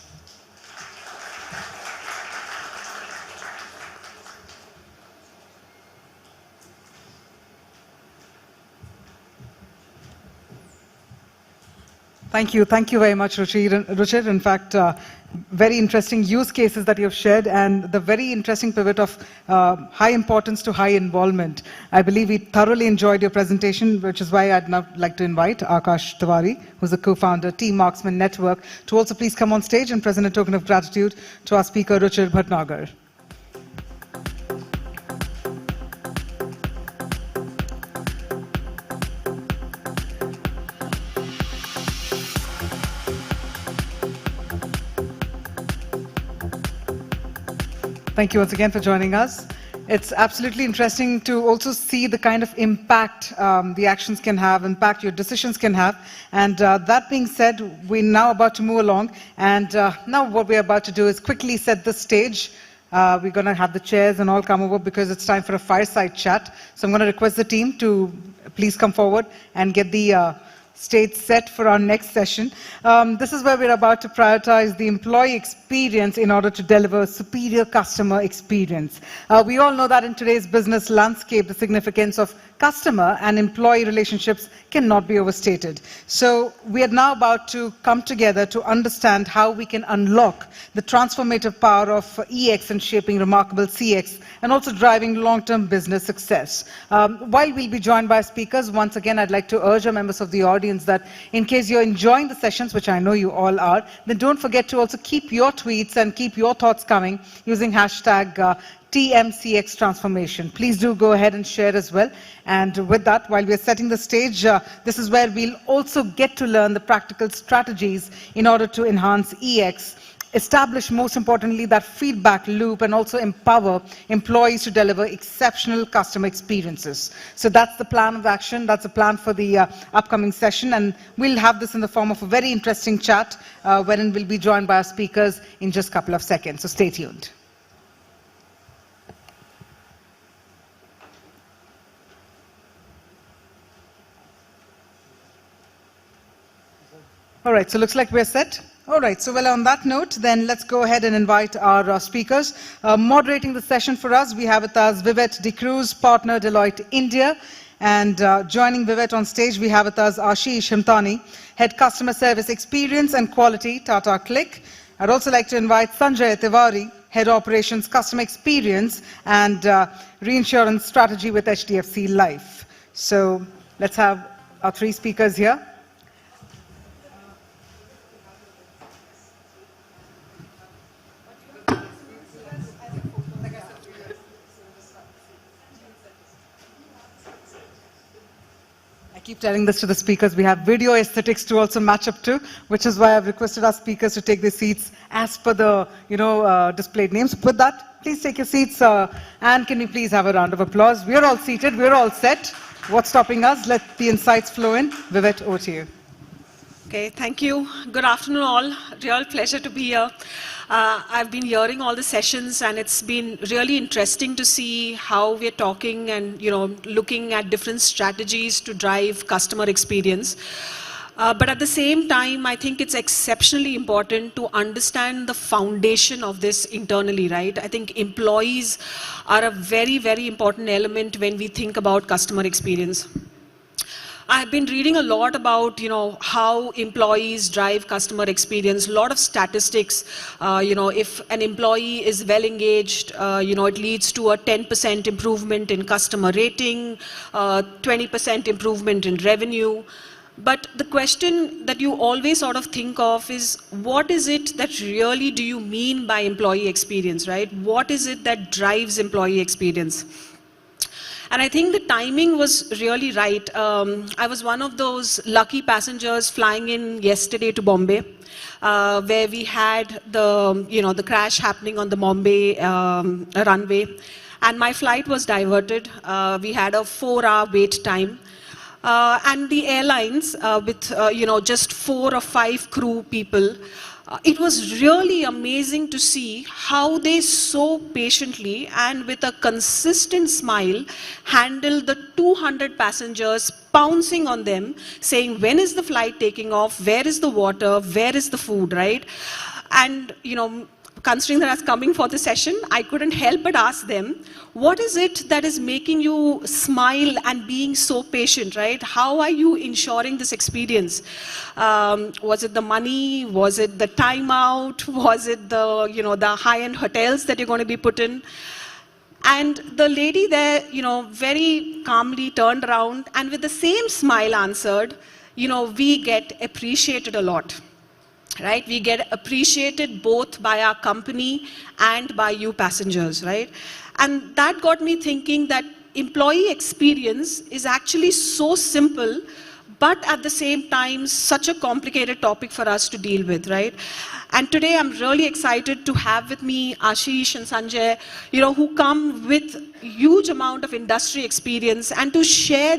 Thank you very much, Ruchir. In fact, very interesting use cases that you've shared, and the very interesting pivot of high importance to high involvement. I believe we thoroughly enjoyed your presentation, which is why I'd now like to invite Akash Tiwari, who's the co-founder, Team Marksmen Network, to also please come on stage and present a token of gratitude to our speaker, Ruchir Bhatnagar. Thank you once again for joining us. It's absolutely interesting to also see the kind of impact the actions can have, impact your decisions can have. And that being said, we're now about to move along. And now what we're about to do is quickly set the stage. We're going to have the chairs and all come over because it's time for a fireside chat. So I'm going to request the team to please come forward and get the stage set for our next session. This is where we're about to prioritize the employee experience in order to deliver superior customer experience. We all know that in today's business landscape, the significance of customer and employee relationships cannot be overstated. So we are now about to come together to understand how we can unlock the transformative power of EX in shaping remarkable CX and also driving long-term business success. While we'll be joined by speakers, once again, I'd like to urge our members of the audience that in case you're enjoying the sessions, which I know you all are, then don't forget to also keep your tweets and keep your thoughts coming using hashtag TMCX Transformation. Please do go ahead and share as well. And with that, while we're setting the stage, this is where we'll also get to learn the practical strategies in order to enhance EX, establish, most importantly, that feedback loop, and also empower employees to deliver exceptional customer experiences. So that's the plan of action. That's the plan for the upcoming session. And we'll have this in the form of a very interesting chat, wherein we'll be joined by our speakers in just a couple of seconds. So stay tuned. All right, so looks like we're set. All right, so well, on that note, then let's go ahead and invite our speakers. Moderating the session for us, we have with us Vivek De Cruz, partner Deloitte India. And joining Vivek on stage, we have with us Ashish Himtani, head customer service experience and quality, Tata Click. I'd also like to invite Sanjay Tiwari, head operations customer experience and reinsurance strategy with HDFC Life. So let's have our three speakers here. telling this to the speakers. We have video aesthetics to also match up to, which is why I've requested our speakers to take their seats as per the, displayed names. With that, please take your seats, and can we please have a round of applause? We're all seated, we're all set. What's stopping us? Let the insights flow in. Vivek, over to you. Okay, thank you. Good afternoon all. Real pleasure to be here. I've been hearing all the sessions and it's been really interesting to see how we're talking and looking at different strategies to drive customer experience. But at the same time, I think it's exceptionally important to understand the foundation of this internally, right? I think employees are a very, very important element when we think about customer experience. I've been reading a lot about, how employees drive customer experience, a lot of statistics. If an employee is well engaged, it leads to a 10% improvement in customer rating, 20% improvement in revenue. But the question that you always sort of think of is, what is it that really do you mean by employee experience, right? What is it that drives employee experience? And I think the timing was really right. I was one of those lucky passengers flying in yesterday to Bombay, where we had the crash happening on the Mumbai runway. And my flight was diverted. We had a 4-hour wait time. And the airlines, with just 4 or 5 crew people, it was really amazing to see how they so patiently and with a consistent smile handled the 200 passengers pouncing on them, saying, when is the flight taking off? Where is the water? Where is the food, right? And, considering that I was coming for the session, I couldn't help but ask them, what is it that is making you smile and being so patient, right? How are you ensuring this experience? Was it the money? Was it the timeout? Was it the high-end hotels that you're going to be put in? And the lady there, very calmly turned around and with the same smile answered, we get appreciated a lot. Right? We get appreciated both by our company and by you passengers, right? And that got me thinking that employee experience is actually so simple, but at the same time, such a complicated topic for us to deal with, right? And today I'm really excited to have with me Ashish and Sanjay, who come with huge amount of industry experience and to share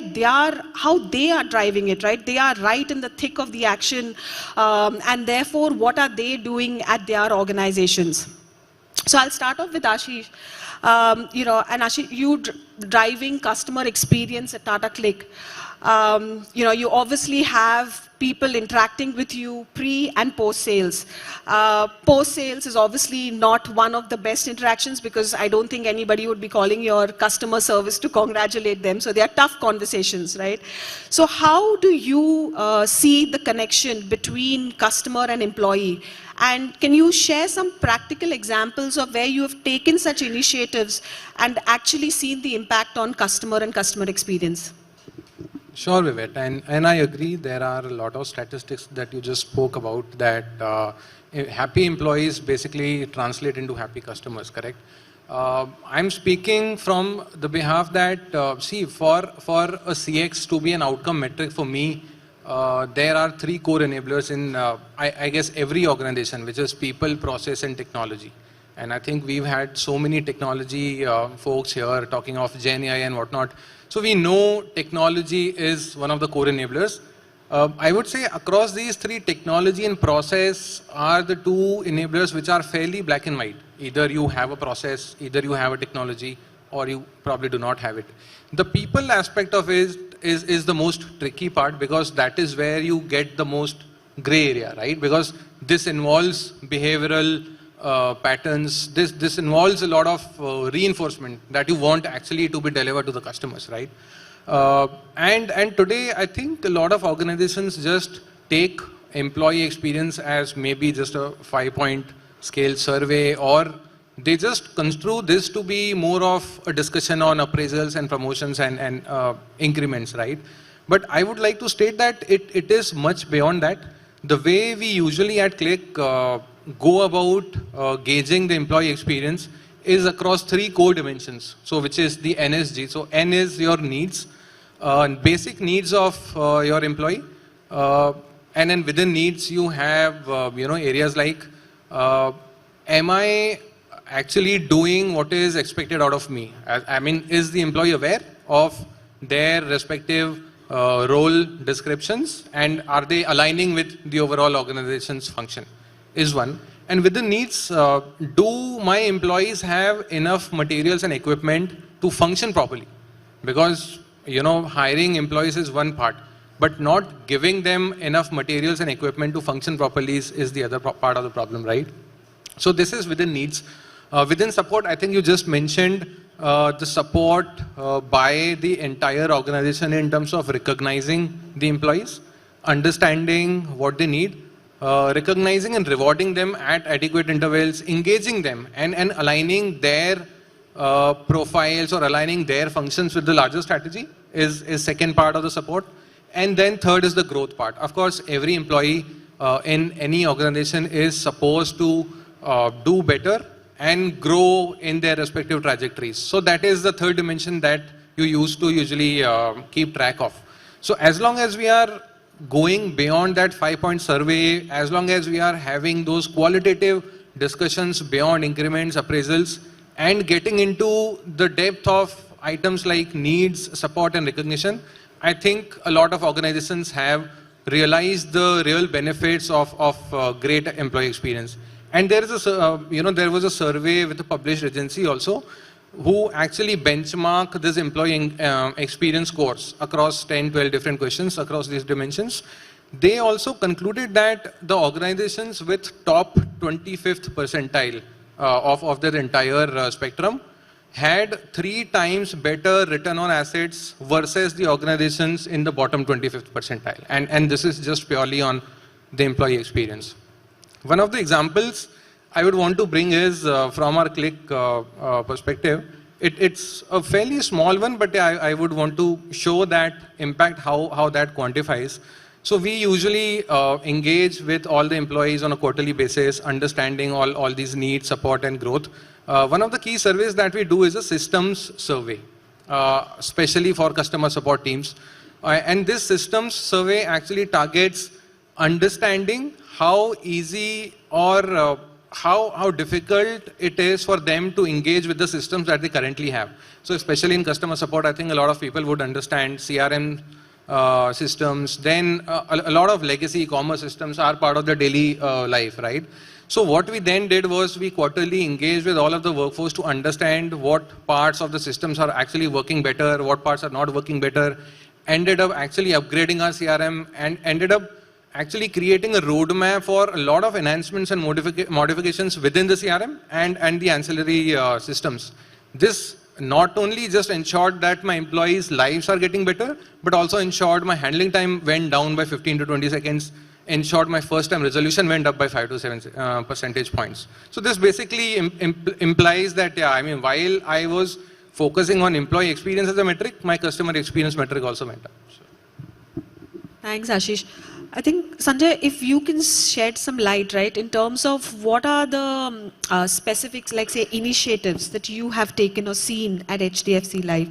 how they are driving it, right? They are right in the thick of the action, and therefore, what are they doing at their organizations? So I'll start off with Ashish. And Ashish, you driving customer experience at Tata Click. You obviously have people interacting with you pre and post sales. Post sales is obviously not one of the best interactions because I don't think anybody would be calling your customer service to congratulate them. So they are tough conversations, right? So how do you see the connection between customer and employee? And can you share some practical examples of where you have taken such initiatives and actually seen the impact on customer and customer experience? Sure, Vivek, and I agree there are a lot of statistics that you just spoke about that happy employees basically translate into happy customers, correct? I'm speaking from the behalf that, see, for a CX to be an outcome metric for me, there are 3 core enablers in, I guess, every organization, which is people, process, and technology. And I think we've had so many technology folks here talking of Gen AI and whatnot. So we know technology is one of the core enablers. I would say across these 3, technology and process are the 2 enablers which are fairly black and white. Either you have a process, either you have a technology, or you probably do not have it. The people aspect of it is the most tricky part because that is where you get the most gray area, right? Because this involves behavioral patterns. This involves a lot of reinforcement that you want actually to be delivered to the customers, right? And today, I think a lot of organizations just take employee experience as maybe just a 5-point scale survey, or they just construe this to be more of a discussion on appraisals and promotions and increments, right? But I would like to state that it is much beyond that. The way we usually at Click go about gauging the employee experience is across 3 core dimensions. So which is the NSG. So N is your needs, basic needs of your employee. And then within needs, you have areas like, am I actually doing what is expected out of me? I mean, is the employee aware of their respective role descriptions, and are they aligning with the overall organization's function? Is one. And with the needs, do my employees have enough materials and equipment to function properly? Because hiring employees is one part, but not giving them enough materials and equipment to function properly is the other part of the problem, right? So this is within needs. Within support, I think you just mentioned the support by the entire organization in terms of recognizing the employees, understanding what they need, recognizing and rewarding them at adequate intervals, engaging them and aligning their profiles or aligning their functions with the larger strategy is second part of the support. And then third is the growth part. Of course, every employee in any organization is supposed to do better and grow in their respective trajectories. So that is the third dimension that you used to usually keep track of. So as long as we are going beyond that 5-point survey, as long as we are having those qualitative discussions beyond increments, appraisals, and getting into the depth of items like needs, support, and recognition, I think a lot of organizations have realized the real benefits of great employee experience. And there is there was a survey with a published agency also who actually benchmark this employee experience scores across 10, 12 different questions across these dimensions. They also concluded that the organizations with top 25th percentile of their entire spectrum had 3 times better return on assets versus the organizations in the bottom 25th percentile. And this is just purely on the employee experience. One of the examples I would want to bring is from our Click perspective. It's a fairly small one, but I would want to show that impact, how that quantifies. So we usually engage with all the employees on a quarterly basis, understanding all these needs, support, and growth. One of the key surveys that we do is a systems survey, especially for customer support teams. And this systems survey actually targets understanding how easy or how difficult it is for them to engage with the systems that they currently have. So especially in customer support, I think a lot of people would understand CRM systems. Then a lot of legacy e-commerce systems are part of their daily life, right? So what we then did was we quarterly engaged with all of the workforce to understand what parts of the systems are actually working better, what parts are not working better, ended up actually upgrading our CRM and ended up actually creating a roadmap for a lot of enhancements and modifications within the CRM and the ancillary systems. This not only just ensured that my employees' lives are getting better, but also ensured my handling time went down by 15 to 20 seconds, ensured my first time resolution went up by 5 to 7 percentage points. So this basically implies that, yeah, I mean, while I was focusing on employee experience as a metric, my customer experience metric also went up. So. Thanks, Ashish. I think, Sanjay, if you can shed some light, right, in terms of what are the specifics, like say initiatives that you have taken or seen at HDFC Life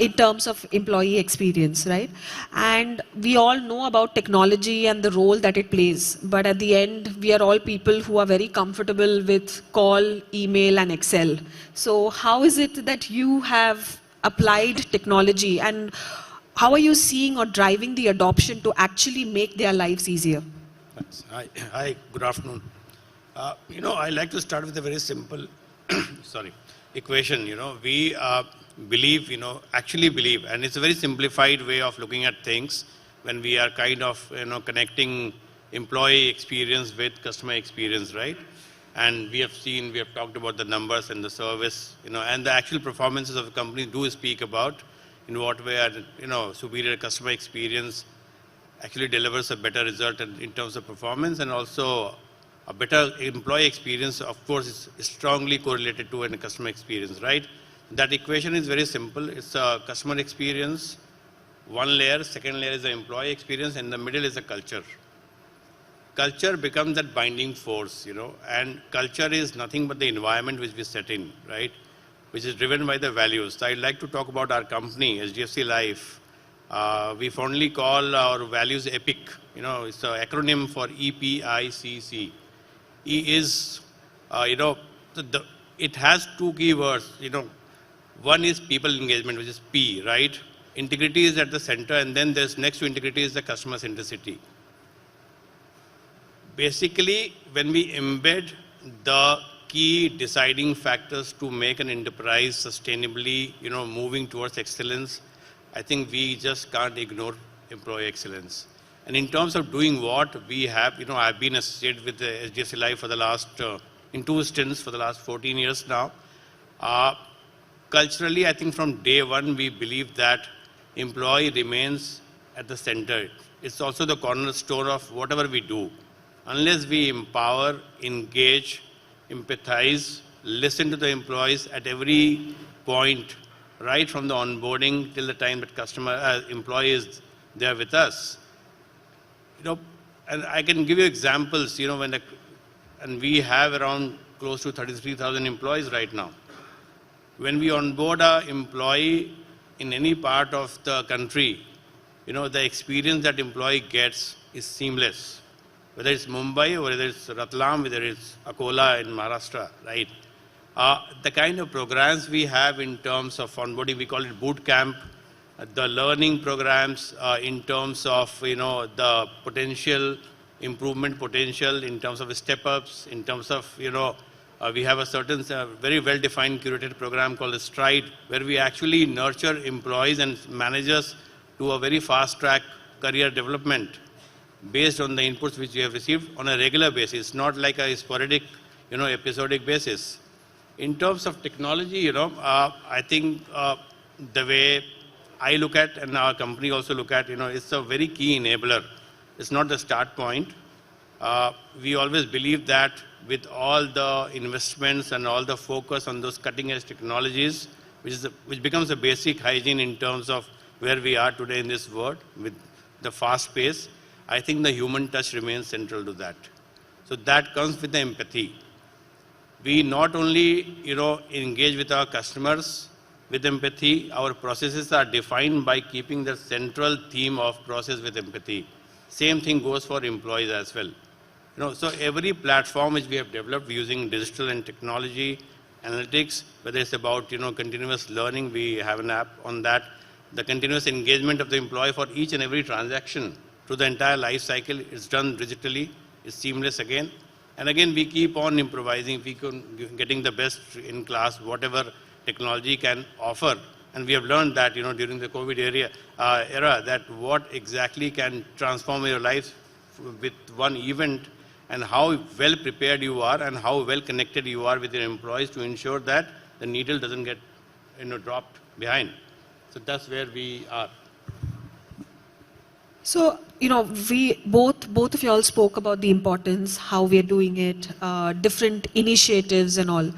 in terms of employee experience, right? And we all know about technology and the role that it plays, but at the end, we are all people who are very comfortable with call, email, and Excel. So how is it that you have applied technology, and how are you seeing or driving the adoption to actually make their lives easier? Hi, good afternoon. I like to start with a very simple equation. We actually believe, and it's a very simplified way of looking at things when we are kind of, connecting employee experience with customer experience, right? And we have talked about the numbers and the service, and the actual performances of the company do speak about in what way superior customer experience actually delivers a better result in terms of performance, and also a better employee experience, of course, is strongly correlated to a customer experience, right? That equation is very simple. It's a customer experience, one layer, second layer is the employee experience, and the middle is the culture. Culture becomes that binding force, and culture is nothing but the environment which we set in, right? Which is driven by the values. So I'd like to talk about our company, HDFC Life, We fondly call our values EPIC. You know, it's an acronym for EPICC. E is, you know, it has two key words. You know, one is people engagement, which is P, right? Integrity is at the center, and then there's next to integrity is the customer centricity. Basically, when we embed the key deciding factors to make an enterprise sustainably, you know, moving towards excellence, I think we just can't ignore employee excellence. And in terms of doing what we have, you know, I've been associated with the HDFC Life for the last, in two stints for the last 14 years now. Culturally, I think from day one, we believe that employee remains at the center. It's also the cornerstone of whatever we do. Unless we empower, engage, empathize, listen to the employees at every point, right from the onboarding till the time that employee is there with us. You know, and I can give you examples, you know, and we have around close to 33,000 employees right now. When we onboard an employee in any part of the country, you know, the experience that employee gets is seamless. Whether it's Mumbai, or whether it's Ratlam, whether it's Akola in Maharashtra, right? The kind of programs we have in terms of onboarding, we call it boot camp, the learning programs in terms of, you know, the potential, improvement potential in terms of step-ups, in terms of, you know, we have a certain very well-defined curated program called the Stride, where we actually nurture employees and managers to a very fast-track career development based on the inputs which we have received on a regular basis, not like a sporadic, you know, episodic basis. In terms of technology, you know, I think the way I look at, and our company also look at, you know, it's a very key enabler. It's not the start point. We always believe that with all the investments and all the focus on those cutting edge technologies, which becomes a basic hygiene in terms of where we are today in this world with the fast pace, I think the human touch remains central to that. So that comes with the empathy. We not only, you know, engage with our customers with empathy, our processes are defined by keeping the central theme of process with empathy. Same thing goes for employees as well. You know, so every platform which we have developed using digital and technology, analytics, whether it's about, you know, continuous learning, we have an app on that, the continuous engagement of the employee for each and every transaction through the entire life cycle is done digitally, is seamless again. And again, we keep on improvising, we keep getting the best in class, whatever technology can offer. And we have learned that, you know, during the COVID era, that what exactly can transform your life with one event, and how well prepared you are and how well connected you are with your employees to ensure that the needle doesn't get, you know, dropped behind. So that's where we are. So, you know, we both of you all spoke about the importance, how we are doing it, different initiatives and all.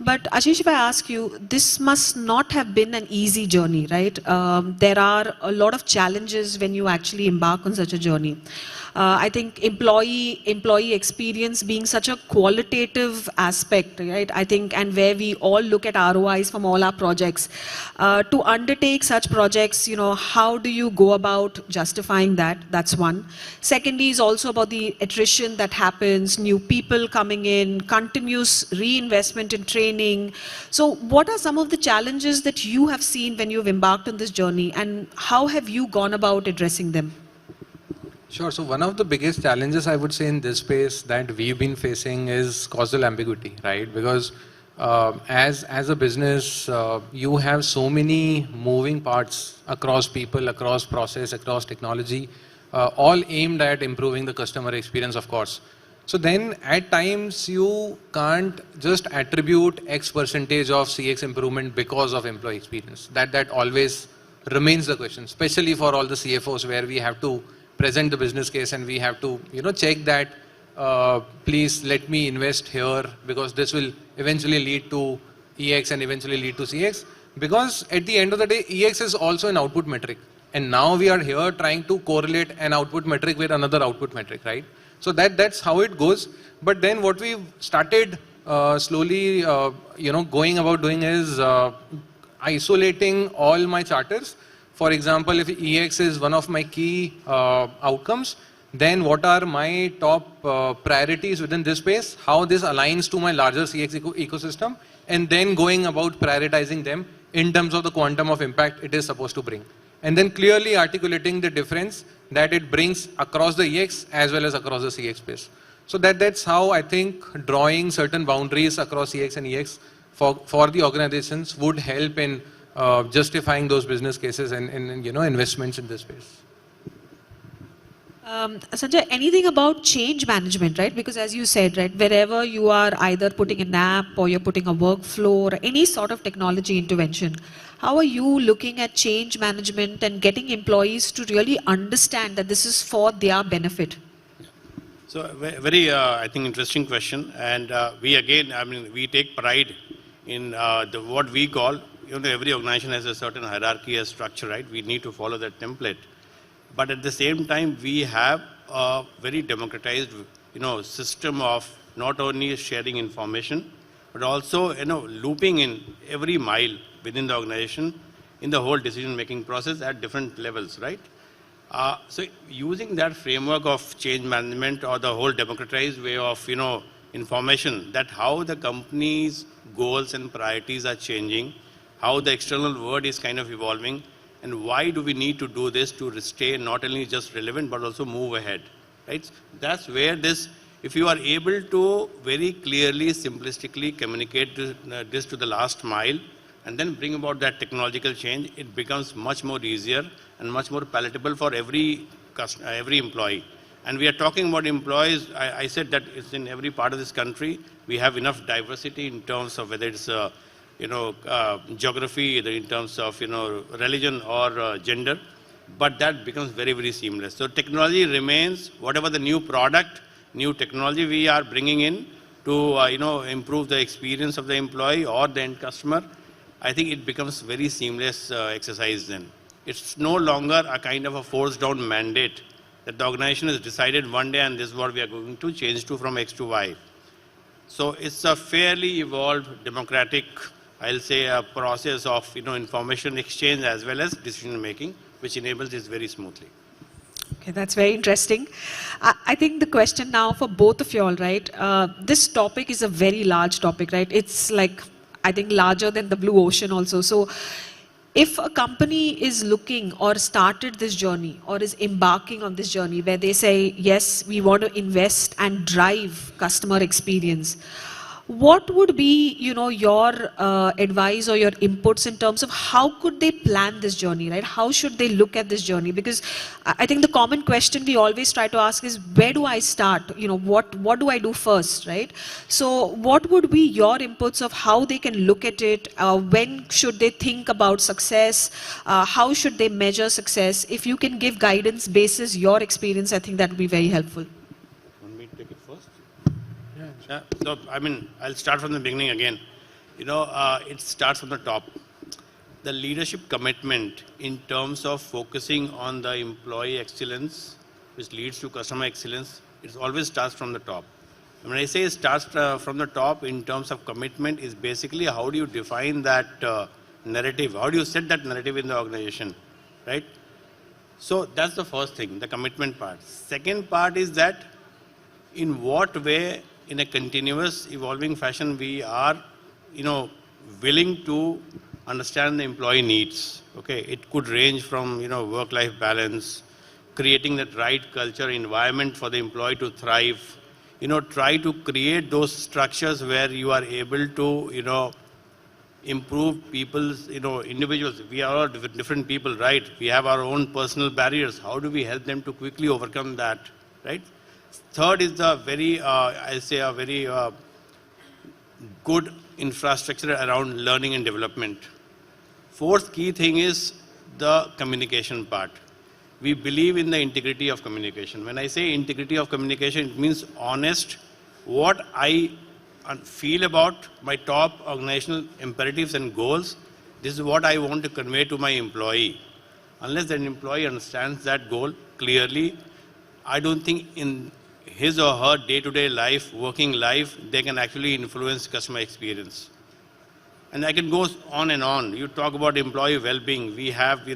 But Ashish, if I ask you, this must not have been an easy journey, right? There are a lot of challenges when you actually embark on such a journey. I think employee experience being such a qualitative aspect, right? I think, and where we all look at ROIs from all our projects. To undertake such projects, you know, how do you go about justifying that? That's one. Secondly is also about the attrition that happens, new people coming in, continuous reinvestment in training. So what are some of the challenges that you have seen when you've embarked on this journey, and how have you gone about addressing them? Sure. So one of the biggest challenges I would say in this space that we've been facing is causal ambiguity, right? Because as a business, you have so many moving parts across people, across process, across technology, all aimed at improving the customer experience, of course. So then at times you can't just attribute X percentage of CX improvement because of employee experience. That always remains the question, especially for all the CFOs where we have to present the business case and we have to, you know, check that, please let me invest here because this will eventually lead to EX and eventually lead to CX. Because at the end of the day, EX is also an output metric. And now we are here trying to correlate an output metric with another output metric, right? So that's how it goes. But then what we've started slowly, you know, going about doing is isolating all my charters For example, if EX is one of my key outcomes, then what are my top priorities within this space, how this aligns to my larger CX ecosystem, and then going about prioritizing them in terms of the quantum of impact it is supposed to bring. And then clearly articulating the difference that it brings across the EX as well as across the CX space. So that's how I think drawing certain boundaries across CX and EX for the organizations would help in justifying those business cases and investments in this space. Sanjay, anything about change management, right? Because as you said, right, wherever you are either putting an app or you're putting a workflow or any sort of technology intervention, how are you looking at change management and getting employees to really understand that this is for their benefit? So very, I think, interesting question. And we again, we take pride in what we call, every organization has a certain hierarchy, a structure, right? We need to follow that template. But at the same time, we have a very democratized, system of not only sharing information, but also, looping in every mile within the organization in the whole decision-making process at different levels, right? So using that framework of change management or the whole democratized way of, information, that how the company's goals and priorities are changing, how the external world is kind of evolving, and why do we need to do this to stay not only just relevant, but also move ahead, right? That's where this, if you are able to very clearly, simplistically communicate this to the last mile, and then bring about that technological change, it becomes much more easier and much more palatable for every employee. And we are talking about employees, I said that it's in every part of this country. We have enough diversity in terms of whether it's geography, either in terms of religion or gender, but that becomes very, very seamless. So technology remains, whatever the new product, new technology we are bringing in to improve the experience of the employee or the end customer, I think it becomes very seamless exercise then. It's no longer a kind of a forced down mandate that the organization has decided one day and this is what we are going to change to from X to Y. So it's a fairly evolved, democratic, I'll say, a process of information exchange as well as decision making, which enables this very smoothly. Okay, that's very interesting. I think the question now for both of you all, right? This topic is a very large topic, right? It's like, I think, larger than the blue ocean also. So if a company is looking or started this journey or is embarking on this journey where they say, yes, we want to invest and drive customer experience, what would be, your advice or your inputs in terms of how could they plan this journey, right? How should they look at this journey? Because I think the common question we always try to ask is, where do I start? What do I do first, right? So what would be your inputs of how they can look at it? When should they think about success? How should they measure success? If you can give guidance basis your experience, I think that would be very helpful. Yeah, so I'll start from the beginning again. It starts from the top. The leadership commitment in terms of focusing on the employee excellence, which leads to customer excellence, it always starts from the top. And when I say it starts from the top in terms of commitment, is basically how do you define that narrative? How do you set that narrative in the organization, right? So that's the first thing, the commitment part. Second part is that in what way, in a continuous evolving fashion, we are, willing to understand the employee needs. Okay, it could range from, work-life balance, creating that right culture environment for the employee to thrive. Try to create those structures where you are able to, improve people's, individuals. We are all different people, right? We have our own personal barriers. How do we help them to quickly overcome that, right? Third is the very, I'll say, a very good infrastructure around learning and development. Fourth key thing is the communication part. We believe in the integrity of communication. When I say integrity of communication, it means honest, what I feel about my top organizational imperatives and goals. This is what I want to convey to my employee. Unless an employee understands that goal clearly, I don't think in his or her day-to-day life, working life, they can actually influence customer experience. And I can go on and on. You talk about employee well-being. We have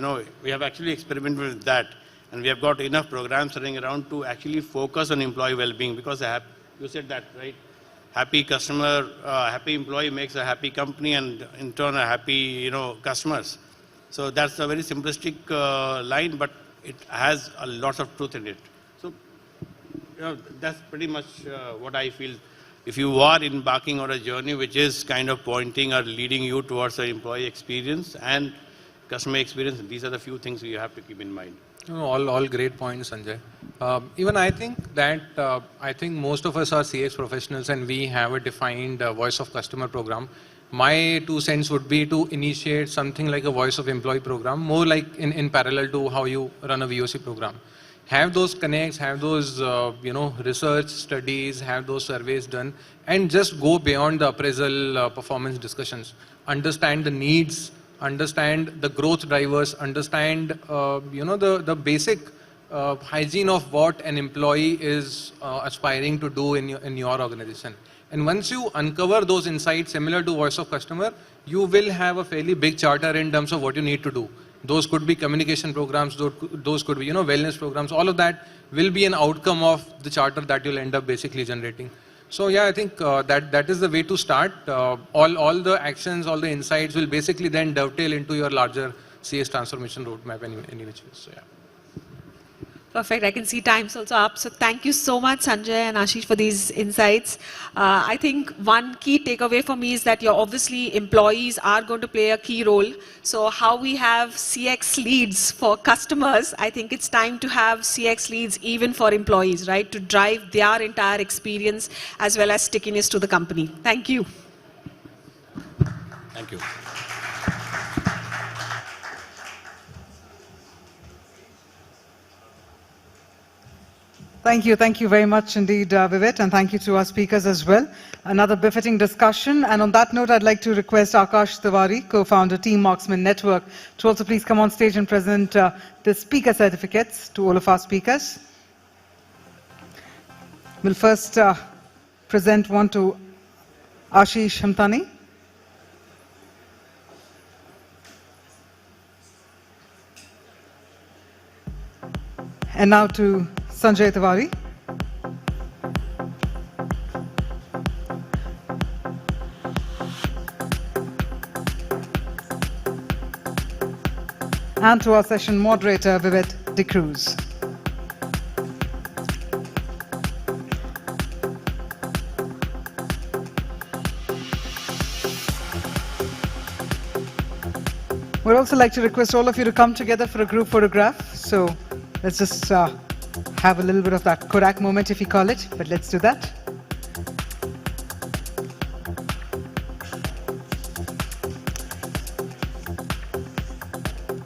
actually experimented with that. And we have got enough programs running around to actually focus on employee well-being, because you said that, right? Happy customer, happy employee makes a happy company, and in turn a happy, customers. So that's a very simplistic line, but it has a lot of truth in it. So that's pretty much what I feel. If you are embarking on a journey which is kind of pointing or leading you towards the employee experience and customer experience, these are the few things you have to keep in mind. All great points, Sanjay. Even I think that most of us are CX professionals and we have a defined voice of customer program. My 2 cents would be to initiate something like a voice of employee program, more like in parallel to how you run a VOC program. Have those connects, have those research studies, have those surveys done, and just go beyond the appraisal performance discussions. Understand the needs, understand the growth drivers, understand the basic hygiene of what an employee is aspiring to do in your organization. And once you uncover those insights similar to voice of customer, you will have a fairly big charter in terms of what you need to do. Those could be communication programs, those could be wellness programs. All of that will be an outcome of the charter that you'll end up basically generating. So yeah, I think that is the way to start. All the actions, all the insights will basically then dovetail into your larger CX transformation roadmap any which way. So yeah. Perfect. I can see time's also up. So thank you so much, Sanjay and Ashish, for these insights. I think one key takeaway for me is that obviously employees are going to play a key role. So how we have CX leads for customers, I think it's time to have CX leads even for employees, right? To drive their entire experience as well as stickiness to the company. Thank you. Thank you. Thank you very much indeed, Vivek, and thank you to our speakers as well. Another befitting discussion, and on that note, I'd like to request Akash Tiwari, co-founder, Team Marksmen Network, to also please come on stage and present the speaker certificates to all of our speakers. We'll first present one to Ashish Hamtani. And now to Sanjay Tiwari. And to our session moderator, Vivek D'Cruz. We'd also like to request all of you to come together for a group photograph. So let's just have a little bit of that Kodak moment, if you call it, but let's do that.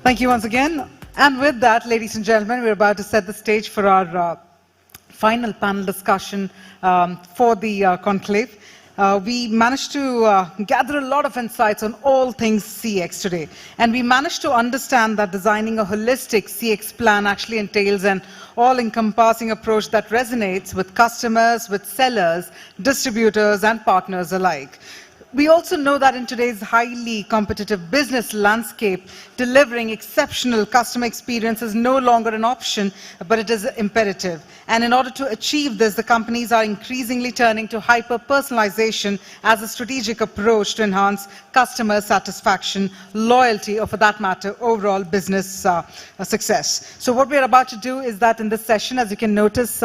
Thank you once again. And with that, ladies and gentlemen, we're about to set the stage for our final panel discussion for the conclave. We managed to gather a lot of insights on all things CX today. And we managed to understand that designing a holistic CX plan actually entails an all-encompassing approach that resonates with customers, with sellers, distributors, and partners alike. We also know that in today's highly competitive business landscape, delivering exceptional customer experience is no longer an option, but it is imperative. And in order to achieve this, the companies are increasingly turning to hyper-personalization as a strategic approach to enhance customer satisfaction, loyalty, or for that matter, overall business success. So what we're about to do is that in this session, as you can notice,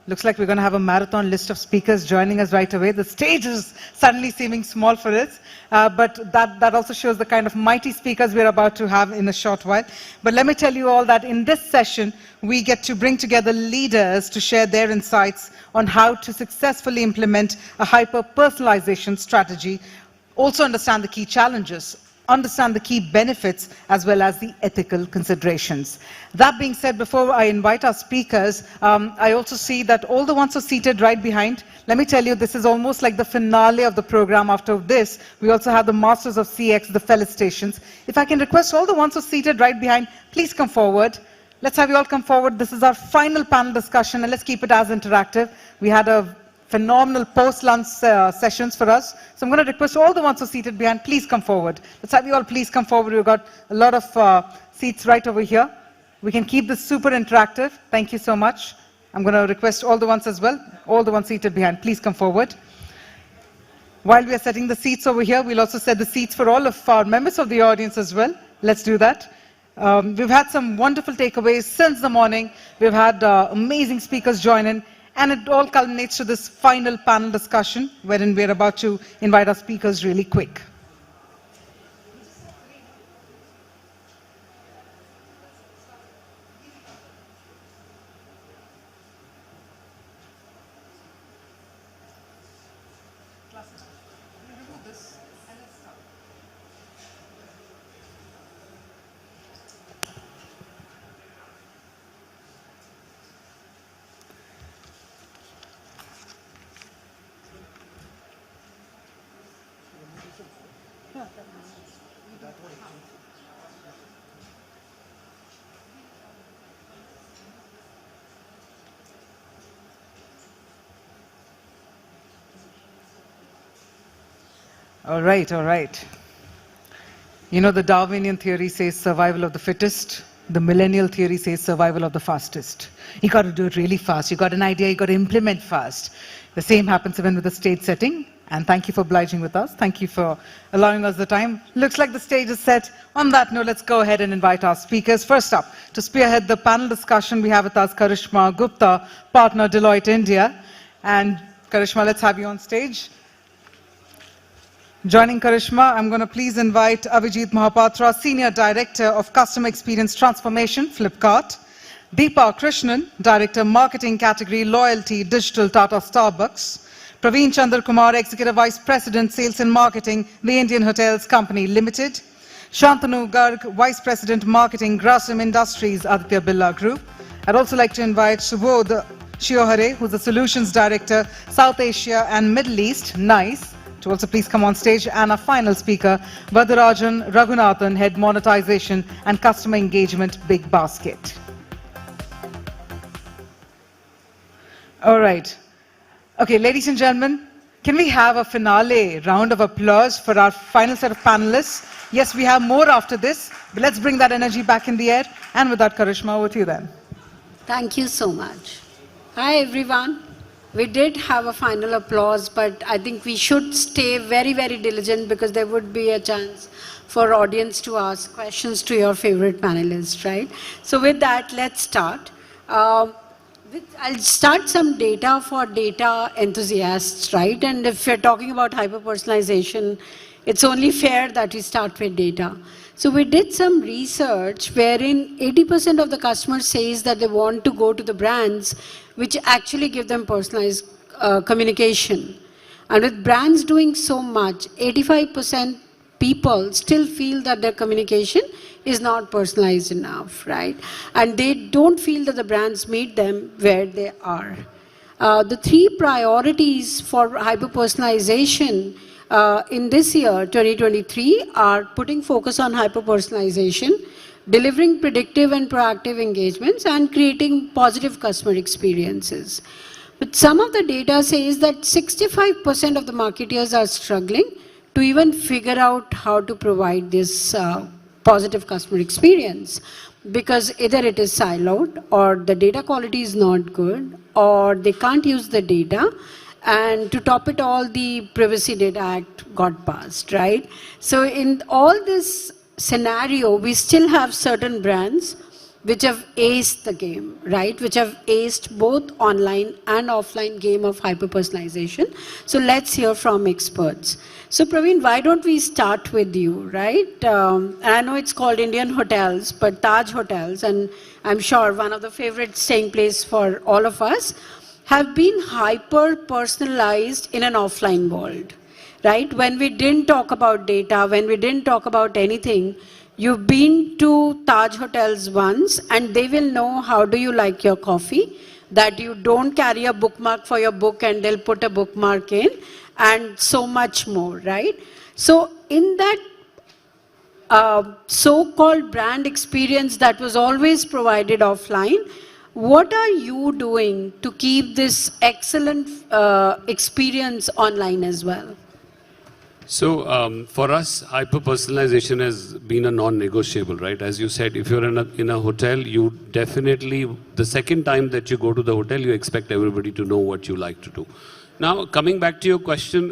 looks like we're going to have a marathon list of speakers joining us right away. The stage is suddenly seeming small for us, but that also shows the kind of mighty speakers we're about to have in a short while. But let me tell you all that in this session, we get to bring together leaders to share their insights on how to successfully implement a hyper-personalization strategy, also understand the key challenges, understand the key benefits, as well as the ethical considerations. That being said, before I invite our speakers, I also see that all the ones who are seated right behind, let me tell you, this is almost like the finale of the program. After this, we also have the Masters of CX, the felicitations. If I can request all the ones who are seated right behind, please come forward. Let's have you all come forward. This is our final panel discussion, and let's keep it as interactive. We had a phenomenal post-lunch sessions for us. So I'm going to request all the ones who are seated behind, please come forward. Let's have you all please come forward. We've got a lot of seats right over here. We can keep this super interactive. Thank you so much. I'm going to request all the ones as well, all the ones seated behind, please come forward. While we are setting the seats over here, we'll also set the seats for all of our members of the audience as well. Let's do that. We've had some wonderful takeaways since the morning. We've had amazing speakers join in, and it all culminates to this final panel discussion, wherein we're about to invite our speakers really quick. All right, all right. You know, the Darwinian theory says survival of the fittest. The millennial theory says survival of the fastest. You got to do it really fast. You got an idea, you got to implement fast. The same happens even with the stage setting. And thank you for obliging with us. Thank you for allowing us the time. Looks like the stage is set. On that note, let's go ahead and invite our speakers. First up, to spearhead the panel discussion, we have with us Karishma Gupta, partner Deloitte India. And Karishma, let's have you on stage. Joining Karishma, I'm going to please invite Avijit Mahapatra, Senior Director of Customer Experience Transformation, Flipkart. Deepa Krishnan, Director Marketing Category Loyalty Digital Tata Starbucks. Praveen Chandra Kumar, Executive Vice President Sales and Marketing, The Indian Hotels Company Limited. Shantanu Garg, Vice President Marketing, Grasim Industries, Aditya Birla Group. I'd also like to invite Subodh Shiohare, who's the Solutions Director, South Asia and Middle East, NICE, to also please come on stage. And our final speaker, Vadarajan Raghunathan, Head Monetization and Customer Engagement, Big Basket. All right. Okay, ladies and gentlemen, can we have a finale round of applause for our final set of panelists? Yes, we have more after this, but let's bring that energy back in the air. And with that, Karishma, over to you then. Thank you so much. Hi, everyone. We did have a final applause, but I think we should stay very, very diligent because there would be a chance for audience to ask questions to your favorite panelists, right? So with that, let's start. I'll start some data for data enthusiasts, right? And if we're talking about hyper-personalization, it's only fair that we start with data. So we did some research wherein 80% of the customers says that they want to go to the brands which actually give them personalized communication. And with brands doing so much, 85% people still feel that their communication is not personalized enough, right? And they don't feel that the brands meet them where they are. The three priorities for hyper-personalization in this year, 2023, are putting focus on hyper-personalization, delivering predictive and proactive engagements, and creating positive customer experiences. But some of the data says that 65% of the marketers are struggling to even figure out how to provide this positive customer experience, because either it is siloed, or the data quality is not good, or they can't use the data. And to top it all, the Privacy Data Act got passed, right? So in all this scenario, we still have certain brands which have aced the game, right? Which have aced both online and offline game of hyper-personalization. So let's hear from experts. So Praveen, why don't we start with you, right? And I know it's called Indian Hotels, but Taj Hotels, and I'm sure one of the favorite staying place for all of us, have been hyper-personalized in an offline world, right? When we didn't talk about data, when we didn't talk about anything, you've been to Taj Hotels once and they will know how do you like your coffee, that you don't carry a bookmark for your book and they'll put a bookmark in, and so much more, right? So in that so-called brand experience that was always provided offline, What are you doing to keep this excellent experience online as well? So for us, hyper-personalization has been a non-negotiable, right? As you said, if you're in a hotel, you definitely, the second time that you go to the hotel, you expect everybody to know what you like to do. Now, coming back to your question,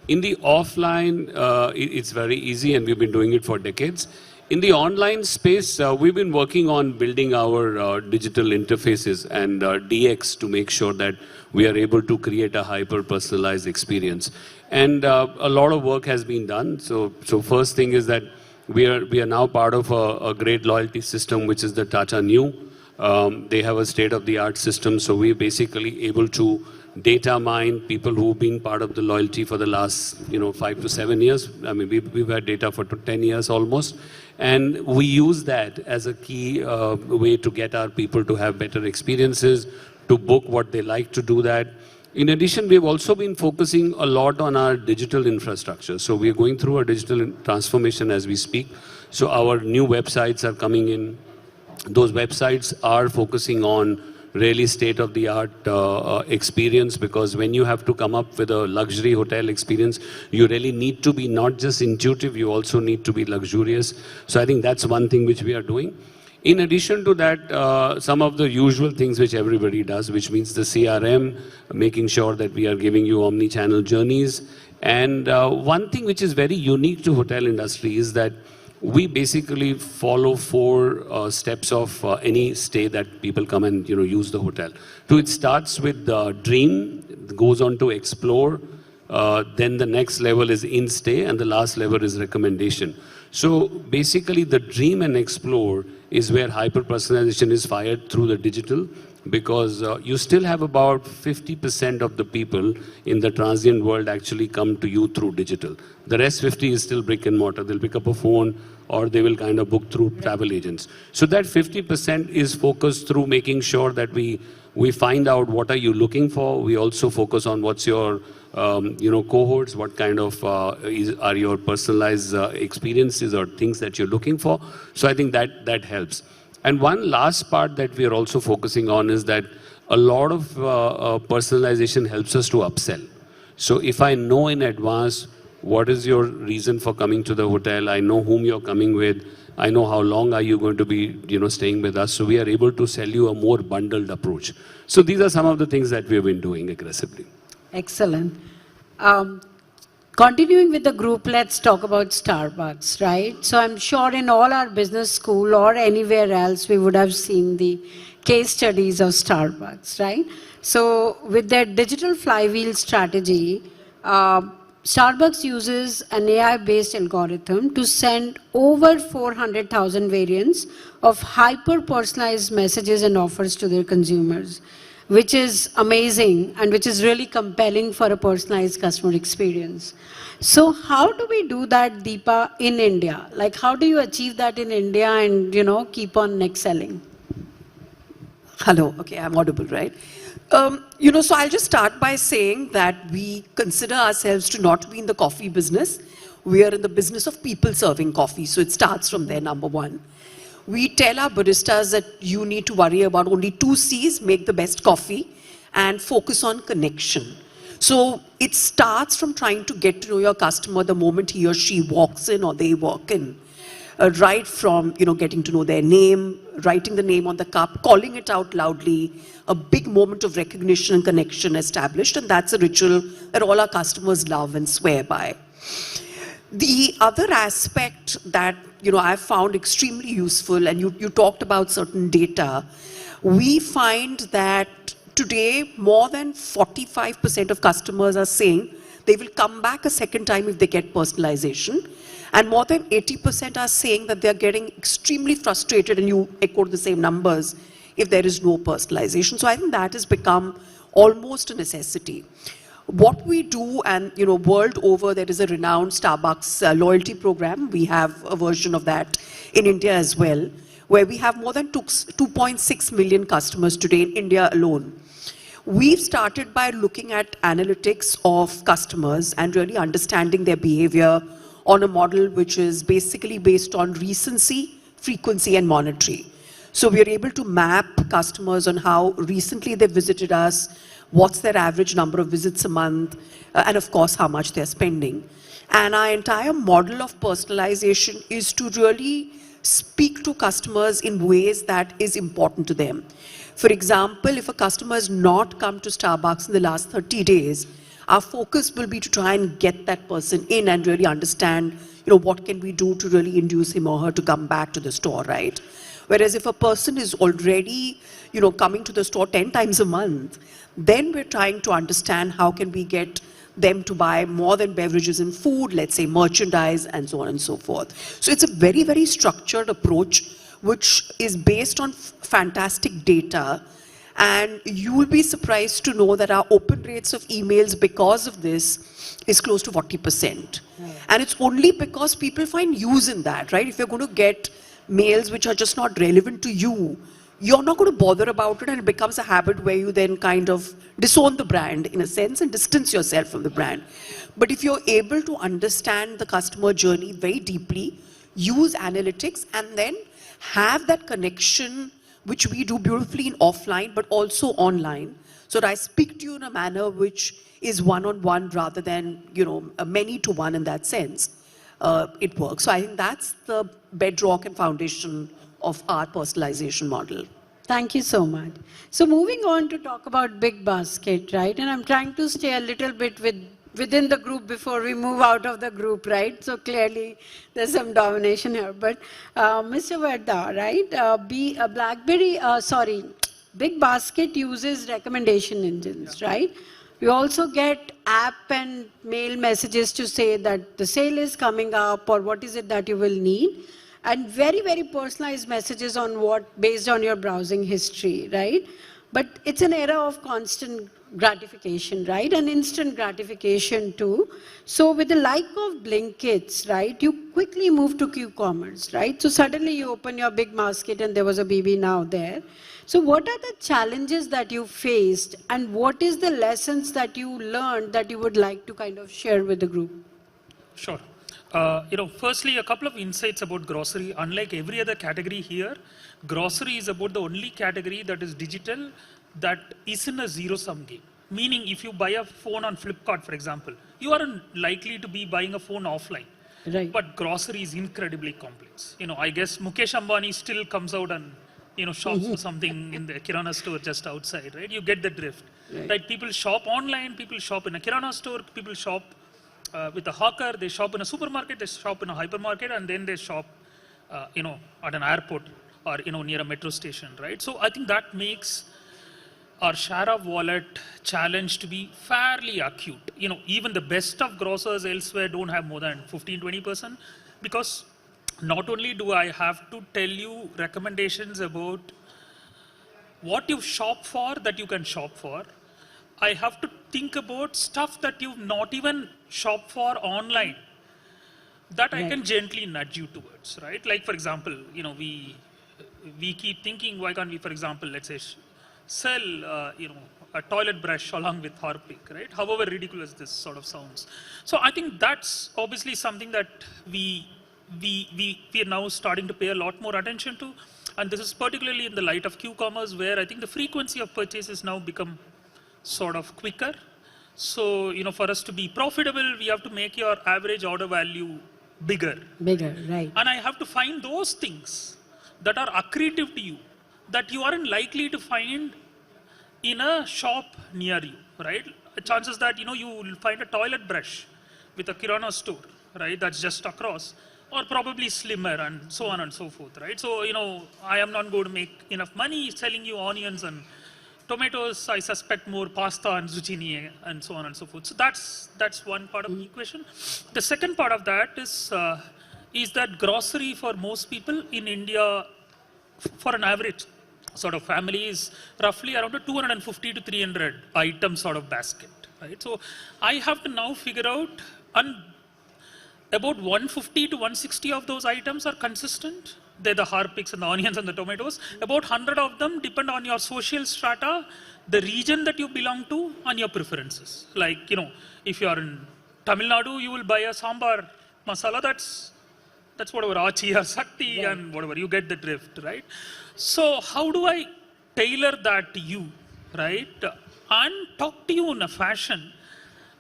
in the offline, it's very easy and we've been doing it for decades. In the online space, we've been working on building our digital interfaces and DX to make sure that we are able to create a hyper-personalized experience. And a lot of work has been done. So first thing is that we are now part of a great loyalty system, which is the Tata Neu. They have a state-of-the-art system, so we're basically able to data mine people who've been part of the loyalty for the last 5 to 7 years. I mean, we've had data for 10 years almost. And we use that as a key way to get our people to have better experiences, to book what they like to do that. In addition, we've also been focusing a lot on our digital infrastructure. So we're going through a digital transformation as we speak. So our new websites are coming in. Those websites are focusing on really state-of-the-art experience, because when you have to come up with a luxury hotel experience, you really need to be not just intuitive, you also need to be luxurious. So I think that's one thing which we are doing. In addition to that, some of the usual things which everybody does, which means the CRM, making sure that we are giving you omni-channel journeys. And one thing which is very unique to hotel industry is that we basically follow 4 steps of any stay that people come and use the hotel. So it starts with dream, goes on to explore, then the next level is in-stay, and the last level is recommendation. So basically the dream and explore is where hyper-personalization is fired through the digital, because you still have about 50% of the people in the transient world actually come to you through digital. The rest 50 is still brick and mortar. They'll pick up a phone or they will kind of book through travel agents. So that 50% is focused through making sure that we find out what are you looking for. We also focus on what's your cohorts, what kind of are your personalized experiences or things that you're looking for. So I think that helps. And one last part that we are also focusing on is that a lot of personalization helps us to upsell. So if I know in advance what is your reason for coming to the hotel, I know whom you're coming with, I know how long are you going to be staying with us, so we are able to sell you a more bundled approach. So these are some of the things that we've been doing aggressively. Excellent. Continuing with the group, let's talk about Starbucks, right? So I'm sure in all our business school or anywhere else, we would have seen the case studies of Starbucks, right? So with their digital flywheel strategy, Starbucks uses an AI-based algorithm to send over 400,000 variants of hyper-personalized messages and offers to their consumers, which is amazing and which is really compelling for a personalized customer experience. So how do we do that, Deepa, in India? Like, how do you achieve that in India and, keep on excelling? Hello, okay, I'm audible, right? So I'll just start by saying that we consider ourselves to not be in the coffee business. We are in the business of people serving coffee, so it starts from there, number one. We tell our baristas that you need to worry about only 2 C's, make the best coffee, and focus on connection. So it starts from trying to get to know your customer the moment he or she walks in or they walk in. Right from getting to know their name, writing the name on the cup, calling it out loudly, a big moment of recognition and connection established, and that's a ritual that all our customers love and swear by. The other aspect that I've found extremely useful, and you talked about certain data, we find that today more than 45% of customers are saying they will come back a second time if they get personalization. And more than 80% are saying that they're getting extremely frustrated, and you echoed the same numbers, if there is no personalization. So I think that has become almost a necessity. What we do, and world over, there is a renowned Starbucks loyalty program. We have a version of that in India as well, where we have more than 2.6 million customers today in India alone. We've started by looking at analytics of customers and really understanding their behavior on a model which is basically based on recency, frequency, and monetary. So we are able to map customers on how recently they visited us, what's their average number of visits a month, and of course, how much they're spending. And our entire model of personalization is to really speak to customers in ways that is important to them. For example, if a customer has not come to Starbucks in the last 30 days, our focus will be to try and get that person in and really understand, what can we do to really induce him or her to come back to the store, right? Whereas if a person is already, coming to the store 10 times a month, then we're trying to understand how can we get them to buy more than beverages and food, let's say merchandise and so on and so forth. So it's a very, very structured approach which is based on fantastic data, and you will be surprised to know that our open rates of emails because of this is close to 40%. And it's only because people find use in that, right? If you're going to get mails which are just not relevant to you, you're not going to bother about it, and it becomes a habit where you then kind of disown the brand in a sense and distance yourself from the brand. But if you're able to understand the customer journey very deeply, use analytics, and then have that connection, which we do beautifully in offline, but also online, so that I speak to you in a manner which is one-on-one rather than, a many-to-one in that sense, it works. So I think that's the bedrock and foundation of our personalization model. Thank you so much. So moving on to talk about Big Basket, right? And I'm trying to stay a little bit within the group before we move out of the group, right? So clearly there's some domination here. But Mr. Verda, right? Big Basket uses recommendation engines, right? You also get app and mail messages to say that the sale is coming up or what is it that you will need. And very, very personalized messages on based on your browsing history, right? But it's an era of constant gratification, right? And instant gratification too. So with the like of Blinkits, right, you quickly move to Q-commerce, right? So suddenly you open your Big Basket and there was a BB Now there. So what are the challenges that you faced, and what is the lessons that you learned that you would like to kind of share with the group? Sure. Firstly, a couple of insights about grocery. Unlike every other category here, grocery is about the only category that is digital that isn't a zero-sum game. Meaning, if you buy a phone on Flipkart, for example, you aren't likely to be buying a phone offline. Right. But grocery is incredibly complex. I guess Mukesh Ambani still comes out and shops for something in the Kirana store just outside, right? You get the drift, right? People shop online, people shop in a Kirana store, people shop with a hawker, they shop in a supermarket, they shop in a hypermarket, and then they shop, at an airport or, near a metro station, right? So I think that makes our share of wallet challenge to be fairly acute. Even the best of grocers elsewhere don't have more than 15-20%, because not only do I have to tell you recommendations about what you shop for that you can shop for, I have to think about stuff that you've not even shopped for online that I can gently nudge you towards, right? Like, for example, we keep thinking, why can't we, for example, let's say, sell, a toilet brush along with Harpic, right? However ridiculous this sort of sounds. So I think that's obviously something that we are now starting to pay a lot more attention to. And this is particularly in the light of Q-commerce, where I think the frequency of purchases now become sort of quicker. So, for us to be profitable, we have to make your average order value bigger. Bigger, right. And I have to find those things that are accretive to you, that you aren't likely to find in a shop near you, right? Chances that, you will find a toilet brush with a Kirana store, right? That's just across, or probably slimmer and so on and so forth, right? So, I am not going to make enough money selling you onions and tomatoes. I suspect more pasta and zucchini and so on and so forth. So that's one part of the equation. The second part of that is that grocery for most people in India, for an average sort of family, is roughly around a 250 to 300 item sort of basket, right? So I have to now figure out, about 150 to 160 of those items are consistent. They're the Harpics and the onions and the tomatoes. About 100 of them depend on your social strata, the region that you belong to, and your preferences. Like, if you are in Tamil Nadu, you will buy a sambar masala that's That's whatever Achi or Sakti and whatever, you get the drift, right? So how do I tailor that to you, right? And talk to you in a fashion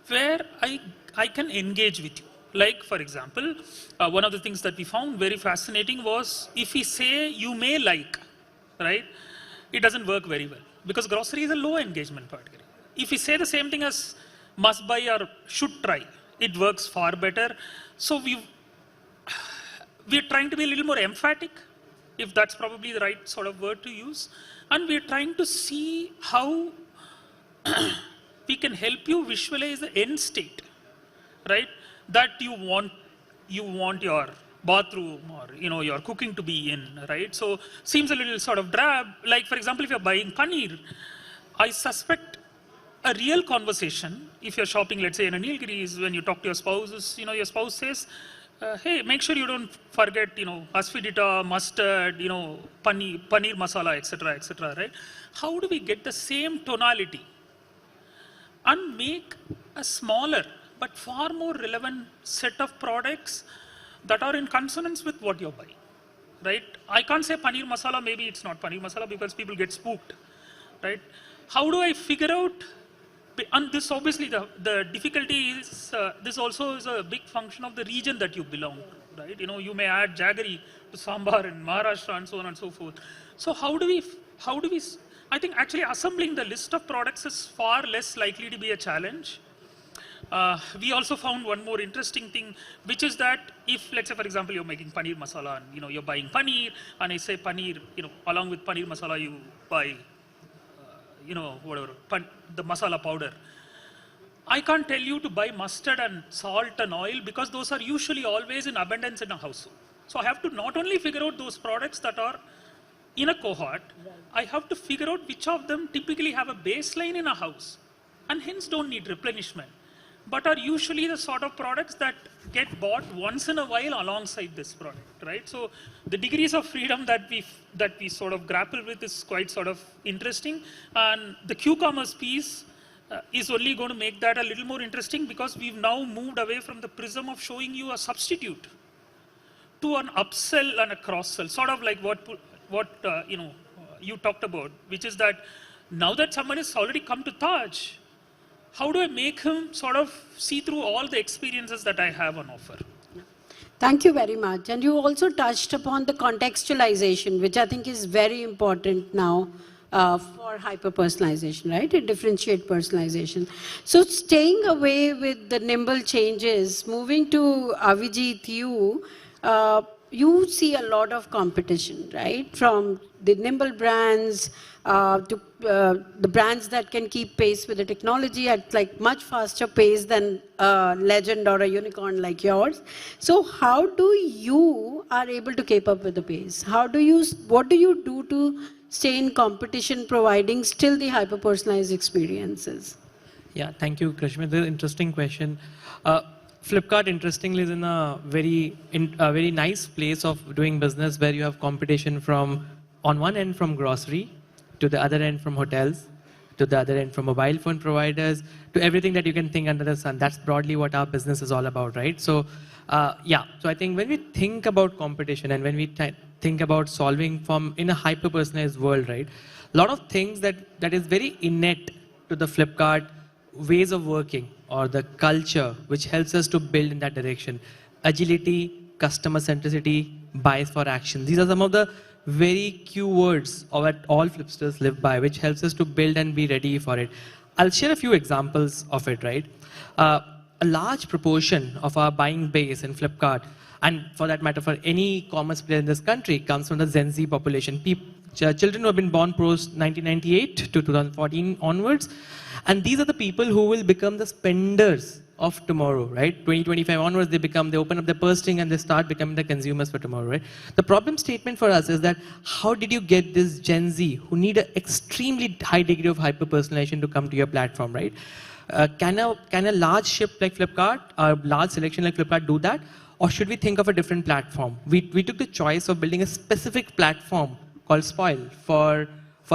where I can engage with you. Like, for example, one of the things that we found very fascinating was if we say you may like, right? It doesn't work very well because grocery is a low engagement category. If we say the same thing as must buy or should try, it works far better. So we're trying to be a little more emphatic, if that's probably the right sort of word to use. And we're trying to see how we can help you visualize the end state, right? That you want your bathroom or your cooking to be in, right? So seems a little sort of drab. Like, for example, if you're buying paneer, I suspect a real conversation, if you're shopping, let's say in a Nilgiris, when you talk to your spouses, your spouse says, hey, make sure you don't forget, asafoetida, mustard, paneer masala, etc., right? How do we get the same tonality and make a smaller but far more relevant set of products that are in consonance with what you're buying, right? I can't say paneer masala, maybe it's not paneer masala because people get spooked, right? How do I figure out, and this obviously the difficulty is, this also is a big function of the region that you belong to, right? You may add jaggery to sambar in Maharashtra and so on and so forth. So how do we, I think actually assembling the list of products is far less likely to be a challenge. We also found one more interesting thing, which is that if, let's say, for example, you're making paneer masala and, you're buying paneer, and I say paneer, along with paneer masala, you buy, whatever, the masala powder. I can't tell you to buy mustard and salt and oil because those are usually always in abundance in a household. So I have to not only figure out those products that are in a cohort, I have to figure out which of them typically have a baseline in a house and hence don't need replenishment, but are usually the sort of products that get bought once in a while alongside this product, right? So the degrees of freedom that we sort of grapple with is quite sort of interesting, and the Q-commerce piece is only going to make that a little more interesting because we've now moved away from the prism of showing you a substitute to an upsell and a cross-sell, sort of like what you talked about, which is that now that someone has already come to Taj, how do I make him sort of see through all the experiences that I have on offer? Thank you very much. And you also touched upon the contextualization, which I think is very important now for hyper-personalization, right? To differentiate personalization. So staying away with the nimble changes, moving to Avijit, you see a lot of competition, right? From the nimble brands to the brands that can keep pace with the technology at like much faster pace than a legend or a unicorn like yours. So how do you are able to keep up with the pace? What do you do to stay in competition providing still the hyper-personalized experiences? Yeah, thank you, Krishma. This is an interesting question. Flipkart, interestingly, is in a very nice place of doing business where you have competition from, on one end, from grocery, to the other end from hotels, to the other end from mobile phone providers, to everything that you can think under the sun. That's broadly what our business is all about, right? So, so I think when we think about competition and when we think about solving in a hyper-personalized world, right, a lot of things that is very innate to the Flipkart ways of working or the culture which helps us to build in that direction. Agility, customer centricity, bias for action. These are some of the very keywords that all Flipsters live by, which helps us to build and be ready for it. I'll share a few examples of it, right? A large proportion of our buying base in Flipkart, and for that matter, for any commerce player in this country, comes from the Gen Z population. Children who have been born post 1998 to 2014 onwards. And these are the people who will become the spenders of tomorrow, right? 2025 onwards, they open up the purse string and they start becoming the consumers for tomorrow, right? The problem statement for us is that how did you get this Gen Z who need an extremely high degree of hyper-personalization to come to your platform, right? Can a large ship like Flipkart, a large selection like Flipkart do that? Or should we think of a different platform? We took the choice of building a specific platform called Spoil for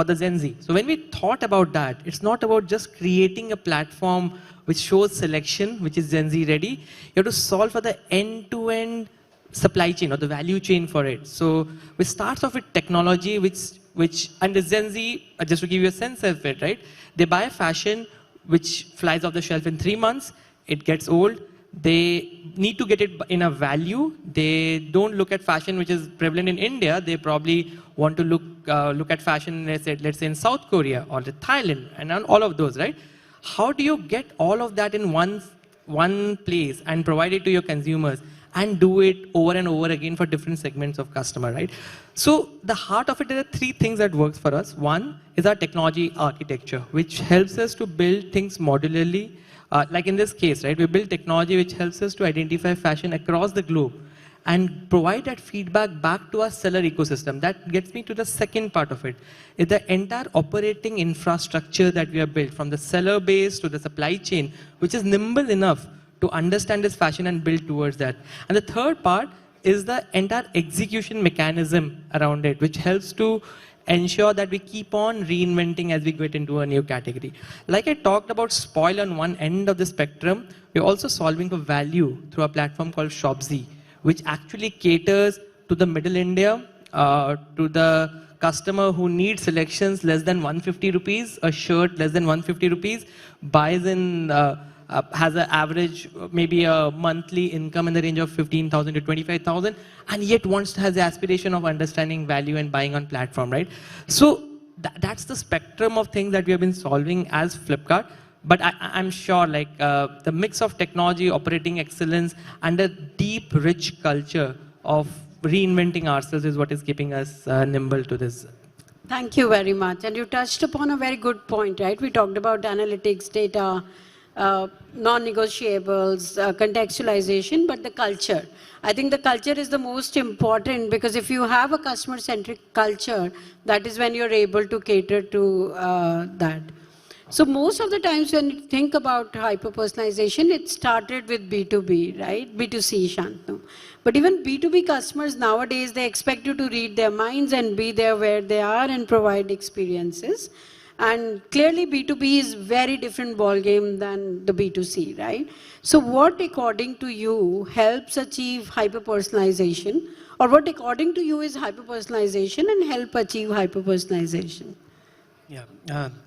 the Gen Z. So when we thought about that, it's not about just creating a platform which shows selection, which is Gen Z ready. You have to solve for the end-to-end supply chain or the value chain for it. So we starts off with technology, which and the Gen Z, just to give you a sense of it, right? They buy fashion which flies off the shelf in 3 months, it gets old, they need to get it in a value. They don't look at fashion which is prevalent in India. They probably want to look at fashion, let's say in South Korea or Thailand and all of those, right? How do you get all of that in one place and provide it to your consumers and do it over and over again for different segments of customer, right? So the heart of it, there are 3 things that works for us. One is our technology architecture, which helps us to build things modularly. Like in this case, right, we build technology which helps us to identify fashion across the globe and provide that feedback back to our seller ecosystem. That gets me to the second part of it, is the entire operating infrastructure that we have built, from the seller base to the supply chain, which is nimble enough to understand this fashion and build towards that. And the third part is the entire execution mechanism around it, which helps to ensure that we keep on reinventing as we get into a new category. Like I talked about spoil on one end of the spectrum, we're also solving for value through a platform called Shopzy, which actually caters to the middle India, to the customer who needs selections less than 150 rupees, a shirt less than 150 rupees, buys in, has an average, maybe a monthly income in the range of 15,000 to 25,000, and yet has the aspiration of understanding value and buying on platform, right? So that's the spectrum of things that we have been solving as Flipkart. But I'm sure like the mix of technology, operating excellence, and a deep, rich culture of reinventing ourselves is what is keeping us nimble to this. Thank you very much. And you touched upon a very good point, right? We talked about analytics, data, non-negotiables, contextualization, but the culture. I think the culture is the most important, because if you have a customer-centric culture, that is when you're able to cater to that. So most of the times when you think about hyper-personalization, it started with B2B, right? B2C, Shantanu. But even B2B customers nowadays, they expect you to read their minds and be there where they are and provide experiences. And clearly B2B is very different ballgame than the B2C, right? So what, according to you, helps achieve hyper-personalization? Or what, according to you, is hyper-personalization and help achieve hyper-personalization? Yeah,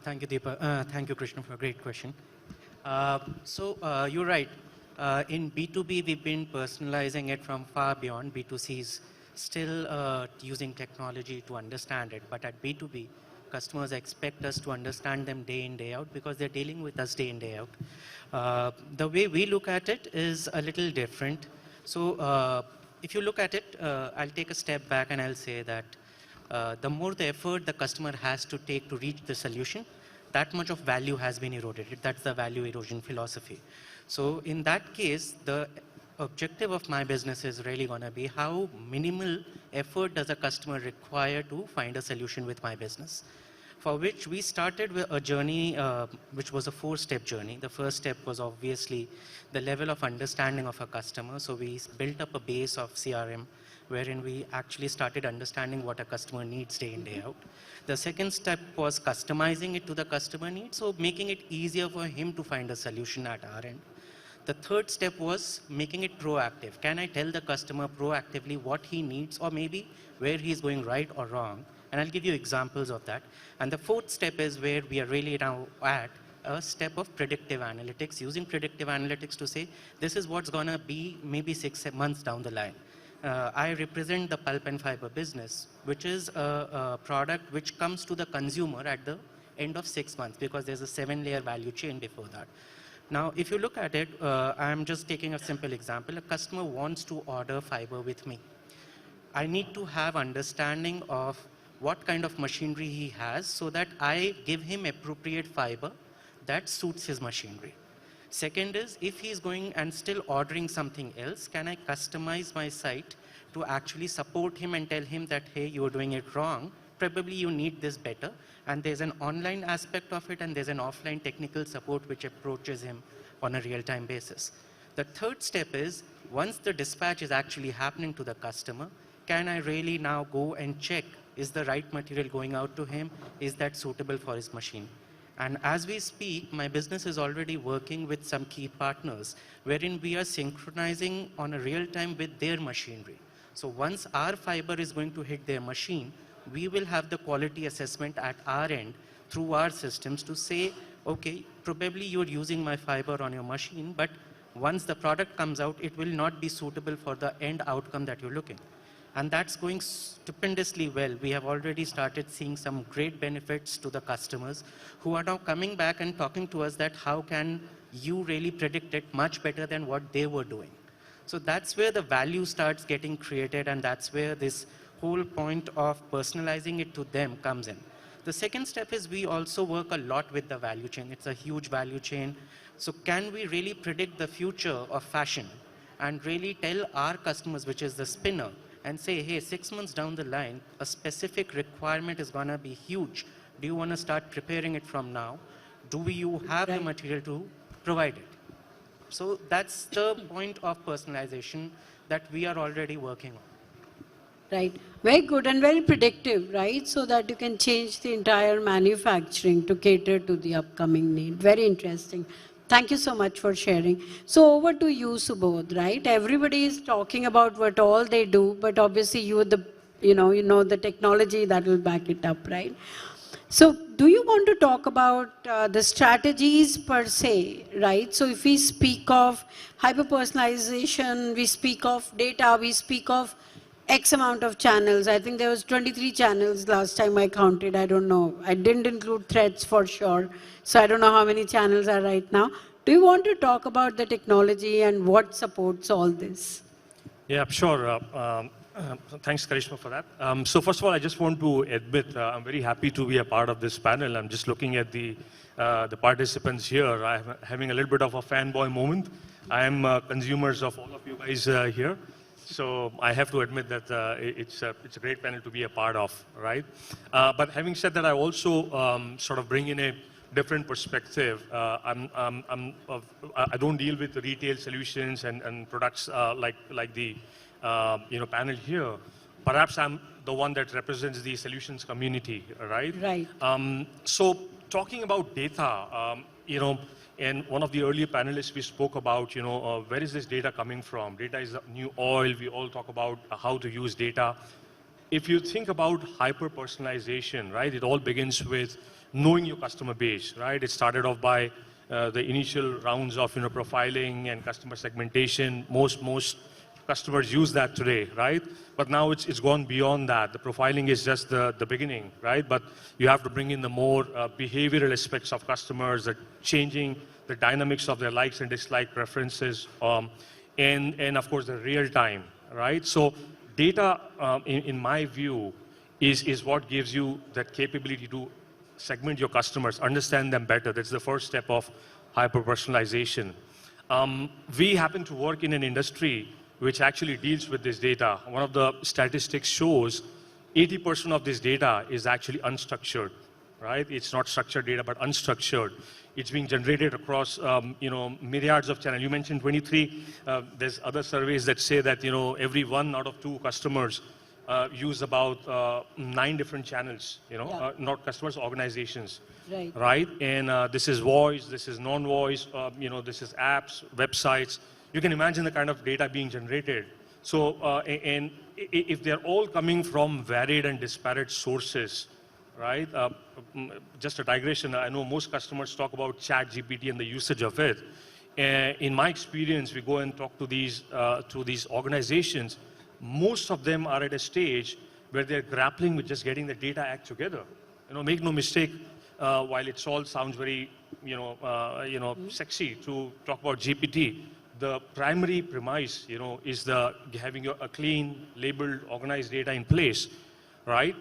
thank you, Deepa. Thank you, Krishna, for a great question. You're right. In B2B, we've been personalizing it from far beyond. B2C is still using technology to understand it. But at B2B, customers expect us to understand them day in, day out, because they're dealing with us day in, day out. The way we look at it is a little different. So if you look at it, I'll take a step back and I'll say that the more the effort the customer has to take to reach the solution, that much of value has been eroded. That's the value erosion philosophy. So in that case, the objective of my business is really going to be how minimal effort does a customer require to find a solution with my business. For which we started with a journey which was a 4-step journey. The first step was obviously the level of understanding of a customer. So we built up a base of CRM, wherein we actually started understanding what a customer needs day in, day out. The second step was customizing it to the customer needs, so making it easier for him to find a solution at our end. The third step was making it proactive. Can I tell the customer proactively what he needs, or maybe where he's going right or wrong? And I'll give you examples of that. And the fourth step is where we are really now at a step of predictive analytics, using predictive analytics to say, this is what's going to be maybe 6 months down the line. I represent the pulp and fiber business, which is a product which comes to the consumer at the end of 6 months, because there's a 7-layer value chain before that. Now, if you look at it, I'm just taking a simple example. A customer wants to order fiber with me. I need to have understanding of what kind of machinery he has so that I give him appropriate fiber that suits his machinery. Second is, if he's going and still ordering something else, can I customize my site to actually support him and tell him that, hey, you're doing it wrong, probably you need this better. And there's an online aspect of it, and there's an offline technical support which approaches him on a real-time basis. The third step is, once the dispatch is actually happening to the customer, can I really now go and check, is the right material going out to him? Is that suitable for his machine? And as we speak, my business is already working with some key partners wherein we are synchronizing on a real time with their machinery. So once our fiber is going to hit their machine, we will have the quality assessment at our end through our systems to say, okay, probably you're using my fiber on your machine, but once the product comes out, it will not be suitable for the end outcome that you're looking. And that's going stupendously well. We have already started seeing some great benefits to the customers who are now coming back and talking to us that how can you really predict it much better than what they were doing. So that's where the value starts getting created, and that's where this whole point of personalizing it to them comes in. The second step is we also work a lot with the value chain. It's a huge value chain. So can we really predict the future of fashion and really tell our customers, which is the spinner, and say, hey, 6 months down the line, a specific requirement is going to be huge. Do you want to start preparing it from now? Do you have the material to provide it? So that's the point of personalization that we are already working on. Right. Very good and very predictive, right? So that you can change the entire manufacturing to cater to the upcoming need. Very interesting. Thank you so much for sharing. So over to you, Subodh, right? Everybody is talking about what all they do, but obviously you know the technology that will back it up, right? So do you want to talk about the strategies per se, right? So if we speak of hyper-personalization, we speak of data, we speak of X amount of channels. I think there was 23 channels last time I counted. I don't know. I didn't include threads for sure. So I don't know how many channels are right now. Do you want to talk about the technology and what supports all this? Yeah, sure. Thanks, Karishma, for that. So first of all, I just want to admit I'm very happy to be a part of this panel. I'm just looking at the participants here. I'm having a little bit of a fanboy moment. I am consumers of all of you guys here. So I have to admit that it's a great panel to be a part of, right? But having said that, I also sort of bring in a different perspective. I don't deal with retail solutions and products like the panel here. Perhaps I'm the one that represents the solutions community, right? Right. So talking about data, and one of the earlier panelists, we spoke about, where is this data coming from? Data is the new oil. We all talk about how to use data. If you think about hyper-personalization, right, it all begins with knowing your customer base, right? It started off by the initial rounds of, profiling and customer segmentation. Most customers use that today, right? But now it's gone beyond that. The profiling is just the beginning, right? But you have to bring in the more behavioral aspects of customers, the changing the dynamics of their likes and dislike preferences, and of course the real time, right? So data, in my view, is what gives you that capability to segment your customers, understand them better. That's the first step of hyper-personalization. We happen to work in an industry which actually deals with this data. One of the statistics shows 80% of this data is actually unstructured, right? It's not structured data, but unstructured. It's being generated across, myriads of channels. You mentioned 23. There's other surveys that say that, every 1 out of 2 customers use about 9 different channels, not customers, organizations. Right. Right? And this is voice, this is non-voice, this is apps, websites. You can imagine the kind of data being generated. So, and if they're all coming from varied and disparate sources, right? Just a digression, I know most customers talk about ChatGPT and the usage of it. In my experience, we go and talk to these organizations. Most of them are at a stage where they're grappling with just getting the data act together. Make no mistake, while it all sounds very, sexy to talk about GPT, the primary premise, is having a clean, labeled, organized data in place, right?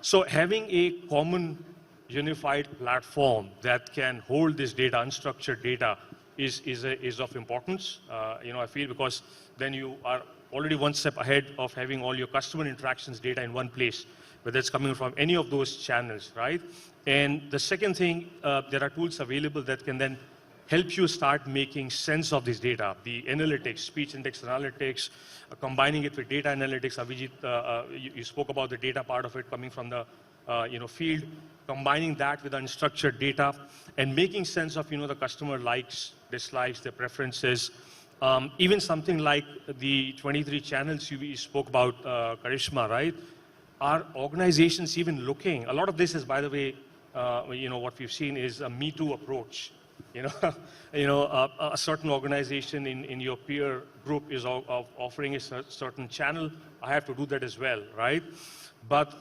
So having a common, unified platform that can hold this data, unstructured data, is of importance. I feel, because then you are already one step ahead of having all your customer interactions data in one place, whether it's coming from any of those channels, right? And the second thing, there are tools available that can then help you start making sense of this data. The analytics, speech index analytics, combining it with data analytics. Avijit, you spoke about the data part of it coming from the field, combining that with unstructured data, and making sense of the customer likes, dislikes, their preferences. Even something like the 23 channels you spoke about, Karishma, right? Are organizations even looking? A lot of this is, by the way, what we've seen is a Me Too approach. A certain organization in your peer group is offering a certain channel. I have to do that as well, right? But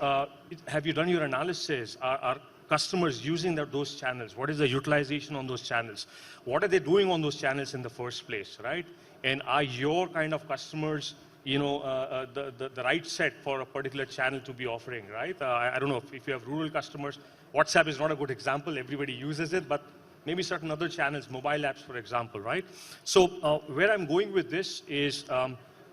have you done your analysis? Are customers using those channels? What is the utilization on those channels? What are they doing on those channels in the first place, right? And are your kind of customers, the right set for a particular channel to be offering, right? I don't know if you have rural customers. WhatsApp is not a good example. Everybody uses it, but maybe certain other channels, mobile apps, for example, right? So where I'm going with this is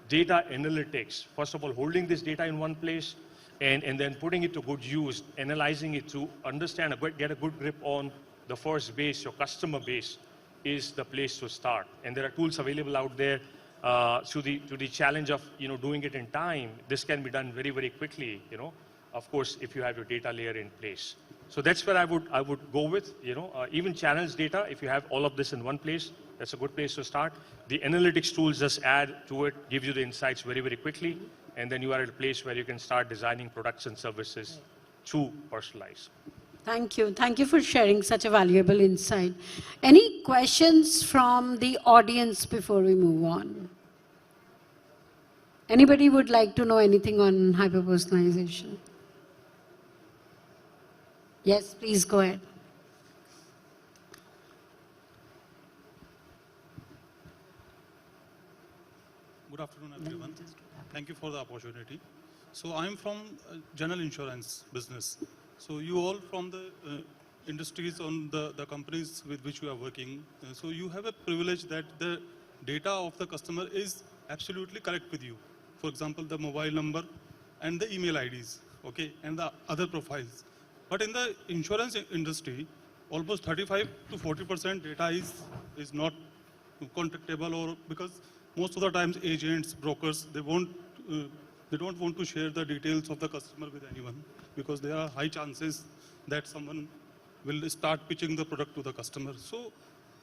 data analytics. First of all, holding this data in one place and then putting it to good use, analyzing it to understand, get a good grip on the first base, your customer base, is the place to start. And there are tools available out there to the challenge of doing it in time. This can be done very, very quickly, of course, if you have your data layer in place. So that's where I would go with, even channels data, if you have all of this in one place, that's a good place to start. The analytics tools just add to it, give you the insights very, very quickly, and then you are at a place where you can start designing products and services to personalize. Thank you. Thank you for sharing such a valuable insight. Any questions from the audience before we move on? Anybody would like to know anything on hyper-personalization? Yes, please go ahead. Good afternoon, everyone. Thank you for the opportunity. So I'm from general insurance business. So you all from the industries on the companies with which you are working. So you have a privilege that the data of the customer is absolutely correct with you. For example, the mobile number and the email IDs, okay, and the other profiles. But in the insurance industry, almost 35 to 40% data is not contactable, or because most of the times agents, brokers, they don't want to share the details of the customer with anyone, because there are high chances that someone will start pitching the product to the customer. So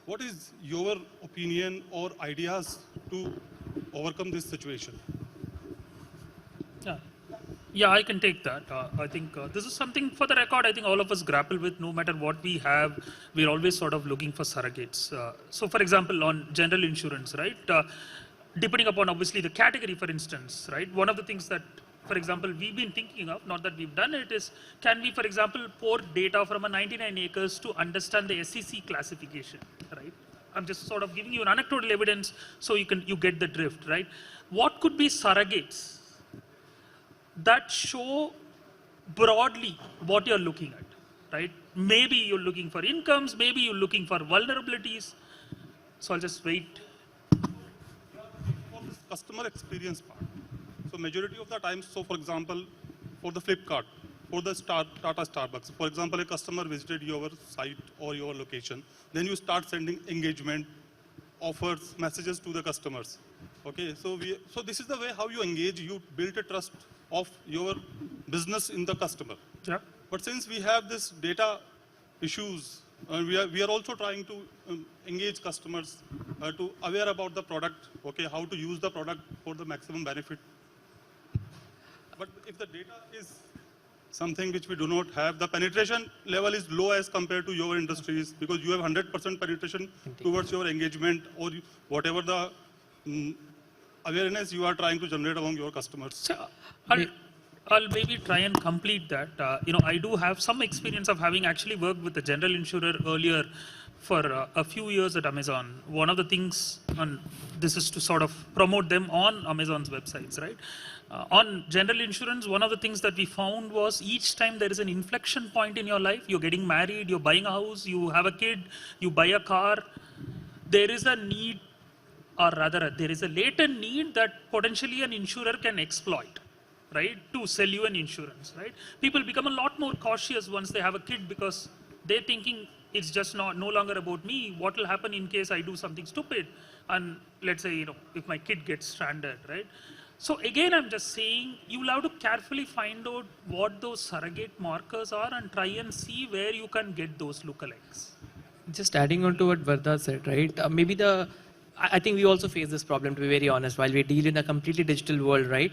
what is your opinion or ideas to overcome this situation? Yeah, I can take that. I think this is something, for the record, I think all of us grapple with. No matter what we have, we're always sort of looking for surrogates. So for example, on general insurance, right? Depending upon obviously the category, for instance, right? One of the things that, for example, we've been thinking of, not that we've done it, is can we, for example, port data from a 99 acres to understand the SEC classification, right? I'm just sort of giving you an anecdotal evidence so you get the drift, right? What could be surrogates that show broadly what you're looking at, right? Maybe you're looking for incomes, maybe you're looking for vulnerabilities. So I'll just wait. For this customer experience part, so majority of the times, so for example, for the Flipkart, for the Tata Starbucks, for example, a customer visited your site or your location, then you start sending engagement offers, messages to the customers. Okay, so this is the way how you engage, you build a trust of your business in the customer. Yeah. But since we have this data issues, we are also trying to engage customers to aware about the product, okay, how to use the product for the maximum benefit. But if the data is something which we do not have, the penetration level is low as compared to your industries, because you have 100% penetration towards your engagement or whatever the awareness you are trying to generate among your customers. So I'll maybe try and complete that. I do have some experience of having actually worked with a general insurer earlier for a few years at Amazon. One of the things, and this is to sort of promote them on Amazon's websites, right? On general insurance, one of the things that we found was each time there is an inflection point in your life, you're getting married, you're buying a house, you have a kid, you buy a car, there is a need, or rather there is a latent need that potentially an insurer can exploit, right, to sell you an insurance, right? People become a lot more cautious once they have a kid, because They're thinking it's just no longer about me. What will happen in case I do something stupid? And let's say, if my kid gets stranded, right? So again, I'm just saying, you'll have to carefully find out what those surrogate markers are and try and see where you can get those lookalikes. Just adding on to what Vardha said, right? I think we also face this problem, to be very honest. While we deal in a completely digital world, right?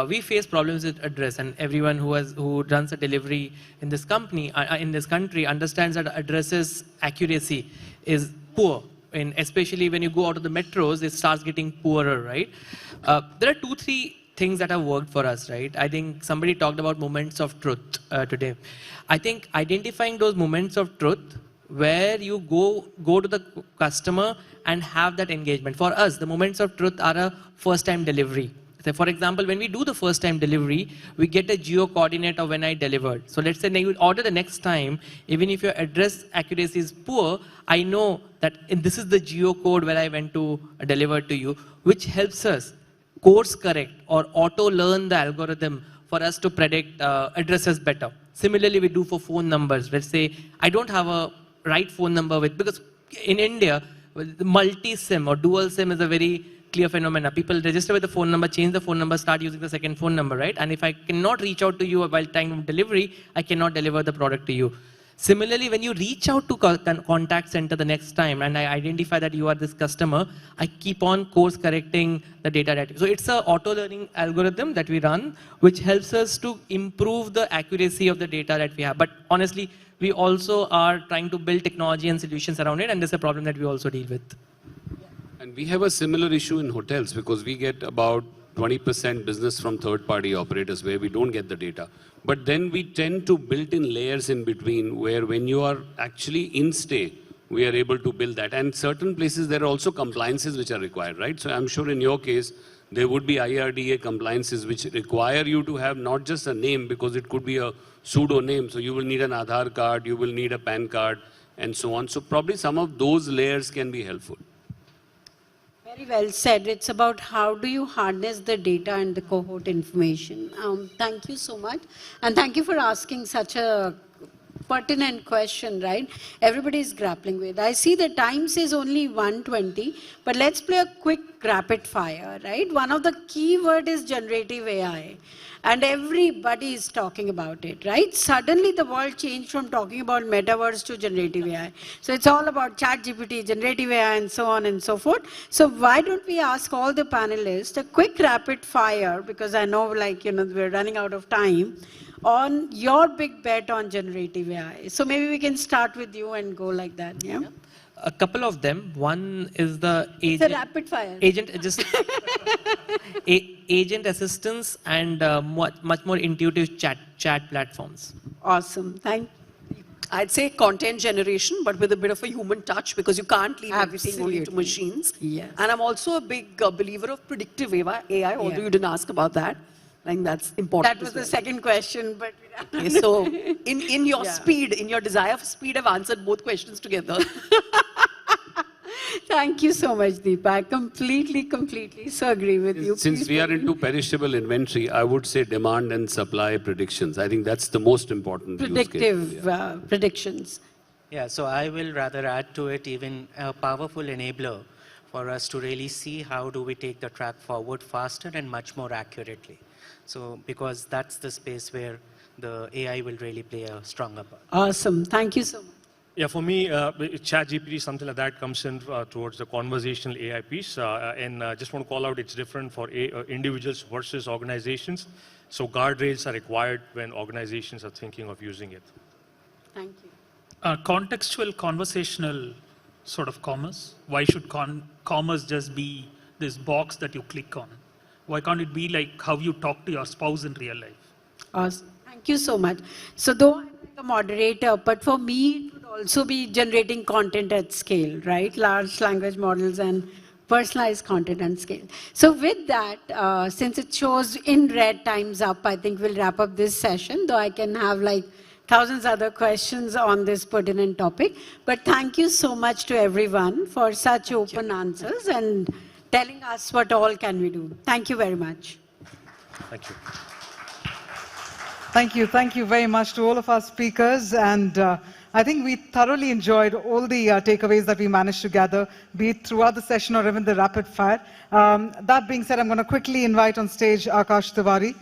We face problems with address, and everyone who runs a delivery in this company, in this country, understands that addresses accuracy is poor. And especially when you go out of the metros, it starts getting poorer, right? There are 2-3 things that have worked for us, right? I think somebody talked about moments of truth today. I think identifying those moments of truth where you go to the customer and have that engagement. For us, the moments of truth are a first-time delivery. So for example, when we do the first-time delivery, we get a geo coordinate of when I delivered. So let's say you order the next time, even if your address accuracy is poor, I know that this is the geo code where I went to deliver to you, which helps us course correct or auto learn the algorithm for us to predict addresses better. Similarly, we do for phone numbers. Let's say I don't have a right phone number because in India, multi-SIM or dual SIM is a very clear phenomena. People register with the phone number, change the phone number, start using the second phone number, right? And if I cannot reach out to you while time of delivery, I cannot deliver the product to you. Similarly, when you reach out to contact center the next time and I identify that you are this customer, I keep on course correcting the data. So it's an auto learning algorithm that we run, which helps us to improve the accuracy of the data that we have. But honestly, we also are trying to build technology and solutions around it, and this is a problem that we also deal with. And we have a similar issue in hotels because we get about 20% business from third-party operators where we don't get the data. But then we tend to build in layers in between where when you are actually in stay, we are able to build that. And certain places there are also compliances which are required, right? So I'm sure in your case, there would be IRDA compliances which require you to have not just a name because it could be a pseudo name. So you will need an Aadhaar card, you will need a PAN card and so on. So probably some of those layers can be helpful. Very well said. It's about how do you harness the data and the cohort information. Thank you so much. And thank you for asking such a pertinent question, right? Everybody is grappling with. I see the time says only 1:20, but let's play a quick rapid fire, right? One of the key word is generative AI. And everybody is talking about it, right? Suddenly the world changed from talking about metaverse to generative AI. So it's all about ChatGPT, generative AI, and so on and so forth. So why don't we ask all the panelists a quick rapid fire, because I know we're running out of time, on your big bet on generative AI. So maybe we can start with you and go like that, yeah? A couple of them. One is the agent. It's a rapid fire. Agent assistance and much more intuitive chat platforms. Awesome. I'd say content generation, but with a bit of a human touch because you can't leave everything only to machines. Yes. And I'm also a big believer of predictive AI, although you didn't ask about that. I think that's important. That was the second question, but okay, so in your speed, in your desire for speed, I've answered both questions together. Thank you so much, Deepa. I completely so agree with you. Since we are into perishable inventory, I would say demand and supply predictions. I think that's the most important predictive predictions. Yeah, so I will rather add to it even a powerful enabler for us to really see how do we take the track forward faster and much more accurately. So because that's the space where the AI will really play a stronger part. Awesome. Thank you so much. Yeah, for me, ChatGPT, something like that comes in towards the conversational AI piece. And just want to call out it's different for individuals versus organizations. So guardrails are required when organizations are thinking of using it. Thank you. Contextual conversational sort of commerce. Why should commerce just be this box that you click on? Why can't it be like how you talk to your spouse in real life? Awesome. Thank you so much. So though I'm like a moderator, but for me, it would also be generating content at scale, right? Large language models and personalized content and scale. So with that, since it shows in red time's up, I think we'll wrap up this session, though I can have like thousands other questions on this pertinent topic. But thank you so much to everyone for such open answers and telling us what all can we do. Thank you very much. Thank you. Thank you very much to all of our speakers, and I think we thoroughly enjoyed all the takeaways that we managed to gather, be it throughout the session or even the rapid fire. That being said, I'm going to quickly invite on stage Akash Tiwari,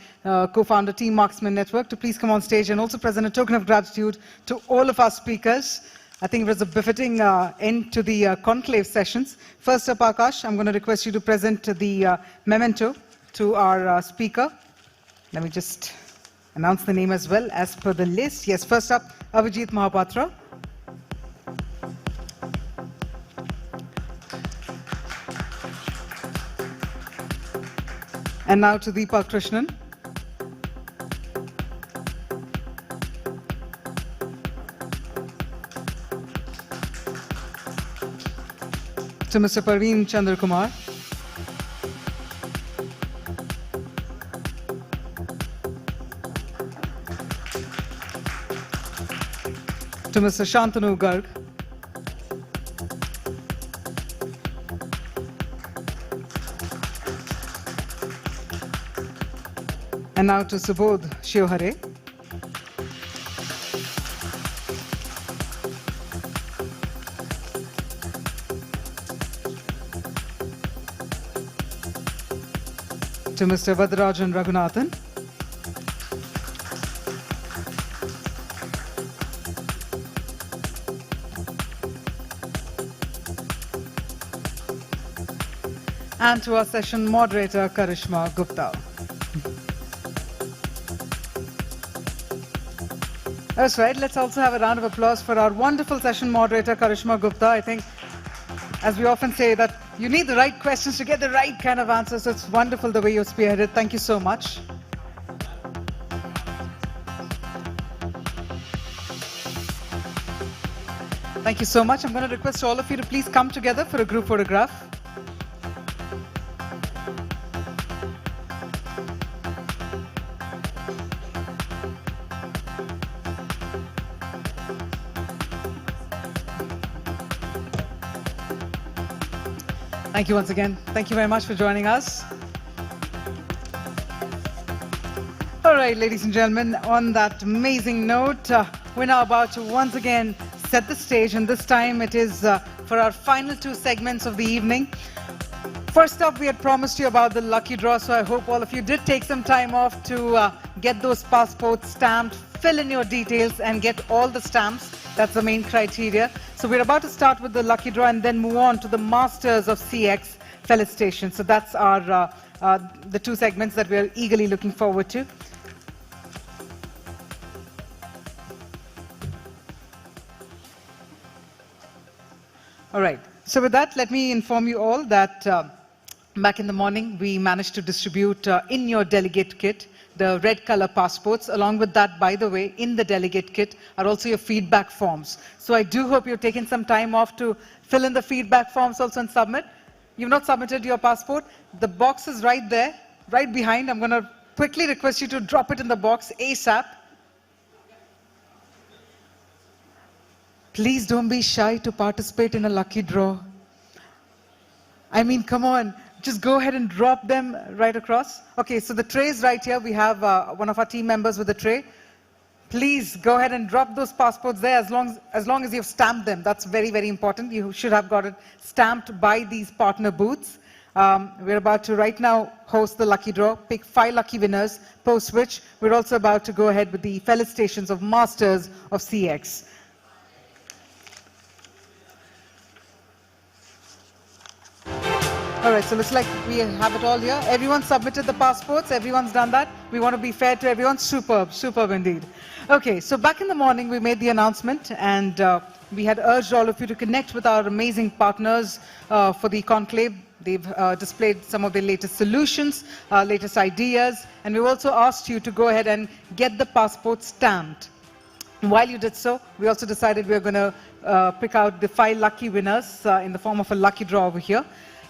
co-founder Team Marksmen Network, to please come on stage and also present a token of gratitude to all of our speakers. I think it was a befitting end to the conclave sessions. First up, Akash, I'm going to request you to present the memento to our speaker. Let me just announce the name as well as per the list. Yes, first up, Avijit Mahapatra. And now to Deepa Krishnan. To Mr. Parveen Chandra Kumar. To Mr. Shantanu Garg. And now to Subodh Shivhare. To Mr. Vadrajan Raghunathan. And to our session moderator, Karishma Gupta. That's right. Let's also have a round of applause for our wonderful session moderator, Karishma Gupta. I think, as we often say, that you need the right questions to get the right kind of answers. So it's wonderful the way you spearheaded. Thank you so much. Thank you so much. I'm going to request all of you to please come together for a group photograph. Thank you once again. Thank you very much for joining us. All right, ladies and gentlemen, on that amazing note, we're now about to once again set the stage, and this time it is for our final two segments of the evening. First up, we had promised you about the lucky draw, so I hope all of you did take some time off to get those passports stamped, fill in your details, and get all the stamps. That's the main criteria. So we're about to start with the lucky draw and then move on to the Masters of CX felicitation. So that's our the two segments that we're eagerly looking forward to. All right. So with that, let me inform you all that back in the morning, we managed to distribute in your delegate kit the red color passports. Along with that, by the way, in the delegate kit are also your feedback forms. So I do hope you've taken some time off to fill in the feedback forms also and submit. You've not submitted your passport. The box is right there, right behind. I'm going to quickly request you to drop it in the box ASAP. Please don't be shy to participate in a lucky draw. I mean, come on. Just go ahead and drop them right across. Okay, so the tray is right here. We have one of our team members with a tray. Please go ahead and drop those passports there as long as you've stamped them. That's very, very important. You should have got it stamped by these partner booths. We're about to right now host the lucky draw, pick 5 lucky winners, post which we're also about to go ahead with the felicitations of Masters of CX. All right, so looks like we have it all here. Everyone submitted the passports. Everyone's done that. We want to be fair to everyone. Superb, superb indeed. Okay, so back in the morning, we made the announcement, and we had urged all of you to connect with our amazing partners for the conclave. They've displayed some of their latest solutions, latest ideas, and we've also asked you to go ahead and get the passport stamped. While you did so, we also decided we were going to pick out the 5 lucky winners in the form of a lucky draw over here.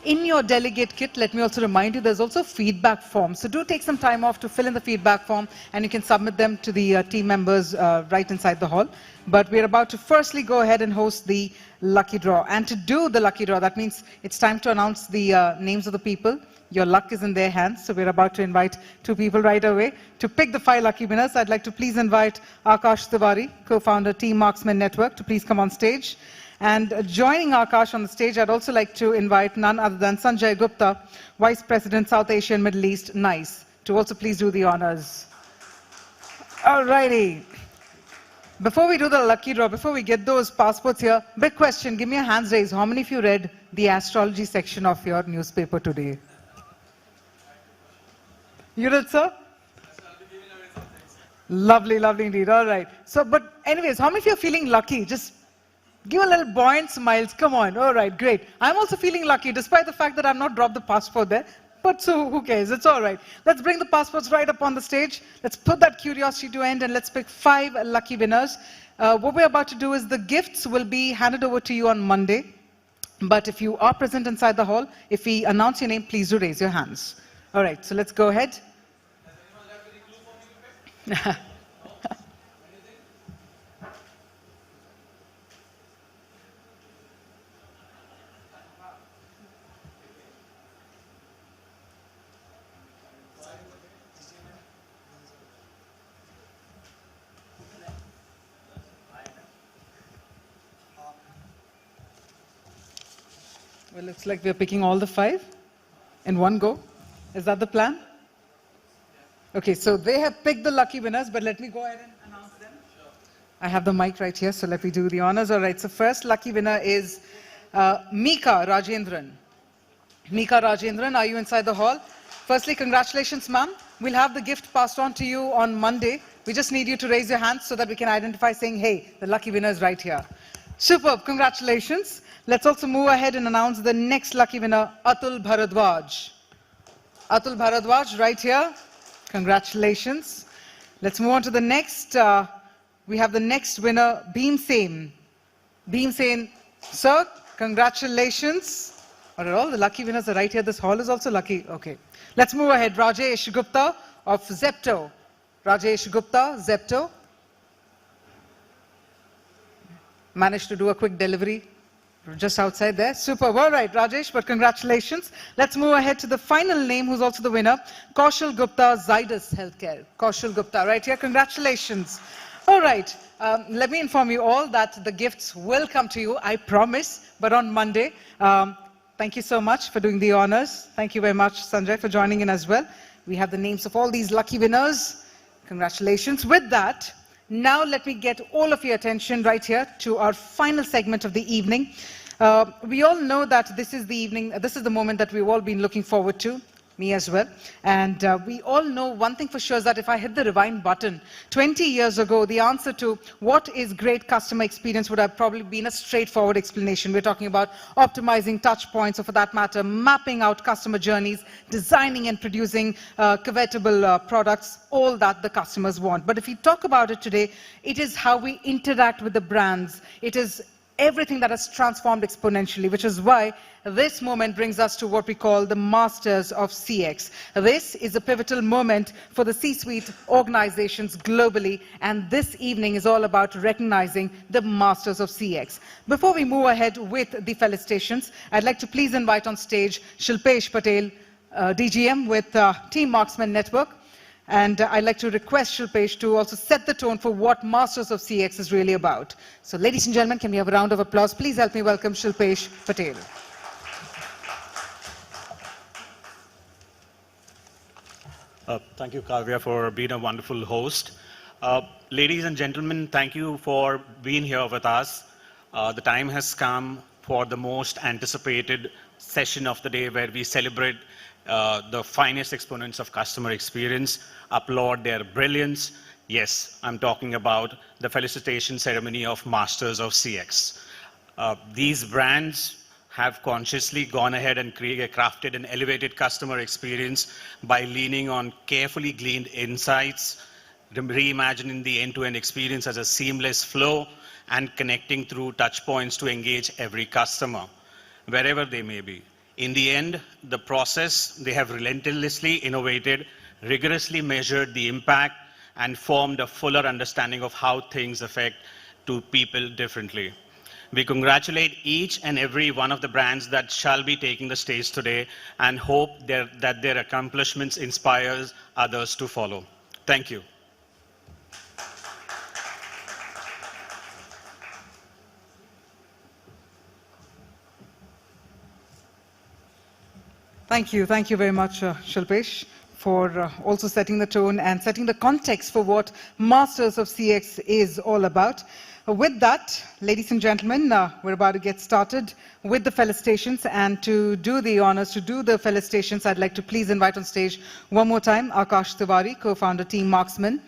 in your delegate kit, let me also remind you, there's also feedback form. So do take some time off to fill in the feedback form, and you can submit them to the team members right inside the hall. But we're about to firstly go ahead and host the lucky draw. And to do the lucky draw, that means it's time to announce the names of the people. Your luck is in their hands, so we're about to invite 2 people right away. To pick the 5 lucky winners, I'd like to please invite Akash Tiwari, co-founder, Team Marksmen Network, to please come on stage. And joining Akash on the stage, I'd also like to invite none other than Sanjay Gupta, Vice President, South Asia and Middle East, NICE, to also please do the honors. Alrighty. Before we do the lucky draw, before we get those passports here, big question, give me a hands raise. How many of you read the astrology section of your newspaper today? You did, sir? Lovely, lovely indeed. All right. So, but anyways, how many of you are feeling lucky? Just give a little buoyant smiles. Come on. All right, great. I'm also feeling lucky, despite the fact that I've not dropped the passport there. But so who cares? It's all right. Let's bring the passports right up on the stage. Let's put that curiosity to end, and let's pick 5 lucky winners. What we're about to do is the gifts will be handed over to you on Monday. But if you are present inside the hall, if we announce your name, please do raise your hands. All right, so let's go ahead. Well, looks like we're picking all the 5 in one go. Is that the plan? Okay, so they have picked the lucky winners, but let me go ahead and announce them. I have the mic right here, so let me do the honors. All right, so first lucky winner is Mika Rajendran. Mika Rajendran, are you inside the hall? Firstly, congratulations, ma'am. We'll have the gift passed on to you on Monday. We just need you to raise your hands so that we can identify saying, hey, the lucky winner is right here. Superb, congratulations. Let's also move ahead and announce the next lucky winner, Atul Bharadwaj. Atul Bharadwaj, right here. Congratulations. Let's move on to the next. We have the next winner, Bheem Sen. Bheem Sen, sir, congratulations. All the lucky winners are right here. This hall is also lucky. Okay. Let's move ahead. Rajesh Gupta of Zepto. Rajesh Gupta, Zepto. Managed to do a quick delivery just outside there. Superb. All right, Rajesh, but congratulations. Let's move ahead to the final name, who's also the winner, Kaushal Gupta, Zydus Healthcare. Kaushal Gupta, right here. Congratulations. All right. Let me inform you all that the gifts will come to you, I promise, but on Monday. Thank you so much for doing the honors. Thank you very much, Sanjay, for joining in as well. We have the names of all these lucky winners. Congratulations. With that, now let me get all of your attention right here to our final segment of the evening. We all know that this is the evening, this is the moment that we've all been looking forward to, me as well. And we all know one thing for sure is that if I hit the rewind button 20 years ago, the answer to what is great customer experience would have probably been a straightforward explanation. We're talking about optimizing touch points, or for that matter, mapping out customer journeys, designing and producing covetable products, all that the customers want. But if we talk about it today, it is how we interact with the brands. It is everything that has transformed exponentially, which is why this moment brings us to what we call the Masters of CX. This is a pivotal moment for the C-suite organizations globally, and this evening is all about recognizing the Masters of CX. Before we move ahead with the felicitations, I'd like to please invite on stage Shilpesh Patel, DGM with Team Marksmen Network. And I'd like to request Shilpesh to also set the tone for what Masters of CX is really about. So ladies and gentlemen, can we have a round of applause? Please help me welcome Shilpesh Patel. Thank you, Kavya, for being a wonderful host. Ladies and gentlemen, thank you for being here with us. The time has come for the most anticipated session of the day, where we celebrate the finest exponents of customer experience, applaud their brilliance. Yes, I'm talking about the felicitation ceremony of Masters of CX. These brands have consciously gone ahead and crafted an elevated customer experience by leaning on carefully gleaned insights, reimagining the end-to-end experience as a seamless flow, and connecting through touch points to engage every customer, wherever they may be. In the end, the process, they have relentlessly innovated, rigorously measured the impact, and formed a fuller understanding of how things affect to people differently. We congratulate each and every one of the brands that shall be taking the stage today and hope that their accomplishments inspires others to follow. Thank you. Thank you. Thank you very much, Shilpesh, for also setting the tone and setting the context for what Masters of CX is all about. With that, ladies and gentlemen, we're about to get started with the felicitations, and to do the honors, to do the felicitations, I'd like to please invite on stage one more time Akash Tiwari, co-founder team Marksmen.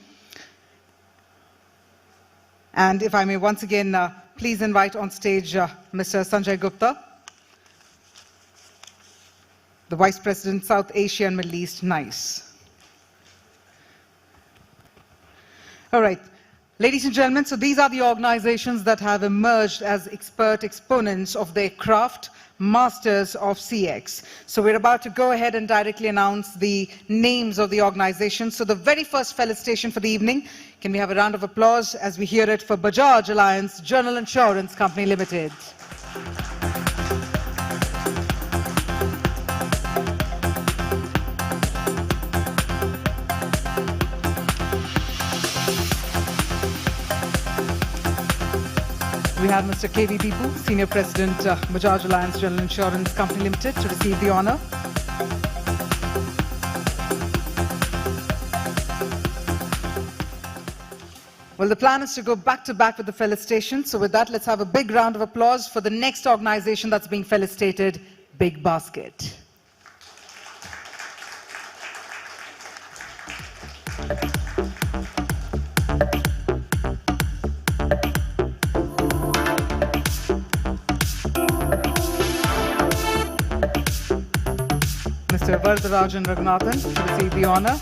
And if I may once again please invite on stage Mr. Sanjay Gupta, the Vice President, South Asia and Middle East, NICE. All right, ladies and gentlemen, so these are the organizations that have emerged as expert exponents of their craft, Masters of CX. So we're about to go ahead and directly announce the names of the organizations. So the very first felicitation for the evening, can we have a round of applause as we hear it for Bajaj Alliance General Insurance Company Limited. We have Mr. KV Deepu, Senior President, Bajaj Alliance General Insurance Company Limited, to receive the honor. Well, the plan is to go back to back with the felicitations. So with that, let's have a big round of applause for the next organization that's being felicitated, Big Basket. Mr. Vardarajan Raghunathan to receive the honor.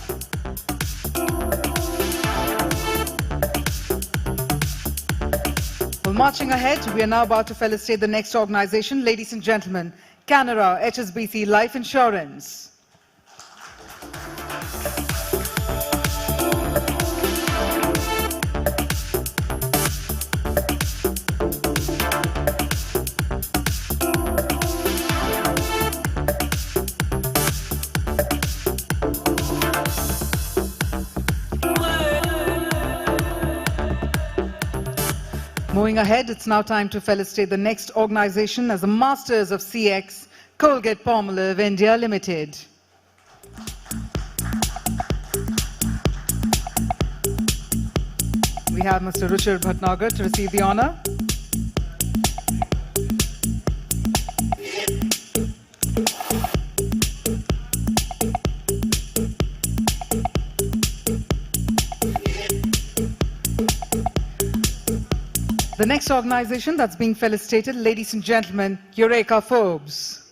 Well, marching ahead, we are now about to felicitate the next organization. Ladies and gentlemen, Canara HSBC Life Insurance. Moving ahead, it's now time to felicitate the next organization as the Masters of CX, Colgate-Palmolive India Limited. We have Mr. Ruchir Bhatnagar to receive the honor. The next organization that's being felicitated, ladies and gentlemen, Eureka Forbes.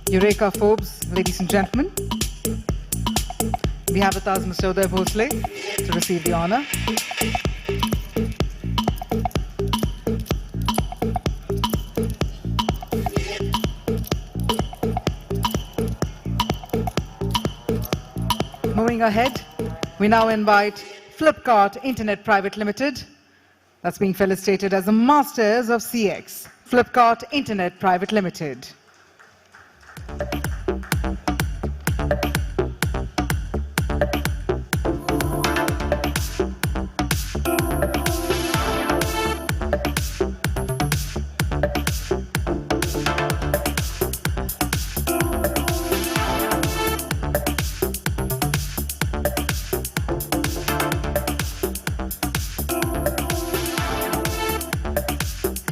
Eureka Forbes, ladies and gentlemen. We have with us Mr. Uday Bhosle to receive the honor. Moving ahead, we now invite Flipkart Internet Private Limited. That's being felicitated as the Masters of CX, Flipkart Internet Private Limited.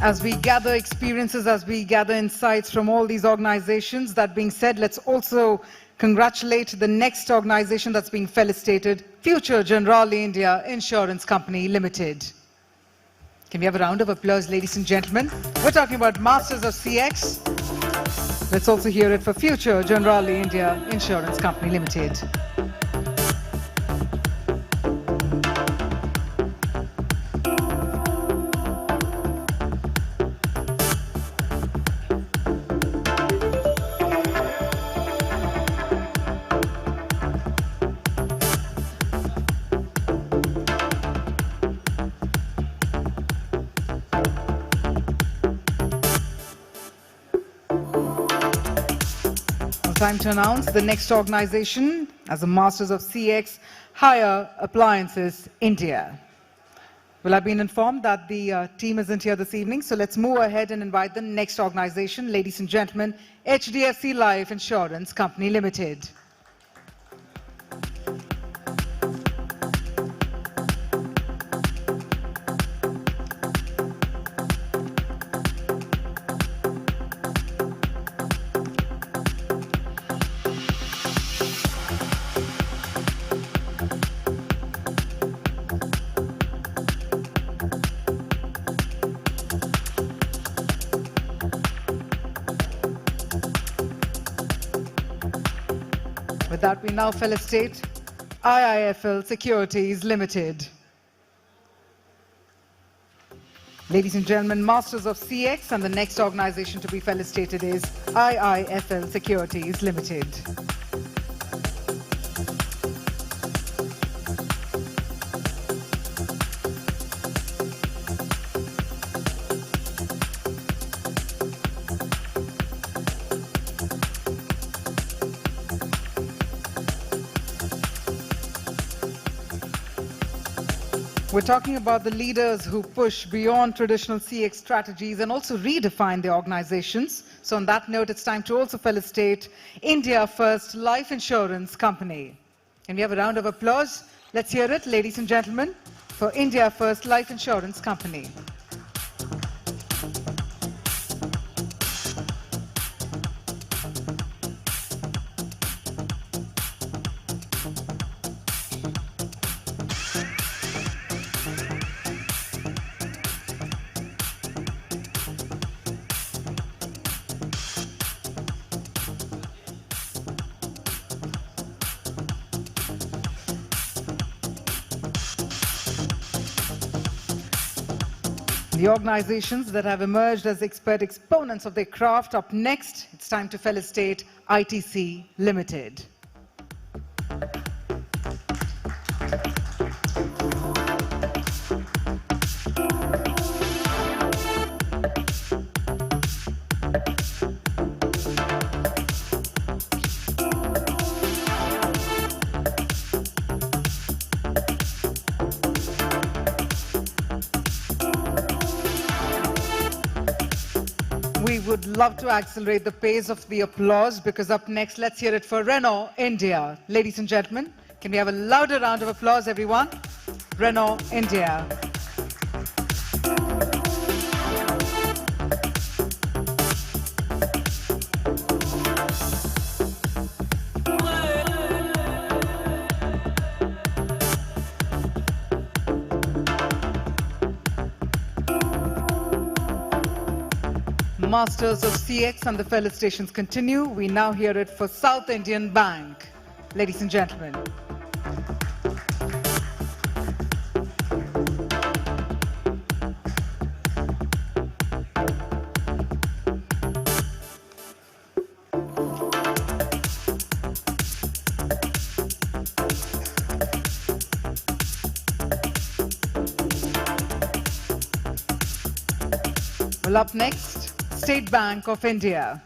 As we gather experiences, as we gather insights from all these organizations, that being said, let's also congratulate the next organization that's being felicitated, Future Generali India Insurance Company Limited. Can we have a round of applause, ladies and gentlemen? We're talking about Masters of CX. Let's also hear it for Future Generali India Insurance Company Limited. Time to announce the next organization as the Masters of CX Hire Appliances India. Well, I've been informed that the team isn't here this evening, so let's move ahead and invite the next organization. Ladies and gentlemen, HDFC Life Insurance Company Limited. With that, we now felicitate IIFL Securities Limited. Ladies and gentlemen, Masters of CX, and the next organization to be felicitated is IIFL Securities Limited. We're talking about the leaders who push beyond traditional CX strategies and also redefine their organizations. So on that note, it's time to also felicitate India First Life Insurance Company. Can we have a round of applause? Let's hear it, ladies and gentlemen, for India First Life Insurance Company. The organizations that have emerged as expert exponents of their craft. Up next, it's time to felicitate ITC Limited. We would love to accelerate the pace of the applause, because up next, let's hear it for Renault India. Ladies and gentlemen, can we have a louder round of applause, everyone? Renault India. Masters of CX and the felicitations continue. We now hear it for South Indian Bank. Ladies and gentlemen. Well, up next, State Bank of India.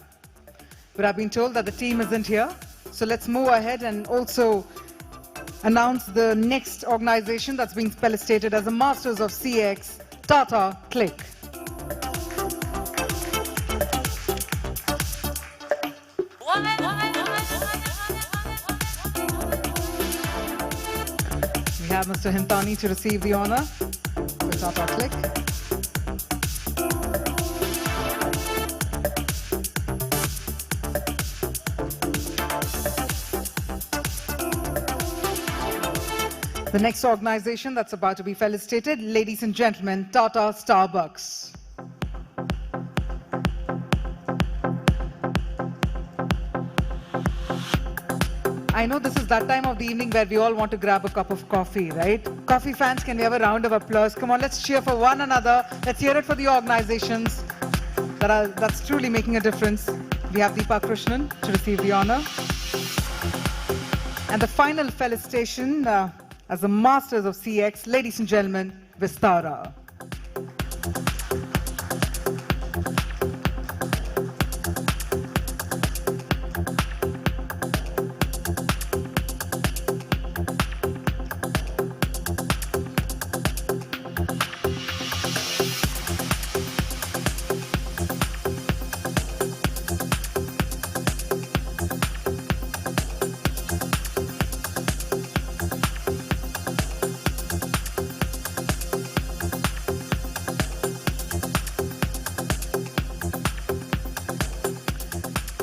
But I've been told that the team isn't here. So let's move ahead and also announce the next organization that's being felicitated as the Masters of CX, Tata Click. We have Mr. Hintani to receive the honor for Tata Click. The next organization that's about to be felicitated, ladies and gentlemen, Tata Starbucks. I know this is that time of the evening where we all want to grab a cup of coffee, right? Coffee fans, can we have a round of applause? Come on, let's cheer for one another. Let's hear it for the organizations that's truly making a difference. We have Deepa Krishnan to receive the honor. And the final felicitation as the Masters of CX, ladies and gentlemen, Vistara.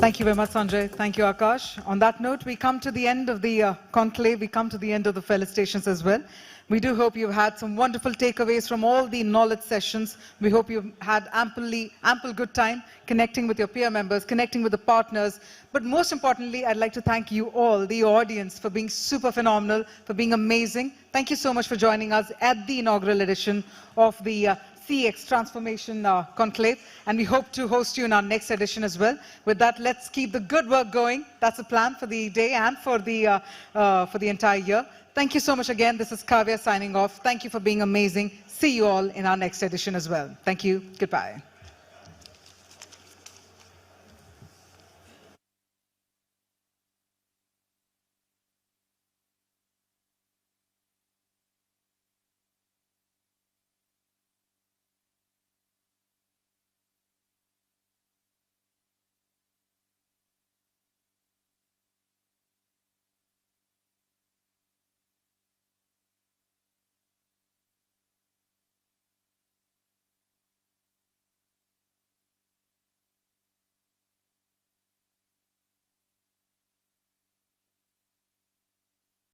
Thank you very much, Sanjay. Thank you, Akash. On that note, we come to the end of the conclave. We come to the end of the felicitations as well. We do hope you've had some wonderful takeaways from all the knowledge sessions. We hope you've had ample good time connecting with your peer members, connecting with the partners. But most importantly, I'd like to thank you all, the audience, for being super phenomenal, for being amazing. Thank you so much for joining us at the inaugural edition of the CX Transformation Conclave, and we hope to host you in our next edition as well. With that, let's keep the good work going. That's the plan for the day and for the entire year. Thank you so much again. This is Kavya signing off. Thank you for being amazing. See you all in our next edition as well. Thank you. Goodbye.